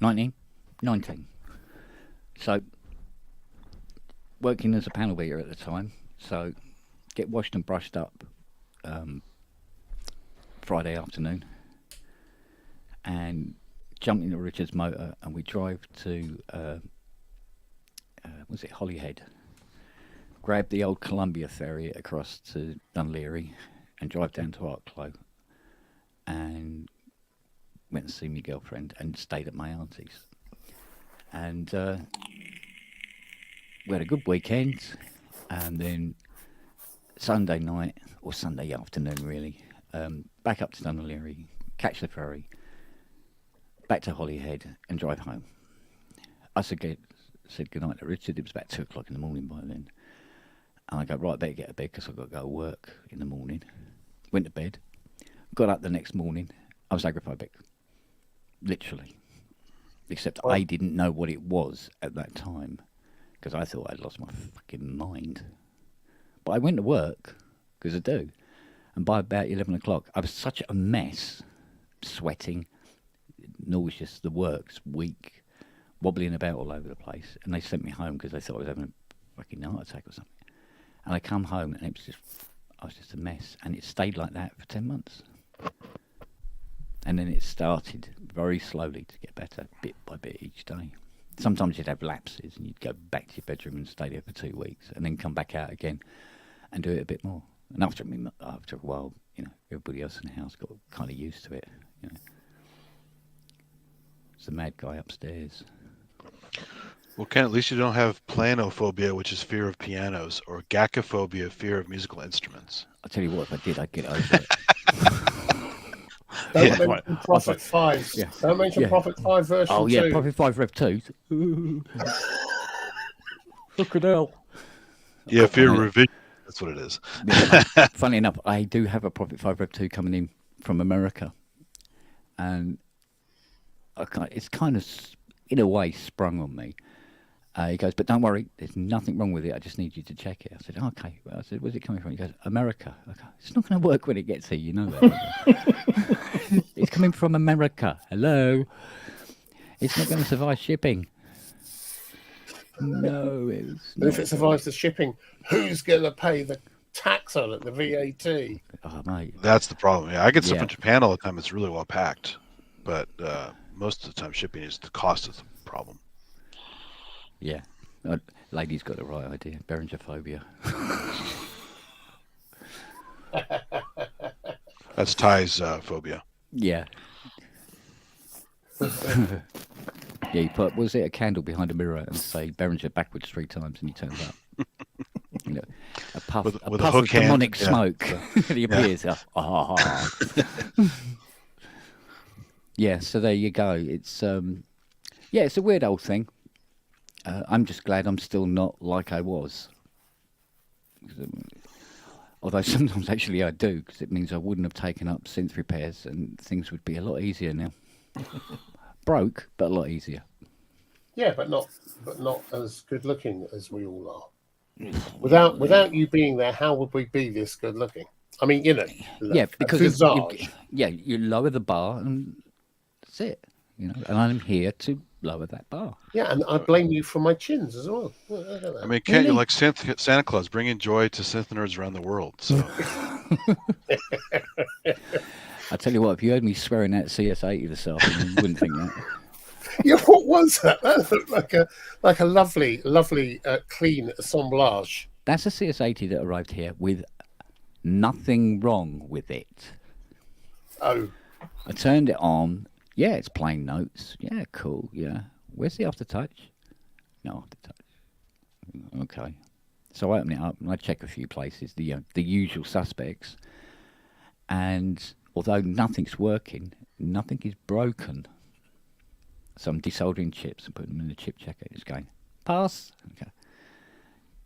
19. So working as a panel beater at the time, so get washed and brushed up Friday afternoon, and jump into Richard's motor, and we drive to was it Holyhead? Grab the old Columbia ferry across to Dunleary, and drive down to Arklow, and went to see my girlfriend and stayed at my auntie's, and we had a good weekend. And then Sunday night or Sunday afternoon, really, back up to Dunleary, catch the ferry, back to Holyhead, and drive home. I said goodnight to Richard. It was about 2:00 in the morning by then. And I go, right, I better get to bed because I've got to go to work in the morning. Went to bed. Got up the next morning. I was agoraphobic. Literally. Except I didn't know what it was at that time because I thought I'd lost my fucking mind. But I went to work, because I do. And by about 11 o'clock, I was such a mess, sweating, nauseous, the works, weak, wobbling about all over the place. And they sent me home because they thought I was having a fucking heart attack or something. And I come home and I was just a mess. And it stayed like that for 10 months. And then it started very slowly to get better, bit by bit each day. Sometimes you'd have lapses and you'd go back to your bedroom and stay there for 2 weeks and then come back out again and do it a bit more. And after a while, you know, everybody else in the house got kind of used to it. You know, it's the mad guy upstairs. Well, Ken, at least you don't have pianophobia, which is fear of pianos, or gakophobia, fear of musical instruments. I'll tell you what, if I did, I'd get over it. Don't mention Prophet 5. Yeah. Don't mention Prophet 5 version 2. Oh, yeah, Prophet 5 Rev 2. Fucking hell. Yeah, fear of revision. That's what it is. Yeah, funny enough, I do have a Prophet 5 Rev 2 coming in from America. And it's kind of, in a way, sprung on me. He goes, but don't worry, there's nothing wrong with it. I just need you to check it. I said, okay. I said, where's it coming from? He goes, America. I go, it's not going to work when it gets here, you know that. It's coming from America. Hello. It's not going to survive shipping. No, it's not. If it survives the shipping, who's going to pay the tax on it, the VAT? Oh, mate. That's the problem. Yeah, I get stuff from Japan all the time. It's really well packed. But most of the time, shipping is the cost is the problem. Yeah. Lady's got the right idea. Berengerphobia. That's Ty's phobia. Yeah. Yeah, you put, was it a candle behind a mirror and say Berenger backwards 3 times and he turns up? You know, a puff with of a hook demonic hand. smoke. And he appears. Yeah, so there you go. It's it's a weird old thing. I'm just glad I'm still not like I was. Although sometimes actually I do, because it means I wouldn't have taken up synth repairs and things would be a lot easier now. Broke, but a lot easier. Yeah, but not as good looking as we all are. Without you being there, how would we be this good looking? I mean, you know. Yeah, because you lower the bar and that's it. You know, and I'm here to lower that bar. Yeah, and I blame you for my chins as well. I mean, Kent, you're like Santa Claus, bringing joy to synth nerds around the world. So. I tell you what, if you heard me swearing at CS80 this afternoon, you wouldn't think that. Yeah, what was that? That looked like a lovely, clean assemblage. That's a CS80 that arrived here with nothing wrong with it. Oh. I turned it on. Yeah, it's playing notes. Yeah, cool. Yeah. Where's the aftertouch? No aftertouch. Okay. So I open it up and I check a few places, the usual suspects. And although nothing's working, nothing is broken. So I'm desoldering chips and putting them in the chip checker. It's going, pass. Okay.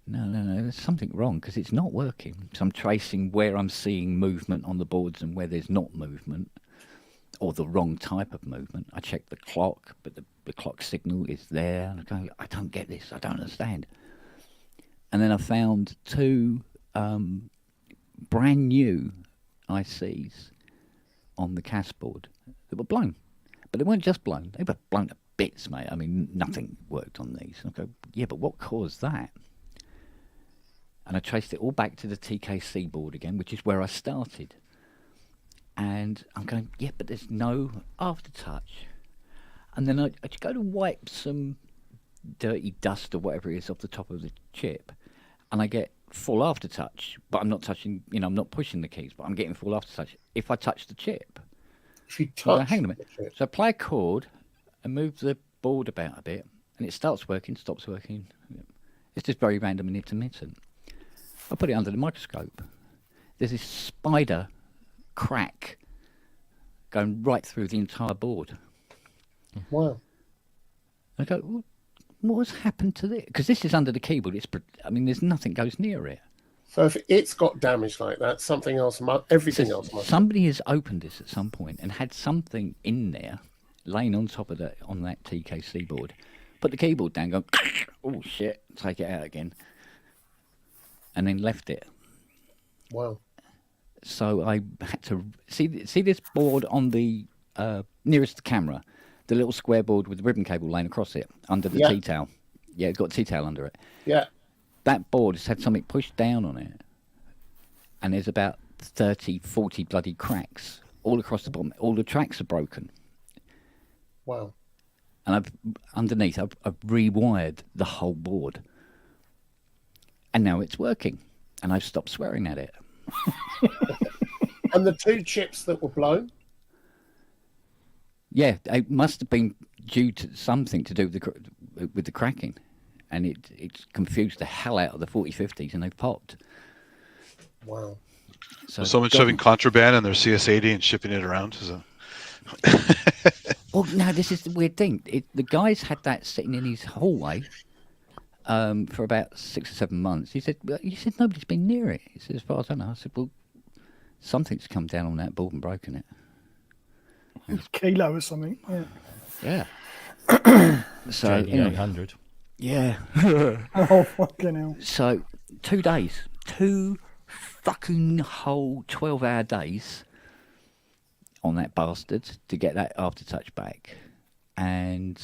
No, there's something wrong because it's not working. So I'm tracing where I'm seeing movement on the boards and where there's not movement. Or the wrong type of movement. I check the clock, but the clock signal is there. And I go, I don't get this. I don't understand. And then I found 2 brand new ICs on the CAS board that were blown. But they weren't just blown. They were blown to bits, mate. I mean, nothing worked on these. And I go, yeah, but what caused that? And I traced it all back to the TKC board again, which is where I started. And I'm going, yeah, but there's no aftertouch. And then I just go to wipe some dirty dust or whatever it is off the top of the chip. And I get full aftertouch, but I'm not touching, I'm not pushing the keys, but I'm getting full aftertouch if I touch the chip. If you touch hang on a minute. So I play a chord and move the board about a bit, and it starts working, stops working. It's just very random and intermittent. I put it under the microscope. There's this spider crack going right through the entire board. Wow. I go, what has happened to this? Because this is under the keyboard. There's nothing goes near it. So if it's got damage like that, something else, everything else must. Somebody has opened this at some point and had something in there, laying on top of that TKC board. Put the keyboard down, go, oh shit, take it out again, and then left it. Wow. So I had to see this board on the nearest to the camera, the little square board with the ribbon cable laying across it under the tea towel. Yeah, it's got a tea towel under it. Yeah. That board has had something pushed down on it, and there's about 30, 40 bloody cracks all across the bottom. All the tracks are broken. Wow. And I've rewired the whole board, and now it's working, and I've stopped swearing at it. And the 2 chips that were blown? Yeah, it must have been due to something to do with the cracking, and it confused the hell out of the 4050s, and they've popped. Wow. So someone shoving contraband in their CS80 and shipping it around? Well, no, this is the weird thing. The guy's had that sitting in his hallway for about 6 or 7 months. He said nobody's been near it. He said, as far as I know. I said, well, something's come down on that board and broken it. Kilo or something. Yeah. Yeah. So, you know, 800. Yeah. Oh, fucking hell. So, 2 days. 2 fucking whole 12-hour days on that bastard to get that aftertouch back. And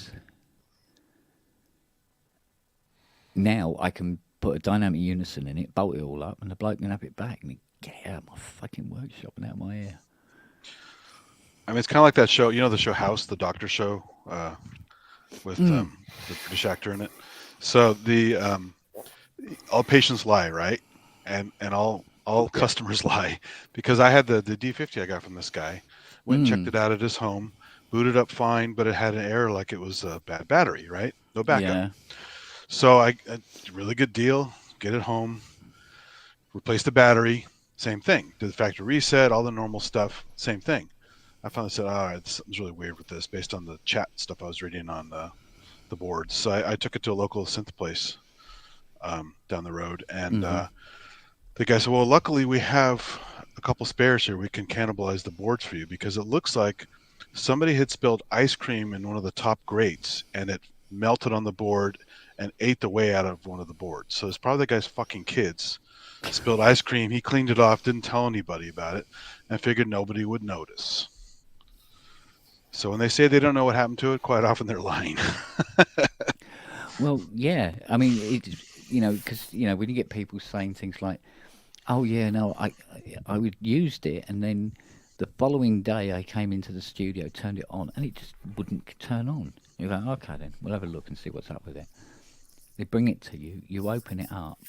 now I can put a dynamic unison in it, bolt it all up, and the bloke can have it back and get it out of my fucking workshop and out of my ear. I mean, it's kind of like that show, you know, the show House, the doctor show, with the British actor in it. So all patients lie, right? And all customers lie, because I had the D50 I got from this guy. Went and checked it out at his home, booted up fine, but it had an error like it was a bad battery, right? No backup. Yeah. So I really good deal, get it home, replace the battery, same thing. Did the factory reset, all the normal stuff, same thing. I finally said, all right, something's really weird with this based on the chat stuff I was reading on the boards. So I took it to a local synth place down the road, and the guy said, well, luckily we have a couple spares here. We can cannibalize the boards for you, because it looks like somebody had spilled ice cream in one of the top grates, and it melted on the board and ate the way out of one of the boards. So it's probably the guy's fucking kids spilled ice cream. He cleaned it off, didn't tell anybody about it, and figured nobody would notice. So when they say they don't know what happened to it, quite often they're lying. Well, yeah. I mean, because when you get people saying things like, "Oh yeah, no, I used it," and then the following day I came into the studio, turned it on, and it just wouldn't turn on. You're like, okay, then we'll have a look and see what's up with it. They bring it to you, you open it up,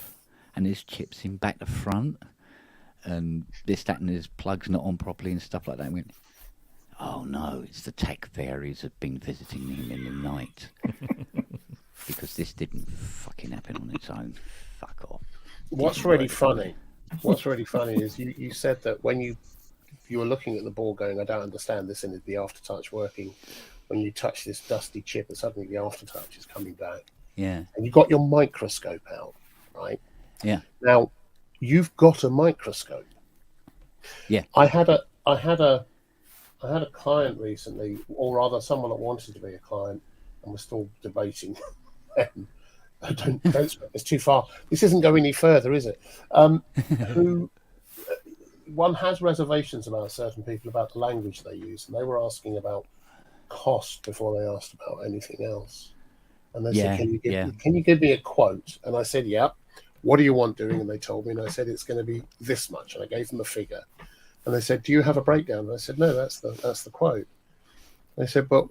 and there's chips in back to front, and this, that, and there's plugs not on properly and stuff like that. I went, oh no, it's the tech fairies have been visiting him in the night. Because this didn't fucking happen on its own. Fuck off. What's really funny is you said that when you were looking at the board going, I don't understand this, and the aftertouch working. When you touch this dusty chip, and suddenly the aftertouch is coming back. Yeah. And you got your microscope out, right? Yeah. Now, you've got a microscope. Yeah. I had a client recently, or rather someone that wanted to be a client, and we're still debating. Don't it's too far. This isn't going any further, is it? Who one has reservations about certain people about the language they use, and they were asking about cost before they asked about anything else. And they said, can you give me a quote? And I said, yeah. What do you want doing? And they told me, and I said, it's going to be this much. And I gave them a figure. And they said, do you have a breakdown? And I said, no, that's the quote. And they said, but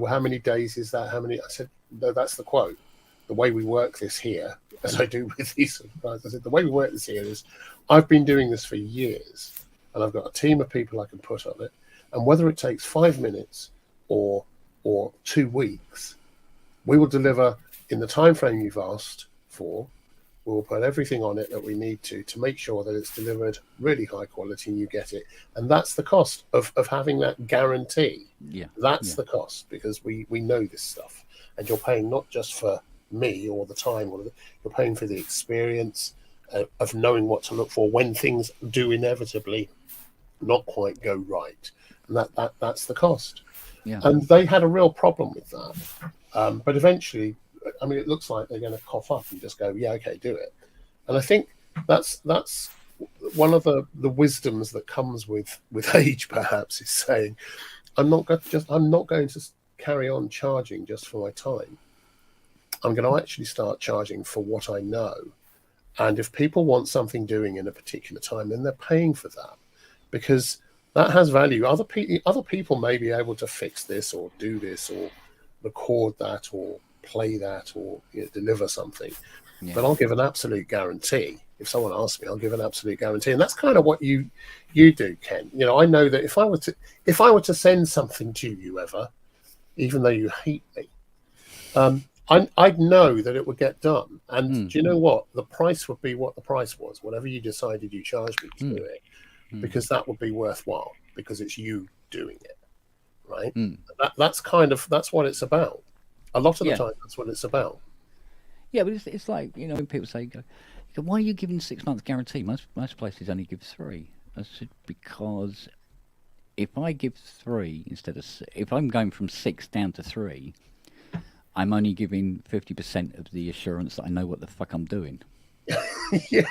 how many days is that? How many? I said, no, that's the quote. The way we work this here, as I do with these suppliers, I said, the way we work this here is, I've been doing this for years, and I've got a team of people I can put on it. And whether it takes 5 minutes or 2 weeks, we will deliver in the time frame you've asked for. We will put everything on it that we need to make sure that it's delivered really high quality and you get it. And that's the cost of having that guarantee. Yeah. That's the cost, because we know this stuff. And you're paying not just for me or the time, you're paying for the experience of knowing what to look for when things do inevitably not quite go right, and that's the cost. Yeah. And they had a real problem with that. But eventually, I mean, it looks like they're going to cough up and just go, yeah, okay, do it. And I think that's one of the wisdoms that comes with age, perhaps, is saying, I'm not going to carry on charging just for my time. I'm going to actually start charging for what I know. And if people want something doing in a particular time, then they're paying for that, because that has value. Other people may be able to fix this or do this or record that or play that or deliver something. Yeah. But I'll give an absolute guarantee. If someone asks me, I'll give an absolute guarantee. And that's kind of what you do, Ken. I know that if I were to send something to you ever, even though you hate me, I'd know that it would get done. And do you know what? The price would be what the price was, whatever you decided you charged me to do it, because that would be worthwhile, because it's you doing it, right? That's what it's about. A lot of the time, that's what it's about. Yeah, but it's like, when people say, why are you giving 6 months guarantee? Most places only give 3. I said, because if I give 3 instead of, if I'm going from 6 down to 3, I'm only giving 50% of the assurance that I know what the fuck I'm doing. Yeah.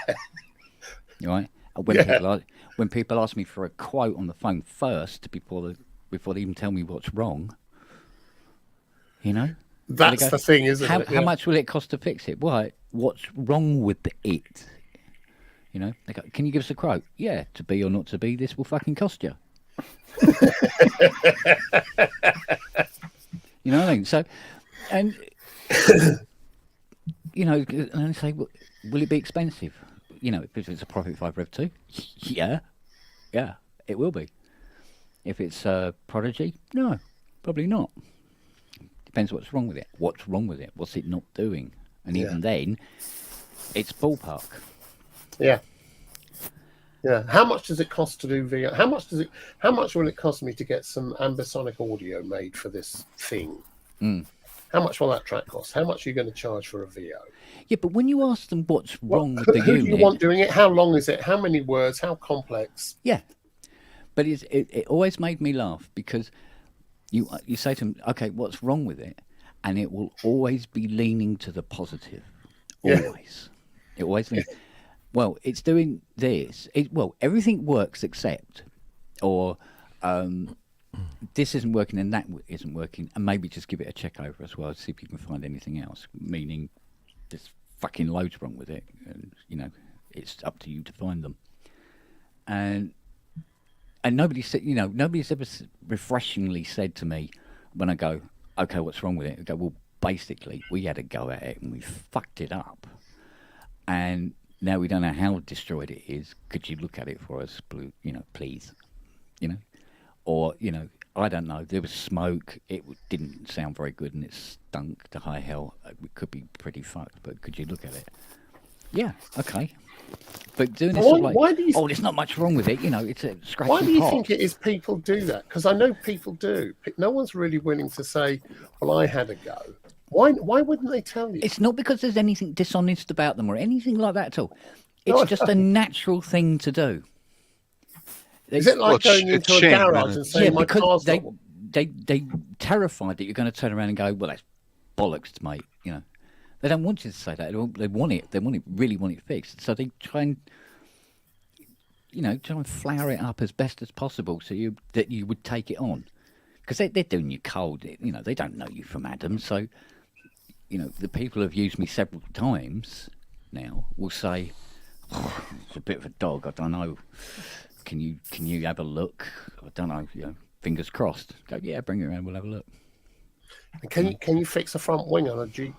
Right? When people ask me for a quote on the phone first before they even tell me what's wrong, That's the thing, isn't it? How much will it cost to fix it? What's wrong with it? They go, can you give us a quote? Yeah, to be or not to be, this will fucking cost you. You know what I mean? So, and and I say, will it be expensive? If it's a Profit 5 Rev 2, yeah, it will be. If it's a Prodigy, no, probably not. Depends what's wrong with it. What's wrong with it? What's it not doing? And even then, it's ballpark. Yeah. Yeah. How much does it cost to do VR? How much will it cost me to get some ambisonic audio made for this thing? How much will that track cost? How much are you going to charge for a VO? Yeah, but when you ask them what's wrong with the unit, who do you want doing it? How long is it? How many words? How complex? Yeah, but it always made me laugh, because you say to them, okay, what's wrong with it? And it will always be leaning to the positive. Always. Yeah. It always leans, well, it's doing this. Everything works except, or this isn't working and that isn't working, and maybe just give it a check over as well, see if you can find anything else, meaning there's fucking loads wrong with it, and it's up to you to find them. And nobody said, nobody's ever refreshingly said to me when I go, okay, what's wrong with it? I go, well, basically, we had a go at it and we fucked it up, and now we don't know how destroyed it is. Could you look at it for us, please? Or, I don't know, there was smoke, it didn't sound very good, and it stunk to high hell. It could be pretty fucked, but could you look at it? Yeah, okay. But doing this why do you there's not much wrong with it, it's a scratch. Why do you think it is people do that? Because I know people do. No one's really willing to say, well, I had a go. Why wouldn't they tell you? It's not because there's anything dishonest about them or anything like that at all. It's just a not thing to do. Is it like going into a garage and saying my car's not... they terrified that you're going to turn around and go, well, that's bollocks, mate. They don't want you to say that. They want it. They really want it fixed. So they try and flower it up as best as possible so that you would take it on, because they're doing you cold. They don't know you from Adam. So the people who've used me several times now will say, oh, it's a bit of a dog. I don't know. Can you have a look? I don't know. Fingers crossed. Go, yeah, bring it around. We'll have a look. And can you fix a front wing on a Jeep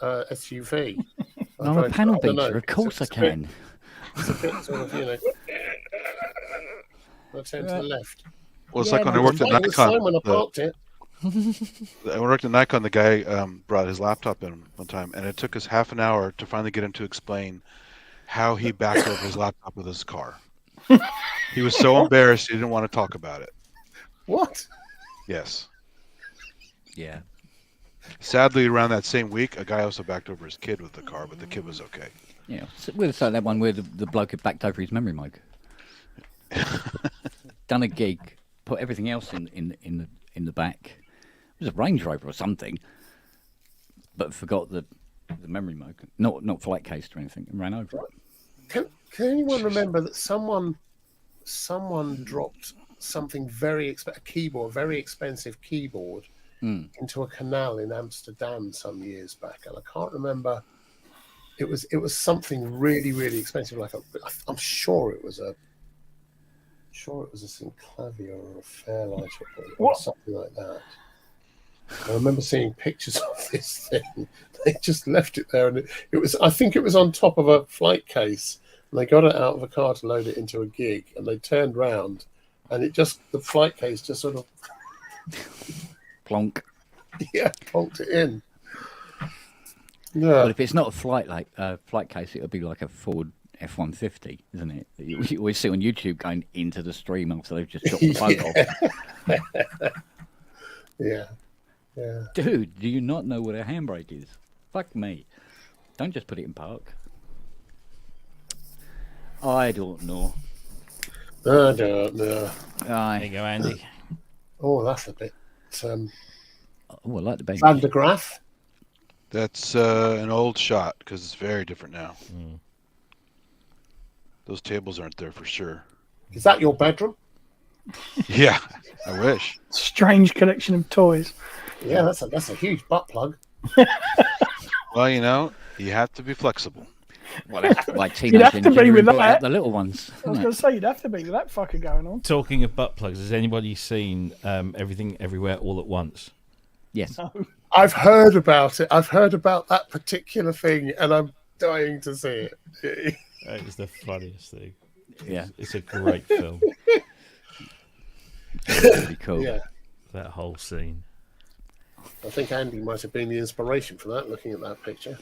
SUV? I'm a panel beater. Of course I can. It's a bit sort of, I'll turn to the left. Well, it's like when I worked at Nikon. When I parked it. When I worked at Nikon, the guy brought his laptop in one time, and it took us half an hour to finally get him to explain how he backed over his laptop with his car. He was so embarrassed he didn't want to talk about it. What? Yes. Yeah. Sadly, around that same week, a guy also backed over his kid with the car, but the kid was okay. Yeah, so we'll say that one where the bloke had backed over his memory maker. Done a gig, put everything else in the back. It was a Range Rover or something, but forgot the memory maker, not flight case or anything, and ran over it. Can anyone remember that someone dropped something very very expensive keyboard into a canal in Amsterdam some years back, and I can't remember. It was something really, really expensive. I'm sure it was a Synclavier or a Fairlight or something like that. I remember seeing pictures of this thing. They just left it there, and it was. I think it was on top of a flight case, and they got it out of a car to load it into a gig, and they turned round, and the flight case just sort of plonk. Yeah, plonked it in. Yeah. But if it's not a flight case, it would be like a Ford F-150, isn't it? You always see on YouTube going into the stream after they've just dropped the boat off. Yeah. Yeah. Dude, do you not know what a handbrake is? Fuck me. Don't just put it in park. I don't know. I don't know. There you go, Andy. Oh, that's a bit. I like the bench. Van de Graaff. That's an old shot because it's very different now. Those tables aren't there for sure. Is that your bedroom? Yeah, I wish. Strange collection of toys. Yeah, that's a huge butt plug. Well, you have to be flexible. Well, that's like teenage have to be with brought that. out the little ones. I was going to say, you'd have to be with that fucker going on. Talking of butt plugs, has anybody seen Everything Everywhere All at Once? Yes. No. I've heard about it. I've heard about that particular thing, and I'm dying to see it. That is the funniest thing. Yeah. It's a great film. Pretty cool. Yeah. That whole scene. I think Andy might have been the inspiration for that, looking at that picture.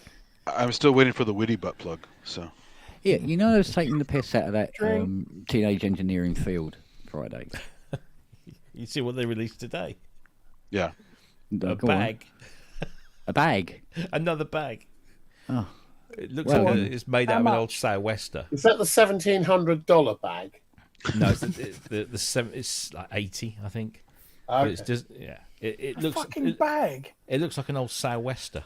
I'm still waiting for the witty butt plug. So. Yeah, I was taking the piss out of that Teenage Engineering Field Friday. You see what they released today? Yeah. A bag. A bag? Another bag. Oh. It looks like it's made out of an old sou'wester. Is that the $1,700 bag? No, it's like 80, I think. Okay. But it's just It looks fucking bag. It looks like an old sou'wester.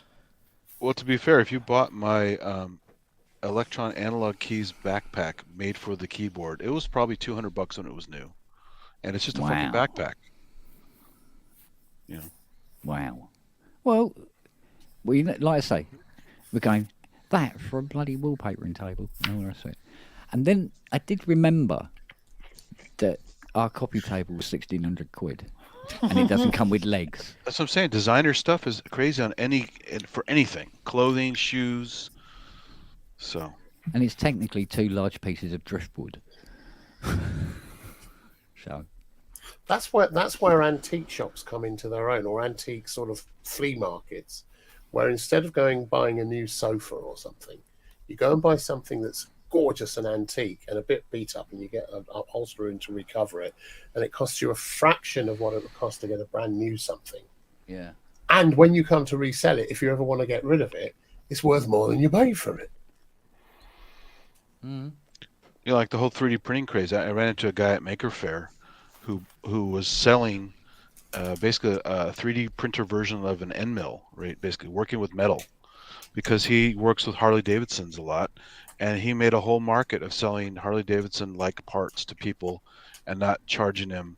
Well, to be fair, if you bought my Electron Analog Keys backpack made for the keyboard, it was probably $200 when it was new, and it's just a fucking backpack. Wow. Well, like I say, we're going that for a bloody wallpapering table and all the rest of it. And then I did remember that our copy table was £1,600, and it doesn't come with legs. That's what I'm saying. Designer stuff is crazy for anything, clothing, shoes. So. And it's technically 2 large pieces of driftwood. So. That's where antique shops come into their own, or antique sort of flea markets, where instead of buying a new sofa or something, you go and buy something that's gorgeous and antique and a bit beat up, and you get an upholsterer in to recover it, and it costs you a fraction of what it would cost to get a brand new something. Yeah. And when you come to resell it, if you ever want to get rid of it, it's worth more than you paid for it. Mm. Like the whole 3D printing craze. I ran into a guy at Maker Faire who was selling basically a 3D printer version of an end mill, right? Basically working with metal, because he works with Harley Davidsons a lot, and he made a whole market of selling Harley Davidson like parts to people and not charging them,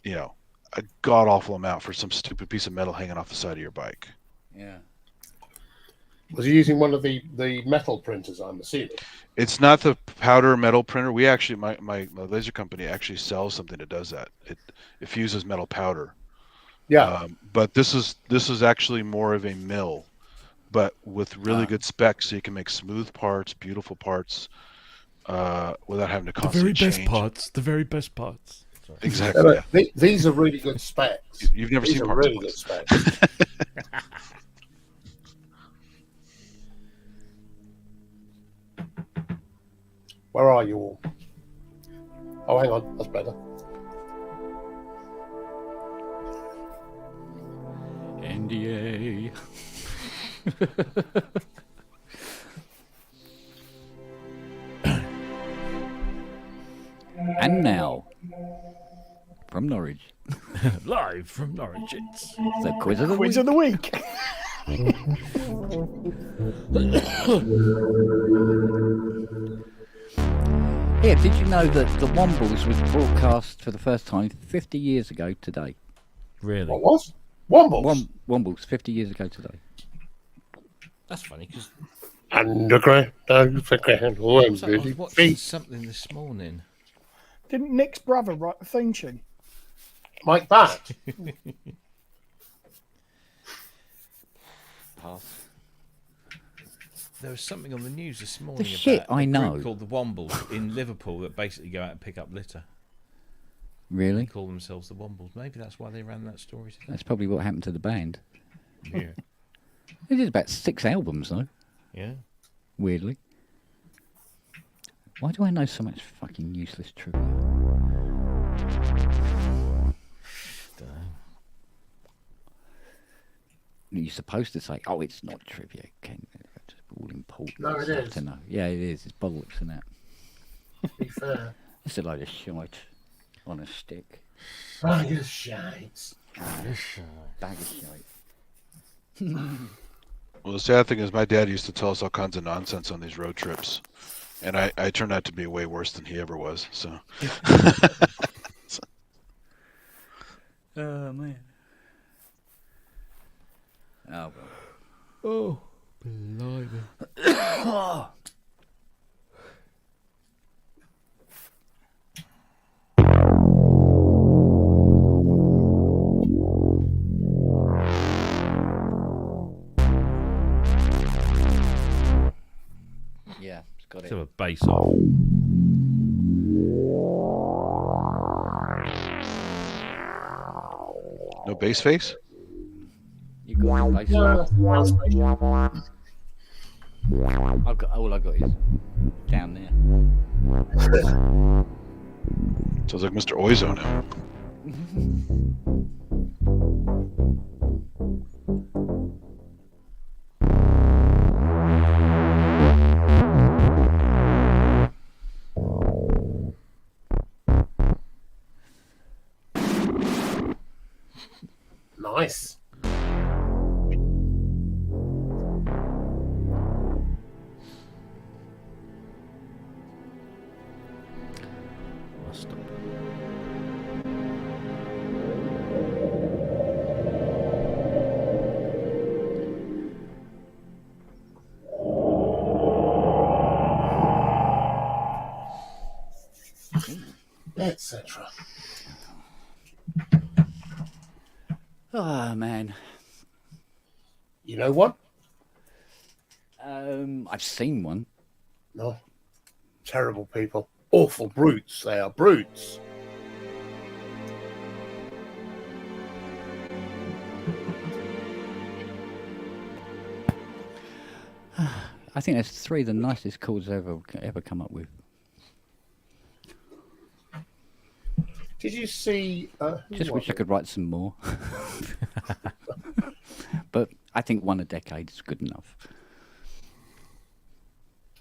a god awful amount for some stupid piece of metal hanging off the side of your bike. Yeah. Was he using one of the metal printers, I'm assuming? It's not the powder metal printer. We actually, my laser company actually sells something that does that. It fuses metal powder. Yeah. But this is actually more of a mill, but with really good specs, so you can make smooth parts, beautiful parts, without having to constantly change. The very best parts. Sorry. Exactly. Yeah. These are really good specs. You've never These seen are parts. really good specs. Where are you all? Oh, hang on. That's better. NDA. And now, from Norwich, Live from Norwich, it's the quiz of the Quiz week. of the week. Yeah, did you know that the Wombles was broadcast for the first time 50 years ago today? really. What was? Wombles? Wombles, 50 years ago today. That's funny because Underground, underground, I was really watching something this morning. Didn't Nick's brother write the theme tune? Mike Batt. Pass. There was something on the news this morning shit about I a know. group called the Wombles in Liverpool that basically go out and pick up litter. They Really? call themselves the Wombles. Maybe that's why they ran that story today. That's probably what happened to the band. Yeah. They did about 6 albums, though, Yeah. weirdly. Why do I know so much fucking useless trivia? Dunno. You're supposed to say, oh, it's not trivia, Ken. It's all important. No, it stuff is. to know. Yeah, it is. It's bollocks, isn't it? To be fair. It's a load of shite on a stick. Bag of shite. Bag of shite. Well, the sad thing is my dad used to tell us all kinds of nonsense on these road trips. And I turned out to be way worse than he ever was. So Oh, man. Oh, well. Oh, blimey. Yeah, it's got it. So a bass off. no bass face? You got the bass. I've got, all I got is down there. Sounds like Mr. Oizo now. Nice. I'll stop. Etc. Oh, man. You know what? I've seen one. No. Terrible people. Awful brutes. They are brutes. I think that's 3 of the nicest chords I've ever come up with. Did you see? Just wish I could write some more. But I think 1 a decade is good enough.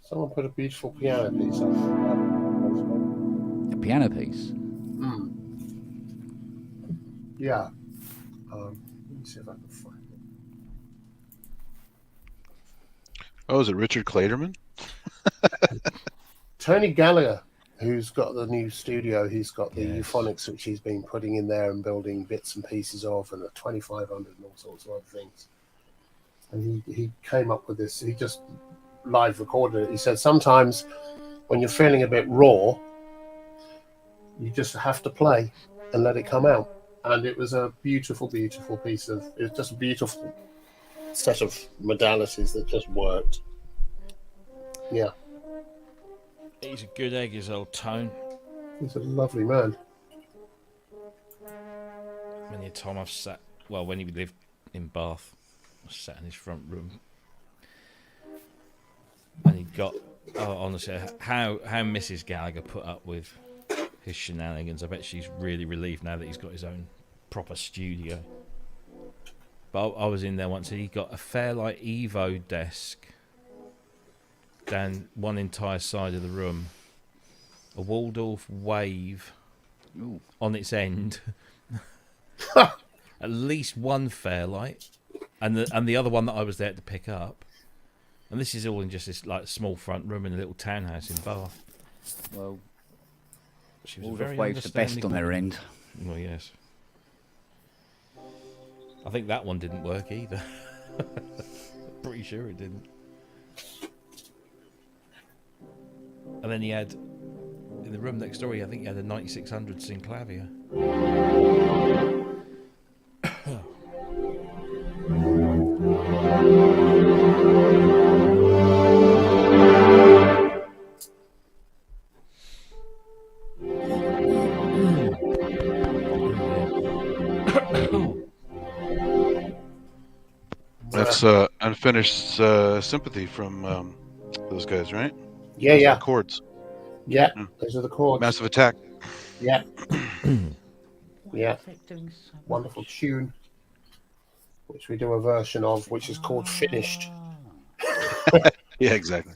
Someone put a beautiful piano piece up. A piano piece. Yeah. Let me see if I can find it. Oh, is it Richard Clayderman? Tony Gallagher, who's got the new studio, he's got the Yes. euphonics, which he's been putting in there and building bits and pieces of, and the 2500 and all sorts of other things. And he came up with this. He just live recorded it. He said sometimes when you're feeling a bit raw, you just have to play and let it come out. And it was a beautiful, beautiful piece of. It was just a beautiful set of modalities that just worked. Yeah, He's a good egg, his old Tone. he's a lovely man. Many a time I've sat, well, when he lived in Bath, I sat in his front room. And he got, oh, honestly, how Mrs. Gallagher put up with his shenanigans. I bet she's really relieved now that he's got his own proper studio. But I was in there once and he got a Fairlight Evo desk down one entire side of the room. a Waldorf wave on its end, at least one Fairlight, and the other one that I was there to pick up. And this is all in just this like small front room in a little townhouse in Bath. Well, she was Waldorf waves the best on their end. Well, yes. I think that one didn't work either. Pretty sure it didn't. And then he had, in the room next door, I think he had a 9600 Synclavier. That's Unfinished Sympathy from those guys, right? Yeah, those yeah. Chords. Yeah, those are the chords. Massive Attack. Yeah. Yeah. Wonderful tune, which we do a version of, which is called Finished. Yeah, exactly.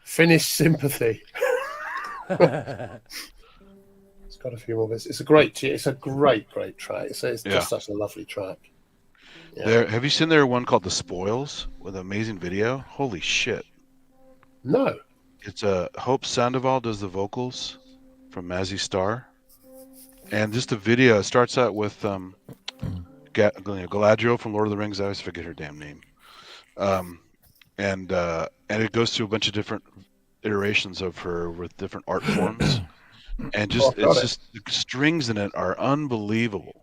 Finished Sympathy. It's got a few more bits. It's a great track. It's just such a lovely track. Yeah. Have you seen their one called The Spoils with an amazing video? Holy shit. No. It's Hope Sandoval does the vocals from Mazzy Star. And just the video, it starts out with Galadriel from Lord of the Rings. I always forget her damn name. And it goes through a bunch of different iterations of her with different art forms. And just the strings in it are unbelievable.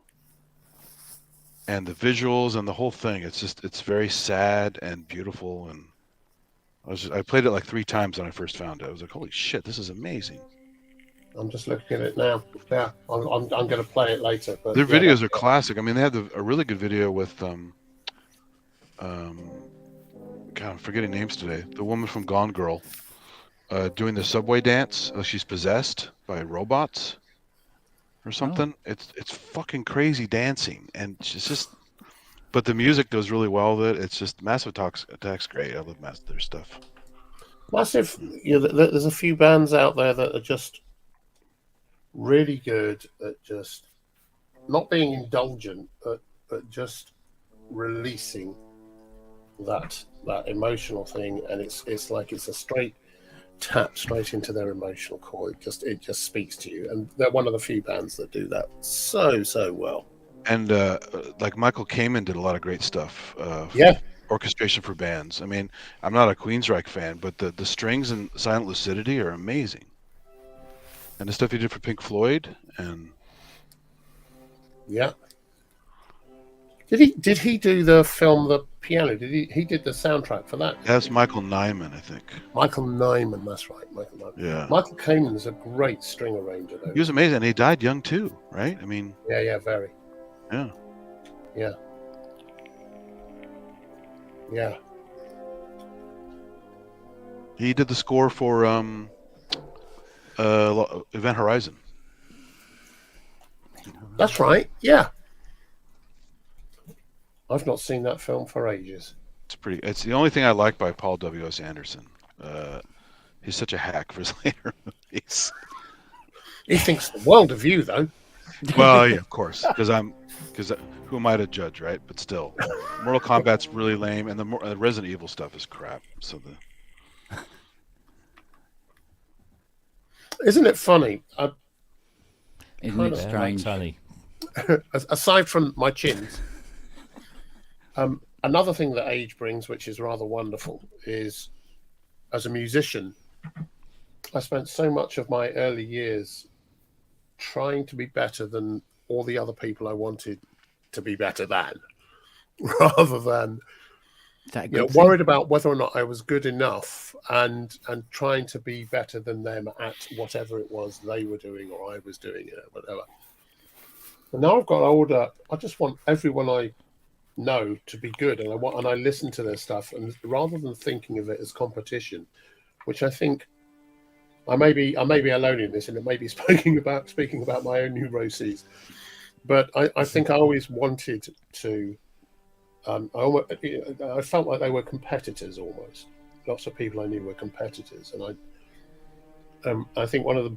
And the visuals and the whole thing, it's very sad and beautiful. And I played it like 3 times when I first found it. I was like, holy shit, this is amazing. I'm just looking at it now. Yeah, I'm going to play it later. But their videos are classic. I mean, they have a really good video with God, I'm forgetting names today. The woman from Gone Girl doing the subway dance. She's possessed by robots or something. Oh. It's fucking crazy dancing, and it's just. But the music goes really well with it. It's just Massive Attack's great. I love their stuff. Massive. There's a few bands out there that are just really good at just not being indulgent, but just releasing that emotional thing, and it's like it's a straight tap straight into their emotional core. It just speaks to you, and they're one of the few bands that do that so well. And like Michael Kamen did a lot of great stuff. Orchestration for bands. I mean, I'm not a Queensryche fan, but the strings in Silent Lucidity are amazing. And the stuff he did for Pink Floyd, and did he do the film The Piano? He did the soundtrack for that? That's Michael Nyman, I think. Michael Nyman, that's right. Michael Nyman. Yeah. Michael Kamen is a great string arranger, though. He was amazing, and he died young too, right? I mean. Yeah, very. Yeah. He did the score for Event Horizon. That's right. Yeah. I've not seen that film for ages. It's the only thing I like by Paul W.S. Anderson. He's such a hack for his later movies. He thinks the world of you, though. Well, yeah, of course, because who am I to judge, right? But still, Mortal Kombat's really lame, and the Resident Evil stuff is crap. So isn't it funny? Isn't it strange? Funny. Aside from my chins, another thing that age brings, which is rather wonderful, is as a musician, I spent so much of my early years trying to be better than all the other people I wanted to be better than, rather than worried about whether or not I was good enough and trying to be better than them at whatever it was they were doing or I was doing, whatever. And now I've got older, I just want everyone I know to be good, and I listen to their stuff, and rather than thinking of it as competition, which I think I may be alone in this, and it may be speaking about my own neuroses, but I think I always wanted to. I felt like they were competitors almost. Lots of people I knew were competitors, and I think one of the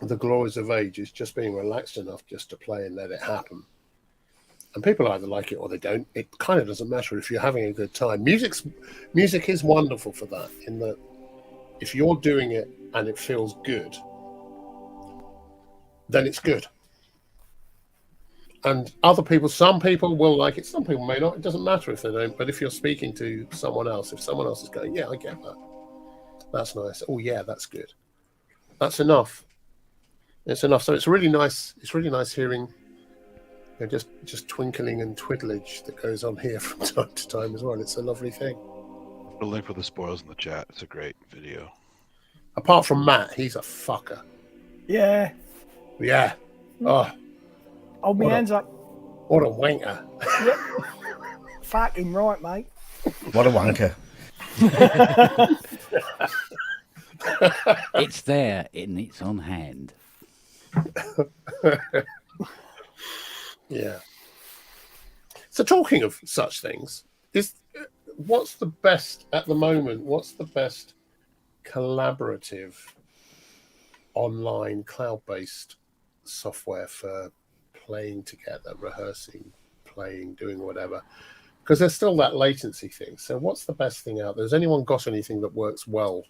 the glories of age is just being relaxed enough just to play and let it happen. And people either like it or they don't. It kind of doesn't matter if you're having a good time. Music is wonderful for that, in that if you're doing it and it feels good, then it's good. And some people will like it, some people may not. It doesn't matter if they don't. But if you're speaking to someone else, if someone else is going, yeah, I get that. That's nice. Oh yeah, that's good. That's enough. It's enough. So it's really nice. It's really nice hearing just twinkling and twiddlage that goes on here from time to time as well. It's a lovely thing. The link for the spoils in the chat. It's a great video. Apart from Matt, he's a fucker. Yeah. Yeah. Oh. Hold my hands up. What a wanker. Yep. Fucking right, mate. What a wanker. It's there and it's on hand. Yeah. So talking of such things, what's the best at the moment? What's the best collaborative online cloud-based software for playing together, rehearsing, playing, doing whatever? Because there's still that latency thing. So what's the best thing out there? Has anyone got anything that works well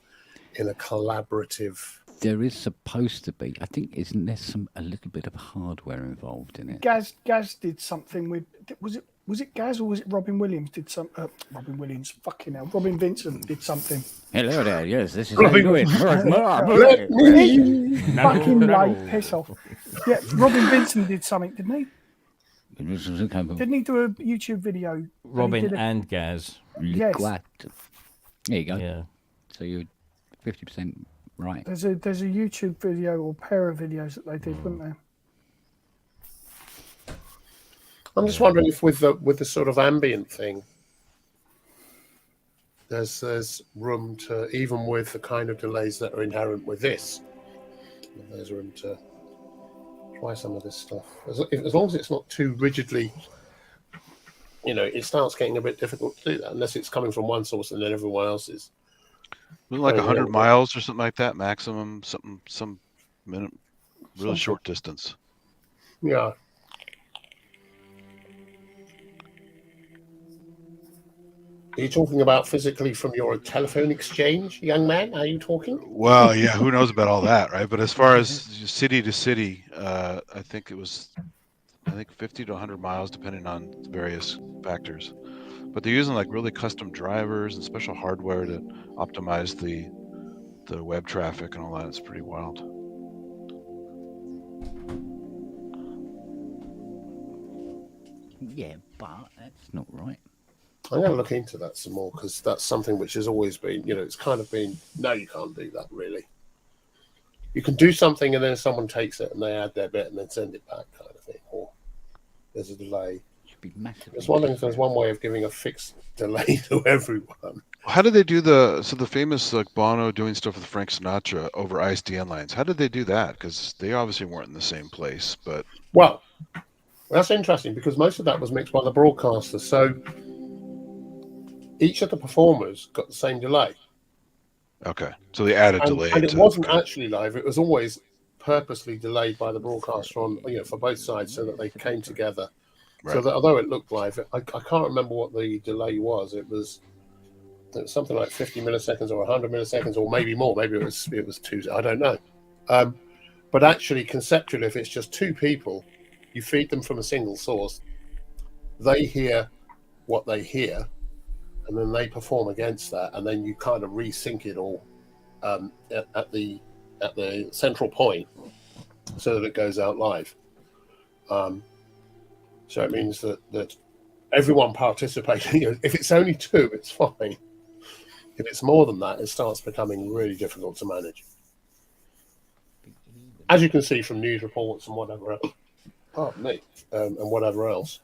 in a collaborative? There is supposed to be. I think, isn't there a little bit of hardware involved in it? Gaz did something with. Was it Gaz or was it Robin Williams did some? Robin Williams, fucking hell. Robin Vincent did something. Hello there. Yes, this is Robin. Fucking right, piss off. Yeah, Robin Vincent did something, didn't he? Didn't he do a YouTube video? Robin and Gaz. Yes. There you go. Yeah. So you're 50% right. There's a YouTube video or pair of videos that they did, weren't there? I'm just wondering if with the sort of ambient thing, there's room to, even with the kind of delays that are inherent with this, there's room to try some of this stuff. As long as it's not too rigidly, it starts getting a bit difficult to do that unless it's coming from one source and then everyone else's. Like 100 miles or something like that, maximum, some minute, really short distance. Yeah. Are you talking about physically from your telephone exchange, young man? Are you talking? Well, yeah, who knows about all that, right? But as far as city to city, I think 50 to 100 miles, depending on various factors. But they're using like really custom drivers and special hardware to optimize the web traffic and all that. It's pretty wild. Yeah, but that's not right. I'm going to look into that some more, because that's something which has always been, it's kind of been, no, you can't do that, really. You can do something and then someone takes it and they add their bit and then send it back, kind of thing. Or there's a delay. Be massively. I was wondering if there's one way of giving a fixed delay to everyone. How did they do the famous like Bono doing stuff with Frank Sinatra over ISDN lines? How did they do that? Because they obviously weren't in the same place. But well, that's interesting, because most of that was mixed by the broadcaster. So each of the performers got the same delay. Okay, so they added delay. And it wasn't actually live. It was always purposely delayed by the broadcaster on, for both sides, so that they came together. Right. So that although it looked live, I can't remember what the delay was. It was something like 50 milliseconds or 100 milliseconds, or maybe more. Maybe it was 2. I don't know. But actually, conceptually, if it's just two people, you feed them from a single source. They hear what they hear, and then they perform against that, and then you kind of resync it all at the central point, so that it goes out live. So it means that everyone participating. If it's only 2, it's fine. If it's more than that, it starts becoming really difficult to manage. As you can see from news reports and whatever else, pardon me, and whatever else,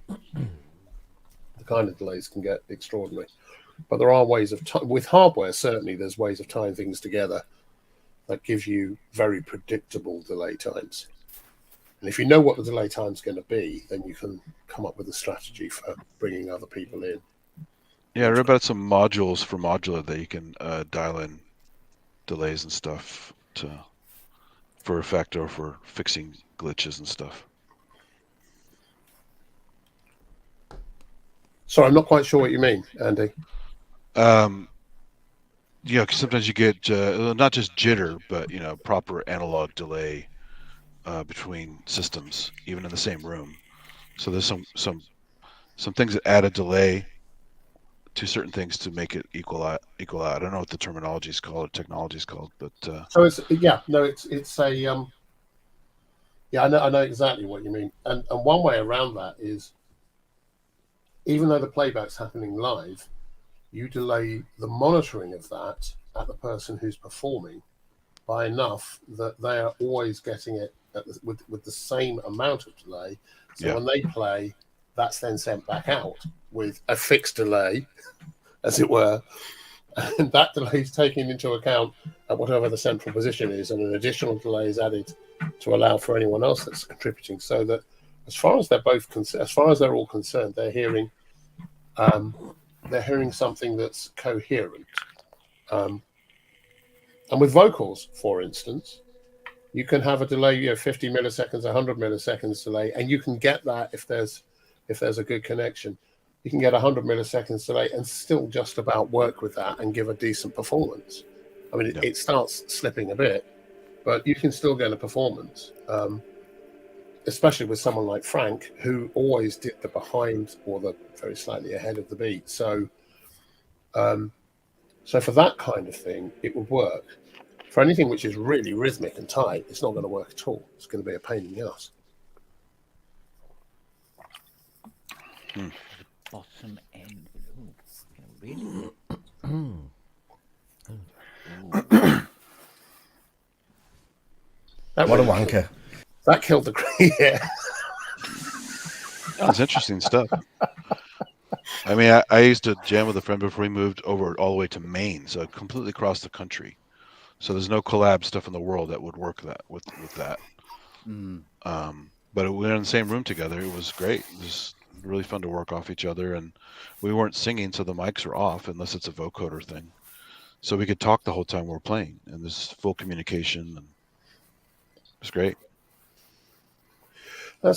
the kind of delays can get extraordinary. But there are ways of with hardware. Certainly, there's ways of tying things together that give you very predictable delay times. And if you know what the delay time is going to be, then you can come up with a strategy for bringing other people in. Yeah, I read about some modules for modular that you can dial in delays and stuff for effect or for fixing glitches and stuff. Sorry, I'm not quite sure what you mean, Andy. Yeah, 'cause sometimes you get not just jitter, but proper analog delay between systems, even in the same room. So there's some things that add a delay to certain things to make it equal out. I don't know what the terminology is called or technology is called, but so it's a yeah, I know exactly what you mean, and one way around that is, even though the playback's happening live, you delay the monitoring of that at the person who's performing by enough that they are always getting it with the same amount of delay. So when they play, that's then sent back out with a fixed delay, as it were, and that delay is taken into account at whatever the central position is, and an additional delay is added to allow for anyone else that's contributing. So that as far as they're all concerned, they're hearing something that's coherent. And with vocals, for instance, you can have a delay, 50 milliseconds, 100 milliseconds delay, and you can get that if there's a good connection. You can get 100 milliseconds delay and still just about work with that and give a decent performance. I mean, it starts slipping a bit, but you can still get a performance, especially with someone like Frank, who always did the behind or the very slightly ahead of the beat. So for that kind of thing, it would work. For anything which is really rhythmic and tight, it's not going to work at all. It's going to be a pain in the ass. Bottom end. Ooh, really? What a wanker. That killed the yeah. That's interesting stuff. I mean, I used to jam with a friend before we moved over all the way to Maine, so completely across the country. So there's no collab stuff in the world that would work with that. But we were in the same room together. It was great. It was really fun to work off each other, and we weren't singing, so the mics are off unless it's a vocoder thing. So we could talk the whole time we were playing, and there's full communication, and it was great. I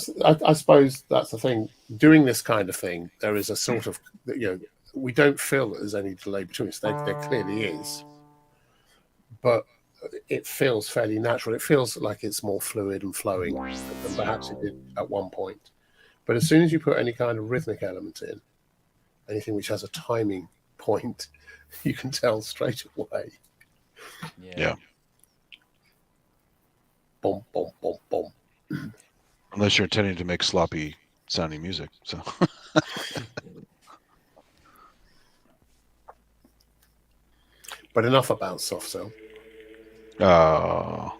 suppose that's the thing. Doing this kind of thing, there is a sort of, we don't feel that there's any delay between us. There clearly is, but it feels fairly natural. It feels like it's more fluid and flowing than perhaps it did at one point. But as soon as you put any kind of rhythmic element in, anything which has a timing point, you can tell straight away. Yeah. Boom, boom, boom, boom. Unless you're intending to make sloppy sounding music, so. But enough about soft cell. Oh.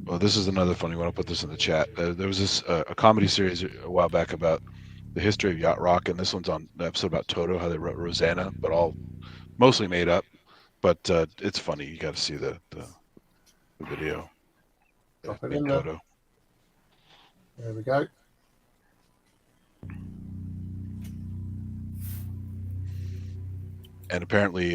Well, this is another funny one. I'll put this in the chat. There was this a comedy series a while back about the history of yacht rock, and this one's on the episode about Toto, how they wrote Rosanna, but all mostly made up. But it's funny. You got to see the video. Drop it in there. Toto. There we go. And apparently,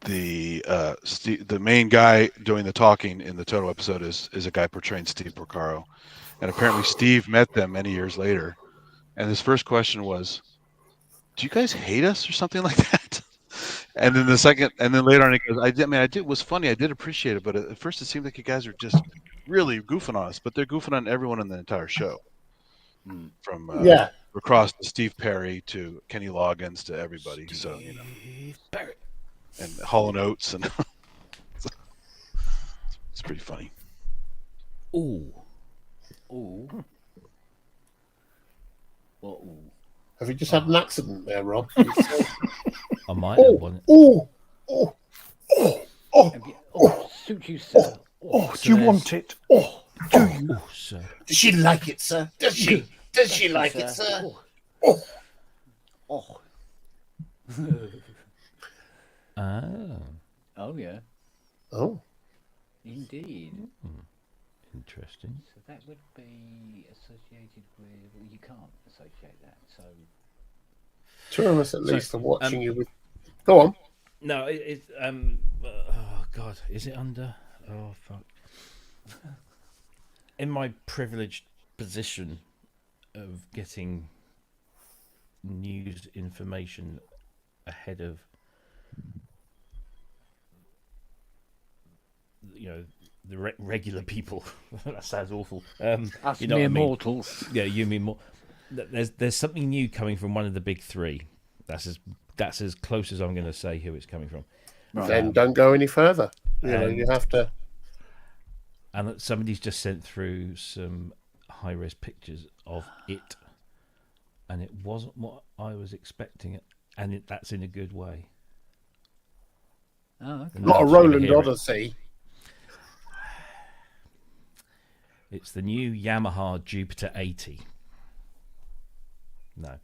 the main guy doing the talking in the Toto episode is a guy portraying Steve Porcaro, and apparently Steve met them many years later, and his first question was, "Do you guys hate us or something like that?" And then later on he goes, "I did. It was funny. I did appreciate it, but at first it seemed like you guys are just really goofing on us, but they're goofing on everyone in the entire show, from across to Steve Perry to Kenny Loggins to everybody. Steve Perry. And Hall & Oates, and it's pretty funny." Ooh. Have you just had an accident there, Rob? I might have one. Suit you, sir. Do you want it? Do you? Sir. Does she like it, sir? Does she like it, sir? Oh, yeah. Oh. Indeed. Interesting. So that would be associated with. Well, you can't associate that. So two of us at least are watching you with. Go on. No, oh God, is it under? Oh fuck. In my privileged position of getting news information ahead of, the regular people. That sounds awful. us you know mere what I mean? mortals. Yeah, you mean more. There's something new coming from one of the big three. That's as close as I'm going to say who it's coming from. Right. Then don't go any further. You have to. And somebody's just sent through some high-res pictures of it, and it wasn't what I was expecting it, and that's in a good way. Oh, okay. Not a Roland Odyssey. It's the new Yamaha Jupiter 80. No.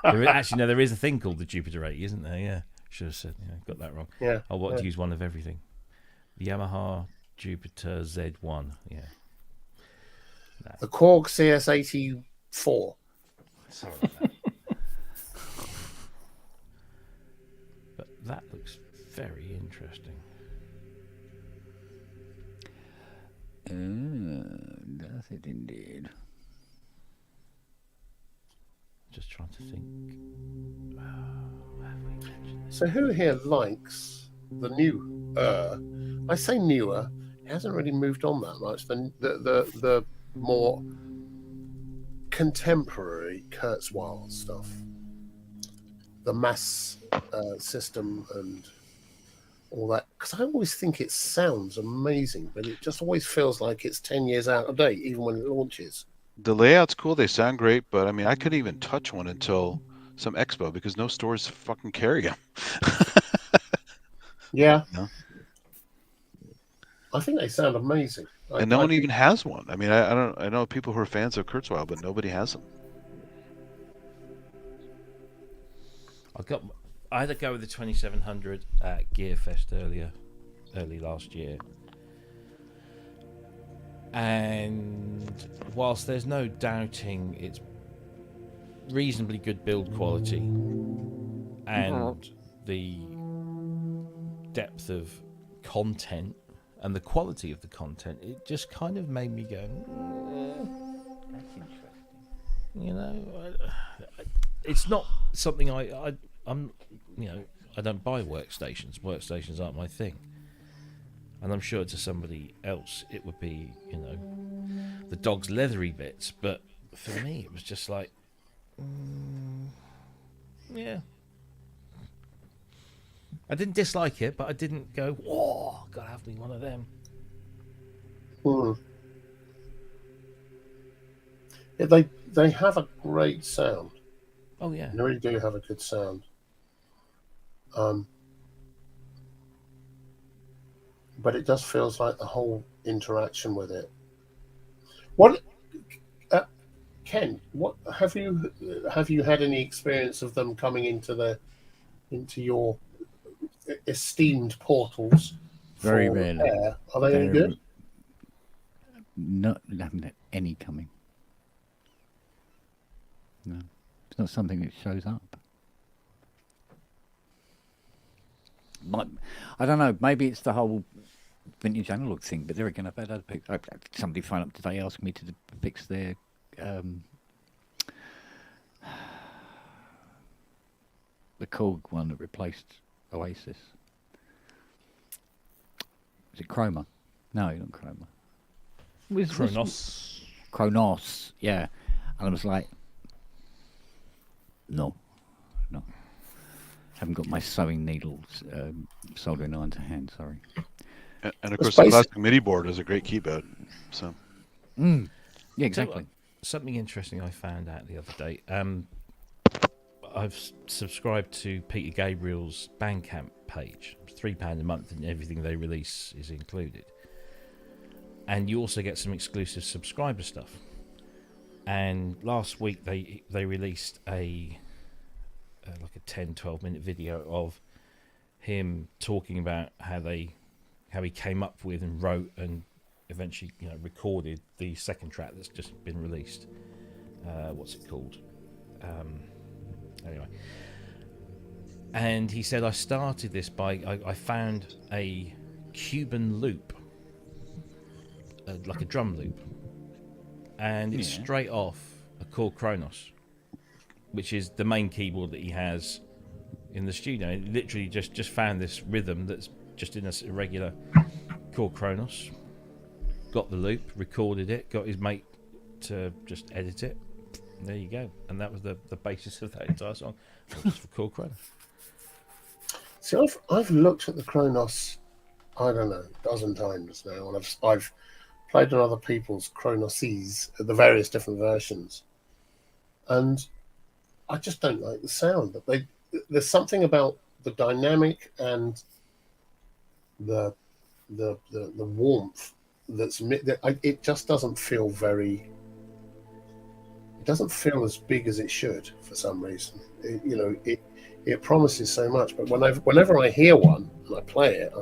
There is a thing called the Jupiter 80, isn't there? Yeah. Should have said, got that wrong. Yeah. I want to use one of everything. The Yamaha Jupiter Z1. Yeah. No. The Korg CS84. Sorry about that. But that looks very interesting. Does it indeed? Just trying to think. Have we mentioned this? So who here likes the new? I say newer. It hasn't really moved on that much. The more contemporary Kurzweil stuff, the mass system and all that. Because I always think it sounds amazing, but it just always feels like it's 10 years out of date, even when it launches. The layout's cool. They sound great, but I mean, I couldn't even touch one until some expo because no stores fucking carry them. Yeah. No. I think they sound amazing. And no one even has one. I mean, I know people who are fans of Kurzweil, but nobody has them. I had to go with the 2700 at Gearfest early last year. And whilst there's no doubting its reasonably good build quality and the depth of content and the quality of the content, it just kind of made me go, That's interesting. It's not something I'm I don't buy workstations. Workstations aren't my thing. And I'm sure to somebody else it would be, the dog's leathery bits. But for me, it was just like, yeah. I didn't dislike it, but I didn't go, whoa, gotta have me one of them. Yeah, they have a great sound. Oh, yeah. They really do have a good sound. But it just feels like the whole interaction with it. What, Ken? What have you had any experience of them coming into your esteemed portals? Very rarely. Are they any good? Not haven't had any coming. No, it's not something that shows up. I don't know. Maybe it's the whole vintage analog thing. But there again, I've had other people. I had somebody phone up today asking me to fix their the Korg one that replaced Oasis. Is it Chroma? No, not Chroma. Kronos. Kronos, yeah. And I was like, no. Haven't got my sewing needles, soldering iron to hand, sorry. And of course, the plastic MIDI board is a great keyboard. So. Yeah, exactly. So, something interesting I found out the other day. I've subscribed to Peter Gabriel's Bandcamp page. It's £3 a month, and everything they release is included. And you also get some exclusive subscriber stuff. And last week they released a 10-12 minute video of him talking about how he came up with and wrote and eventually, recorded the second track that's just been released. What's it called? Anyway. And he said, I started this by, I found a Cuban loop, like a drum loop. And it's straight off a chord Kronos, which is the main keyboard that he has in the studio. He literally just found this rhythm that's just in a regular chord Kronos, got the loop, recorded it, got his mate to just edit it. And there you go. And that was the basis of that entire song. Just for chord Kronos. See, I've looked at the Kronos, I don't know, a dozen times now, and I've played on other people's Kronoses, the various different versions, and I just don't like the sound. There's something about the dynamic and the warmth it just doesn't feel very. It doesn't feel as big as it should for some reason. It promises so much, but whenever I hear one and I play it,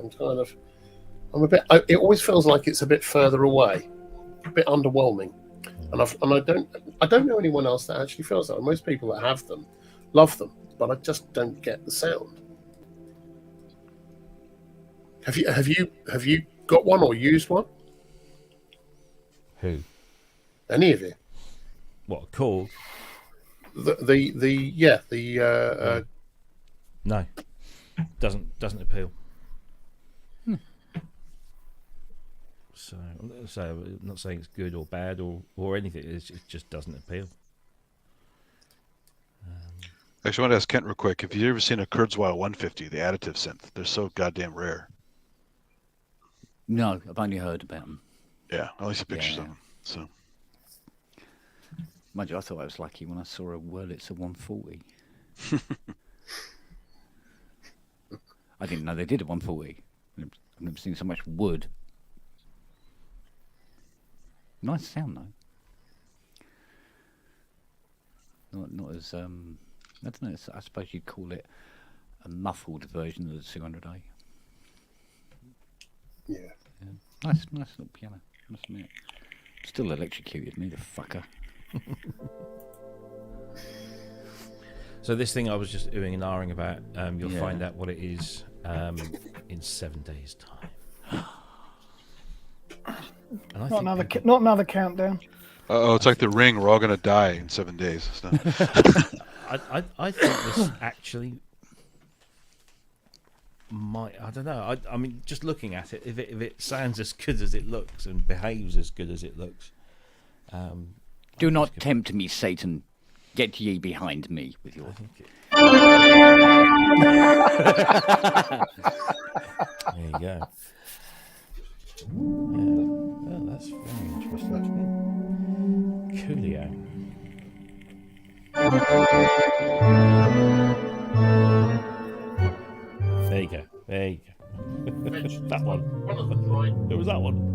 it always feels like it's a bit further away, a bit underwhelming, and I don't know anyone else that actually feels that. Most people that have them love them, but I just don't get the sound. Have you got one or used one? Who? Any of you? What, chord? No, doesn't appeal. So I'm not saying it's good or bad or anything. It just doesn't appeal. Actually, I want to ask Kent real quick. Have you ever seen a Kurzweil 150, the additive synth? They're so goddamn rare. No, I've only heard about them. Yeah, I only see pictures of them. So, mind you, I thought I was lucky when I saw a Wurlitzer 140. I didn't know they did a 140. I've never seen so much wood. Nice sound though. Not as I don't know. I suppose you'd call it a muffled version of the 200A. Yeah. Nice little piano. Must admit. Still electrocuted me, the fucker. So this thing I was just oohing and ahhing about, you'll find out what it is in 7 days' time. Not another countdown. it's like The Ring. We're all going to die in 7 days. So. I think this actually might. I don't know. I mean, just looking at it, if it sounds as good as it looks and behaves as good as it looks. Do not tempt me, Satan. Get ye behind me with your. There you go. Yeah. Well, that's very interesting. Coolio. There you go. That one. There was that one.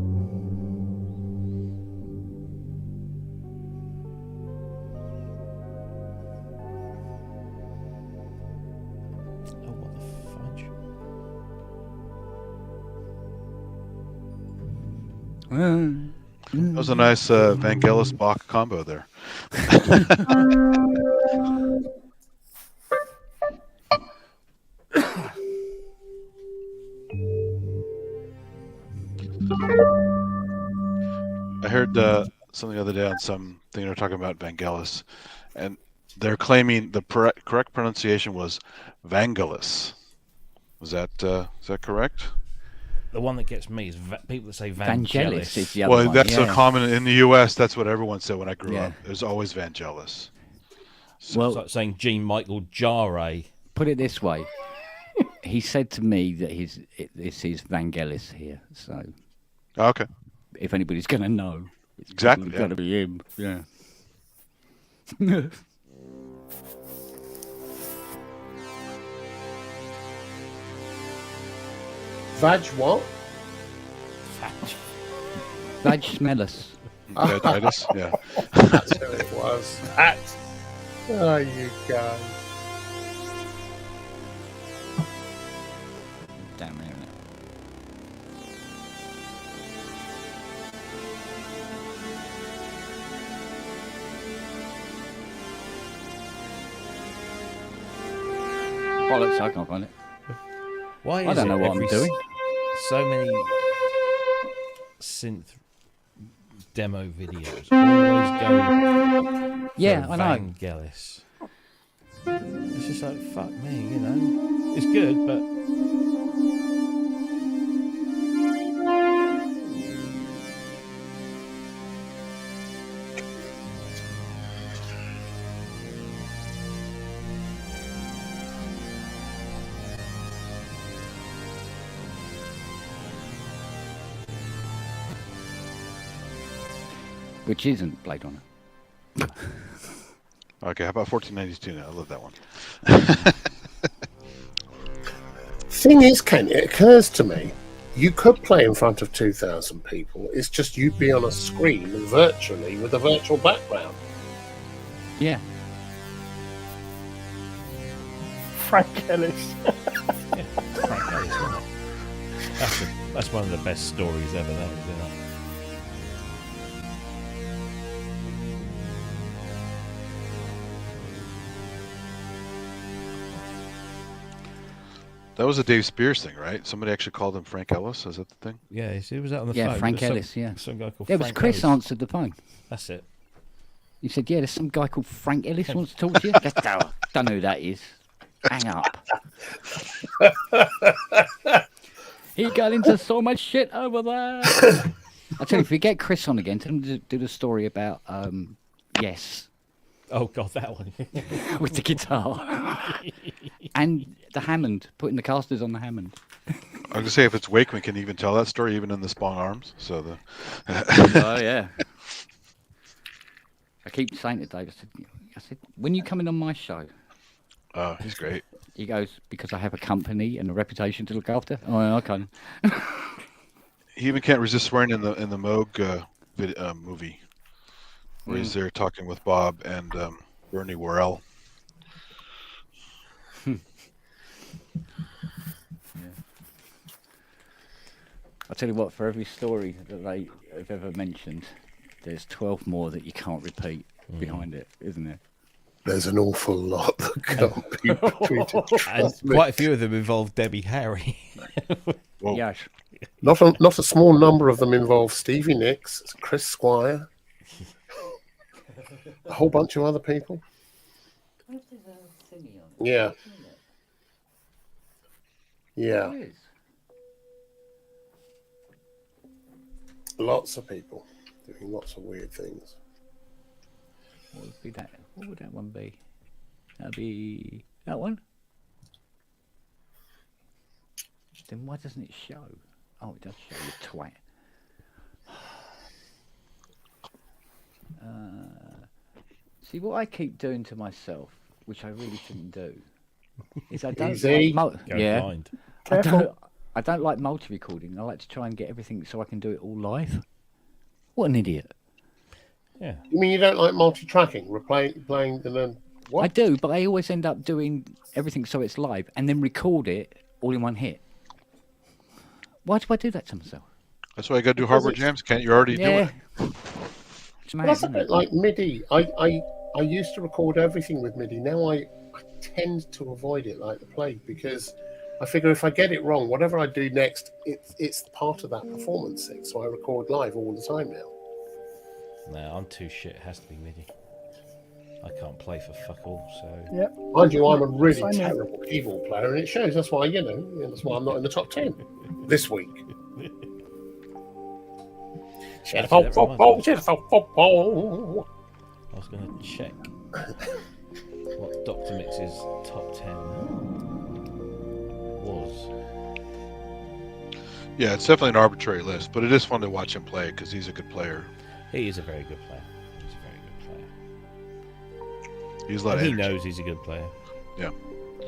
That was a nice Vangelis Bach combo there. I heard something the other day on some thing they were talking about Vangelis, and they're claiming the correct pronunciation was Vangelis. Is that correct? The one that gets me is people that say Vangelis. Is the other one. That's so common in the U.S. That's what everyone said when I grew up. There's always Vangelis. So it's like saying Jean Michael Jarre. Put it this way. He said to me that this is Vangelis here. So, okay. If anybody's going to know, it's exactly going to be him. Yeah. Vag what? Vag smellus. Vagitis, yeah. That's who it was. Oh, you guys. Damn, isn't it? bollocks, I can't find it. Why is I don't know what I'm doing. So many synth demo videos always go Yeah, for I know. Vangelis. It's just like, fuck me, you know. It's good, but Which isn't Blade Runner. Okay, how about 1492 now? I love that one. Thing is, Ken, it occurs to me, you could play in front of 2,000 people. It's just you'd be on a screen virtually with a virtual background. Yeah. Frank Ellis. yeah, Frank Ellis, isn't it? That's one of the best stories ever, that, isn't it? That was a Dave Spears thing, right? Somebody actually called him Frank Ellis. Is that the thing? Yeah, he was out on the phone. Yeah, Frank Ellis, yeah. Some guy called There was Frank Chris Ellis. answered the phone. That's it. He said, yeah, there's some guy called Frank Ellis wants to talk to you. Don't know who that is. Hang up. He got into so much shit over there. I tell you, if we get Chris on again, tell him to do the story about Yes. Oh, God, that one. With the guitar. And the Hammond, putting the casters on the Hammond. I was going to say, if it's Wake, we can even tell that story even in the Spawn Arms. So the. Oh, yeah. I keep saying to Dave, I said, when you coming on my show? Oh, he's great. He goes, because I have a company and a reputation to look after. Oh, okay. He even can't resist swearing in the Moog movie, where he's there talking with Bob and Bernie Worrell. I'll tell you what, for every story that they have ever mentioned, there's 12 more that you can't repeat behind it, isn't there? There's an awful lot that can't be repeated. And quite a few of them involve Debbie Harry. Whoa. Yes. Not a small number of them involve Stevie Nicks, Chris Squire, a whole bunch of other people. Yeah. Yeah. Lots of people doing lots of weird things. What would be that? What would that one be? That'd be that one. Then why doesn't it show? Oh, it does show, you twat. See, what I keep doing to myself, which I really shouldn't do, is I don't Easy. Blind. I don't like multi-recording. I like to try and get everything so I can do it all live. What an idiot. Yeah. You mean you don't like multi-tracking, playing and then what? I do, but I always end up doing everything so it's live and then record it all in one hit. Why do I do that to myself? That's why you got to do hardware jams. Can't you already do it? It's mad, That's a isn't bit it? like MIDI. I used to record everything with MIDI. Now I tend to avoid it like the plague because I figure if I get it wrong, whatever I do next, it's part of that performance thing. So I record live all the time now. No, I'm too shit. It has to be MIDI. I can't play for fuck all, so... Yep. Mind you, I'm a really Same here. terrible keyboard player, and it shows. That's why, that's why I'm not in the top 10 this week. I was going to check what Dr. Mix's top 10 was. Yeah, it's definitely an arbitrary list, but it is fun to watch him play because he's a good player. He is a very good player. He's a lot of he energy. knows he's a good player. Yeah.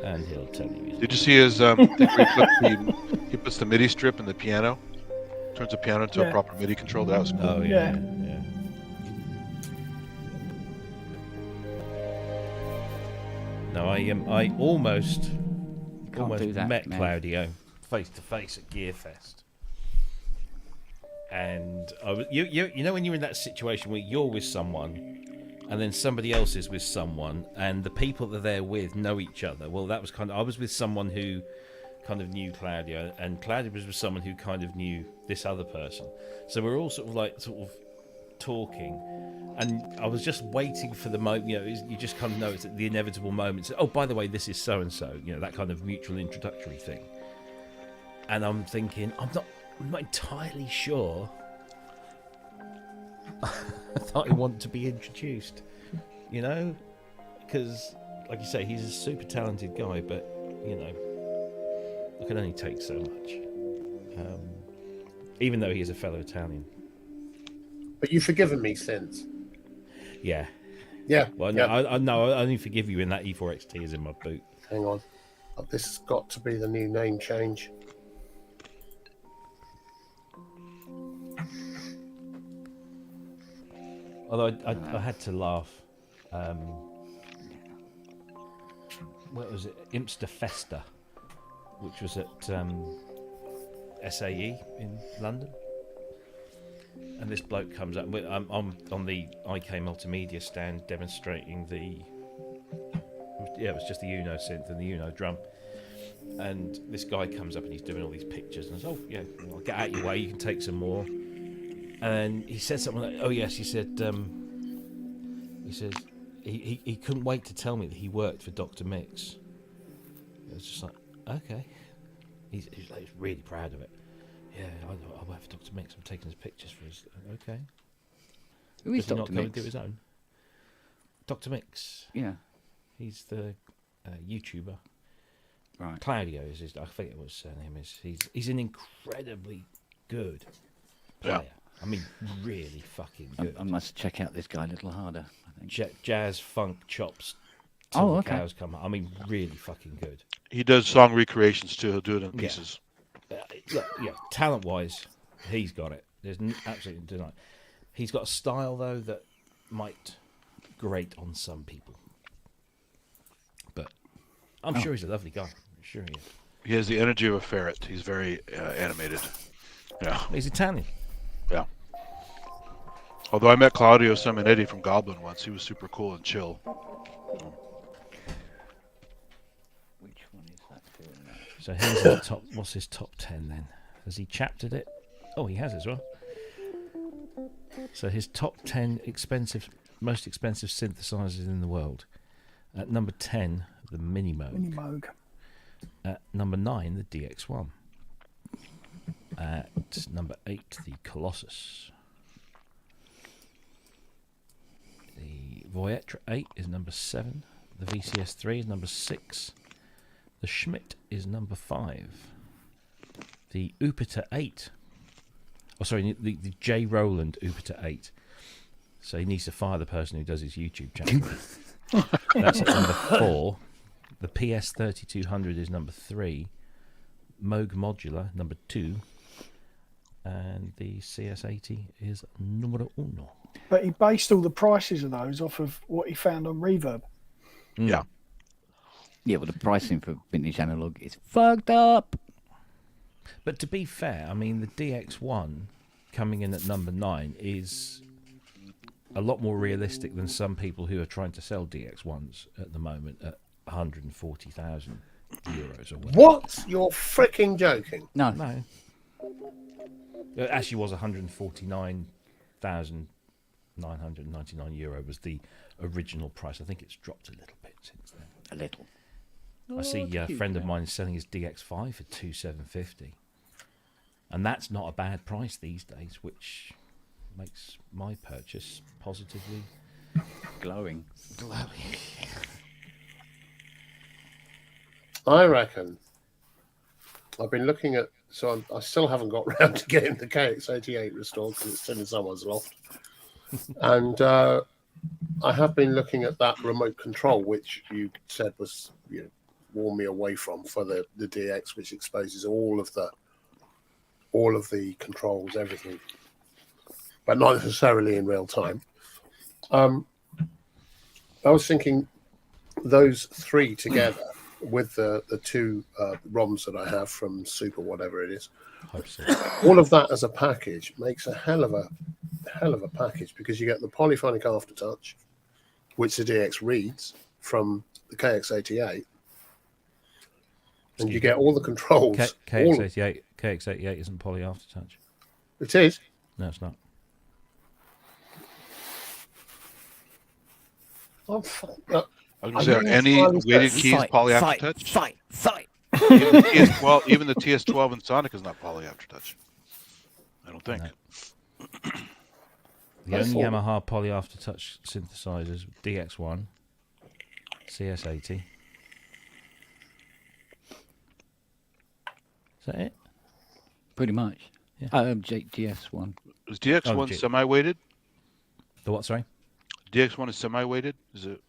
And he'll tell you. He's Did you see his thing where he puts the MIDI strip in the piano? Turns the piano into a proper MIDI control. That was cool. Oh, yeah. No, I almost do that, met man. Claudio face to face at Gearfest. And I was, you know when you're in that situation where you're with someone and then somebody else is with someone, and the people that they're with know each other. Well, that was I was with someone who kind of knew Claudio, and Claudio was with someone who kind of knew this other person. So we're all sort of talking, and I was just waiting for the moment. You just kind of know it's the inevitable moment. Oh, by the way, this is so and so. That kind of mutual introductory thing. And I'm thinking, I'm not entirely sure. I thought I want to be introduced, because, like you say, he's a super talented guy, but I can only take so much. Even though he is a fellow Italian. But you've forgiven me, Synth. Yeah. Yeah. Well, no, I only forgive you in that E4XT is in my boot. Hang on. This has got to be the new name change. Although I had to laugh. What was it? Impster Festa, which was at SAE in London. And this bloke comes up. I'm on the IK Multimedia stand demonstrating it was just the Uno synth and the Uno drum. And this guy comes up and he's doing all these pictures. And I said, I'll get out your way, you can take some more. And he said something like, oh yes, he said he couldn't wait to tell me that he worked for Dr. Mix. It was just like, okay. He's really proud of it. Yeah, I work for Dr. Mix. I'm taking his pictures for his. Okay. Who is Dr. Dr. Mix? Mix? Do his own. Dr. Mix. Yeah. He's the YouTuber. Right. Claudio is his. I think it was surname is. He's an incredibly good player. I mean, really fucking good. I must check out this guy a little harder, I think. Jazz, funk, chops. Till the cows come up. I mean, really fucking good. He does song recreations too. He'll do it in pieces. Yeah, talent-wise, he's got it. There's absolutely no denying. He's got a style though that might grate on some people, but I'm sure he's a lovely guy. I'm sure he is. He has the energy of a ferret. He's very animated. Yeah, he's Italian. Yeah. Although I met Claudio Simonetti from Goblin once, he was super cool and chill. Which one is that for? So here's the top. What's his top 10 then? Has he chaptered it? Oh, he has as well. So his top 10 most expensive synthesizers in the world. At number 10, the Mini Moog. At number 9, the DX1. At number 8, the Colossus. The Voyetra 8 is number 7. The VCS3 is number 6. The Schmidt is number 5. The Upita 8. Oh, sorry, the J. Rowland Upita 8. So he needs to fire the person who does his YouTube channel. That's at number 4. The PS 3200 is number 3. Moog Modular, number 2. And the CS80 is numero uno. But he based all the prices of those off of what he found on Reverb. Yeah. Yeah, well, the pricing for vintage analog is fucked up. But to be fair, I mean, the DX1 coming in at number 9 is a lot more realistic than some people who are trying to sell DX1s at the moment at 140,000 euros or whatever. What? You're freaking joking? No. It actually was 149,999 euro was the original price. I think it's dropped a little bit since then. A little. I see a friend of mine is selling his DX5 for 2,750, and that's not a bad price these days, which makes my purchase positively glowing. I reckon. I've been looking at. So I still haven't got round to getting the KX88 restored because it's still in someone's loft, and I have been looking at that remote control, which you said was warn me away from for the DX, which exposes all of the controls, everything, but not necessarily in real time. I was thinking those three together with the two ROMs that I have from Super, whatever it is, all of that as a package makes a hell of a package, because you get the polyphonic aftertouch, which the DX reads from the KX88, and you get all the controls. KX88 isn't poly aftertouch. It is. No, it's not. Oh, I was going to say, are any weighted keys poly aftertouch? Fight. Even the TS12 and Sonic is not poly aftertouch. I don't think. No. The only Yamaha poly aftertouch synthesizers: DX1, CS80. Is that it? Pretty much. Yeah. GS1. Is DX1 semi-weighted? The what? Sorry. DX1 is semi-weighted. Is it?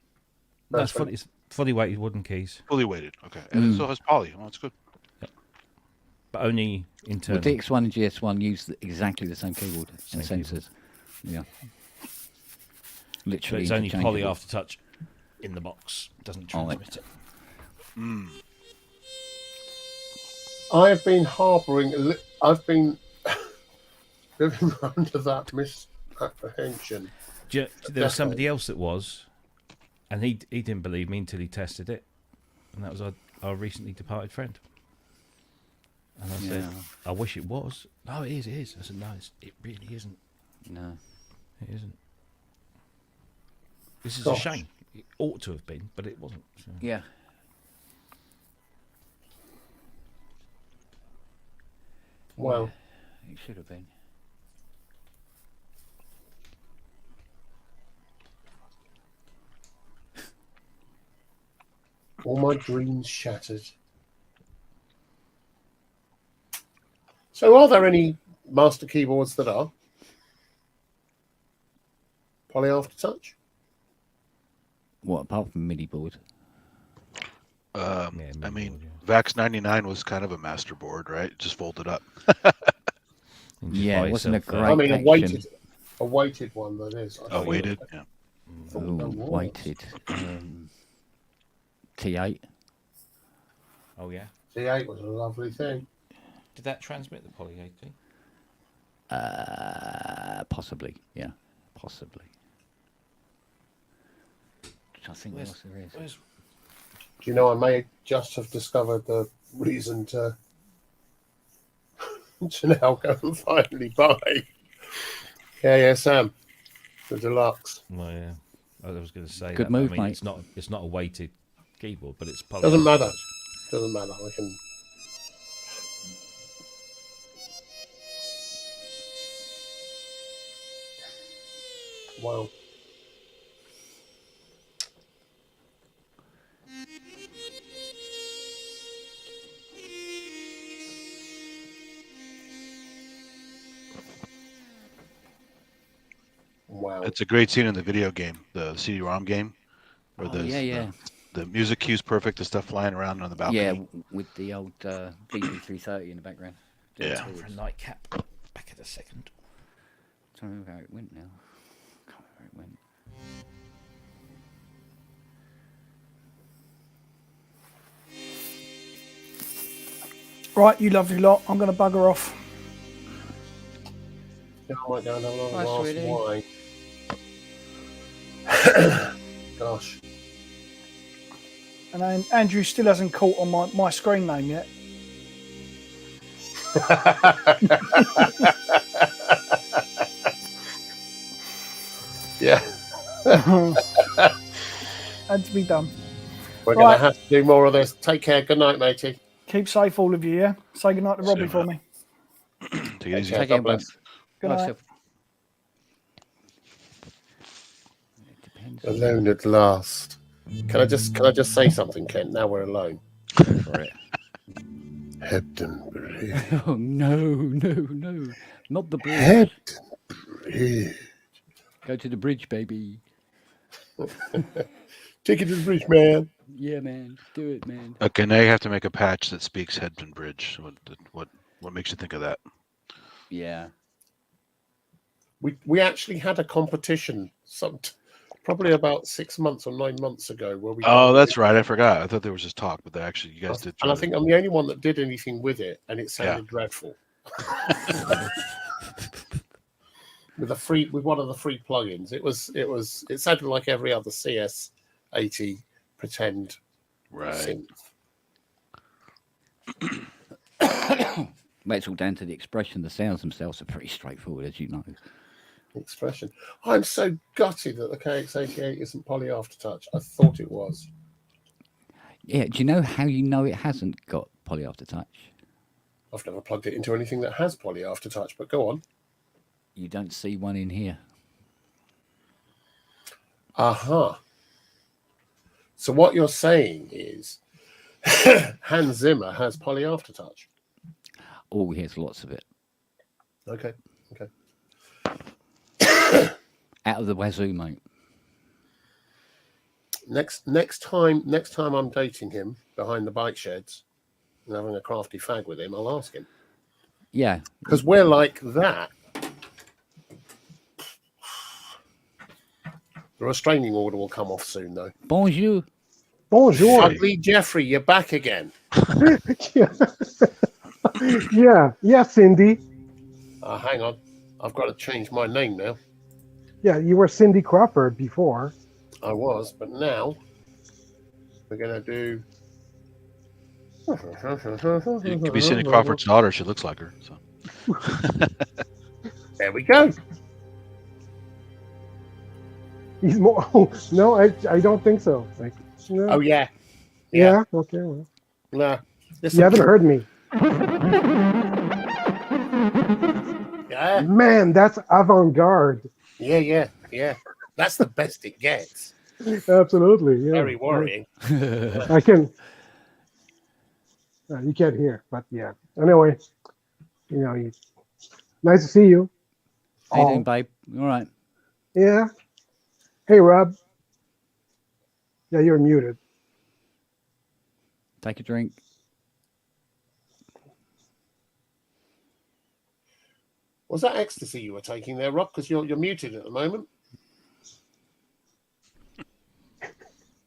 No, it's fully weighted wooden keys. Fully weighted. Okay, and it still has poly. Well, that's good. Yep. But only internal. Well, DX1 and GS1 use exactly the same keyboard and sensors. Yeah. Literally. But it's only poly aftertouch in the box. Doesn't transmit it. I have been harbouring. I've been living under that misapprehension. There was somebody else that was, and he didn't believe me until he tested it, and that was our recently departed friend. And I said, I wish it was. No, it is. I said, no, it really isn't. No, it isn't. This is a shame. It ought to have been, but it wasn't. So. Yeah. Well, it should have been. All my dreams shattered. So, are there any master keyboards that are poly aftertouch? What, apart from MIDI board? I mean, VAX 99 was kind of a master board, right? It just folded up. Yeah, it wasn't a great. I mean, a weighted one that is. Weighted, yeah. Weighted. T8. Oh yeah. T8 was a lovely thing. Did that transmit the poly AT? Possibly, yeah, possibly. I think what else there is. Do you know, I may just have discovered the reason to now go and finally buy KSM, the deluxe. Well, yeah, I was going to say good that. move, I mean, mate. It's not a weighted keyboard, but it's poly. Doesn't matter. I can. Wow. Wow. It's a great scene in the video game, the CD-ROM game, where the music cue's perfect, the stuff flying around on the balcony. Yeah, with the old BP330 in the background. Yeah. Time for a nightcap. Back in a second. I don't remember how it went now. Can't remember how it went. Right, you lovely lot. I'm going to bugger off. I might go and have another glass of wine. Gosh. And Andrew still hasn't caught on my screen name yet. Yeah. Had to be done. We're going to have to do more of this. Take care. Good night, matey. Keep safe, all of you, yeah? Say good night to Robbie for me. Take it easy. Take care, bud. Good night. Alone at last. Can I just say something, Kent? Now we're alone. For it. Hebden Bridge. Oh no, not the bridge. Hebden Bridge. Go to the bridge, baby. Take it to the bridge, man. Yeah, man. Do it, man. Okay, now you have to make a patch that speaks Hebden Bridge. What makes you think of that? Yeah. We actually had a competition probably about 6 months or 9 months ago where we. Oh, that's right. I forgot. I thought there was just talk, but you guys did. And I think I'm the only one that did anything with it, and it sounded dreadful. with one of the free plugins. It sounded like every other CS80 pretend synth. But it's all down to the expression. The sounds themselves are pretty straightforward, as you know. Expression. I'm so gutted that the KX88 isn't poly aftertouch. I thought it was. Yeah, do you know how you know it hasn't got poly aftertouch? I've never plugged it into anything that has poly aftertouch, but go on. You don't see one in here. Aha. So what you're saying is Hans Zimmer has poly aftertouch. Oh, here's lots of it. Okay. Out of the wazoo, mate. Next time I'm dating him behind the bike sheds and having a crafty fag with him, I'll ask him. Yeah. Because we're like that. The restraining order will come off soon, though. Bonjour. Bonjour. Ugly Jeffrey, you're back again. Yeah, Cindy. Hang on. I've got to change my name now. Yeah, you were Cindy Crawford before. I was, but now we're going to do... You could be Cindy Crawford's daughter. She looks like her. So. There we go. He's more. No, I don't think so. Like, no. Oh, yeah. Yeah. Okay. Well, Nah. you haven't heard me. Yeah. Man, that's avant-garde. Yeah. That's the best it gets. Absolutely. Yeah. Very worrying. I can. You can't hear, but yeah. Anyway, nice to see you. How you doing, babe? All right. Yeah. Hey, Rob. Yeah, you're muted. Take a drink. Was that ecstasy you were taking there, Rob? Because you're muted at the moment.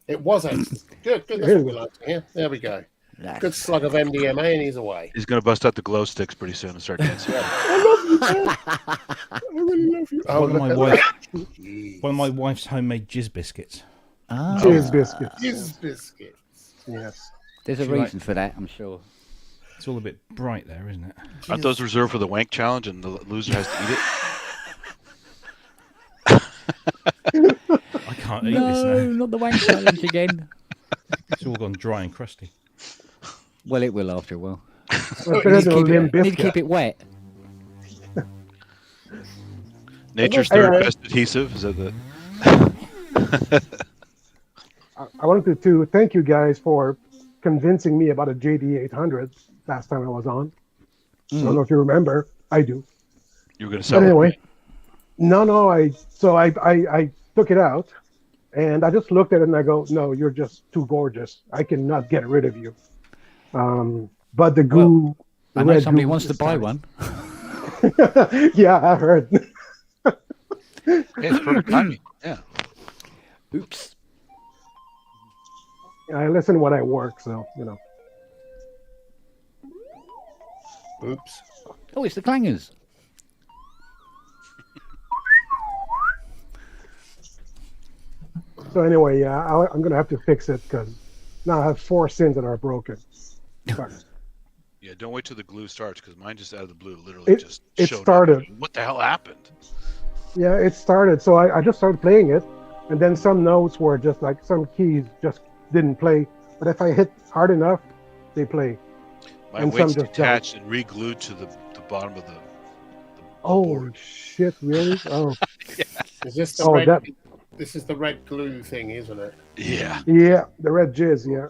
It was ecstasy. Good. That's what we like to hear. There we go. Good slug of MDMA and he's away. He's going to bust out the glow sticks pretty soon and start dancing. I really love you. One of my wife's homemade jizz biscuits. Ah. Jizz biscuits. Jizz biscuits. Yes. There's a reason for that, I'm sure. It's all a bit bright there, isn't it? Aren't those reserved for the wank challenge and the loser has to eat it? I can't eat this now. No, not the wank challenge again. It's all gone dry and crusty. Well, it will after a while. Well, You need to keep it wet. Nature's Hey, third best adhesive. Is that the... I wanted to thank you guys for convincing me about a JD800 last time I was on. I don't know if you remember. I do. You were going to sell But anyway, it? no. I took it out, and I just looked at it and I go, "No, you're just too gorgeous. I cannot get rid of you." But the goo. I know somebody wants to buy one. Yeah, I heard. Yeah, it's perfect timing. Yeah. Oops. I listen when I work, so Oops. Oh, it's the clangers. So anyway, yeah, I'm gonna have to fix it because now I have 4 synths that are broken. Yeah, don't wait till the glue starts because mine just out of the blue literally It showed started. up. What the hell happened? Yeah, it started. So I just started playing it, and then some notes were just like some keys just didn't play. But if I hit hard enough, they play. My And weight's some just detached and re-glued to the bottom of the Oh board. shit! Really? Oh. Is this the Oh, red? that- This is the red glue thing, isn't it? Yeah. Yeah, the red jizz. Yeah.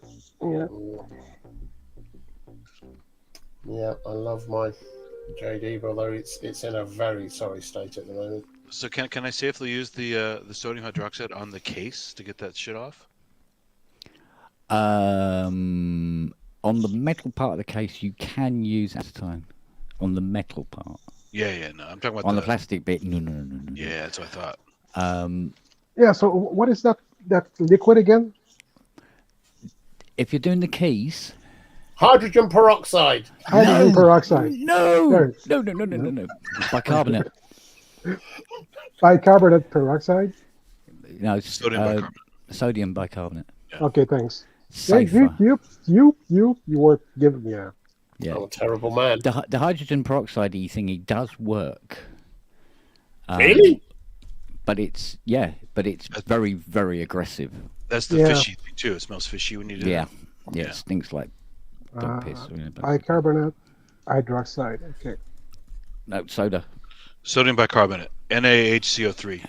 Yeah, I love my JD, although it's in a very sorry state at the moment. So can I safely use the sodium hydroxide on the case to get that shit off? On the metal part of the case, you can use acetone. On the metal part. Yeah, no. I'm talking about On the plastic bit, no. Yeah, that's what I thought. Yeah. So what is that liquid again? If you're doing the keys. Hydrogen peroxide. Hydrogen peroxide. No. Bicarbonate. Bicarbonate peroxide? No, Sodium bicarbonate. Sodium bicarbonate. Yeah. Okay, thanks. Safer. Yeah, you were giving me a... Yeah. I'm a terrible man. The hydrogen peroxide thingy does work. Really? But it's very, very aggressive. That's the fishy thing too. It smells fishy when you do Yeah. it. Yeah, it stinks like dog piss. Bicarbonate hydroxide. Okay. No, soda. Sodium bicarbonate, NaHCO3.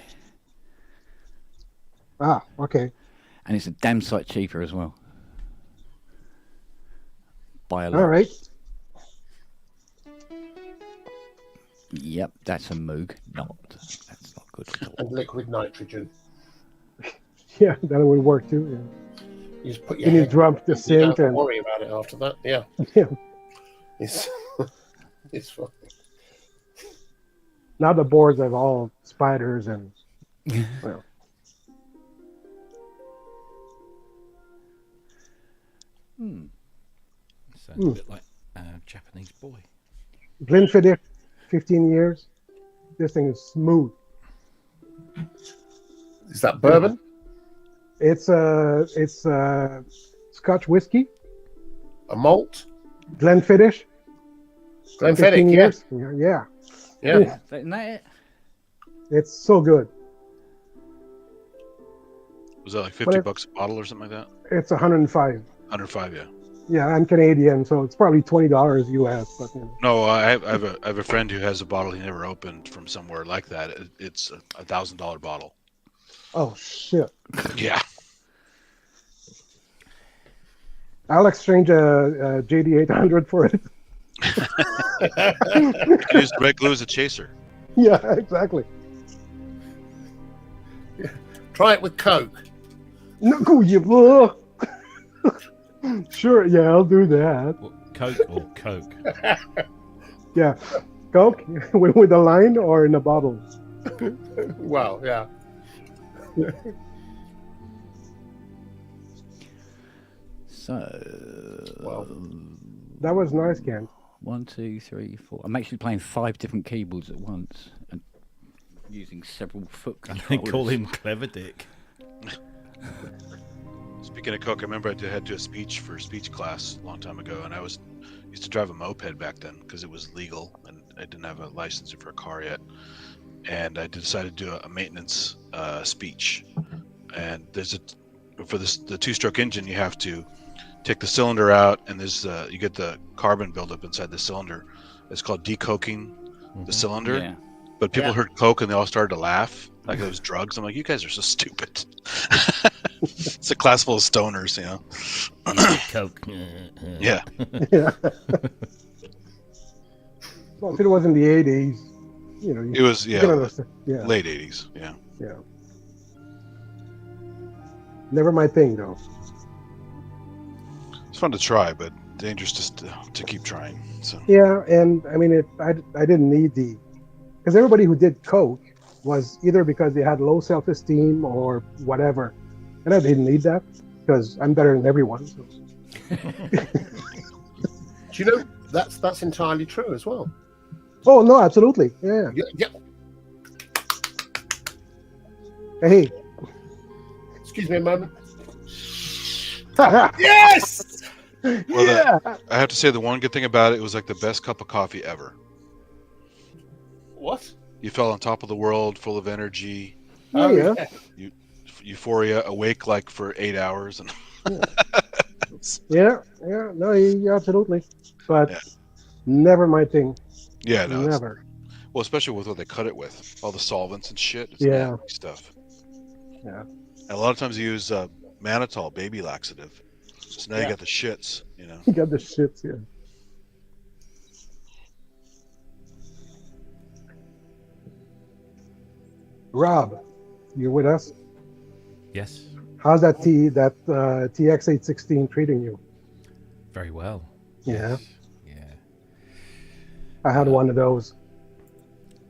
Ah, okay. And it's a damn sight cheaper as well. By a lot. All right. Yep, that's a moog. That's not good at all. And liquid nitrogen. Yeah, that would work too. Yeah. You just put your You need head. to drop the You synth don't and worry about it after that. Yeah. yeah. It's it's fine. Now the boards have all spiders and well. Sounds a bit like a Japanese boy. Glenfiddich, 15 years. This thing is smooth. Is that bourbon? It's Scotch whiskey. A malt? Glenfiddich. 15 Glenfiddich, years. yeah. Yeah. Yeah. Isn't that it? It's so good. Was that like $50 a bottle or something like that? It's 105. 105, yeah. Yeah, I'm Canadian, so it's probably $20 US. But you know. No, I have a friend who has a bottle he never opened from somewhere like that. It's a $1,000 bottle. Oh shit! Yeah. I'll exchange a JD 800 for it. Use red glue as a chaser. Yeah, exactly. Try it with Coke. No, you. Sure, yeah, I'll do that. What, Coke or Coke? Yeah, Coke with a line or in a bottle. Well, yeah. So, That was nice, Ken. 1, 2, 3, 4. I'm actually playing 5 different keyboards at once and using several foot And controllers. they call him Clever Dick. Speaking of Coke, I remember I had to do a speech for speech class a long time ago, and I used to drive a moped back then because it was legal, and I didn't have a license for a car yet. And I decided to do a maintenance speech. And there's for the two-stroke engine, you have to take the cylinder out, and you get the carbon buildup inside the cylinder. It's called decoking the cylinder. Yeah. But people heard Coke and they all started to laugh like it was drugs. I'm like, you guys are so stupid. It's a class full of stoners, you know. Coke. Yeah. Yeah. Well, if it was in the 80s, you know. It was yeah. Late 80s. Yeah. Yeah. Never my thing though. It's fun to try, but dangerous to keep trying. So. Yeah, and I mean, I didn't need because everybody who did Coke was either because they had low self-esteem or whatever, and I didn't need that because I'm better than everyone. So. Do you know that's entirely true as well? Oh no, absolutely, yeah. Yeah. Hey. Excuse me a moment. Yes. Well, yeah. I have to say the one good thing about it was like the best cup of coffee ever. What? You felt on top of the world, full of energy. Oh yeah. Euphoria, awake like for 8 hours, and yeah, no, absolutely, but never my thing. Yeah, no, never. Well, especially with what they cut it with, all the solvents and shit. It's nasty stuff. Yeah. And a lot of times you use mannitol, baby laxative. So now you got the shits, you know. You got the shits, yeah. Rob, you with us? Yes. How's that TX816 treating you? Very well. Yeah. Yeah. I had one of those.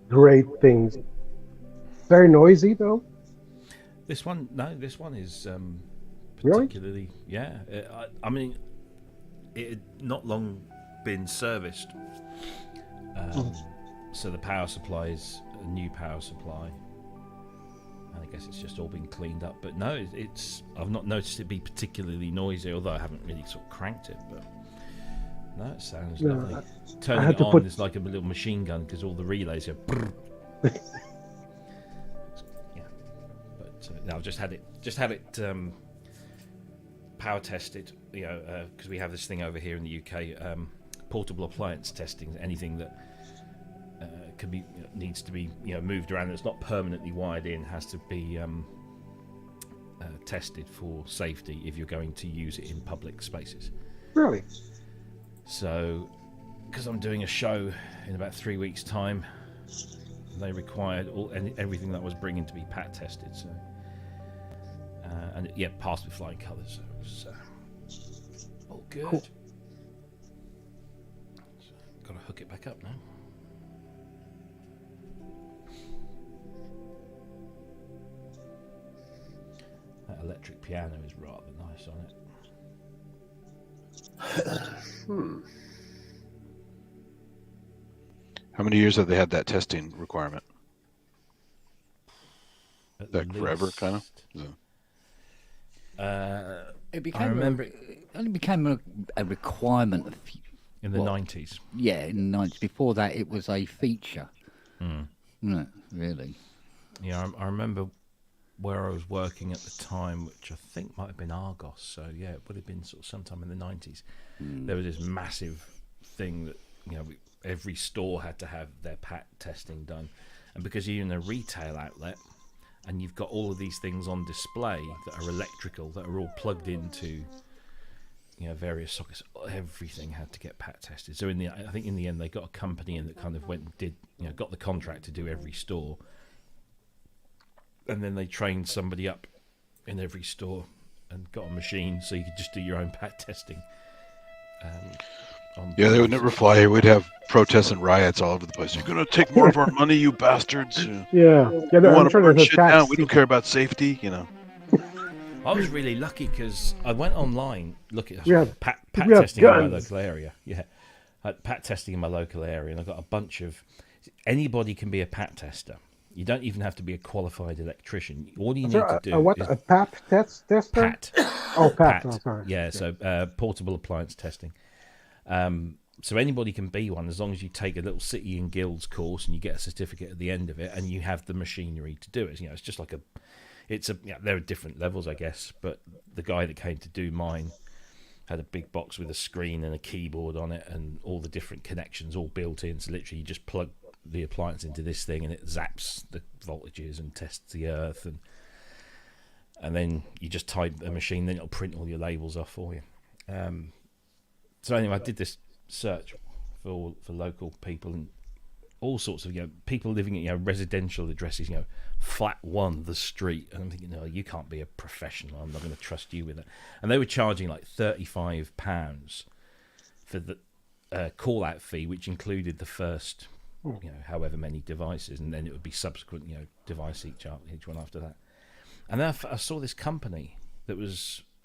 Great things. Very noisy though. This one is Really? particularly I mean, it had not long been serviced, so the power supply has a new power supply. And I guess it's just all been cleaned up. But no, I've not noticed it be particularly noisy, although I haven't really sort of cranked it. But no, it sounds lovely. Turning it on is like a little machine gun because all the relays are. Yeah, but no, I've just had it power tested. You know, because we have this thing over here in the UK, portable appliance testing. Anything that needs to be moved around that's not permanently wired in has to be tested for safety if you're going to use it in public spaces. Really? So, because I'm doing a show in about 3 weeks' time, they required everything that I was bringing to be PAT tested. So, and passed with flying colours. So it was all good. Cool. So, got to hook it back up now. That electric piano is rather nice on it. How many years have they had that testing requirement? Like forever, kind of? Yeah. It only became a requirement in the 90s. Yeah, in the 90s. Before that, it was a feature. No, really. Yeah, I remember where I was working at the time, which I think might have been Argos. So yeah, it would have been sort of sometime in the 90s. There was this massive thing that every store had to have their PAT testing done, and because you're in a retail outlet and you've got all of these things on display that are electrical, that are all plugged into various sockets, everything had to get PAT tested. So I think in the end they got a company in that kind of went and did got the contract to do every store. And then they trained somebody up in every store and got a machine so you could just do your own PAT testing. They would never fly here. We'd have protests and riots all over the place. You're going to take more of our money, you bastards. Yeah. We want to burn shit down. We don't care about safety, I was really lucky because I went online, look at PAT testing in my local area. Yeah, PAT testing in my local area, and I got a bunch of. Anybody can be a PAT tester. You don't even have to be a qualified electrician. All you need to do is a PAT tester? PAT. Oh, PAT. PAT. Oh, sorry. Yeah, so portable appliance testing. So anybody can be one as long as you take a little City and Guilds course and you get a certificate at the end of it, and you have the machinery to do it. It's just like there are different levels, I guess. But the guy that came to do mine had a big box with a screen and a keyboard on it, and all the different connections all built in. So literally, you just plug the appliance into this thing, and it zaps the voltages and tests the earth, and then you just type a machine, then it'll print all your labels off for you. So anyway, I did this search for local people and all sorts of people living at residential addresses, flat 1 the street, and I'm thinking, no, you can't be a professional. I'm not going to trust you with it. And they were charging like £35 for the call out fee, which included the first however many devices, and then it would be subsequent device each one after that. And then I saw this company that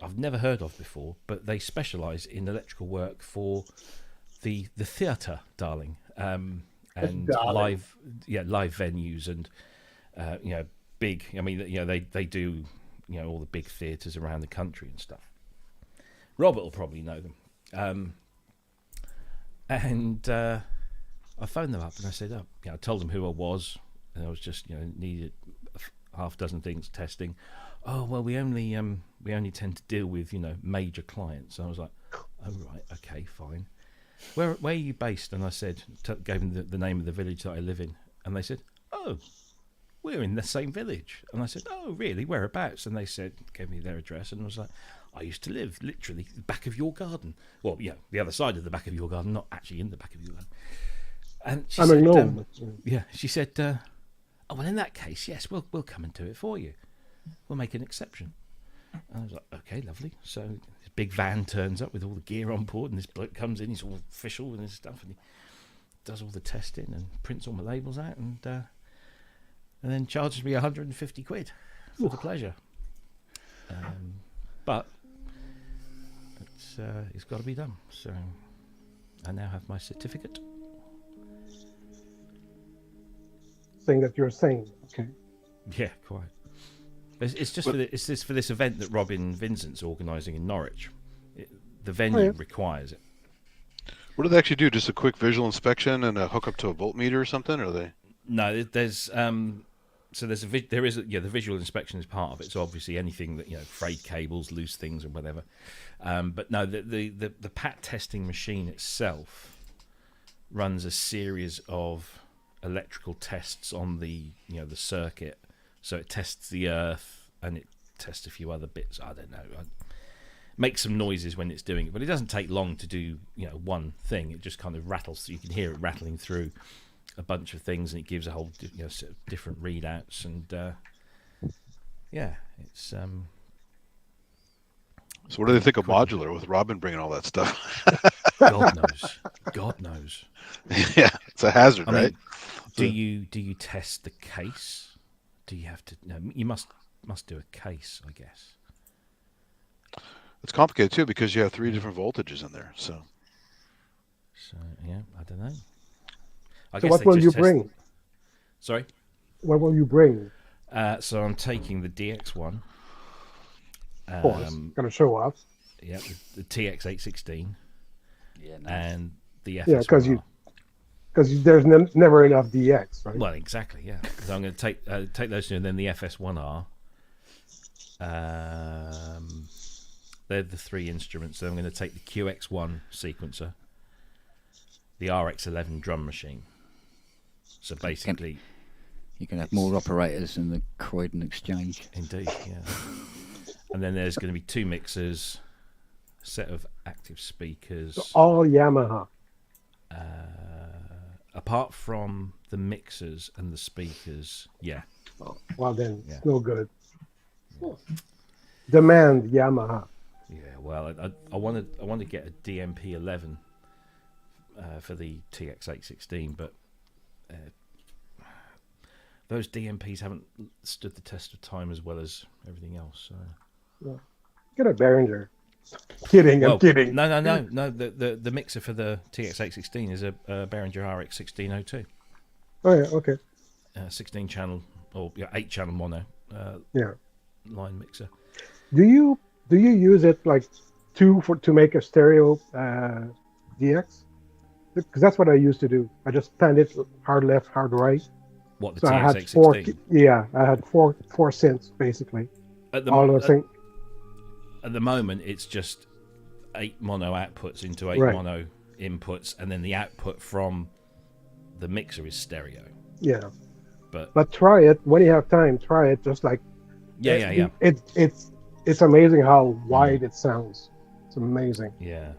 I've never heard of before, but they specialise in electrical work for the theatre, darling, and live venues and big. I mean, they do all the big theatres around the country and stuff. Robert will probably know them, and I phoned them up and I said, I told them who I was, and I was just needed half dozen things testing. Oh well, we only tend to deal with major clients. And I was like, oh right, okay, fine. Where are you based? And I said, gave them the name of the village that I live in, and they said, oh, we're in the same village. And I said, oh really, whereabouts? And they said, gave me their address, and I was like, I used to live literally the back of your garden. Well, yeah, the other side of the back of your garden, not actually in the back of your garden. And she said, she said, oh well, in that case, yes, we'll come and do it for you. We'll make an exception. And I was like, okay, lovely. So this big van turns up with all the gear on board, and this bloke comes in, he's all official and his stuff, and he does all the testing and prints all my labels out, and then charges me 150 quid for the pleasure. But it's got to be done. So I now have my certificate. thing that you're saying. Okay. Yeah, quite. It's just for this event that Robin Vincent's organising in Norwich. The venue requires it. What do they actually do? Just a quick visual inspection and a hook up to a voltmeter or something? Or are they? No, there's the visual inspection is part of it. So obviously anything that frayed cables, loose things, or whatever. But no, the PAT testing machine itself runs a series of electrical tests on the the circuit. So it tests the earth and it tests a few other bits. I don't know. Makes some noises when it's doing it, but it doesn't take long to do one thing. It just kind of rattles. So you can hear it rattling through a bunch of things, and it gives a whole set of different readouts. And it's. So what do they think of modular with Robin bringing all that stuff? God knows. God knows. Yeah, it's a hazard, I mean, right? Do you test the case? Do you have to? No, you must do a case, I guess. It's complicated too because you have 3 different voltages in there. So yeah, I don't know. So what will you bring? Sorry? What will you bring? So I'm taking the DX1. Of course, going to show off. Yeah, the TX816. Yeah, nice. And the FS1R. Yeah, because there's never enough DX, right? Well, exactly, yeah. So I'm going to take those two, and then the FS1R. They're the 3 instruments. So I'm going to take the QX1 sequencer, the RX11 drum machine. So basically, you can have more operators than the Croydon Exchange. Indeed, yeah. And then there's going to be 2 mixers, a set of active speakers. So all Yamaha. Apart from the mixers and the speakers, yeah. Oh, well then, it's no good. Yeah. Demand Yamaha. Yeah, well, I want to get a DMP11 for the TX816, but those DMPs haven't stood the test of time as well as everything else. So. Yeah. Get a Behringer. Kidding, I'm kidding. No. The mixer for the TX816 is a Behringer RX 1602. Oh yeah, okay. 16 channel or 8 channel mono. Line mixer. Do you use it like to make a stereo DX? Because that's what I used to do. I just planned it hard left, hard right. What, the so TX816? I had four synths basically. At the moment, it's just 8 mono outputs into 8 mono inputs, and then the output from the mixer is stereo. Yeah. But try it when you have time. Try it. Just like It's amazing how wide it sounds. It's amazing. Yeah.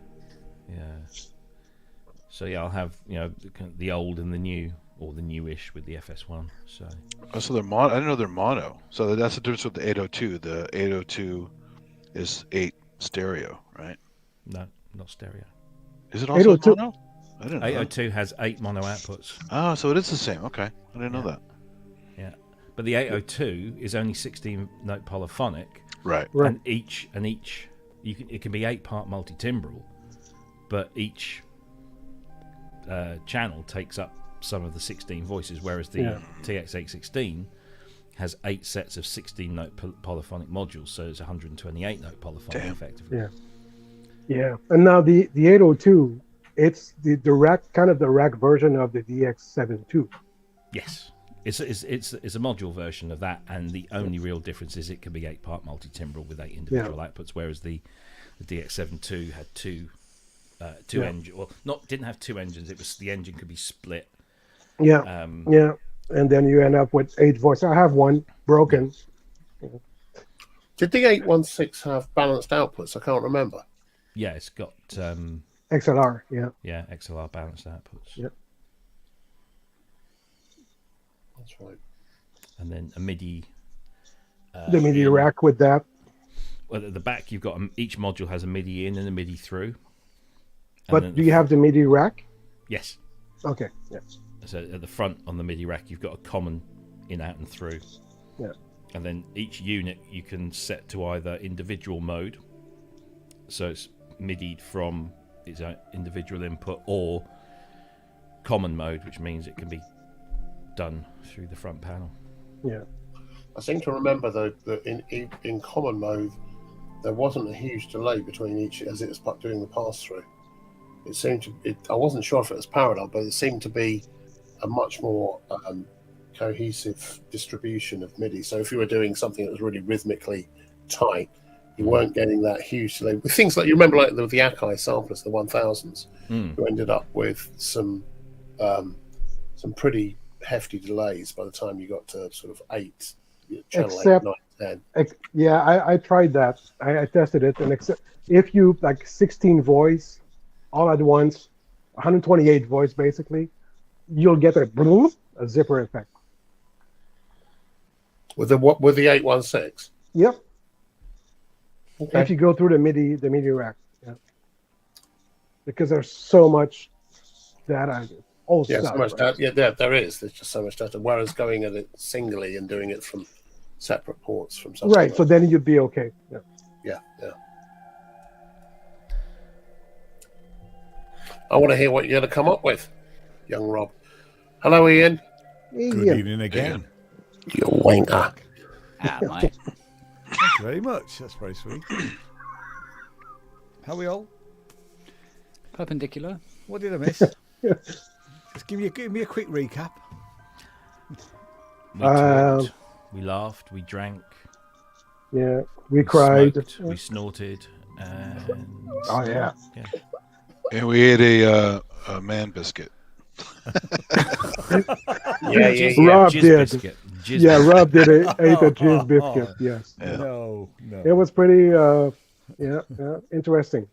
So I'll have the old and the new, or the newish with the FS1. So they're mono. I didn't know they're mono. So that's the difference with the 802. The 802 is 8 stereo, right? No, not stereo. Is it also mono? I didn't know. 802 has 8 mono outputs. Oh, so it is the same. Okay, I didn't know that. Yeah, but the 802 is only 16-note polyphonic. Right. And each it can be 8-part multi-timbral, but each channel takes up some of the 16 voices, whereas the TX816 has 8 sets of 16-note polyphonic modules, so it's 128-note polyphonic effectively. Yeah. And now the 802, it's the rack, kind of the rack version of the DX72. Yes. It's a module version of that, and the only real difference is it can be 8-part multi-timbral with 8 individual outputs, whereas the DX72 had two engines. Well, didn't have 2 engines. It was the engine could be split. Yeah. And then you end up with 8 voices. I have one broken. Did the 816 have balanced outputs? I can't remember. Yeah, it's got XLR. Yeah, XLR balanced outputs. Yep. That's right. And then a MIDI. The MIDI rack with that. Well, at the back, you've got each module has a MIDI in and a MIDI through. But do you have the MIDI rack? Yes. Okay. Yeah. So at the front on the MIDI rack, you've got a common in, out, and through. Yeah. And then each unit you can set to either individual mode, so it's MIDI'd from its own individual input, or common mode, which means it can be done through the front panel. Yeah. I seem to remember though that in common mode there wasn't a huge delay between each as it was doing the pass through. It seemed to. I wasn't sure if it was parallel, but it seemed to be a much more cohesive distribution of MIDI. So if you were doing something that was really rhythmically tight, you weren't getting that huge delay. With things like, you remember like the Akai samplers, the 1000s, you ended up with some pretty hefty delays by the time you got to sort of 8, channel 8, 9, 10. Yeah, I tried that. I tested it, and except if you like 16 voice all at once, 128 voice basically, you'll get a zipper effect. With the 816. Yep. Okay. If you go through the MIDI rack, yeah. Because there's so much data. So much data. Yeah, there is. There's just so much data. Whereas going at it singly and doing it from separate ports from something. Right. So then you'd be okay. Yeah. Yeah. I want to hear what you're going to come up with, young Rob. Hello, Ian. Good evening again. You wanker. Mate. Thank you very much. That's very sweet. How are we all? Perpendicular. What did I miss? Just give me a quick recap. We talked, we laughed, we drank. Yeah, we cried. Smoked, we snorted. And yeah. And we ate a man biscuit. Rob did. Rob did ate a jizz biscuit. Yes. Yeah. No. It was pretty. Interesting.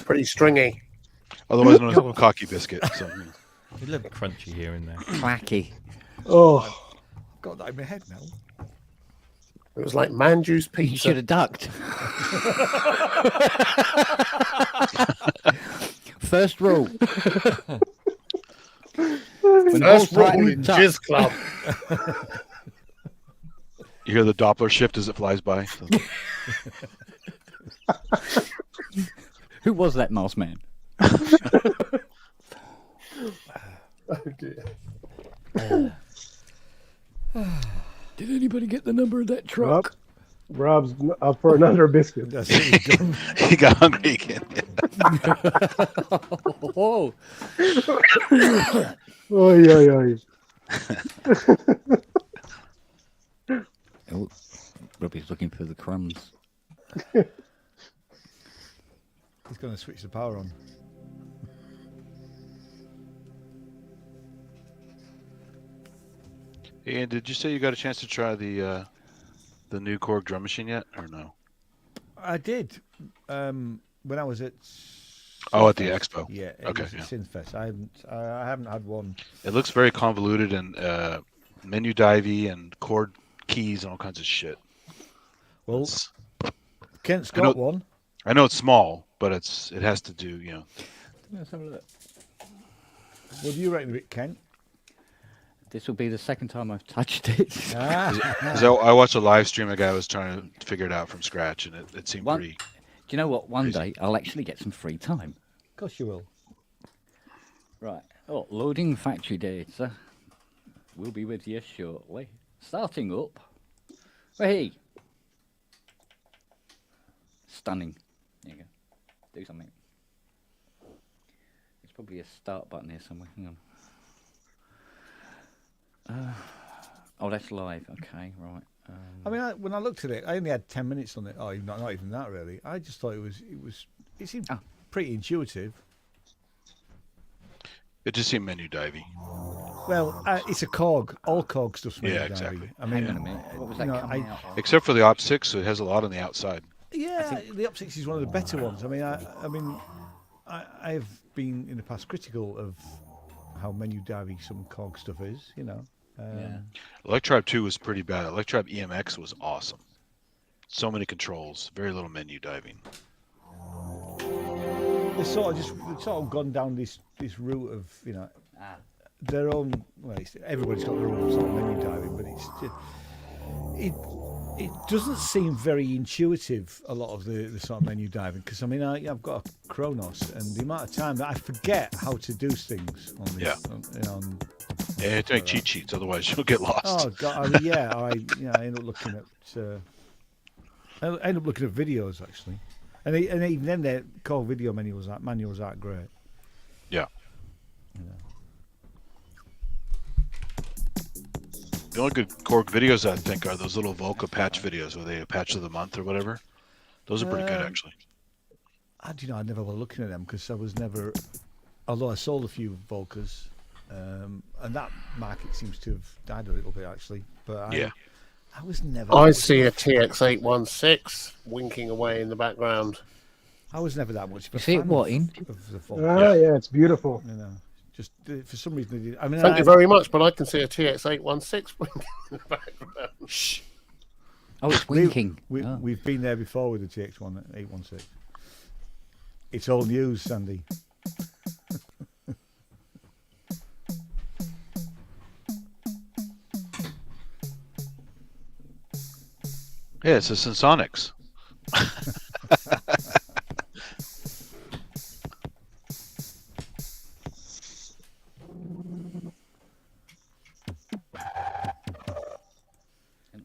Pretty stringy. Otherwise known as a cocky biscuit. So. A little crunchy here and there. Clacky. Oh. Got that in my head now. It was like man juice pizza. You should have ducked. First rule. First rule in Jizz Club. You hear the Doppler shift as it flies by. Who was that mouse man? Oh dear. Did anybody get the number of that truck? Rob's up for another biscuit. That's it. He got hungry again. Oh, yeah. Oh, Robbie's looking for the crumbs. He's going to switch the power on. And did you say you got a chance to try the new Korg drum machine yet, or no? I did when I was at. At the expo. Yeah. Okay. Synth. I haven't had one. It looks very convoluted and menu divey and chord keys and all kinds of shit. Well, Kent's got one. I know it's small, but it has to do. Let's have a look. What do you reckon of it, Kent? This will be the second time I've touched it. So I watched a live stream. A guy was trying to figure it out from scratch, and it seemed pretty. Do you know what? One day I'll actually get some free time. Of course you will. Right. Oh, loading factory data. We'll be with you shortly. Starting up. Hey. Stunning. There you go. Do something. There's probably a start button here somewhere. Hang on. That's live. Okay, right. I mean, when I looked at it, I only had 10 minutes on it. Oh, not even that really. I just thought it seemed pretty intuitive. It just seemed menu divey. Well, it's a Korg. All Korg stuff's menu divey. Exactly. I mean, hang on a minute. What was that coming out of? Except for the Op 6, so it has a lot on the outside. Yeah, the Op 6 is one of the better ones. I mean, I've been in the past critical of how menu divey some Korg stuff is. Electribe 2 was pretty bad. Electribe EMX was awesome. So many controls, very little menu diving. They've sort of gone down this route of their own. Well, everybody's got their own sort of menu diving, but it doesn't seem very intuitive. A lot of the sort of menu diving, because I mean I've got a Kronos, and the amount of time that I forget how to do things on this on Yeah, take cheat sheets, otherwise you'll get lost. Oh God, I end up looking at videos actually, and even then their core video manuals aren't great. Yeah. You know. The only good Korg videos I think are those little Volca patch videos where they patch of the month or whatever. Those are pretty good actually. I never was looking at them because I was never. Although I sold a few Volcas, and that market seems to have died a little bit actually. But I was never. I see a TX816 winking away in the background. I was never that much. You see it what in? Of the Volca. Ah, yeah, it's beautiful. You know, just for some reason. I mean, Thank you very much, but I can see a TX816 winking in the background. Shh. Oh, it's winking. We've been there before with the TX816. It's old news, Sandy. Yeah, it's a Sensonics.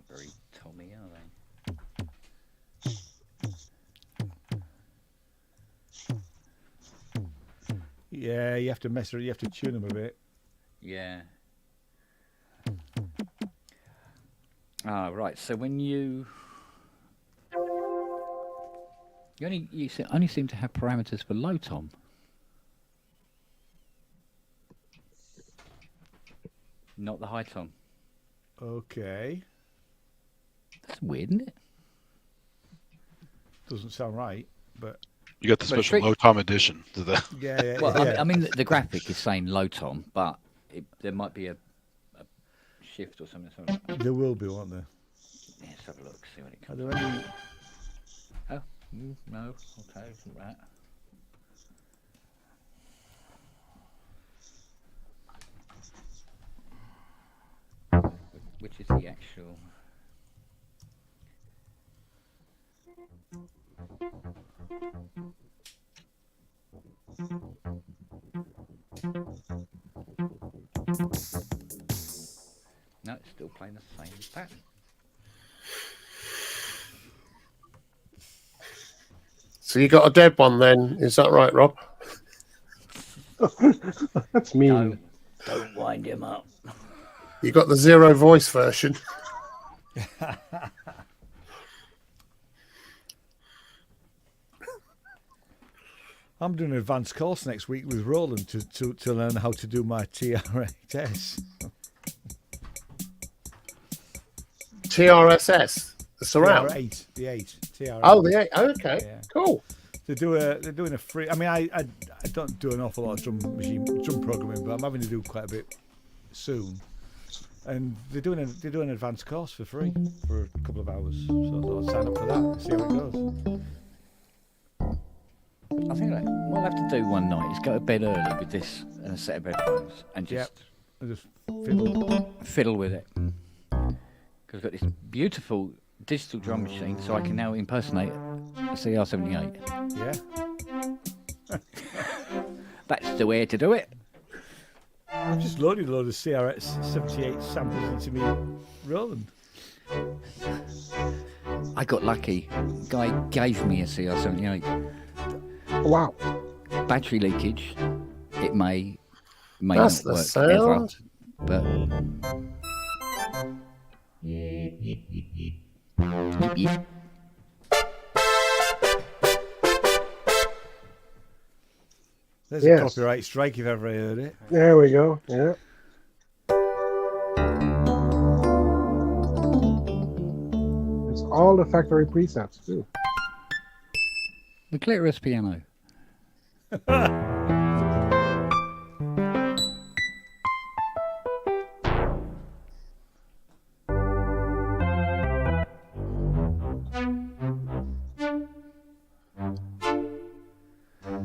Very Tommy, are they? Yeah, you have to mess with it. You have to tune them a bit. Yeah. Ah, right. So when you only seem to have parameters for low tom. Not the high tom. Okay. That's weird, isn't it? Doesn't sound right, but You got the special low tom edition to the. yeah. Well, I mean, the graphic is saying low tom, but there might be a shift or something. There will be, won't there? Yeah, let's have a look, see what it Are comes. there any? Oh, no, okay, isn't that? Which is the actual? No, it's still playing the same pattern. So you got a dead one then? Is that right, Rob? That's mean. Don't wind him up. You got the zero voice version. I'm doing an advanced course next week with Roland to learn how to do my TRS. TRSS, the surround. The 8. TRS. Oh, the 8. Okay, yeah. Cool. They're doing a free. I mean, I don't do an awful lot of drum programming, but I'm having to do quite a bit soon. And they're doing an advanced course for free for a couple of hours. So I thought I'd sign up for that and see how it goes. I think what I'll have to do one night is go to bed early with this and a set of headphones and just fiddle with it. Because I've got this beautiful digital drum machine, so I can now impersonate a CR78. Yeah. That's the way to do it. I've just loaded a load of CR78 samples into me Roland. I got lucky. Guy gave me a CR78. Wow. Battery leakage. It may That's not the work sound. ever, but yep. There's a copyright strike if ever I heard it. There we go. Yeah. It's all the factory presets too. The clitoris piano. I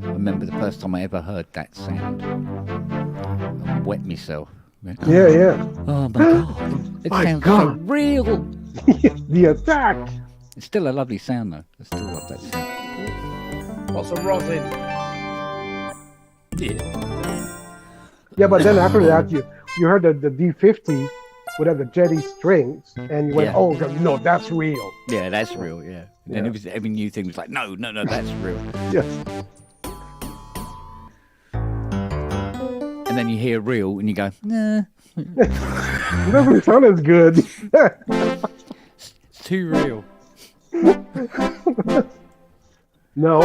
remember the first time I ever heard that sound. I wet myself. Yeah. Oh my god! It sounds so real. The attack. It's still a lovely sound though. I still love that sound. What's a rosin? Yeah, but then after that, you heard the D50 would have the Jetty strings, and you went, Yeah. "Oh no, that's real." Yeah, that's real. Yeah. And it was every new thing was like, no, that's real. Yes. And then you hear real, and you go, nah, It doesn't sound as good. it's too real. No.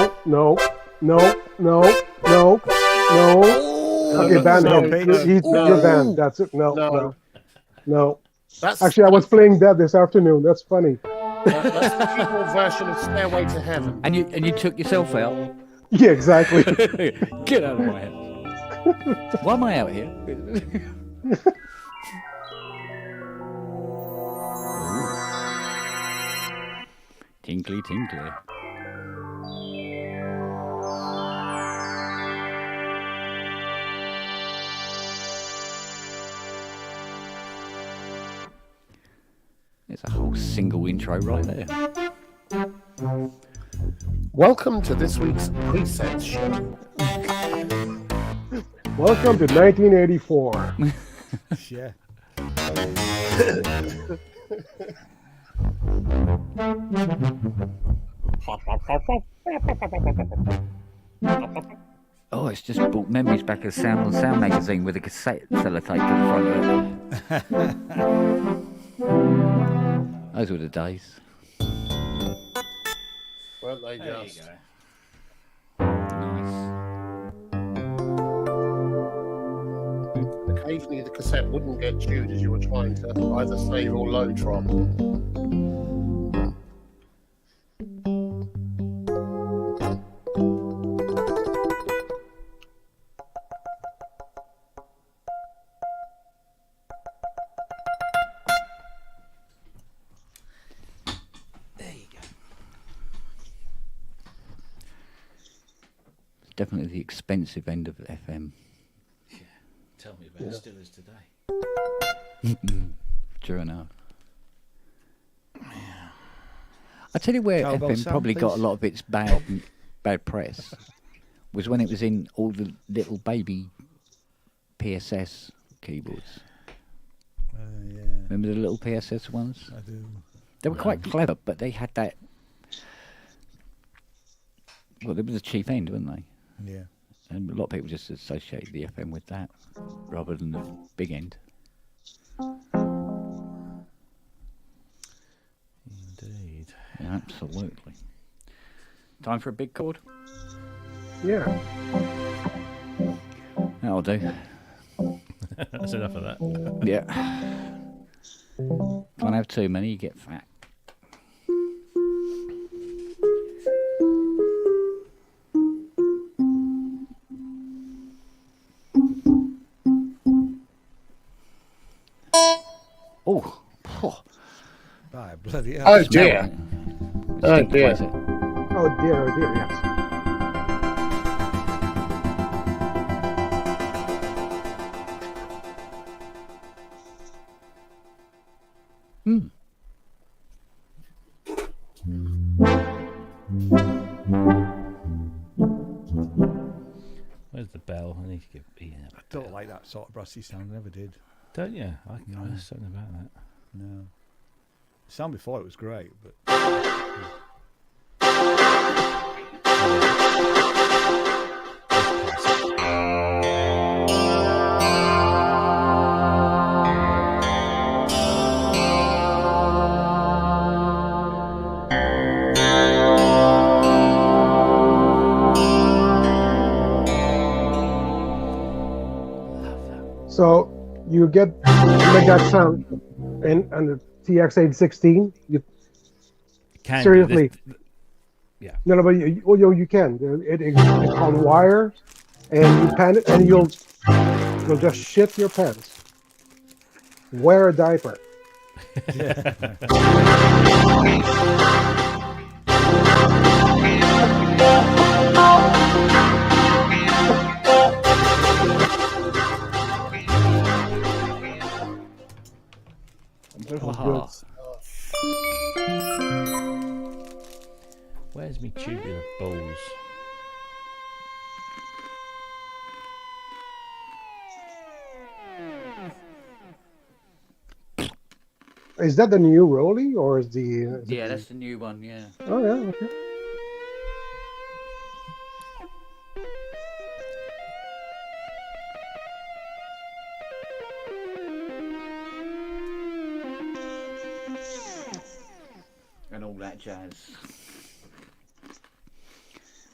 Okay, banned him. You're banned. That's it. No. That's Actually, I was playing that this afternoon. That's funny. that's the keyboard version of Stairway to Heaven. And you took yourself out. Yeah, exactly. Get out of my head. Why am I out here? Tinkly, tinkly. There's a whole single intro right there. Welcome to this week's Presets Show. Welcome to 1984. Yeah. Oh, it's just brought memories back of Sound on Sound magazine with a cassette sellotape to the front of it. Those were the days. Weren't they just? Nice. Occasionally the cassette wouldn't get chewed as you were trying to either save or load from. Definitely the expensive end of FM. Yeah. Tell me about it. Still is today. True enough. I tell you where Cowbell FM sound, probably got a please. lot of its bad press was when it was in all the little baby PSS keyboards. Yeah, Remember the little PSS ones? I do. They were quite clever, but they had that. Well, they were the cheap end, weren't they? Yeah. And a lot of people just associate the FM with that rather than the big end. Indeed. Yeah, absolutely. Time for a big chord? Yeah. That'll do. That's enough of that. Yeah. Can't have too many, you get fat. Oh. Right, bloody hell. Oh dear. Oh dear. Oh dear, yes. Where's the bell? I need to give Ian a I don't like that sort of brassy sound. Never did. Don't you? There's something about that. No. The sound before it was great, but So you make that sound and the TX-816. You Can seriously? Yeah. No, but you can. It's on wire, and you pan it, and you'll just shit your pants. Wear a diaper. Wow. Where's me tubular balls? Is that the new Rolly or is the? That's the new one. Yeah. Oh yeah. Okay. And all that jazz.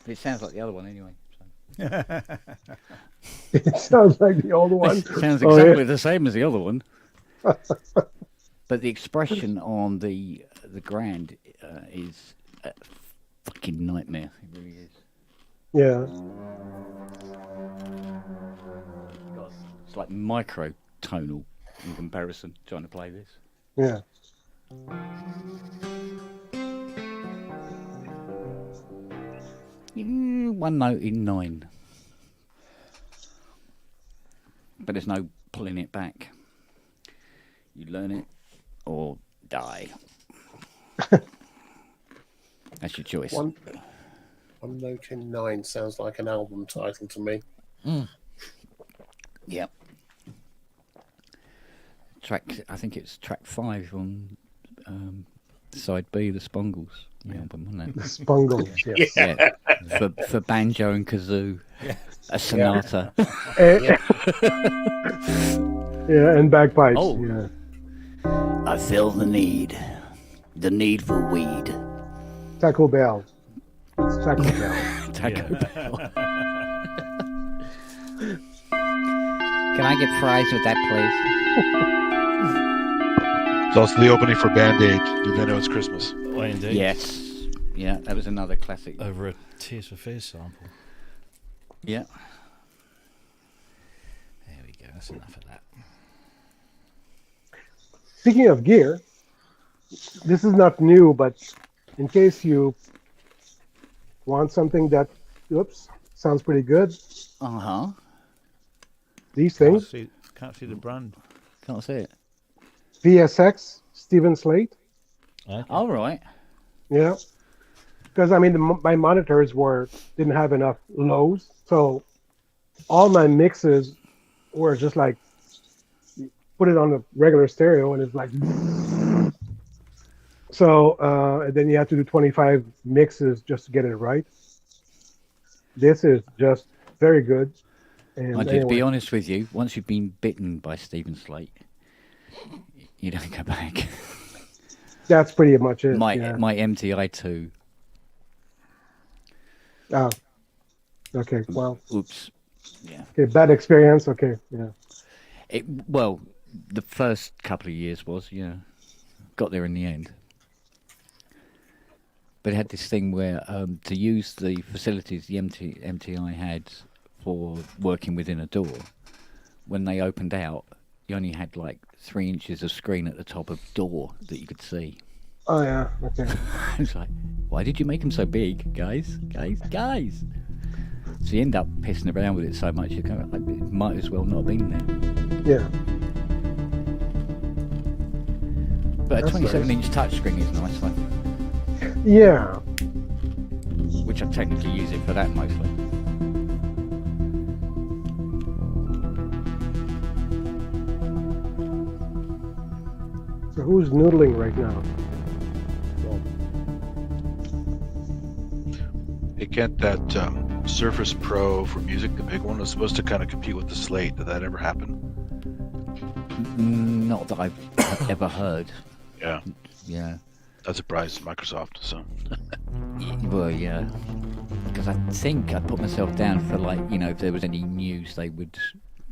But it sounds like the other one anyway. So. It sounds like the old one. It sounds exactly the same as the other one. But the expression on the grand is a fucking nightmare. It really is. Yeah. It's like microtonal in comparison, trying to play this. Yeah. One note in 9. But there's no pulling it back. You learn it or die. That's your choice. One note in 9 sounds like an album title to me. Yep. I think it's track 5 on side B, the Spongles. The album, wasn't it? The Spongles, yes. Yeah. For banjo and kazoo, a sonata. Yeah, and bagpipes. Oh. Yeah. I feel the need for weed. Taco Bell. It's Taco Bell. Taco Bell. Can I get fries with that, please? It's also the opening for Band-Aid. Do they know it's Christmas? Oh, indeed. Yes. Yeah, that was another classic. Over a Tears for Fears sample. Yeah. There we go. That's enough of that. Speaking of gear, this is not new, but in case you want something that, sounds pretty good. Uh-huh. These things. Can't see the brand. Can't see it. VSX, Steven Slate. Okay. All right. Yeah. Because, I mean, my monitors didn't have enough lows. So all my mixes were just like, put it on a regular stereo and it's like... So, and then you have to do 25 mixes just to get it right. This is just very good. And I did be honest with you. Once you've been bitten by Steven Slate, you don't go back. That's pretty much it. My MTI2. Oh. Okay. Well. Oops. Yeah. Okay. Bad experience. Okay. Yeah. Well, the first couple of years was, got there in the end. But it had this thing where to use the facilities the MTI had for working within a door, when they opened out, you only had like 3 inches of screen at the top of door that you could see. Oh yeah, okay. It's like, why did you make them so big, guys? So you end up pissing around with it so much you kind of like, it might as well not have been there. Yeah. But a 27-inch touchscreen is a nice one. Yeah. Which I technically use it for that mostly. So who's noodling right now? Hey Kent, that Surface Pro for music, the big one, was supposed to kind of compete with the Slate. Did that ever happen? Not that I've ever heard. Yeah. Yeah. That surprised Microsoft, so. Well, yeah. Because I think I put myself down for like, if there was any news, they would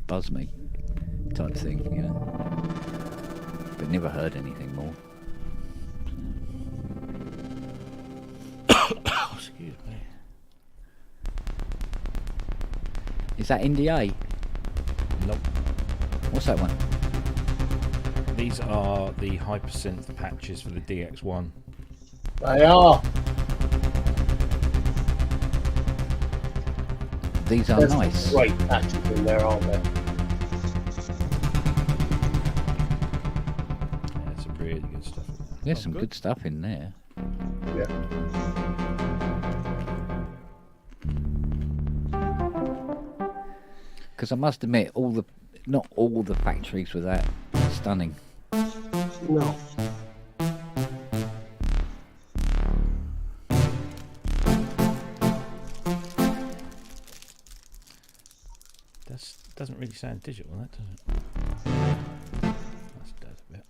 buzz me, type thing, But never heard anything more. Excuse me. Is that NDA? Nope. What's that one? These are the Hypersynth patches for the DX1. They are. These are There's nice. some great patches in there, aren't there? Yeah, some really good stuff in there. There's some good stuff in there. Yeah. Because I must admit, not all the factories were that stunning. No. That doesn't really sound digital, that does it? That's dead a bit.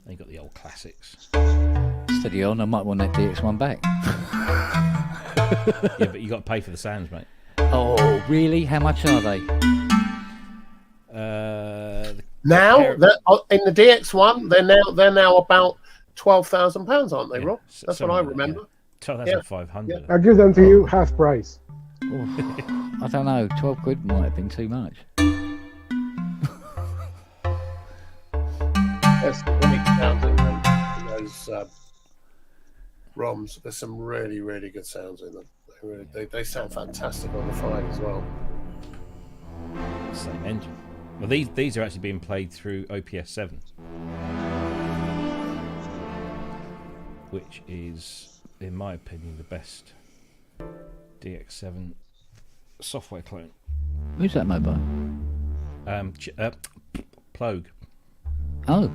Then you got the old classics. Steady on, I might want that DX1 back. Yeah, but you got to pay for the sounds, mate. Oh, really? How much are they? Now in the DX1, they're now about £12,000, aren't they, Rob? That's what I remember. Yeah. 12,500. I'll give them to you half price. I don't know. 12 quid might have been too much. There's some unique sounds in those ROMs. There's some really, really good sounds in them. They sound fantastic on the fly as well. Same engine. Well, these are actually being played through OPS 7, which is, in my opinion, the best DX7 software clone. Who's that mobile? Plogue. Oh.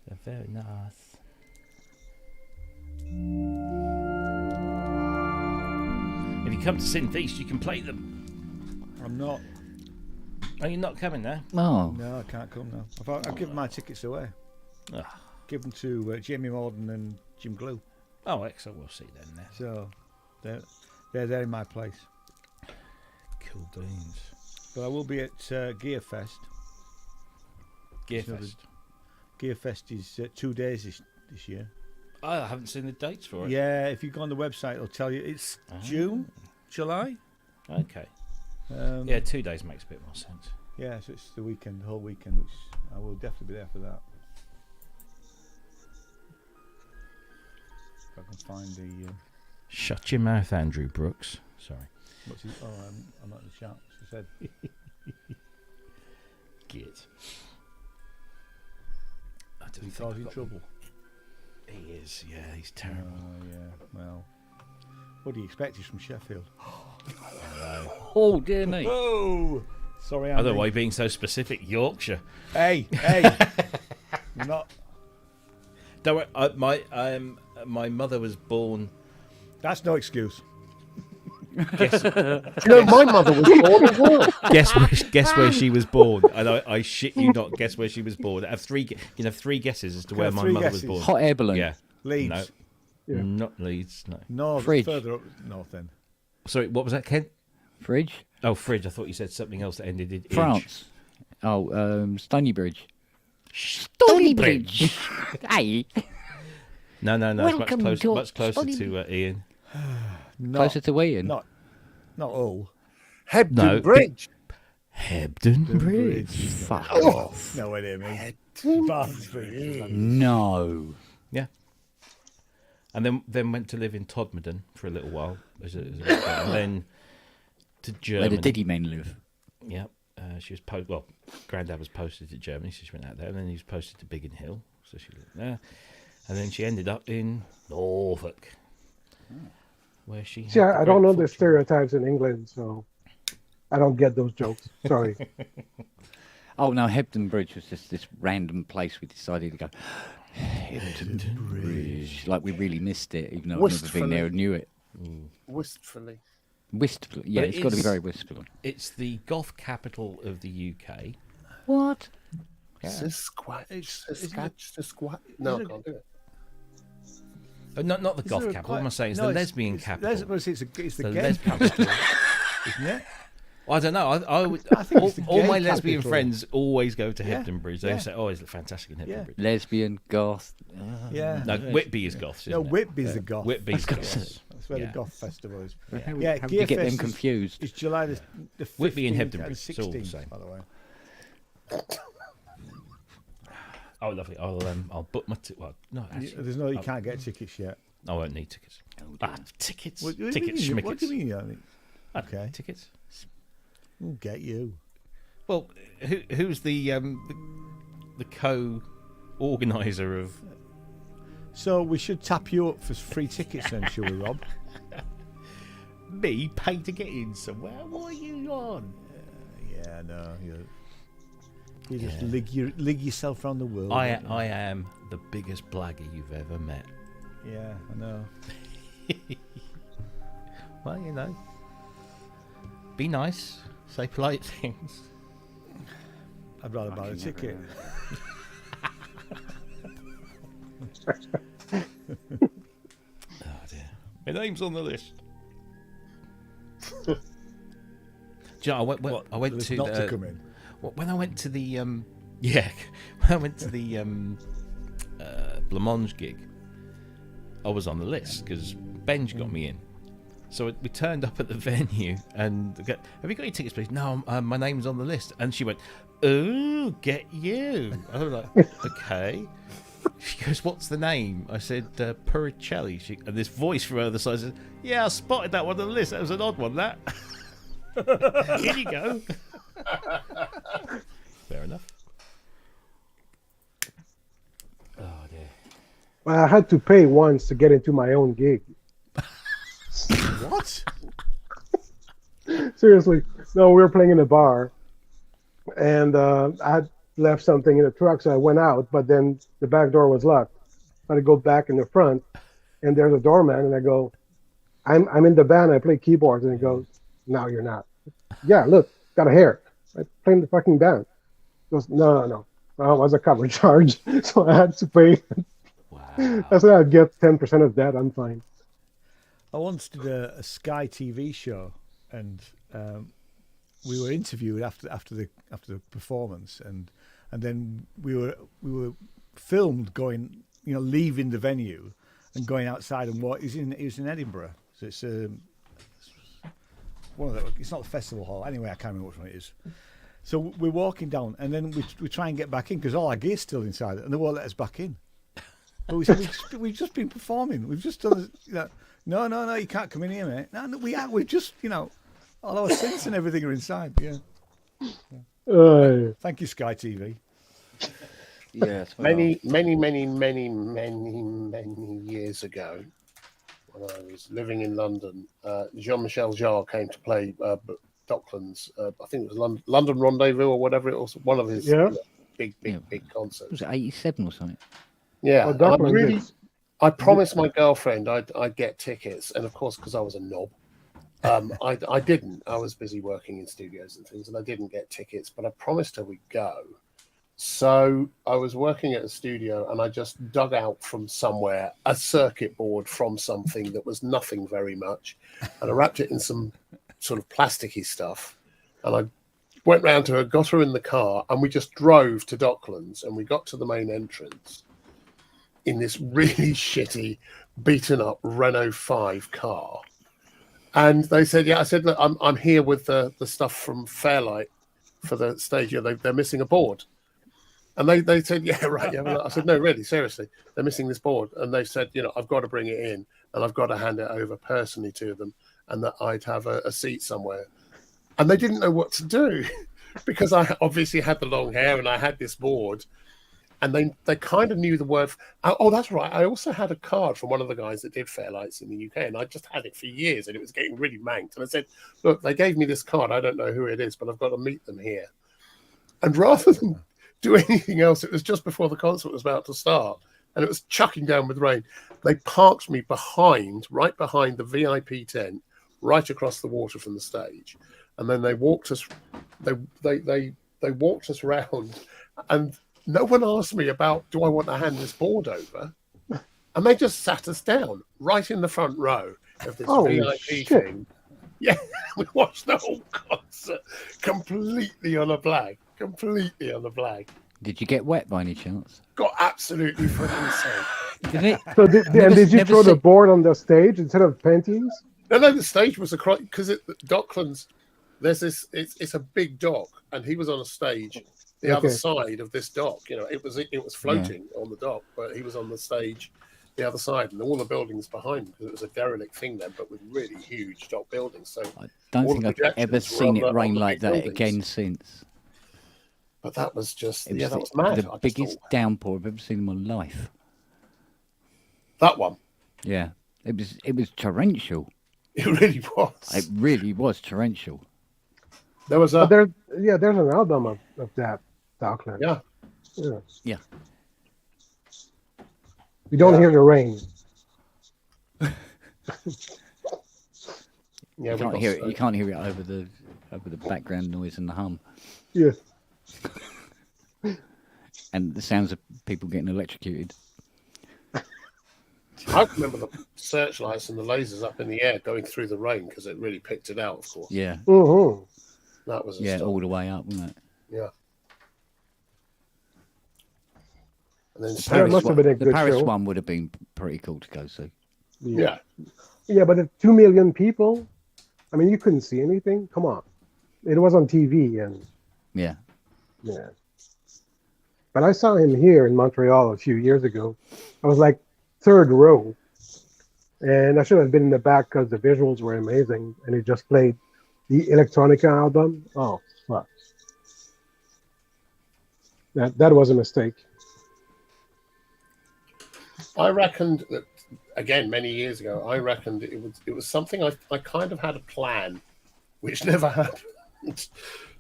They're very nice. If you come to Synth East, you can play them. I'm not. Are you not coming now? Oh. No, I can't come now. I've given my tickets away. Oh. Give them to Jamie Morden and Jim Glue. Oh, excellent. We'll see them there. So they're there in my place. Cool beans. But I will be at Gearfest. Gearfest. Gearfest is 2 days this year. Oh, I haven't seen the dates for it. Yeah, if you go on the website, it'll tell you. It's June, July. Okay. Yeah, 2 days makes a bit more sense. Yeah, so it's the weekend, the whole weekend, which I will definitely be there for that. If I can find the. Shut your mouth, Andrew Brooks. Sorry. What's his, I'm not in the chat. She said. Git. He's causing trouble. He is, yeah, he's terrible. Oh, yeah, well. What do you expect? He's from Sheffield. Oh, dear me. Oh! Sorry, Andy. Otherwise, being so specific, Yorkshire. Hey! You're not. Don't worry, my mother was born. That's no excuse. No, my mother was born as well. Guess where she was born, and I shit you not. Guess where she was born. I have three guesses as to where my mother was born. Hot air balloon. Yeah, Leeds. No, Yeah. not Leeds. No. No, Fridge. further up north then. Sorry, what was that, Ken? Fridge. Oh, Fridge. I thought you said something else that ended in France. Oh, Stony Bridge. Stony Bridge. Hey. No. Welcome It's to much closer Stony to Ian. Closer to Ian. Not Hull. Hebden Bridge. Hebden Bridge. Fuck Oh, off. no way near me. No. Yeah. And then went to live in Todmorden for a little while, and then to Germany. Where the Diddy men live. Yeah. She was Grandad was posted to Germany, so she went out there, and then he was posted to Biggin Hill, so she lived there, and then she ended up in Norfolk, where she. See, I don't know the stereotypes in England, so I don't get those jokes. Sorry. Oh no, Hebden Bridge was just this random place we decided to go. Hebden Bridge, like we really missed it, even though I've never been there and knew it. Wistfully. Wistfully, yeah, it's got to be very wistful. It's the goth capital of the UK. What? Yeah. Squat. No, I can't do it. Not the goth capital. What am I saying? It's the lesbian capital. It's the gay lesbian capital, isn't it? Well, I don't know. I think it's the all gay my lesbian capital. friends always go to Yeah, Hebden Bridge. They yeah. say, "Oh, it's fantastic in Hebden Yeah. Bridge." Lesbian, goth. Yeah. No, Whitby is goths. No, Isn't it? Whitby's the goth. Whitby's goths. That's where Yeah. the goth festival is. How Yeah, do you get them Gearfest confused? It's July the 15th Whitby and Hebden and Bridge, it's all the 16th, same. by the way. Oh, lovely. I'll book my. Well, no, actually, You can't get tickets yet. I won't need tickets. Tickets. What do you Tickets. mean? What do you Schmickets. mean? Okay. Tickets. We'll get you. Well, who's the co-organizer of? So we should tap you up for free tickets then, shall we, Rob? Me pay to get in somewhere? What are you on? Yeah, no. You just lig yourself around the world. I am the biggest blagger you've ever met. Yeah, I know. Well, you know, be nice, say polite things. I'd rather buy a ticket. Oh dear, my name's on the list. Do you know, I went to not to come in. When I went to the when I went to the Blancmange gig, I was on the list because Benj got me in. So we turned up at the venue and have you got your tickets, please? No, my name's on the list. And she went, "Oh, get you." I was like, okay. She goes, "What's the name?" I said, Puricelli. And this voice from the other side says, "Yeah, I spotted that one on the list. That was an odd one, that." Here you go. Fair enough. Oh dear. Well, I had to pay once to get into my own gig. What? Seriously. No, we were playing in a bar, and I had left something in the truck, so I went out, but then the back door was locked. I had to go back in the front, and there's a doorman, and I go, I'm in the band, I play keyboards, and he goes, "No, you're not." "Yeah, look, got a hair. I play in the fucking band." He goes, No. Well, it was a cover charge, so I had to pay. Wow. I said I'd get 10% of that, I'm fine. I once did a Sky TV show, and we were interviewed after the performance, and then we were filmed going, leaving the venue and going outside and what it was in Edinburgh. So it's one of the, it's not the festival hall anyway. I can't remember which one it is. So we're walking down, and then we try and get back in because all our gear's still inside, and they won't let us back in. But we said we've just been performing. We've just done. No, you can't come in here, mate. No, we've just, all our synths and everything are inside. Yeah. Thank you, Sky TV. Yes. Many years ago, when I was living in London, Jean-Michel Jarre came to play Docklands. I think it was London Rendezvous or whatever it was. One of his big concerts. Was it 87 or something? Yeah. I promised my girlfriend I'd get tickets, and of course, because I was a knob, I didn't. I was busy working in studios and things, and I didn't get tickets. But I promised her we'd go. So I was working at a studio, and I just dug out from somewhere a circuit board from something that was nothing very much, and I wrapped it in some sort of plasticky stuff, and I went round to her, got her in the car, and we just drove to Docklands, and we got to the main entrance in this really shitty, beaten up Renault 5 car. And they said, I said, "Look, I'm here with the stuff from Fairlight for the stage. They're missing a board." And they said, "Yeah, right." Yeah. I said, "No, really, seriously, they're missing this board." And they said, "I've got to bring it in, and I've got to hand it over personally to them, and that I'd have a seat somewhere." And they didn't know what to do because I obviously had the long hair and I had this board. And they kind of knew the word. Oh, that's right. I also had a card from one of the guys that did Fairlights in the UK, and I just had it for years, and it was getting really manked. And I said, "Look, they gave me this card. I don't know who it is, but I've got to meet them here." And rather than do anything else, it was just before the concert was about to start, and it was chucking down with rain. They parked me right behind the VIP tent, right across the water from the stage, and then they walked us. They walked us round, and no one asked me about, do I want to hand this board over? And they just sat us down right in the front row of this VIP thing. Yeah, we watched the whole concert completely on a blag. Did you get wet by any chance? Got absolutely freaking soaked. Did it? So did you throw the board on the stage instead of panties? No, the stage was across, because Docklands, there's this, it's a big dock, and he was on a stage the other side of this dock. It was floating on the dock, but he was on the stage the other side, and all the buildings behind, because it was a derelict thing then, but with really huge dock buildings. So I don't think I've ever seen it rain like that again since. But that was just, It was that was mad. The biggest downpour I've ever seen in my life. That one? Yeah. It was torrential. It really was. It really was torrential. There was there's an album of that, Dockland. Yeah. Yeah. You don't hear the rain. Yeah, you can't hear it. You can't hear it over the background noise and the hum. Yeah. And the sounds of people getting electrocuted. I remember the searchlights and the lasers up in the air going through the rain because it really picked it out, of course. Yeah. Mm-hmm. That was all the way up, wasn't it? Yeah. And then That must have been a good the Paris show. one would have been pretty cool to go see. Yeah. Yeah, but if 2 million people, I mean, you couldn't see anything. Come on. It was on TV and yeah. But I saw him here in Montreal a few years ago. I was like third row, and I should have been in the back because the visuals were amazing. And he just played the Electronica album. Oh, fuck! That was a mistake. I reckoned that, again, many years ago, I reckoned it was something I kind of had a plan, which never happened,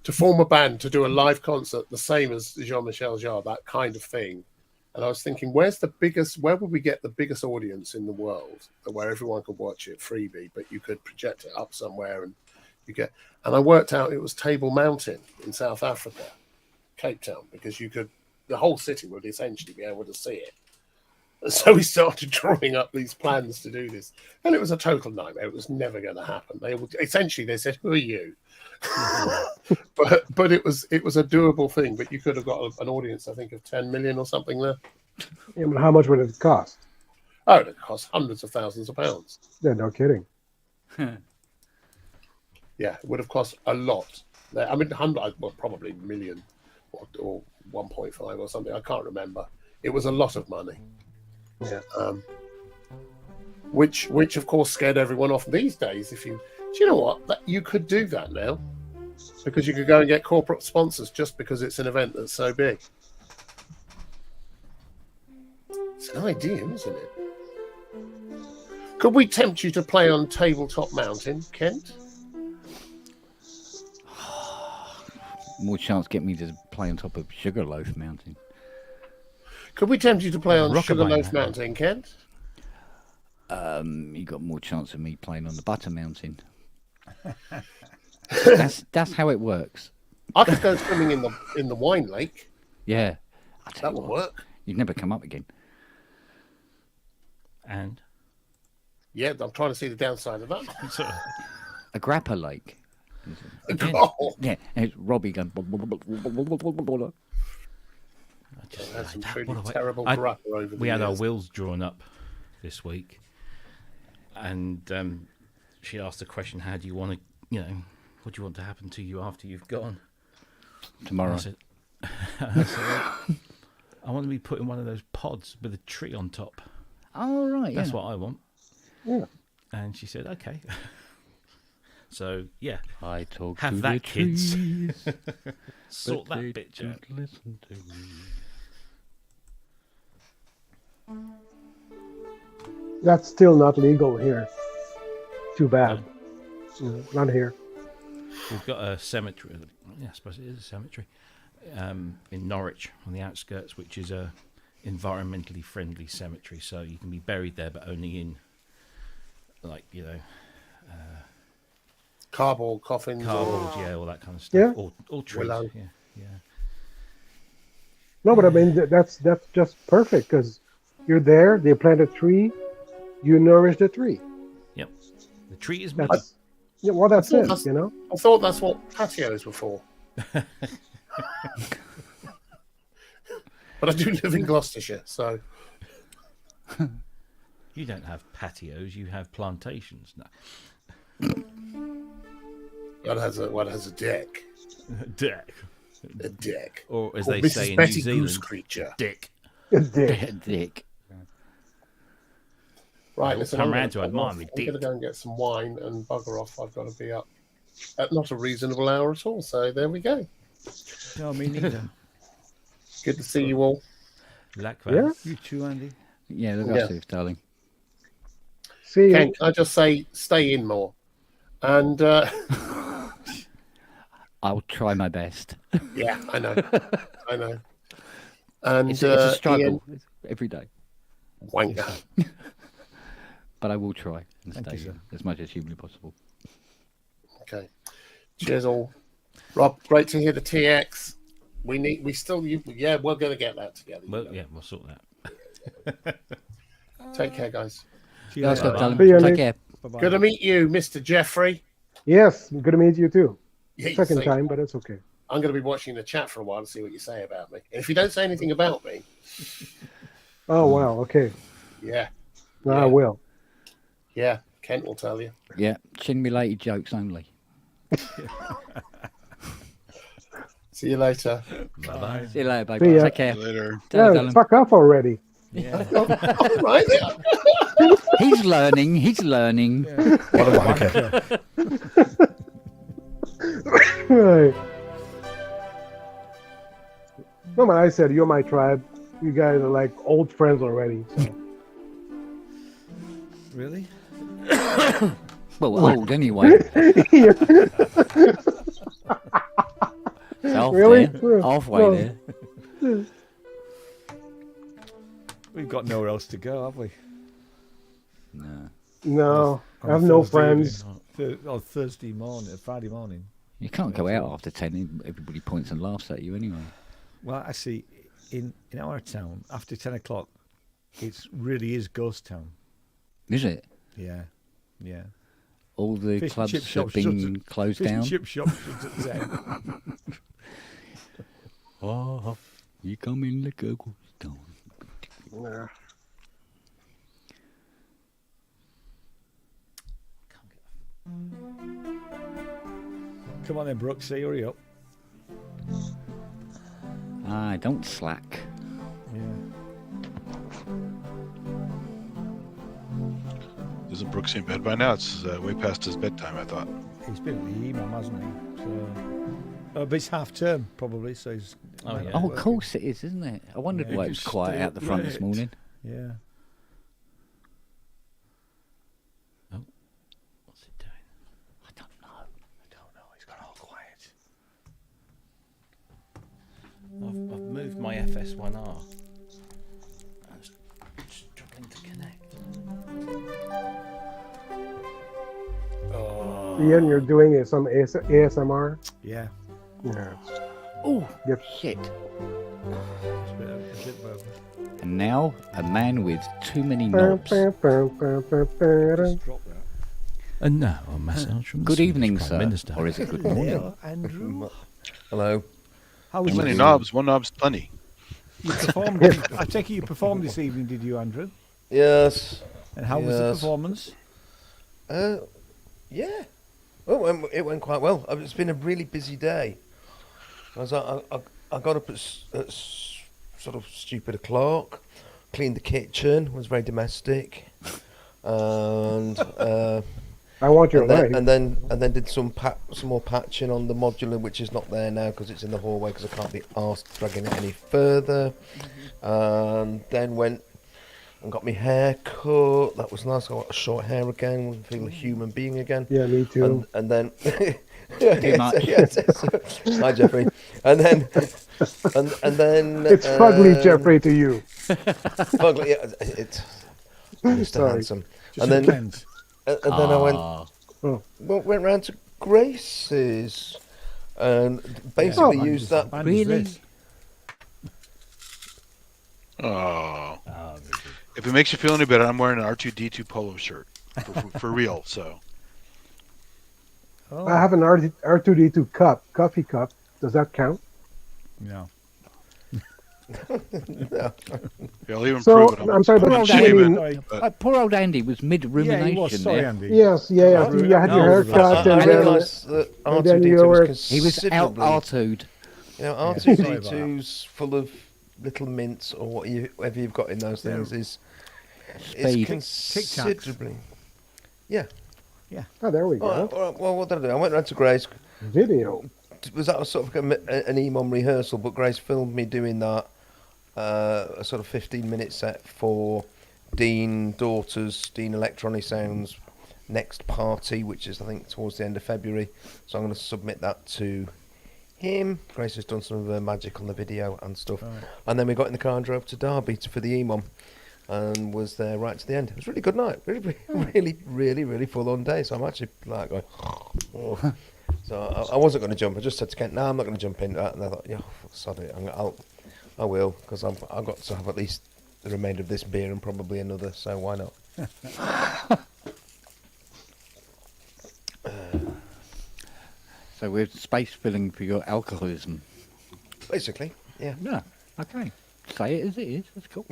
to form a band, to do a live concert, the same as Jean-Michel Jarre, that kind of thing. And I was thinking, where would we get the biggest audience in the world, where everyone could watch it freebie, but you could project it up somewhere and and I worked out it was Table Mountain in South Africa, Cape Town, because the whole city would essentially be able to see it. So we started drawing up these plans to do this, and it was a total nightmare. It was never going to happen. They said, "Who are you?" but it was a doable thing. But you could have got an audience, I think, of 10 million or something there. Yeah, but how much would it cost? Oh, it cost hundreds of thousands of pounds. Yeah, no kidding. Yeah, it would have cost a lot. I mean, probably a million or 1.5 or something. I can't remember. It was a lot of money. Yeah. Which of course scared everyone off these days. Do you know what? You could do that now, because you could go and get corporate sponsors just because it's an event that's so big. It's an idea, isn't it? Could we tempt you to play on Tabletop Mountain, Kent? More chance get me to play on top of Sugarloaf Mountain. Could we tempt you to play on Sugarloaf Mountain, Kent? You got more chance of me playing on the Butter Mountain. that's how it works. I could go swimming in the wine lake. Yeah, that would work. You'd never come up again. And yeah, I'm trying to see the downside of that. A grappa lake. Oh. Yeah, and it's Robbie going. Had some pretty terrible grappa over the We had years. our wills drawn up this week, and she asked the question, "How do you want to, what do you want to happen to you after you've gone?" Tomorrow. I said, I want to be put in one of those pods with a tree on top. Oh, right, That's what I want. Yeah. And she said, okay. So, yeah. I talk have to that, the kids. trees, Sort that bitch out. Listen to me. That's still not legal here. Too bad. Not here. We've got a cemetery. Yeah, I suppose it is a cemetery in Norwich on the outskirts, which is a environmentally friendly cemetery. So you can be buried there, but only in, cardboard coffins, all that kind of stuff. Yeah. All trees. Willow. Yeah. No, but I mean that's just perfect because you're there. They plant a tree, you nourish the tree. Yep. The tree is me. That's it. I thought that's what patios were for. But I do live in Gloucestershire, so You don't have patios. You have plantations. No. One has a deck. Deck. A deck. Or as Called they Mrs. say in Betty New Zealand, Goose Creature. dick. Dick. Dick. Right, listen, I'm going to go and get some wine and bugger off. I've got to be up at not a reasonable hour at all. So there we go. No, me neither. Good to see you all. Likewise. Yeah. You too, Andy. Yeah, look after you, darling. See you. Ken, I just say stay in more. And I'll try my best. Yeah, I know. And it's a struggle every day. Wanker. But I will try and stay as much as humanly possible. Okay. Cheers all. Rob, great to hear the TX. We're going to get that together. We'll sort that. Take care, guys. Take care. Bye-bye. Good to meet you, Mr. Jeffrey. Yes, good to meet you too. Yeah, Second time, but it's okay. I'm going to be watching the chat for a while to see what you say about me. And if you don't say anything about me... Oh, wow, okay. Yeah. I will. Yeah, Kent will tell you. Yeah, chin-related jokes only. See you later. Bye-bye. See you later, baby. Take care. Later. Yeah, fuck off already. Yeah. All right. He's learning. Yeah. What a wanker. Right. No, man, I said, you're my tribe. You guys are like old friends already. So. Really? Well, old anyway. Really? Halfway there. We've got nowhere else to go, have we? No, I have no friends. On Thursday morning, Friday morning. You can't go out after 10. Everybody points and laughs at you anyway. Well, actually, in our town, after 10 o'clock, it really is ghost town. Is it? Yeah. All the Fish clubs and chip have shops been closed Fish down. and chip shop shuts at 10. Oh, you come in like a ghost town. Yeah. Come on then, Brooks, hurry up. Don't slack. Yeah. Isn't Brooks in bed by now? It's way past his bedtime, I thought. He's been at the email, hasn't he? So, but it's half term, probably, so he's... Of course it is, isn't it? I wondered why it was quiet out the front this morning. Yeah. Oh, what's it doing? I don't know. He's gone all quiet. I've moved my FS1R. I'm struggling to connect. Ian, you're doing some ASMR? Yeah. Oh, yep. Shit. It's a bit And now, a man with too many knobs. Just drop that. And now, a message from Good evening, Prime sir. Minister. Or is it good morning? Hello, Andrew. Hello. How was Too many it? knobs. One knob's plenty. You performed. I take it you performed this evening, did you, Andrew? Yes. And how was the performance? Yeah. Oh, it went quite well. It's been a really busy day. I got up at sort of stupid o'clock, cleaned the kitchen, was very domestic, and I want your life. And then did some more patching on the modular, which is not there now because it's in the hallway because I can't be asked dragging it any further. And then went and got my hair cut. That was nice. I got short hair again. Feel a human being again. Yeah, me too. And then. Too much. Hi, Jeffrey. And then. It's fugly, Jeffrey, to you. Fugly, yeah. It's Mr. Handsome. And then I went round to Grace's and basically used that. Really? Oh. If it makes you feel any better, I'm wearing an R2D2 polo shirt for real. So. Oh. I have an R2D2 coffee cup. Does that count? No. Yeah, I'll even So, prove it. I'm sorry, but Poor old Andy was mid-rumination Yeah, he was. Sorry, there. Andy. Yes. You had your hair cut, I and realised that R2D2 was He was out considerably... R2'd. You know, R2D2's full of little mints or whatever you've got in those things is Speed. considerably. Yeah. Oh, there we go. All right, well, what did I do? I went round to Grace. Video. Was that sort of an EMOM rehearsal? But Grace filmed me doing that, a sort of 15-minute set for Dean Electronic Sounds next party, which is I think towards the end of February. So I'm going to submit that to him. Grace has done some of her magic on the video and stuff. Right. And then we got in the car and drove to Derby for the EMOM. And was there right to the end. It was a really good night. Really full on day. So I'm actually like going, oh. So I wasn't going to jump. I just said to Kent, no, I'm not going to jump into that. And I thought, yeah, sod it. I will, because I've got to have at least the remainder of this beer and probably another. So why not? So we're space filling for your alcoholism. Basically, yeah. Yeah. Okay. Say it as it is. That's cool.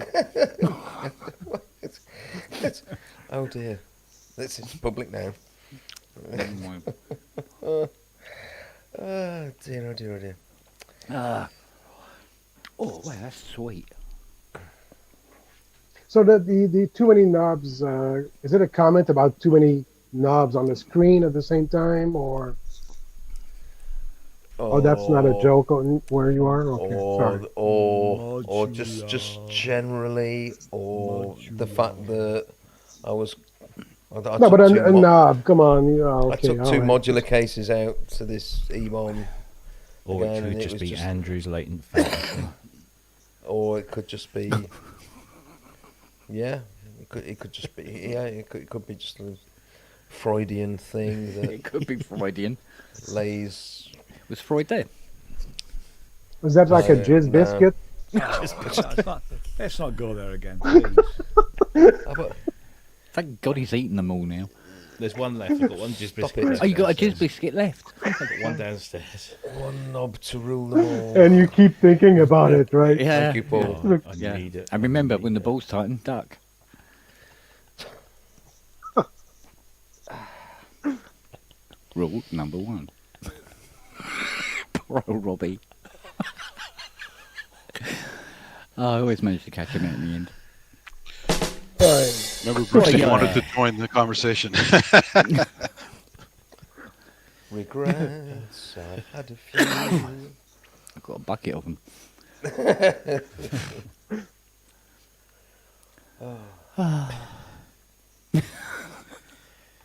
Oh dear, this is public now. Oh dear. Oh, wow, that's sweet. So the too many knobs. Is it a comment about too many knobs on the screen at the same time, or? Oh, that's not a joke on where you are. Okay, sorry. Or just generally, or the fact that I was. No, but a knob. Come on, okay, I took two modular cases out to this EMOM. Or it could just be Andrew's latent fantasy. Or it could just be. Yeah, it could just be. Yeah, it could be just a Freudian thing. That it could be Freudian. Lays. Was Freud there? Was that like a jizz biscuit? Let's not go there again, Thank God he's eaten them all now. There's one left. I've got one jizz biscuit. Oh, you got a jizz biscuit left? I've got one downstairs. One knob to rule them all. And you keep thinking about it, right? Yeah. Thank you, Paul. Oh, I need it. And remember, when the ball's tighten, duck. Rule number 1. Poor old Robbie. I always managed to catch him out in the end. Remember, Bruce wanted to join the conversation. Regrets, I've had a few. I've got a bucket of them.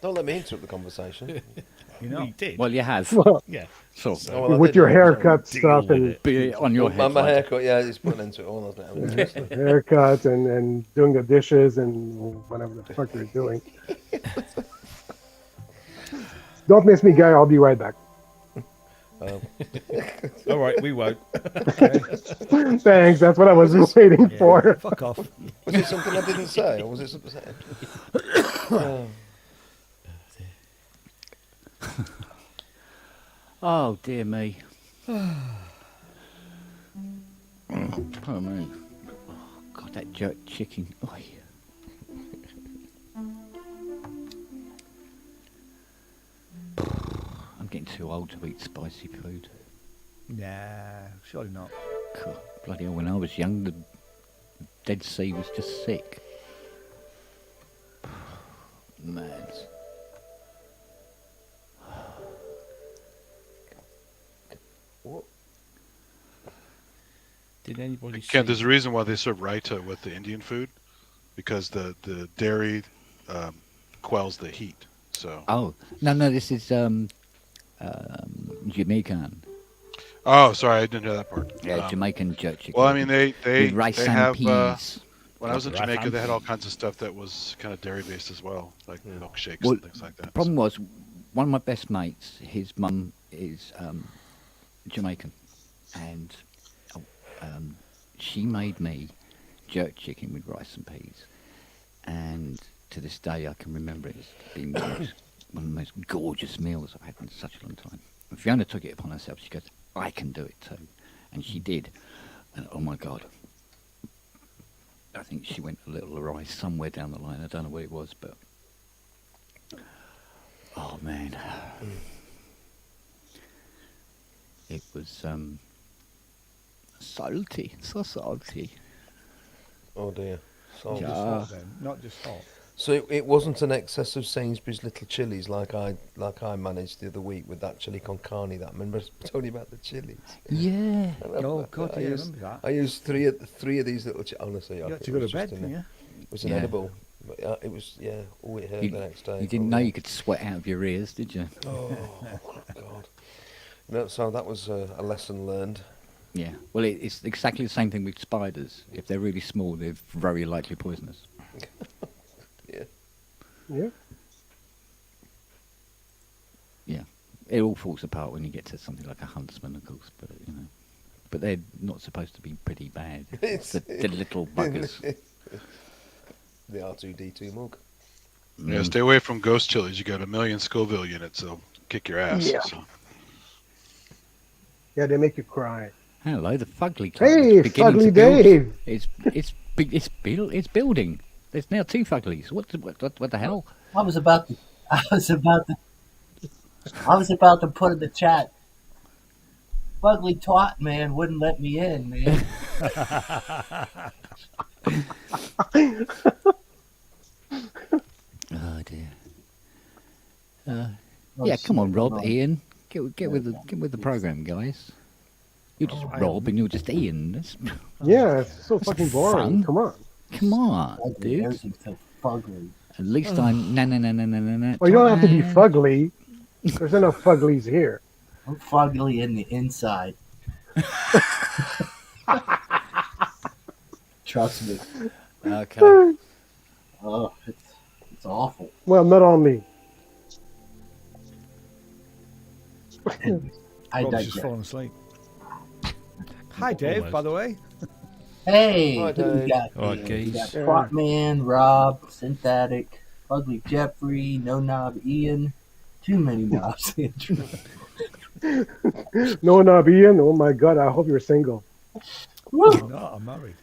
Don't let me interrupt the conversation. You know, you did. Well, you have. Well, Yeah. So, well, with your haircut stuff and be on your head. my haircut, yeah, he's putting into it all, isn't it? haircut and doing the dishes and whatever the fuck you're doing. Don't miss me, guy. I'll be right back. All right, we won't. Thanks. That's what I was waiting for. Fuck off. Was it something I didn't say, or was it something? Oh, dear me. Oh, man. Oh, God, that jerk chicken. Oh, I'm getting too old to eat spicy food. Nah, surely not. God, bloody hell, when I was young, the Dead Sea was just sick. Man. What? Did anybody Kent, there's a reason why they serve raita with the Indian food, because the dairy quells the heat. So. Oh, no, this is Jamaican. Oh, sorry, I didn't hear that part. Yeah, Jamaican jerk chicken. Well, I mean, they rice and have. peas. When I was in Jamaica, they had all kinds of stuff that was kind of dairy based as well, like milkshakes and things like that. The problem was, one of my best mates, his mum is Jamaican, and she made me jerk chicken with rice and peas, and to this day I can remember it as being one of the most gorgeous meals I've had in such a long time. And Fiona took it upon herself. She goes, I can do it too, and she did, and oh my God, I think she went a little awry somewhere down the line. I don't know what it was, but oh man, it was salty, so salty. Oh dear. So, Not just hot then. Not just hot. so it wasn't an excess of Sainsbury's little chilies like I managed the other week with that chili con carne. That I remember I told you about the chilies. Yeah. Oh God, yeah, I remember that. I used three of these little. Honestly, You had to go to bed, didn't you? It was an edible. But, it was all it hurt the next day. You didn't know you could sweat out of your ears, did you? Oh God! So that was a lesson learned. Yeah. Well, it's exactly the same thing with spiders. If they're really small, they're very likely poisonous. Yeah. Yeah. Yeah. It all falls apart when you get to something like a huntsman, of course. But but they're not supposed to be pretty bad. It's the little buggers. The R2D2 mug. Yeah, stay away from ghost chilies. You got 1 million Scoville units, they'll kick your ass. Yeah. So. Yeah, they make you cry. Hello, the Fugly Club. Hey, is beginning Fugly to build. Dave. It's building. There's now 2 Fuglies. What the hell? I was about to put in the chat. Fugly twat man wouldn't let me in, man. Oh dear. Yeah, come on, Rob, Ian, get with the program, guys. You're just Rob and you're just Ian. Yeah, it's so fucking boring. Fun. Come on, dude. So fugly. At least I'm na. Well, you don't have to be fugly. There's enough fuglies here. I'm fugly in the inside. Trust me. Okay. Oh, it's awful. Well, not on me. I Rob's just digress. fallen asleep. Hi, Dave, Almost. by the way. Hey, Hi, who we Dave. got All right, here? We got geese. Twatman, Rob, Synthetic, Fugly Jeffrey, No Knob Ian. Too many knobs, Andrew. No, not Ian. Oh my God, I hope you're single. I'm not. I'm married.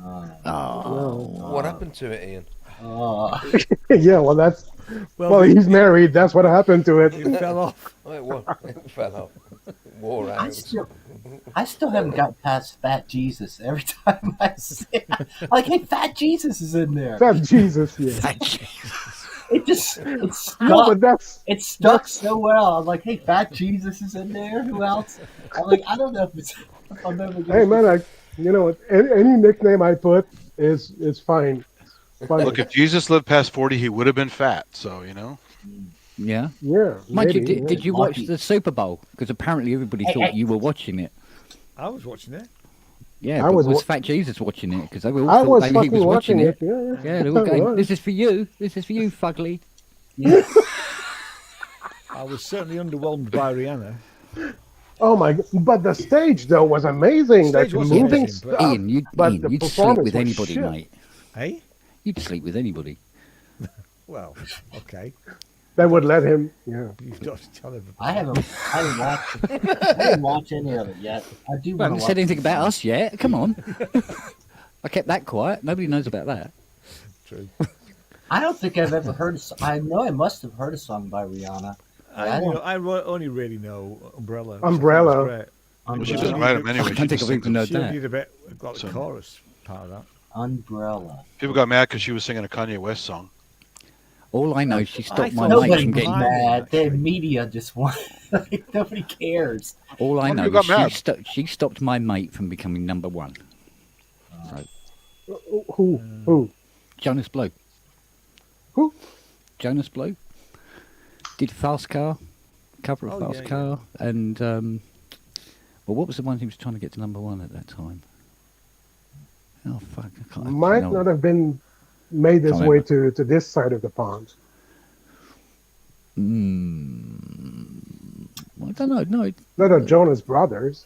Oh. What happened to it, Ian? Yeah, well, that's. Well, he's married. That's what happened to it. It fell off. Oh, it fell off. Wore out. I still haven't got past Fat Jesus. Every time I say it, I'm like, hey, Fat Jesus is in there. Fat Jesus, yeah. Fat Jesus. It's stuck. No, but It's stuck so well. I'm like, hey, Fat Jesus is in there. Who else? I'm like, I don't know if I'm ever gonna. Hey man, you know what? Any nickname I put is fine. Fine. Look, if Jesus lived past 40, he would have been fat. So, Yeah. Yeah. Mind you, maybe, did you watch Lucky. the Super Bowl? Because apparently everybody thought you were watching it. I was watching it. Yeah, I but was was wa- Fat Jesus watching it? Because they all I thought was he fucking was watching it. Yeah. Yeah, they were I going, was. this is for you. This is for you, Fugly. Yeah. I was certainly underwhelmed by Rihanna. Oh my! But the stage though was amazing. Stage Like was moving amazing, but- stuff. Ian, you'd the sleep performance with was anybody, shit. mate. Hey? You'd sleep with anybody. Well, okay. That would let him. Yeah. You've got to tell everybody. I didn't watch any of it yet. I do You want haven't to said watch anything about us yet. Come on. I kept that quiet. Nobody knows about that. True. I don't think I've ever heard. I know I must have heard a song by Rihanna. I only really know Umbrella. Umbrella. Which I think well, was she great. doesn't write them anyway. I don't think I've even heard She that. did a bit, got the chorus part of that. Umbrella. People got mad because she was singing a Kanye West song. All I know is she stopped my thought- mate Nobody from was getting. mad. The media just want. Like, nobody cares. All I Why know you got is mad? she stopped my mate from becoming number one. So, Who? Jonas Blue. Who? Jonas Blue did Fast Car, cover of Oh, Fast yeah, Car, and well, what was the one he was trying to get to number one at that time? Oh fuck! I can't. Might no. not have been made his Can't way to this side of the pond. I don't know. No, Not the Jonas Brothers.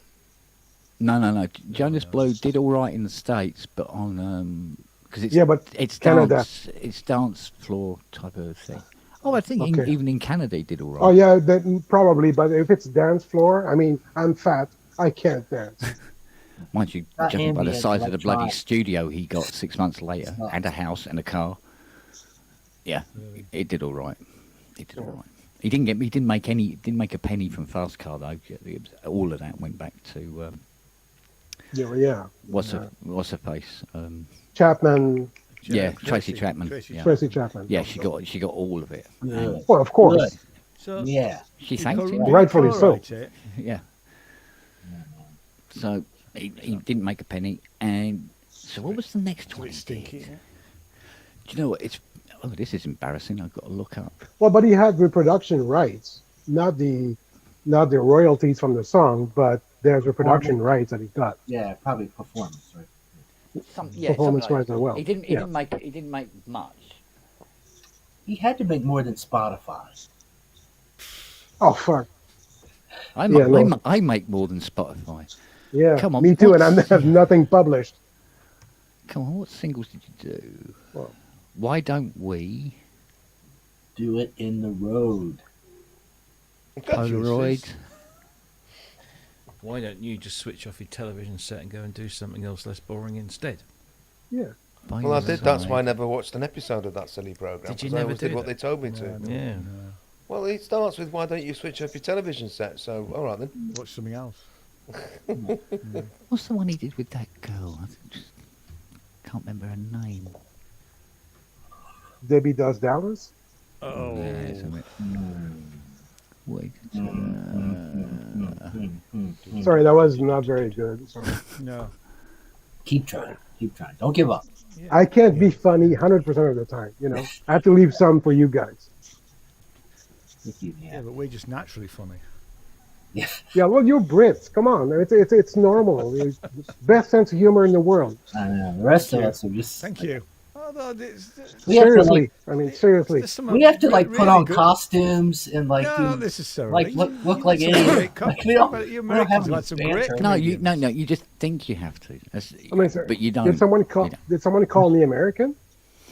no. Jonas Blue did all right in the States, but on because it's Yeah, but it's Canada. it's dance floor type of thing. Oh, I think Okay. even in Canada he did all right. Oh yeah, that, probably. But if it's dance floor, I mean, I'm fat. I can't dance. Mind you, Not judging by the ambient, size of the bloody electronic. studio he got 6 months later, not. and a house and a car. Yeah, it did all right. It did all right. He didn't make a penny from Fast Car though. All of that went back to Yeah. what's her face? Chapman. Yeah, Tracy Chapman. Tracy Chapman. Yeah, she got all of it. Good. Well, of course. Good. So Yeah. She thanked him. Rightfully so. Yeah. So he didn't make a penny, and so what was the next one he did? Do you know what? This is embarrassing. I've got to look up. Well, but he had reproduction rights, not the royalties from the song, but there's reproduction rights that he got. Yeah, probably performance, right? Performance rights as well. He didn't make much. He had to make more than Spotify. Oh fuck. I make more than Spotify. Yeah, come on, me too, and I have nothing published. Come on, what singles did you do? Well, why don't we do it in the road? Polaroid. Why don't you just switch off your television set and go and do something else less boring instead? Yeah. Well, I did. That's why I never watched an episode of that silly program. Did you I never always do did what that? they told me to. Yeah. Well, it starts with why don't you switch off your television set? So, all right then. Watch something else. What's the one he did with that girl? I just can't remember her name. Debbie Does Dallas? Oh. Wait. Sorry, that was not very good. Sorry. No. Keep trying. Don't give up. Yeah. I can't be funny 100% of the time. I have to leave some for you guys. Yeah, but we're just naturally funny. Yeah. Yeah, well, you're Brits. Come on, it's normal. Best sense of humor in the world. I know. The rest of us are just. Thank you. Seriously, seriously. We have to put on costumes and not necessarily. Look like idiots. You Americans got some grit. No, you just think you have to. But you don't. Did someone call me American?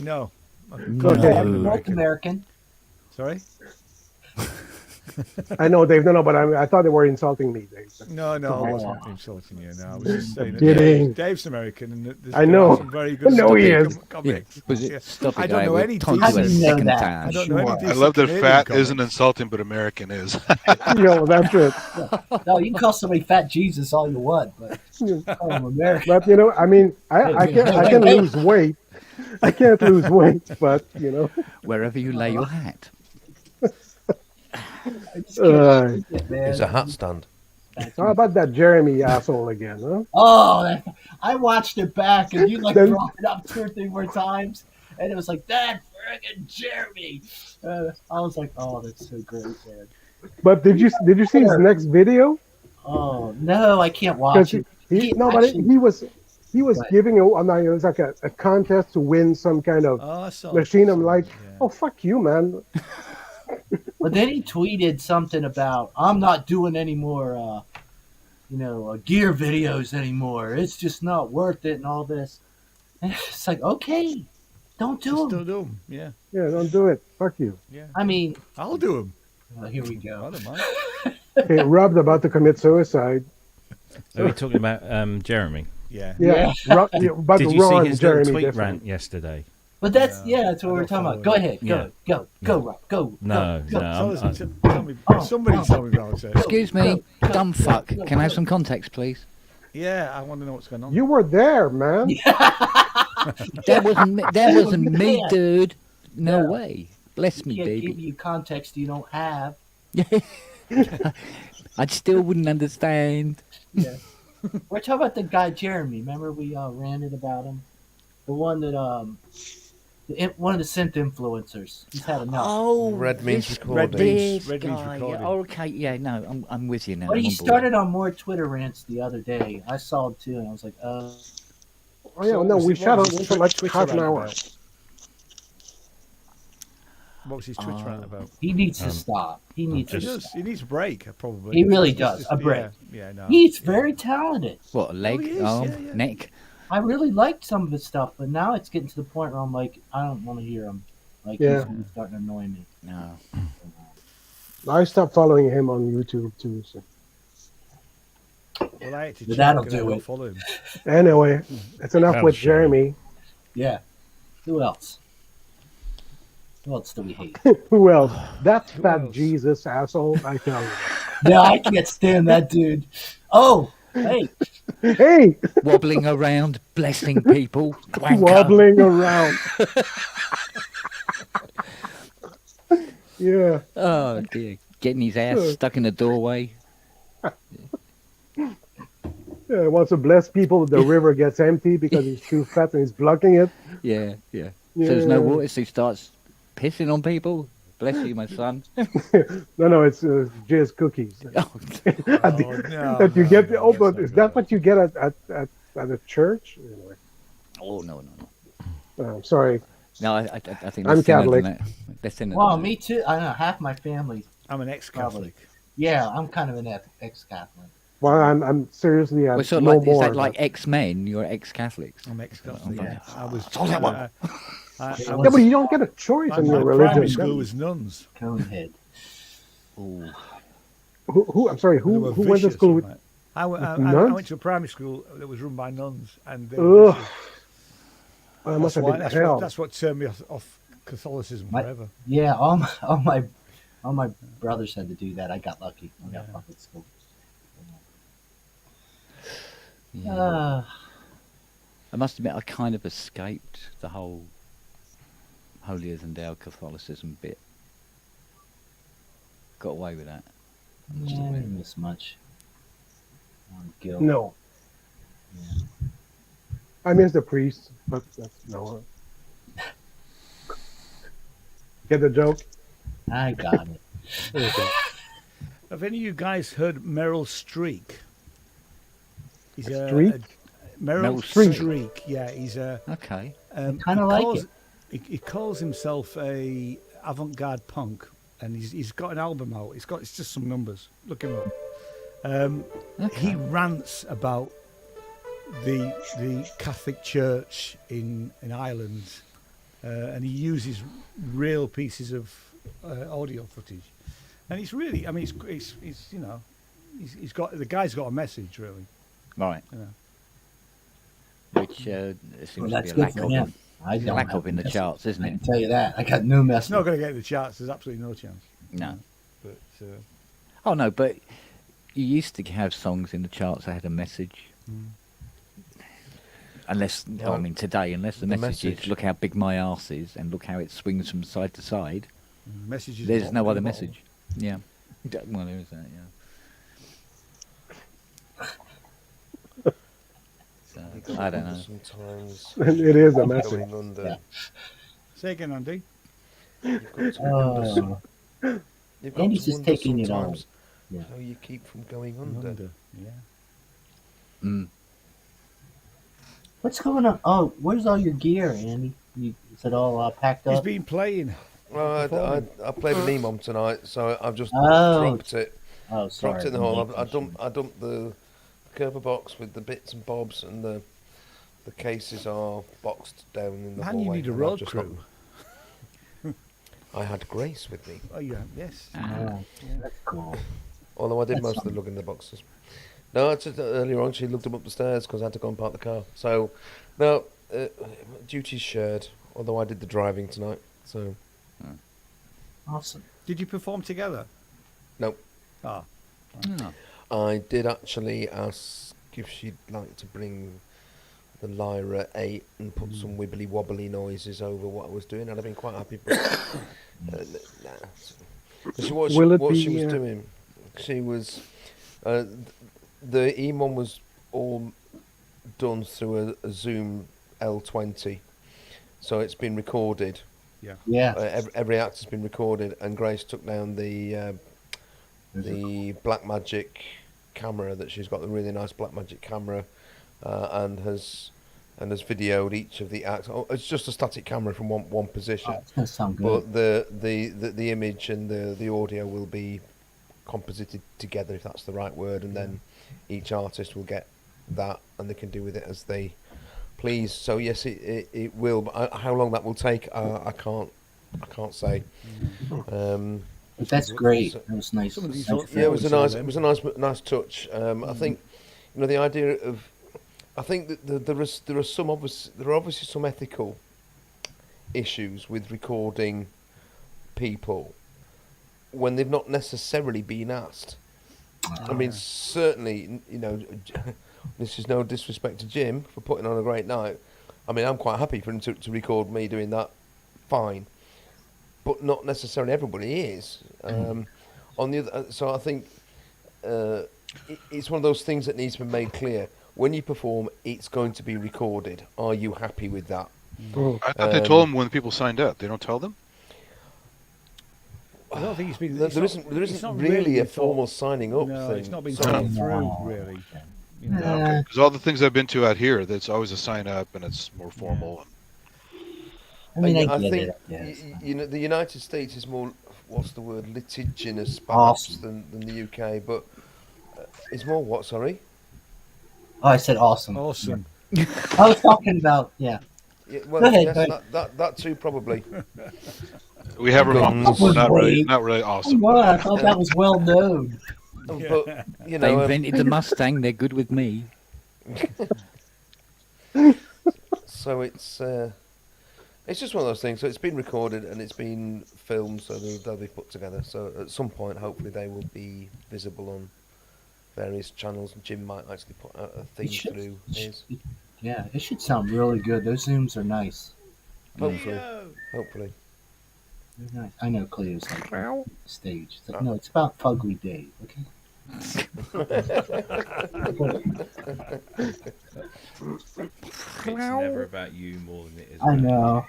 No. Okay. North American. Sorry. I know, Dave. No, but I thought they were insulting me, Dave. No, I wasn't insulting you. No, I was just saying that Dave's American, and I know. Some very good no, he is. I don't know any decent. I don't know any decent. I love that Canadian fat comics. isn't insulting, but American is. Yo, that's it. No, you can call somebody Fat Jesus all you want, but call them American. But I mean, I can lose weight. I can't lose weight, but wherever you lay your hat. It's a hat stand. How about that Jeremy asshole again, huh? Oh, I watched it back, and you brought it up 2 or 3 more times, and it was like that friggin' Jeremy. I was like, oh, that's so great, man. But did you see his next video? Oh no, I can't watch it. He was giving it was like a contest to win some kind of machine. I'm like, oh fuck you, man. But then he tweeted something about, I'm not doing any more, gear videos anymore. It's just not worth it and all this. And it's like, okay, don't do them. Don't do them. Yeah. Yeah, don't do it. Fuck you. Yeah. I mean, I'll do them. Here we go. I don't mind. Hey, Rob's about to commit suicide. Are we talking about Jeremy? Yeah. Yeah. Did you see his little tweet rant yesterday? But that's that's what we're talking about. Go ahead, go, Rob, go. No. Somebody tell me about it. Excuse me, dumb fuck. Can I have some context, please? Yeah, I want to know what's going on. You were there, man. That wasn't me, dude. No way. Bless me, baby. Give you context you don't have. I still wouldn't understand. Yeah. We're talking about the guy Jeremy. Remember we ranted about him? The one that one of the synth influencers. He's had enough. Oh, Red Means Recording. Red Means Recording. Yeah, okay, yeah, no, I'm with you now. But he started on more Twitter rants the other day. I saw it too, and I was like, Oh yeah, no, we shut up for like half an hour. What was his Twitter rant about? He needs to stop. He needs to stop. He needs a break, probably. He really does. A break. Yeah, no. He's very talented. What, a leg, arm, neck? I really liked some of his stuff, but now it's getting to the point where I'm like, I don't want to hear him. Like, he's starting to annoy me. No. I stopped following him on YouTube too. So. Well, I had to that'll do it. Follow him. Anyway, that's enough with Jeremy. Yeah. Who else? Who else do we hate? Who else? That fat Jesus asshole, I tell you. Yeah, I can't stand that dude. Oh, hey, Hey, Wobbling around, blessing people. Wanker. wobbling around. Yeah. Oh dear. Getting his ass stuck in the doorway. Yeah, he wants to bless people. The river gets empty because he's too fat and he's blocking it. Yeah, yeah. Yeah. So there's no water, so he starts pissing on people. Bless you, my son. No, it's jizz cookies. Oh, That you get. But is that what you get at a church? Anyway. oh no. I'm sorry. No, I think I'm that's thinner Catholic. than that. That's thinner Well, than that. me too. I don't know. Half my family. I'm an ex-Catholic. Yeah, I'm kind of an ex-Catholic. Well, I'm seriously Well, so no like, more. is that like X-Men? You're ex-Catholics. I'm ex-Catholic. Yeah. I was. Yeah, but you don't get a choice in your my primary religion. school was nuns. Conehead. Ooh. Who? I'm sorry. They Who were went to vicious, school with? right? I nuns? went to a primary school that was run by nuns, and they were Ugh. vicious. Well, it must have been hell. That's what turned me off Catholicism forever. Yeah, all my brothers had to do that. I got lucky. I got public school. Yeah. I must admit, I kind of escaped the whole holier than thou Catholicism bit. Got away with that. I didn't miss much. Guilt. No. Yeah. I miss the priest, but that's no. Get the joke? I got it. Okay. Have any of you guys heard Meryl Streep? He's Streep? Meryl Streep. Streep. Yeah, he's a. Okay. Kinda like it. He calls himself a avant-garde punk, and he's got an album out. It's just some numbers. Look him up. He rants about the Catholic Church in Ireland, and he uses real pieces of audio footage, and it's really, I mean, it's you know, he's got, the guy's got a message really. Right. You know. Which there seems to be a good lack for of. him. I There's a don't lack have of in the message. charts, isn't I it? can tell you that. I got no message. It's not going to get in the charts. There's absolutely no chance. No. But Oh no, but you used to have songs in the charts that had a message. Unless, Well, I mean, today, unless the message is look how big my arse is and look how it swings from side to side. messages. There's no other bottom. message. Yeah. Well, there is that. Yeah. So, I don't know. Sometimes It is a message. going under. Yeah. Say again, Andy. You've got to wonder you've got Andy's to just wonder taking it all. sometimes Yeah. how you keep from going under. Yeah. Mm. What's going on? Oh, where's all your gear, Andy? Is it all packed He's up? been playing. Well, I played with Emom tonight, so I've just Oh. dropped it. Oh, sorry. Dropped it in the hole. I dumped the cover box with the bits and bobs, and the cases are boxed down in the Man, you hallway. need a and I've road just crew. I had Grace with me, Oh yeah, yes. Oh, that's cool. although I did That's most of the fine. lugging in the boxes. No, it's just earlier on she looked them up the stairs because I had to go and park the car. So, no, duties shared. Although I did the driving tonight, so Awesome. Did you perform together? no. Ah, Oh. I did actually ask if she'd like to bring the Lyra 8 and put some wibbly wobbly noises over what I was doing. I'd have been quite happy, but nah. So what Will it what be, she was doing, she was the E1 was all done through a Zoom L20, so it's been recorded. Yeah. Every act has been recorded, and Grace took down the Blackmagic camera that she's got, the really nice Blackmagic camera, and has videoed each of the acts. Oh, it's just a static camera from one position, Oh, it's gonna sound good. but the image and the audio will be composited together, if that's the right word, and then each artist will get that, and they can do with it as they please. So yes, it will. But how long that will take, I can't say. But that's great. So- That was nice. Some of these Thanks Yeah, it was Forward a nice touch. I think, the idea of, I think that there are obviously some ethical issues with recording people when they've not necessarily been asked. I mean, certainly, This is no disrespect to Jim for putting on a great night. I mean, I'm quite happy for him to record me doing that. Fine, but not necessarily everybody is. On the other, so I think it's one of those things that needs to be made clear. When you perform, it's going to be recorded. Are you happy with that? I thought they told them when people signed up. They don't tell them? I don't think it's been. There isn't really a formal signing up no, thing. it's not been thought through, really. You know. Okay, because all the things I've been to out here, that's always a sign up and it's more formal. I mean, I think get it. you know, the United States is more, what's the word, litigious perhaps than the UK, but it's more what? Sorry. Oh, I said awesome. Awesome. I was talking about well, go ahead, yes, go ahead. that too probably. We have our moments, not really awesome. Well, I thought that was well known. But you know, they invented the Mustang. They're good with me. So it's just one of those things. So it's been recorded and it's been filmed, so they'll be put together. So at some point, hopefully, they will be visible on various channels. Jim might actually put out a theme through his. Yeah, it should sound really good. Those zooms are nice. Hopefully. They're nice. I know Cleo's like stage. It's like, no, it's about Fugly Dave. Okay. It's never about you more than it is. I know.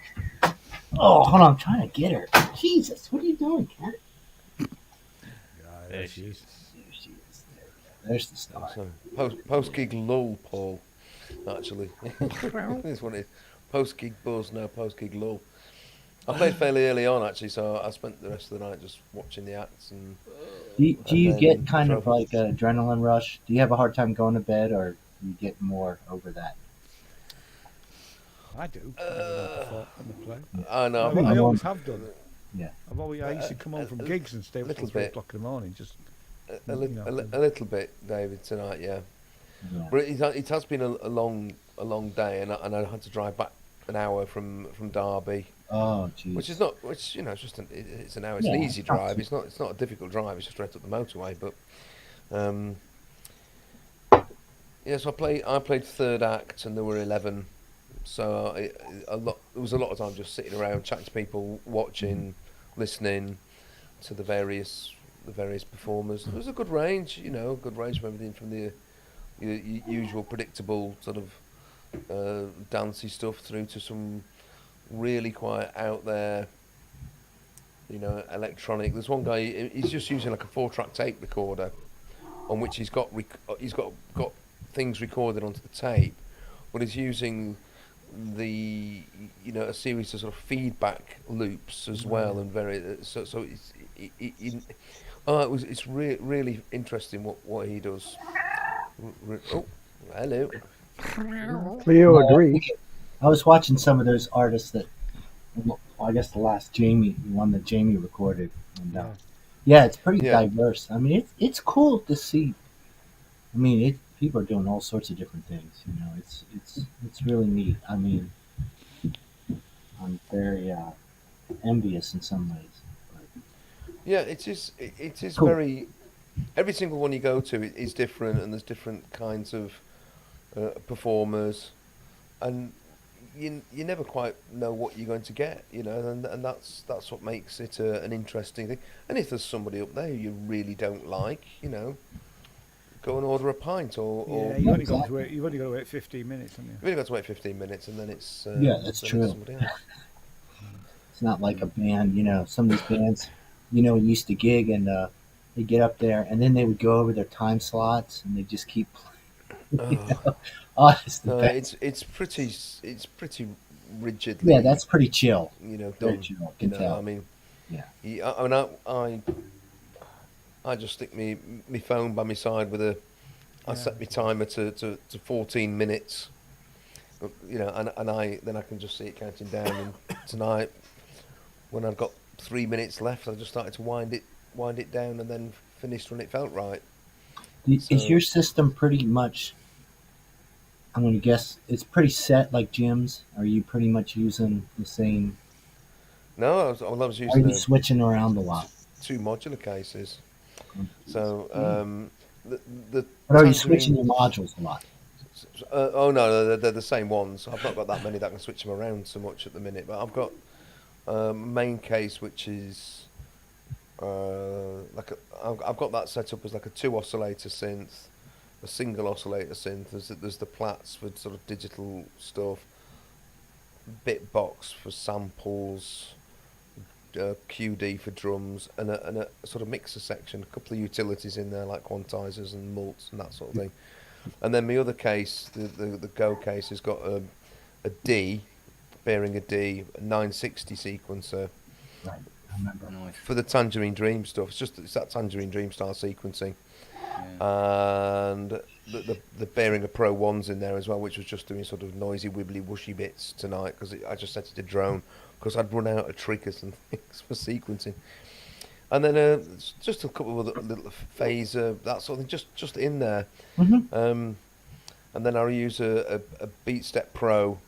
Oh, hold on, I'm trying to get her. Jesus, what are you doing, cat? There she is. There she is. There's the star. So, post gig lull, Paul. Actually, this one is post gig buzz, no post gig lull. I played fairly early on actually, so I spent the rest of the night just watching the acts and. Do you get kind of like an adrenaline rush? Do you have a hard time going to bed, or you get more over that? I do. I know. I always have done. Yeah. I used to come home from gigs and stay up till 3 o'clock in the morning. Just a little bit, David, tonight. Yeah. But it has been a long day, and I had to drive back an hour from Derby. Oh, geez. Which you know, it's just it's an hour. It's an easy drive. It's not a difficult drive. It's just straight up the motorway. But so I played third act, and there were 11. So there was a lot of time just sitting around, chatting to people, watching, listening to the various performers. There was a good range, from everything from the usual predictable sort of dancey stuff through to some really quite out there, electronic. There's one guy, he's just using like a 4-track tape recorder on which he's got things recorded onto the tape, but he's using a series of sort of feedback loops as well, and it's really interesting what he does. Oh, hello. Cleo agrees. I was watching some of those artists that, I guess the last one that Jamie recorded. And, it's pretty diverse. I mean, it's cool to see. I mean, people are doing all sorts of different things. It's really neat. I mean, I'm very envious in some ways. But... Yeah, it is cool. Very. Every single one you go to is different, and there's different kinds of performers, and you never quite know what you're going to get, and that's what makes it an interesting thing. And if there's somebody up there you really don't like, go and order a pint or you've only got to wait 15 minutes, haven't you? You've only got to wait 15 minutes, and then it's that's true. It's not like a band, some of these bands, used to gig and they get up there and then they would go over their time slots and they just keep playing. It's pretty rigidly. Yeah, that's pretty chill. Done. Chill, I mean, I just stick me phone by my side with I set my timer to 14 minutes. And then I can just see it counting down. And tonight, when I've got 3 minutes left, I just started to wind it down and then finished when it felt right. Is your system pretty much? I'm going to guess it's pretty set like Jim's. Are you pretty much using the same? No, I was using. Are you switching around a lot? 2 modular cases. So but are you switching your modules a lot? Oh no, they're the same ones. I've not got that many that I can switch them around so much at the minute. But I've got main case, which is I've got that set up as like a 2 oscillator synth, a single oscillator synth. There's the Plats for sort of digital stuff, bit box for samples, QD for drums, and a sort of mixer section, a couple of utilities in there like quantizers and mults and that sort of thing. And then my other case, the Go case, has got a D, bearing a D, a 960 sequencer. Right, I remember. For the Tangerine Dream stuff. It's that Tangerine Dream style sequencing. Yeah. And the bearing of Pro 1s in there as well, which was just doing sort of noisy, wibbly, whooshy bits tonight, because I just set it to drone, because I'd run out of triggers and things for sequencing. And then just a couple of other little phaser, that sort of thing, just in there. Mm-hmm. And then I'll use a BeatStep Pro,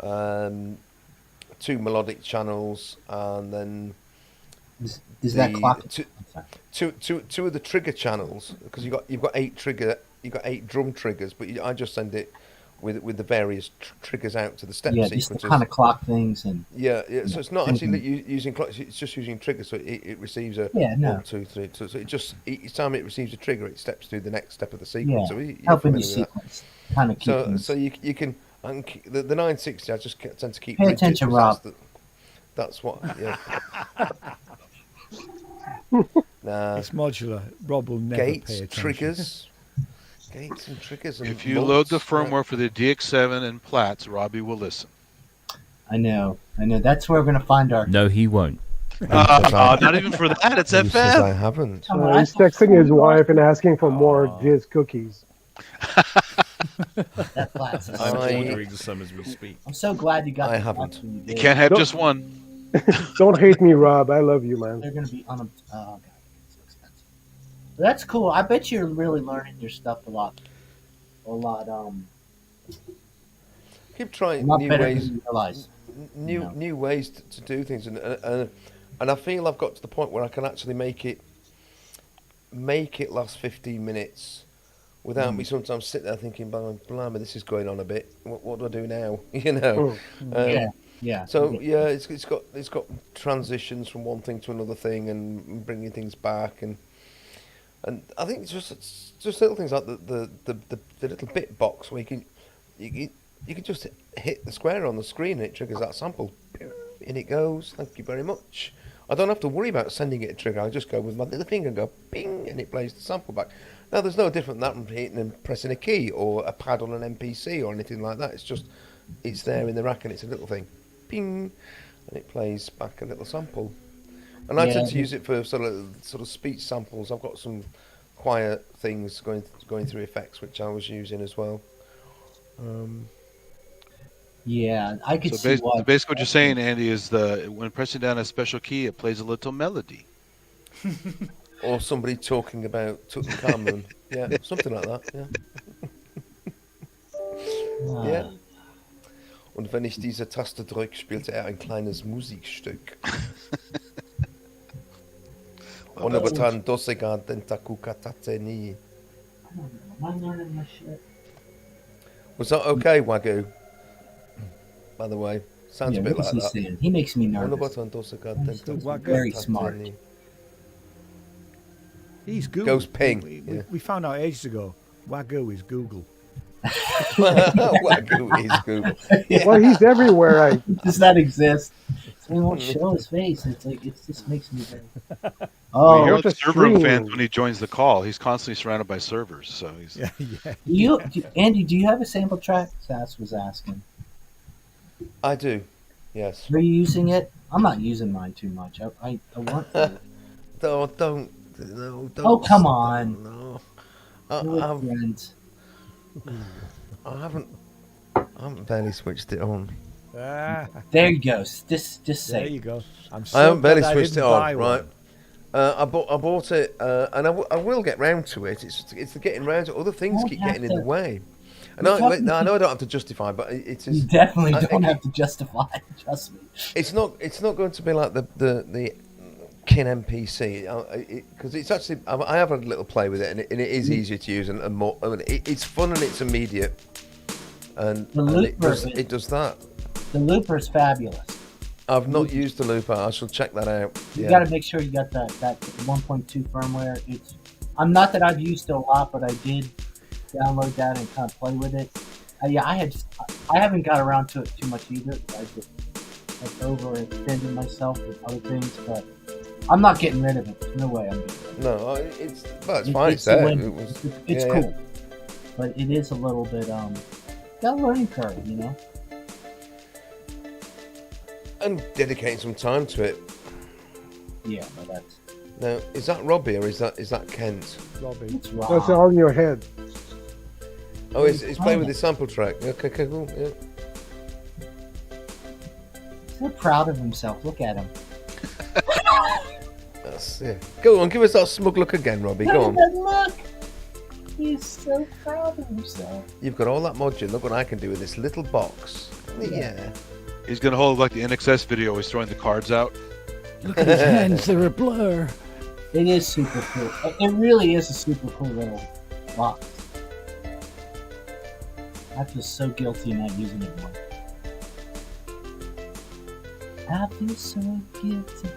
2 melodic channels, and then is that clock? Two of the trigger channels, because you've got 8 drum triggers, but I just send it with the various triggers out to the step sequences. Just the kind of clock things and so it's not actually using clocks, it's just using triggers, so it receives a 1, 2, 3, so it just each time it receives a trigger, it steps through the next step of the sequence. So helping the sequence kind of keep so you can the 960 I just tend to keep pay attention, Rob. That's what it's modular. Rob will never gates, pay attention. Gates and triggers. And if you load the firmware for the DX7 and Plats, Robbie will listen. I know. That's where we're going to find our. No, he won't. Not even for that. It's FM. I haven't. He's texting his wife and asking for more jizz cookies. That Plats is I'm ordering some as we speak. I'm so glad you got. I haven't. You can't have just one. Don't hate me, Rob. I love you, man. They're going to be on a. Oh god, it's so expensive. But that's cool. I bet you're really learning your stuff a lot. Keep trying new ways. New ways to do things, and I feel I've got to the point where I can actually make it last 15 minutes without me sometimes sitting there thinking, blimey, this is going on a bit. What do I do now? Yeah. So it's got transitions from one thing to another thing and bringing things back, and I think it's just little things like the little bit box where you can just hit the square on the screen and it triggers that sample. In it goes. Thank you very much. I don't have to worry about sending it a trigger. I just go with my little finger and go ping, and it plays the sample back. Now there's no different than that from hitting and pressing a key or a pad on an MPC or anything like that. It's there in the rack and it's a little thing, ping, and it plays back a little sample. And I tend to use it for sort of speech samples. I've got some quiet things going through effects which I was using as well. Yeah, I could see why. Basically, what you're saying, Andy, is when pressing down a special key, it plays a little melody. Or somebody talking about Tutankhamun. Yeah, something like that. Yeah. Ja. Und wenn ich diese Taste drücke, spielte ein kleines Musikstück. Ohne Batan dosega dentaku katateni. Am I learning my shit? Was that okay, Wagyu? By the way, sounds a bit like that. Saying? He makes me nervous. Very smart. He's Google. Goes ping. We found out ages ago. Wagyu is Google. Wagyu is Google. Yeah. Well, he's everywhere. Does that exist? So he won't show his face. It's like it just makes me very. Oh, you're the server room fans when he joins the call. He's constantly surrounded by servers, so he's. Andy, do you have a sample track? Sass was asking. I do. Yes. Are you using it? I'm not using mine too much. I want to. Don't. Oh, come on. No. I haven't barely switched it on. There you go. Just say. There you go. I haven't barely switched it on. Right. I bought it, and I will get round to it. It's the getting round to it. Other things keep getting in the way. And I know I don't have to justify, but it is. You definitely don't have to justify. Trust me. It's not going to be like the kin NPC because it's actually I have a little play with it, and it is easier to use and more. I mean, it's fun and it's immediate, and it does that. The looper is fabulous. I've not used the looper. I shall check that out. You got to make sure you got that 1.2 firmware. I'm not that I've used it a lot, but I did download that and kind of play with it. I haven't got around to it too much either. I just overextended myself with other things, but I'm not getting rid of it. There's no way I'm getting rid of it. No, it's fine. It's there. It's cool, but it is a little bit got a learning curve, you know. And dedicating some time to it. Yeah, but that's. Now, is that Robbie or is that Kent? Robbie. It's Rob. That's all in your head. Oh, he's playing with his sample track. Okay, cool. Yeah. So proud of himself. Look at him. That's it. Go on, give us that smug look again, Robbie. Go on. Look. He's so proud of himself. You've got all that module. Look what I can do with this little box. Yeah. He's gonna hold like the NXS video. He's throwing the cards out. Look at his hands; they're a blur. It is super cool. It really is a super cool little box. I feel so guilty not using it more. I feel so guilty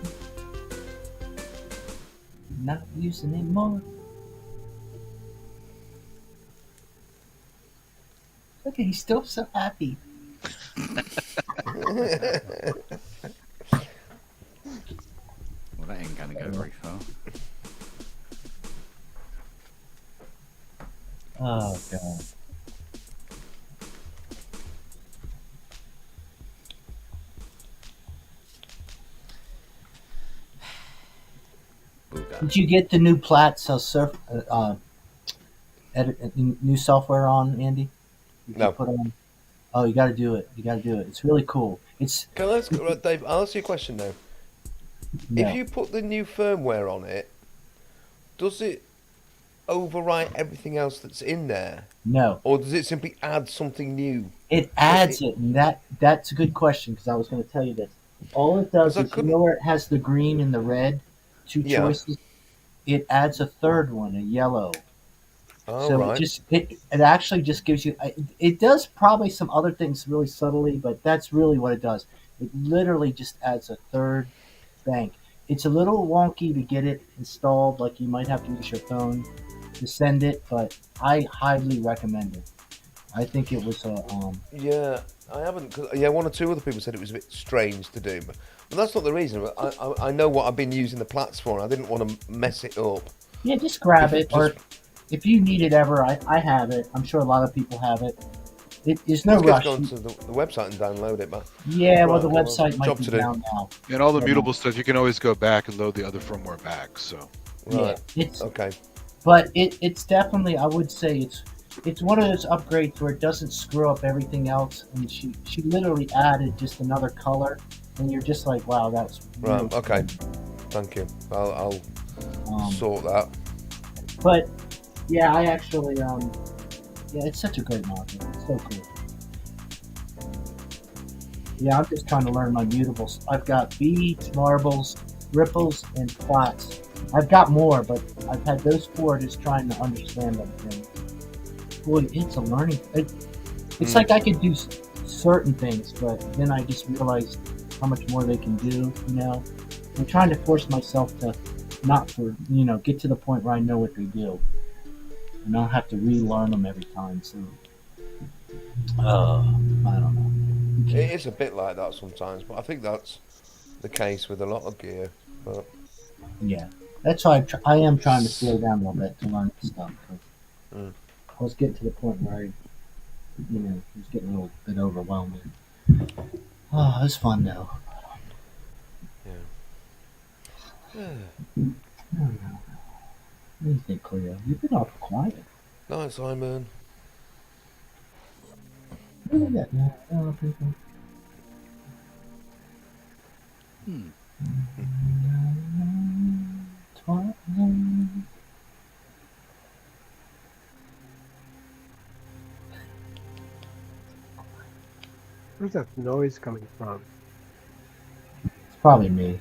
not using it more. Look at, he's still so happy. Well, that ain't gonna go very far. Oh god. Did you get the new Platts new software on, Andy? No. Put on? Oh, you got to do it. It's really cool. Can I ask, Dave? I'll ask you a question now. No. If you put the new firmware on it, does it overwrite everything else that's in there? No. Or does it simply add something new? It adds it, and that's a good question because I was going to tell you this. All it does is, you know where it has the green and the red, two choices? It adds a third one, a yellow. Oh, so right. it actually just gives you. It does probably some other things really subtly, but that's really what it does. It literally just adds a third bank. It's a little wonky to get it installed. Like you might have to use your phone to send it, but I highly recommend it. I think it was a. Yeah, I haven't. One or two other people said it was a bit strange to do, but that's not the reason. I know what I've been using the Platts for, and I didn't want to mess it up. Yeah, just grab it, or if you need it ever, I have it. I'm sure a lot of people have it. There's no rush. Go onto the website and download it, but yeah, well, the website might be down now. And all the mutable stuff, you can always go back and load the other firmware back. So yeah, it's okay. But it's definitely, I would say it's one of those upgrades where it doesn't screw up everything else. And she literally added just another color, and you're just like, wow, that's really right. Okay, thank you. I'll sort that. But yeah, I actually yeah, it's such a great module. It's so cool. Yeah, I'm just trying to learn my mutables. I've got beads, marbles, ripples, and plots. I've got more, but I've had those four just trying to understand them. And boy, it's a learning. It's like I could do certain things, but then I just realized how much more they can do. You know, I'm trying to force myself to get to the point where I know what they do, and I don't have to relearn them every time. So, I don't know. It is a bit like that sometimes, but I think that's the case with a lot of gear. But yeah, that's why I am trying to slow down a little bit to learn stuff. I was getting to the point where it was getting a little bit overwhelming. Oh, it was fun though. Yeah. I don't know. What do you think, Cleo? You've been awful quiet. Nice, Simon. Look at that now. Oh, people. Where's that noise coming from? It's probably me.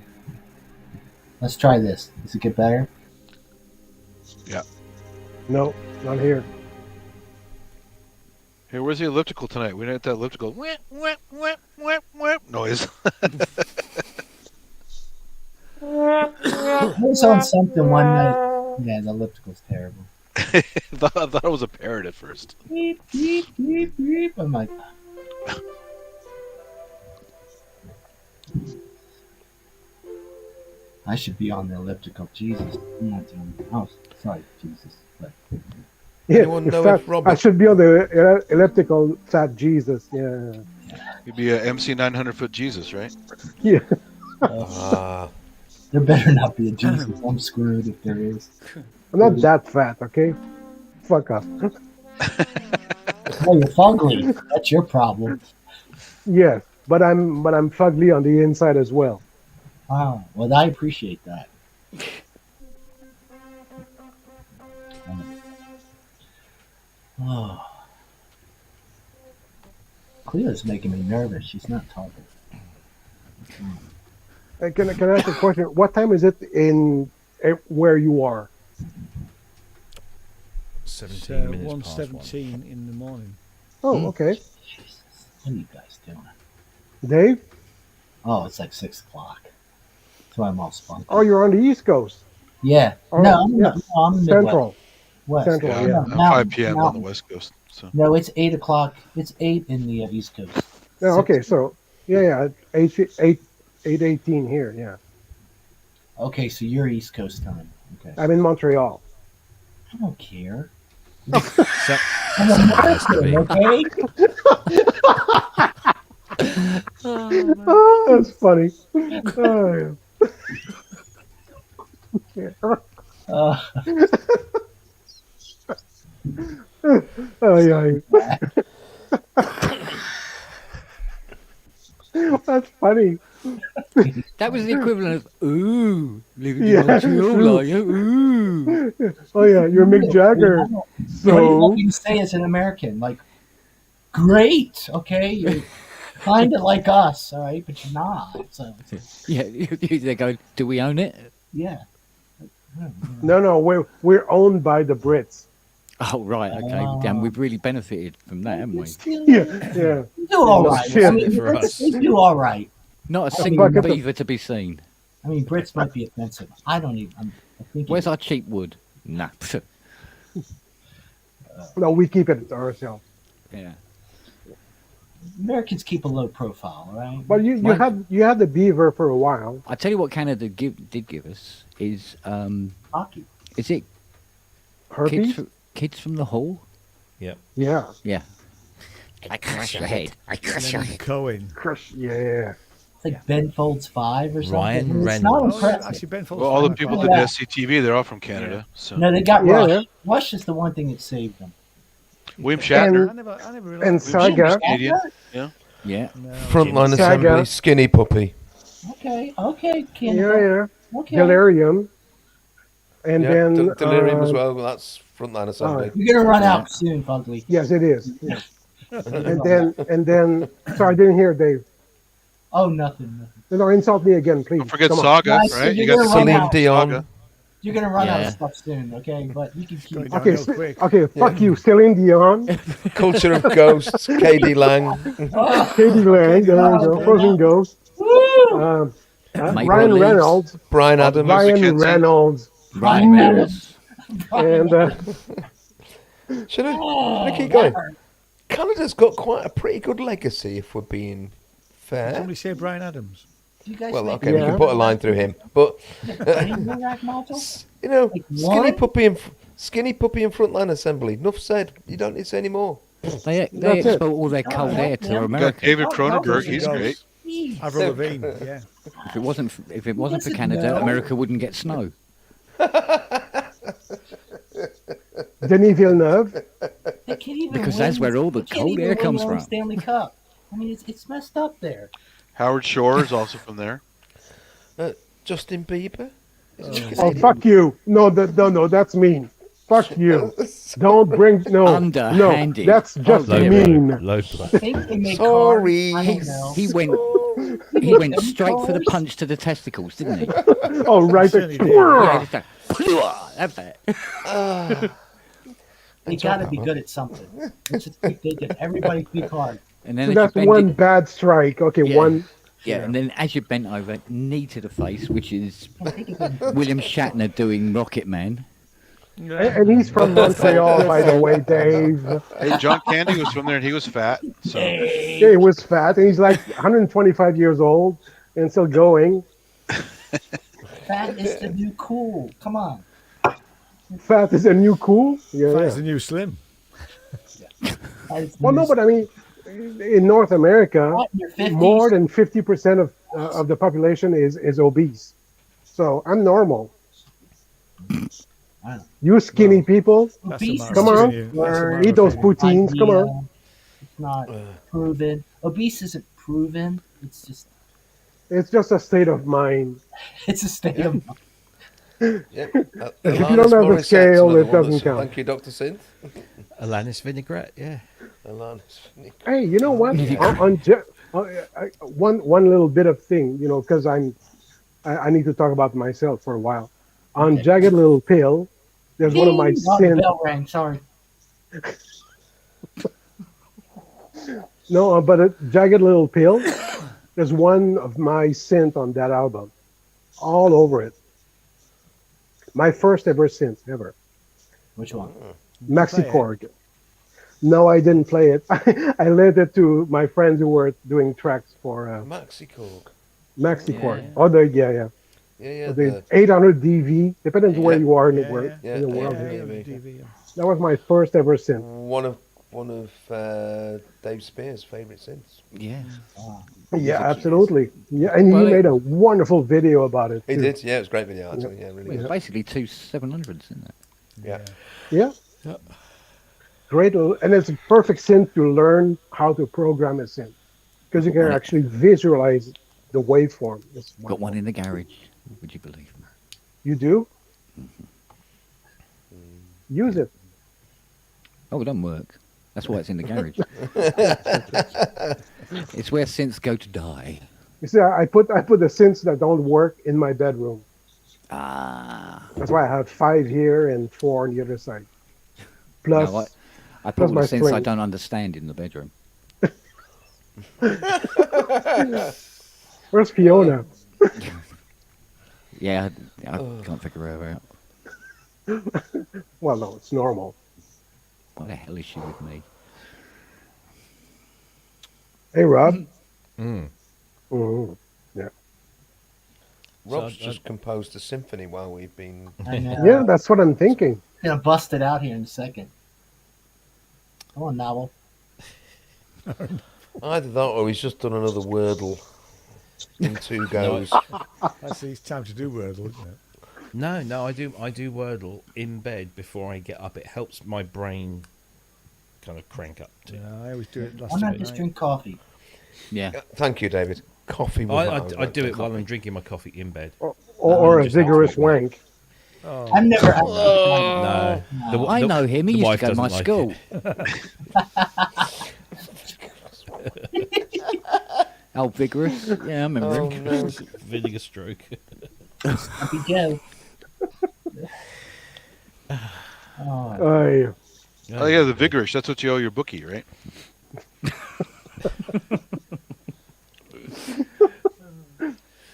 Let's try this. Does it get better? Yeah. No, not here. Hey, where's the elliptical tonight? We didn't have that elliptical noise. I was on something one night. Yeah, the elliptical's terrible. I thought it was a parrot at first. Beep, beep, beep, beep. I'm like... I should be on the elliptical. Jesus. I'm not doing it. Oh, sorry, Jesus. But... Yeah, Anyone know if Robert... I should be on the elliptical fat Jesus. Yeah. You'd be a MC 900-foot Jesus, right? Yeah. There better not be a Jesus. I'm screwed if there is. I'm not that fat, okay? Fuck off. Well, you're fugly. That's your problem. Yes, but I'm fugly on the inside as well. Wow. Well, I appreciate that. Oh. Cleo's making me nervous. She's not talking. Can I ask a question? What time is it in where you are? 17 minutes past 1:17 in the morning. Oh, okay. Jesus. What are you guys doing? Dave? Oh, it's like 6 o'clock. That's why I'm all spunky. Oh, you're on the East Coast. Yeah. Oh, No, I'm yeah. not. No, I'm Central. West. Central, Yeah, yeah. I'm Now- 5 p.m. now- on the West Coast. So No, it's 8 o'clock. It's 8 in the East Coast. Yeah, okay, so yeah, 8:18 here, yeah. Okay, so you're East Coast time. Okay. I'm in Montreal. I don't care. So, I'm American, okay? Oh, that's funny. Oh, yeah. Uh, Oh, yeah. That's funny. That was the equivalent of ooh, living Yeah, in Montreal, true. are you? Ooh. Oh, yeah, you're Mick Jagger. What do So, you say as an American? Like, great, okay? You're kind of like us, all right? But you're not. So, Yeah, they're going, do we own it? yeah. no, we're owned by the Brits. Oh, right, okay. Damn, we've really benefited from that, haven't we? Yeah. You do all right. Shit. I mean, For us. they do all right. Not a I single mean, beaver to be seen. I mean, Brits might be offensive. I don't even. I think Where's our cheap wood? Nah. No, we keep it to ourselves. Yeah. Americans keep a low profile, all right? But you had the beaver for a while. I tell you what Canada did give us is, Hockey. is it Herpes? kids from the hall? yep. Yeah. Yeah. I crush your head. I crush your Leonard head. Cohen. Crush. Yeah. It's like Ben Folds 5 or something. Ryan It's not Reynolds. impressive. Actually, Ben Folds. well, all the Five. people Oh, that yeah. did SCTV, they're all from Canada. So No, they got Yeah, Rush. yeah. Rush is the one thing that saved them. William Shatner. I never And realized. Saga. Canadian. Yeah. Frontline Saga. Assembly, Skinny Puppy. Okay, Yeah, Canada. yeah. Okay. Delirium. And Yeah, then Delirium as well. That's Frontline Assembly. You're gonna run out soon, Fugly. Yes, it is. Yes. and then. Sorry, I didn't hear Dave. Oh, nothing. No, insult me again, please. Don't forget Come on. Saga, Nice, right? you're You got gonna the run Celine out. Dion. Saga. You're gonna run out Yeah. of stuff soon, okay? But you can keep. Going Okay, downhill quick. okay, fuck you, Celine Dion, Culture of Ghosts, K.D. Lang. Katie Lang, there we go, Frozen Ghost, Woo! Make Ryan believe. Reynolds, Brian Adams. Ryan kids in. Reynolds, Ryan Reynolds. and Should I keep going? Canada's got quite a pretty good legacy, if we're being fair. Somebody say Brian Adams. You guys Well, make okay, we Yeah. can put a line through him, but brain rack module? you know, Like Skinny what? Puppy and Frontline Assembly. Enough said. You don't need to say any more. They That's it. export all their cold air to You got America. David Cronenberg. He's great. Avril Lavigne. Yeah. If it wasn't for Yes, Canada, no. America wouldn't get snow. Denis Villeneuve. They can't even Because win. that's where all the They can't cold even air win comes their own from. Stanley Cup. I mean, it's messed up there. Howard Shore is also from there. Justin Bieber. Oh, fuck you! No, that's mean. Fuck you! Don't bring Underhanded. No, that's just Oh, dear. mean. Low blow. I think they make Sorry. cars. I don't know. He went He went straight for the punch to the testicles, didn't he? Oh, right. Certainly did. Yeah, just like, that's it. You got to be good at something. Let's just keep thinking. Everybody speak hard. And then So as you that's bend one it- bad strike. Okay, Yeah. one. Yeah, and then as you bent over, knee to the face, which is William Shatner doing Rocket Man. And he's from Montreal, by the way, Dave. Hey, John Candy was from there, and he was fat. So Yeah, he was fat, and he's like 125 years old and still going. Fat is the new cool. Come on. Fat is a new cool. Yeah. Fat is the new slim. Well, no, but I mean, in North America, What, in your 50s? more than 50% of the population is obese. So I'm normal. You skinny people, That's a Obese matter come of on, opinion. That's a matter eat of those opinion. poutines. Come on. Idea. It's not proven. Obese isn't proven. It's just It's just a state of mind. it's a state of mind. Yeah. If you don't have the scale, it doesn't count. Thank you, Dr. Synth. Alanis vinaigrette, yeah. Alanis. Hey, you know what? One little bit of thing, you know, because I need to talk about myself for a while. On Okay. Jagged Little Pill, there's one of my Oh, the synth. bell rang. Sorry. No, but Jagged Little Pill, there's one of my synth on that album, all over it. My first ever synth ever. Which one? Maxicorg. No, I didn't play it. I lent it to my friends who were doing tracks for Maxicorg. Maxicorg. Yeah. Oh, yeah. Yeah, The 800 DV, depending on where you are in the world. Yeah, in the world. yeah. That was my first ever synth. One of Dave Spears' favourite synths. Yeah. Yeah, absolutely. Yeah, and he made a wonderful video about it. He too. did, yeah, it was a great video actually. Yeah, really. Well, it's Good. basically two 700s, isn't it? Yeah. Yeah. Great, and it's a perfect synth to learn how to program a synth because you can actually visualize the waveform. It's Got one in the garage, would you believe? You do? Use it. Oh, it doesn't work. That's why it's in the garage. It's where synths go to die. You see, I put the synths that don't work in my bedroom. Ah. That's why I have 5 here and 4 on the other side. Plus, No, I plus put all my the synths I string. don't understand in the bedroom. Where's Fiona? Yeah, I can't figure her out. Well, no, it's normal. Why the hell is she with me? Hey, Rob. Mm. Mhm. Yeah. Rob's So, just composed a symphony while we've been. I know. Yeah, that's what I'm thinking. Gonna bust it out here in a second. Come on, novel. Either that or he's just done another Wordle in 2 goes. It's time to do Wordle, isn't it? No, I do Wordle in bed before I get up. It helps my brain kind of crank up. Yeah, I always do it last Why not night. just drink coffee? Yeah. Thank you, David. Coffee. I do it while I'm drinking my coffee in bed. Or a just vigorous actually- wank. Oh. I've never. No, I know him. He the used to wife go to my doesn't like school. Oh, vigorous? Yeah, I remember Oh, him. no. Vinegar stroke. Happy Joe. Oh, Aye. Oh yeah, the vigorish. That's what you owe your bookie, right?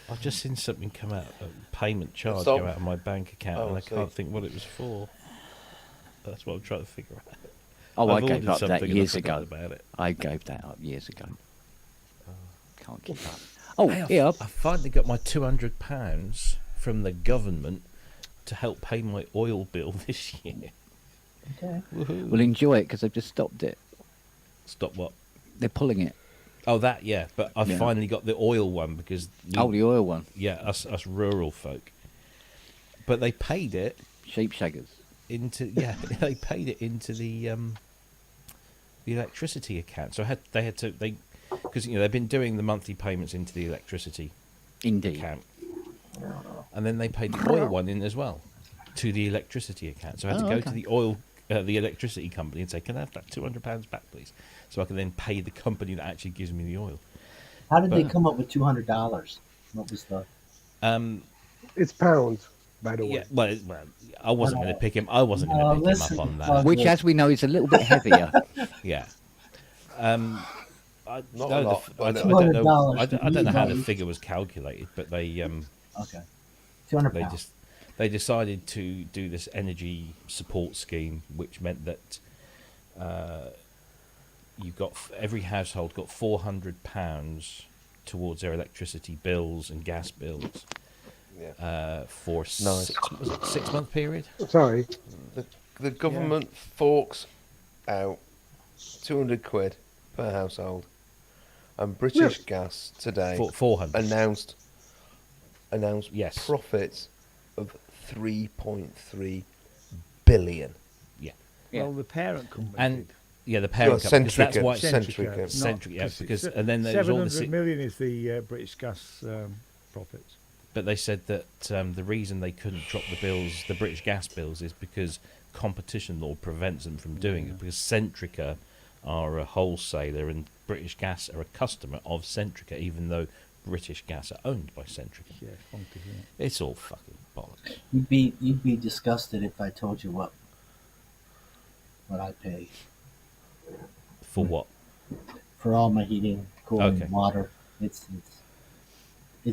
I've just seen something come out, a payment charge Stop. go out of my bank account, Oh, and I I see. can't think what it was for. That's what I'm trying to figure out. Oh, I I've gave ordered up that something and I years forgot ago. about it. I gave that up years ago. Can't keep up. Oh, Hey, yeah. I finally got my £200 from the government to help pay my oil bill this year. okay. Woohoo. We'll enjoy it because they've just stopped it. Stop what? They're pulling it. Oh, that, yeah. But I Yeah. finally got the oil one because... Oh, the oil one. Yeah, us rural folk. But they paid it Sheep shaggers. into... Yeah, they paid it into the electricity account. So they had to... Because, they've been doing the monthly payments into the electricity Indeed. account. And then they paid the oil one in as well to the electricity account. So I had to go to the electricity company and say, can I have that £200 back, please? So I can then pay the company that actually gives me the oil. How did they come up with $200? What was the? It's pounds, by the Yeah, way. well, I wasn't going to pick him. I wasn't going to pick him up on that. Which, as we know, is a little bit heavier. Yeah. I Not no, a lot, I but don't know. $200 I don't know how the $200. figure was calculated, but they Okay. 200 they pounds. just they decided to do this energy support scheme, which meant that you got every household got £400 towards their electricity bills and gas bills for Nice. 6 month period. Sorry. The government forks out 200 quid per household, and British Gas today 400 announced Yes. profits of 3.3 billion. Yeah. Well, the parent company And did. yeah, the parent company. 'Cause that's why Centrica. Centric, yeah, Because because it's and then there was all 700 this. million is the British Gas profits. But they said that the reason they couldn't drop the bills, the British gas bills, is because competition law prevents them from doing it. Because Centrica are a wholesaler and British Gas are a customer of Centrica, even though British Gas are owned by Centrica. Yeah, funky, isn't it? It's all fucking bollocks. You'd be disgusted if I told you what I pay For what? for all my heating, cooling, Okay. water. It's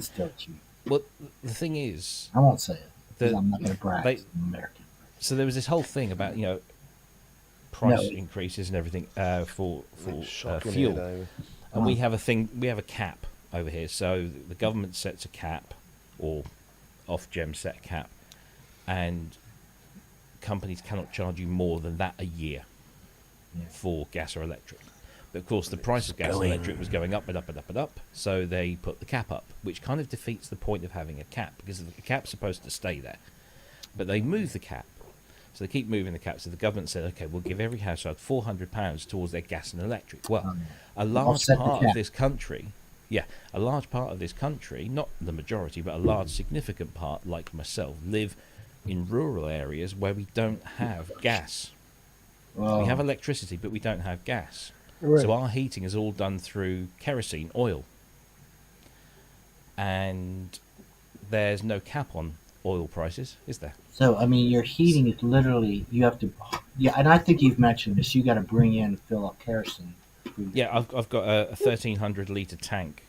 dirt cheap. Well, the thing is, I won't say it because The- I'm not going to brag. they- I'm American. so there was this whole thing about price No. increases and everything for Shocking fuel. here, David. And we have a thing. We have a cap over here. So the government sets a cap, or Ofgem set a cap, and companies cannot charge you more than that a year for gas or electric. But of course, the price of gas and electric was going up and up and up and up. So they put the cap up, which kind of defeats the point of having a cap because the cap's supposed to stay there. But they move the cap. So they keep moving the cap. So the government said, okay, we'll give every household £400 towards their gas and electric. Well, a large Offset the part of cap. this country, a large part of this country, not the majority, but a large significant part, like myself, live in rural areas where we don't have gas. We have electricity, but we don't have gas. Right. So our heating is all done through kerosene, oil. And there's no cap on oil prices, is there? So I mean, your heating is literally you have to. Yeah, and I think you've mentioned this. You got to bring in fill up kerosene. Yeah, I've got a 1,300 litre tank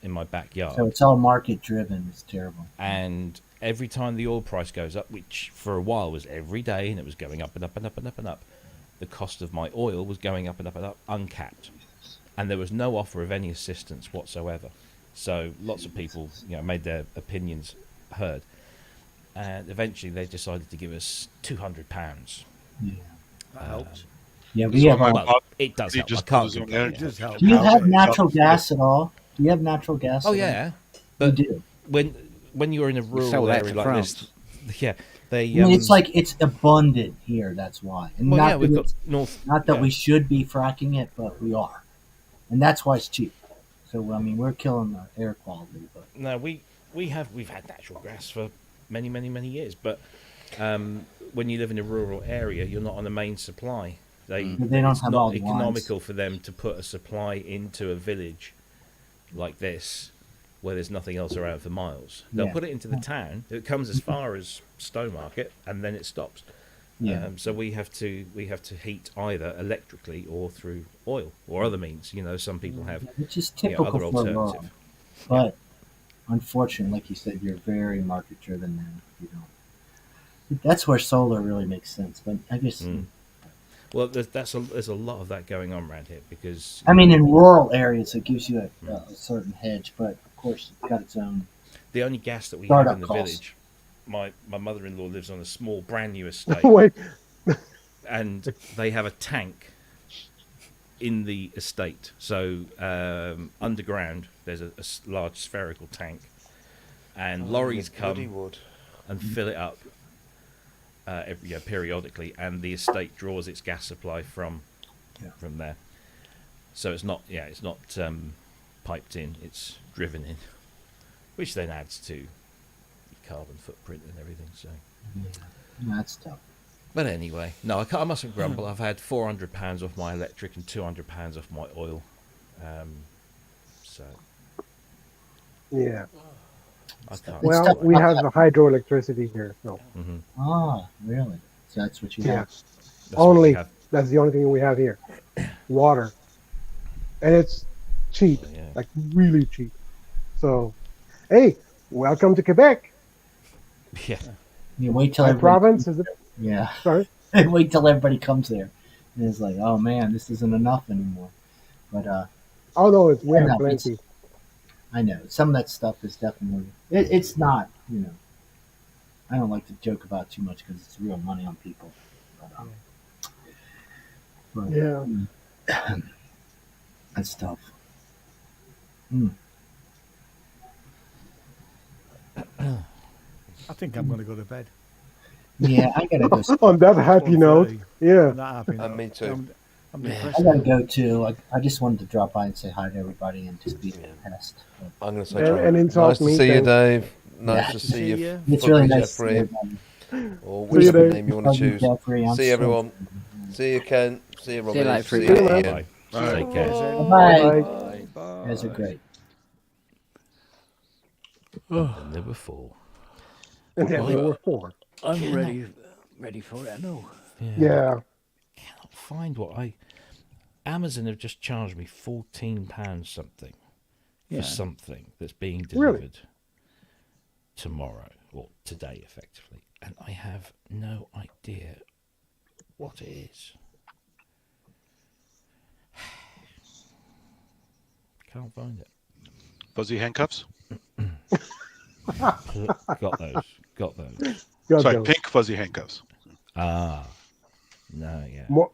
in my backyard. So it's all market driven. It's terrible. And every time the oil price goes up, which for a while was every day, and it was going up and up and up and up and up, the cost of my oil was going up and up and up, uncapped. And there was no offer of any assistance whatsoever. So lots of people, made their opinions heard. And eventually they decided to give us £200. Yeah. That helps. Yeah, we have. Well, it does help. I can't lose on complain. energy. It does help. Do you have Help. natural gas at all? Do you have natural gas? Oh at all? yeah, but do. when you're in a sell rural that area to like France. this, yeah, they. I mean, it's like it's abundant here. That's why. And well, not yeah, we've that got it's- north. Not that yeah. we should be fracking it, but we are, and that's why it's cheap. So I mean, we're killing the air quality. But No, we've had natural gas for many years, but when you live in a rural area, you're not on the main supply. They don't it's have not all the lines. economical for them to put a supply into a village like this where there's nothing else around for miles. They'll Yeah. put it into the town. It comes as far as Stowmarket and then it stops. Yeah. So we have to heat either electrically or through oil or other means. Some people have which is typical other for a rural. alternative. But unfortunately, like you said, you're very market driven now. You don't. That's where solar really makes sense. But I guess. Well, there's a lot of that going on around here because I mean, in rural areas, it gives you a certain hedge, but of course, it's got its own. the only gas that we Startup have in the costs. village, my mother-in-law lives on a small brand new estate, Wait. and they have a tank in the estate. So underground, there's a large spherical tank, and lorries Bloody come wood. and fill it up periodically, and the estate draws its gas supply from there. So it's not piped in; it's driven in, which then adds to the carbon footprint and everything. So, That's tough. but anyway, no, I mustn't grumble. I've had £400 off my electric and £200 off my oil. So Yeah. I can't. Well, we have hydroelectricity here, so. Mm-hmm. Ah, really? So that's what you Yeah. have. That's the only thing we have here. Water. And it's cheap, like really cheap. So, hey, welcome to Quebec. Yeah. You wait till My province is yeah. Sorry. And wait till everybody comes there, and it's like, oh man, this isn't enough anymore. But oh no, we have no, plenty. I know some of that stuff is definitely it's not, you know. I don't like to joke about it too much because it's real money on people. But, yeah. That's tough. Mm. I think I'm going to go to bed. Yeah, I gotta go. On that happy note, yeah. That happy note. Me too. I'm I gotta go too. I just wanted to drop by and say hi to everybody and just be honest. I'm going to say and insult nice to me, see you, thanks. Dave. Nice Yeah. to see you. It's really nice Jeffrey. to see you. Or See you, whichever Dave. name you want to choose. Jeffrey, I'm See so- everyone. See you, Ken. See you, Robbie. you later, See you, Freddie. Ian. Bye. Bye. Take care. Bye. Bye. You guys are great. And there were 4. And then there were 4. I'm ready for it. I know. Yeah. Cannot find what Amazon have just charged me £14 something for something that's being delivered tomorrow or today, effectively, and I have no idea what it is. Can't find it. Fuzzy handcuffs? Got those. Got Sorry, those. pink fuzzy handcuffs. Ah, no, yeah. More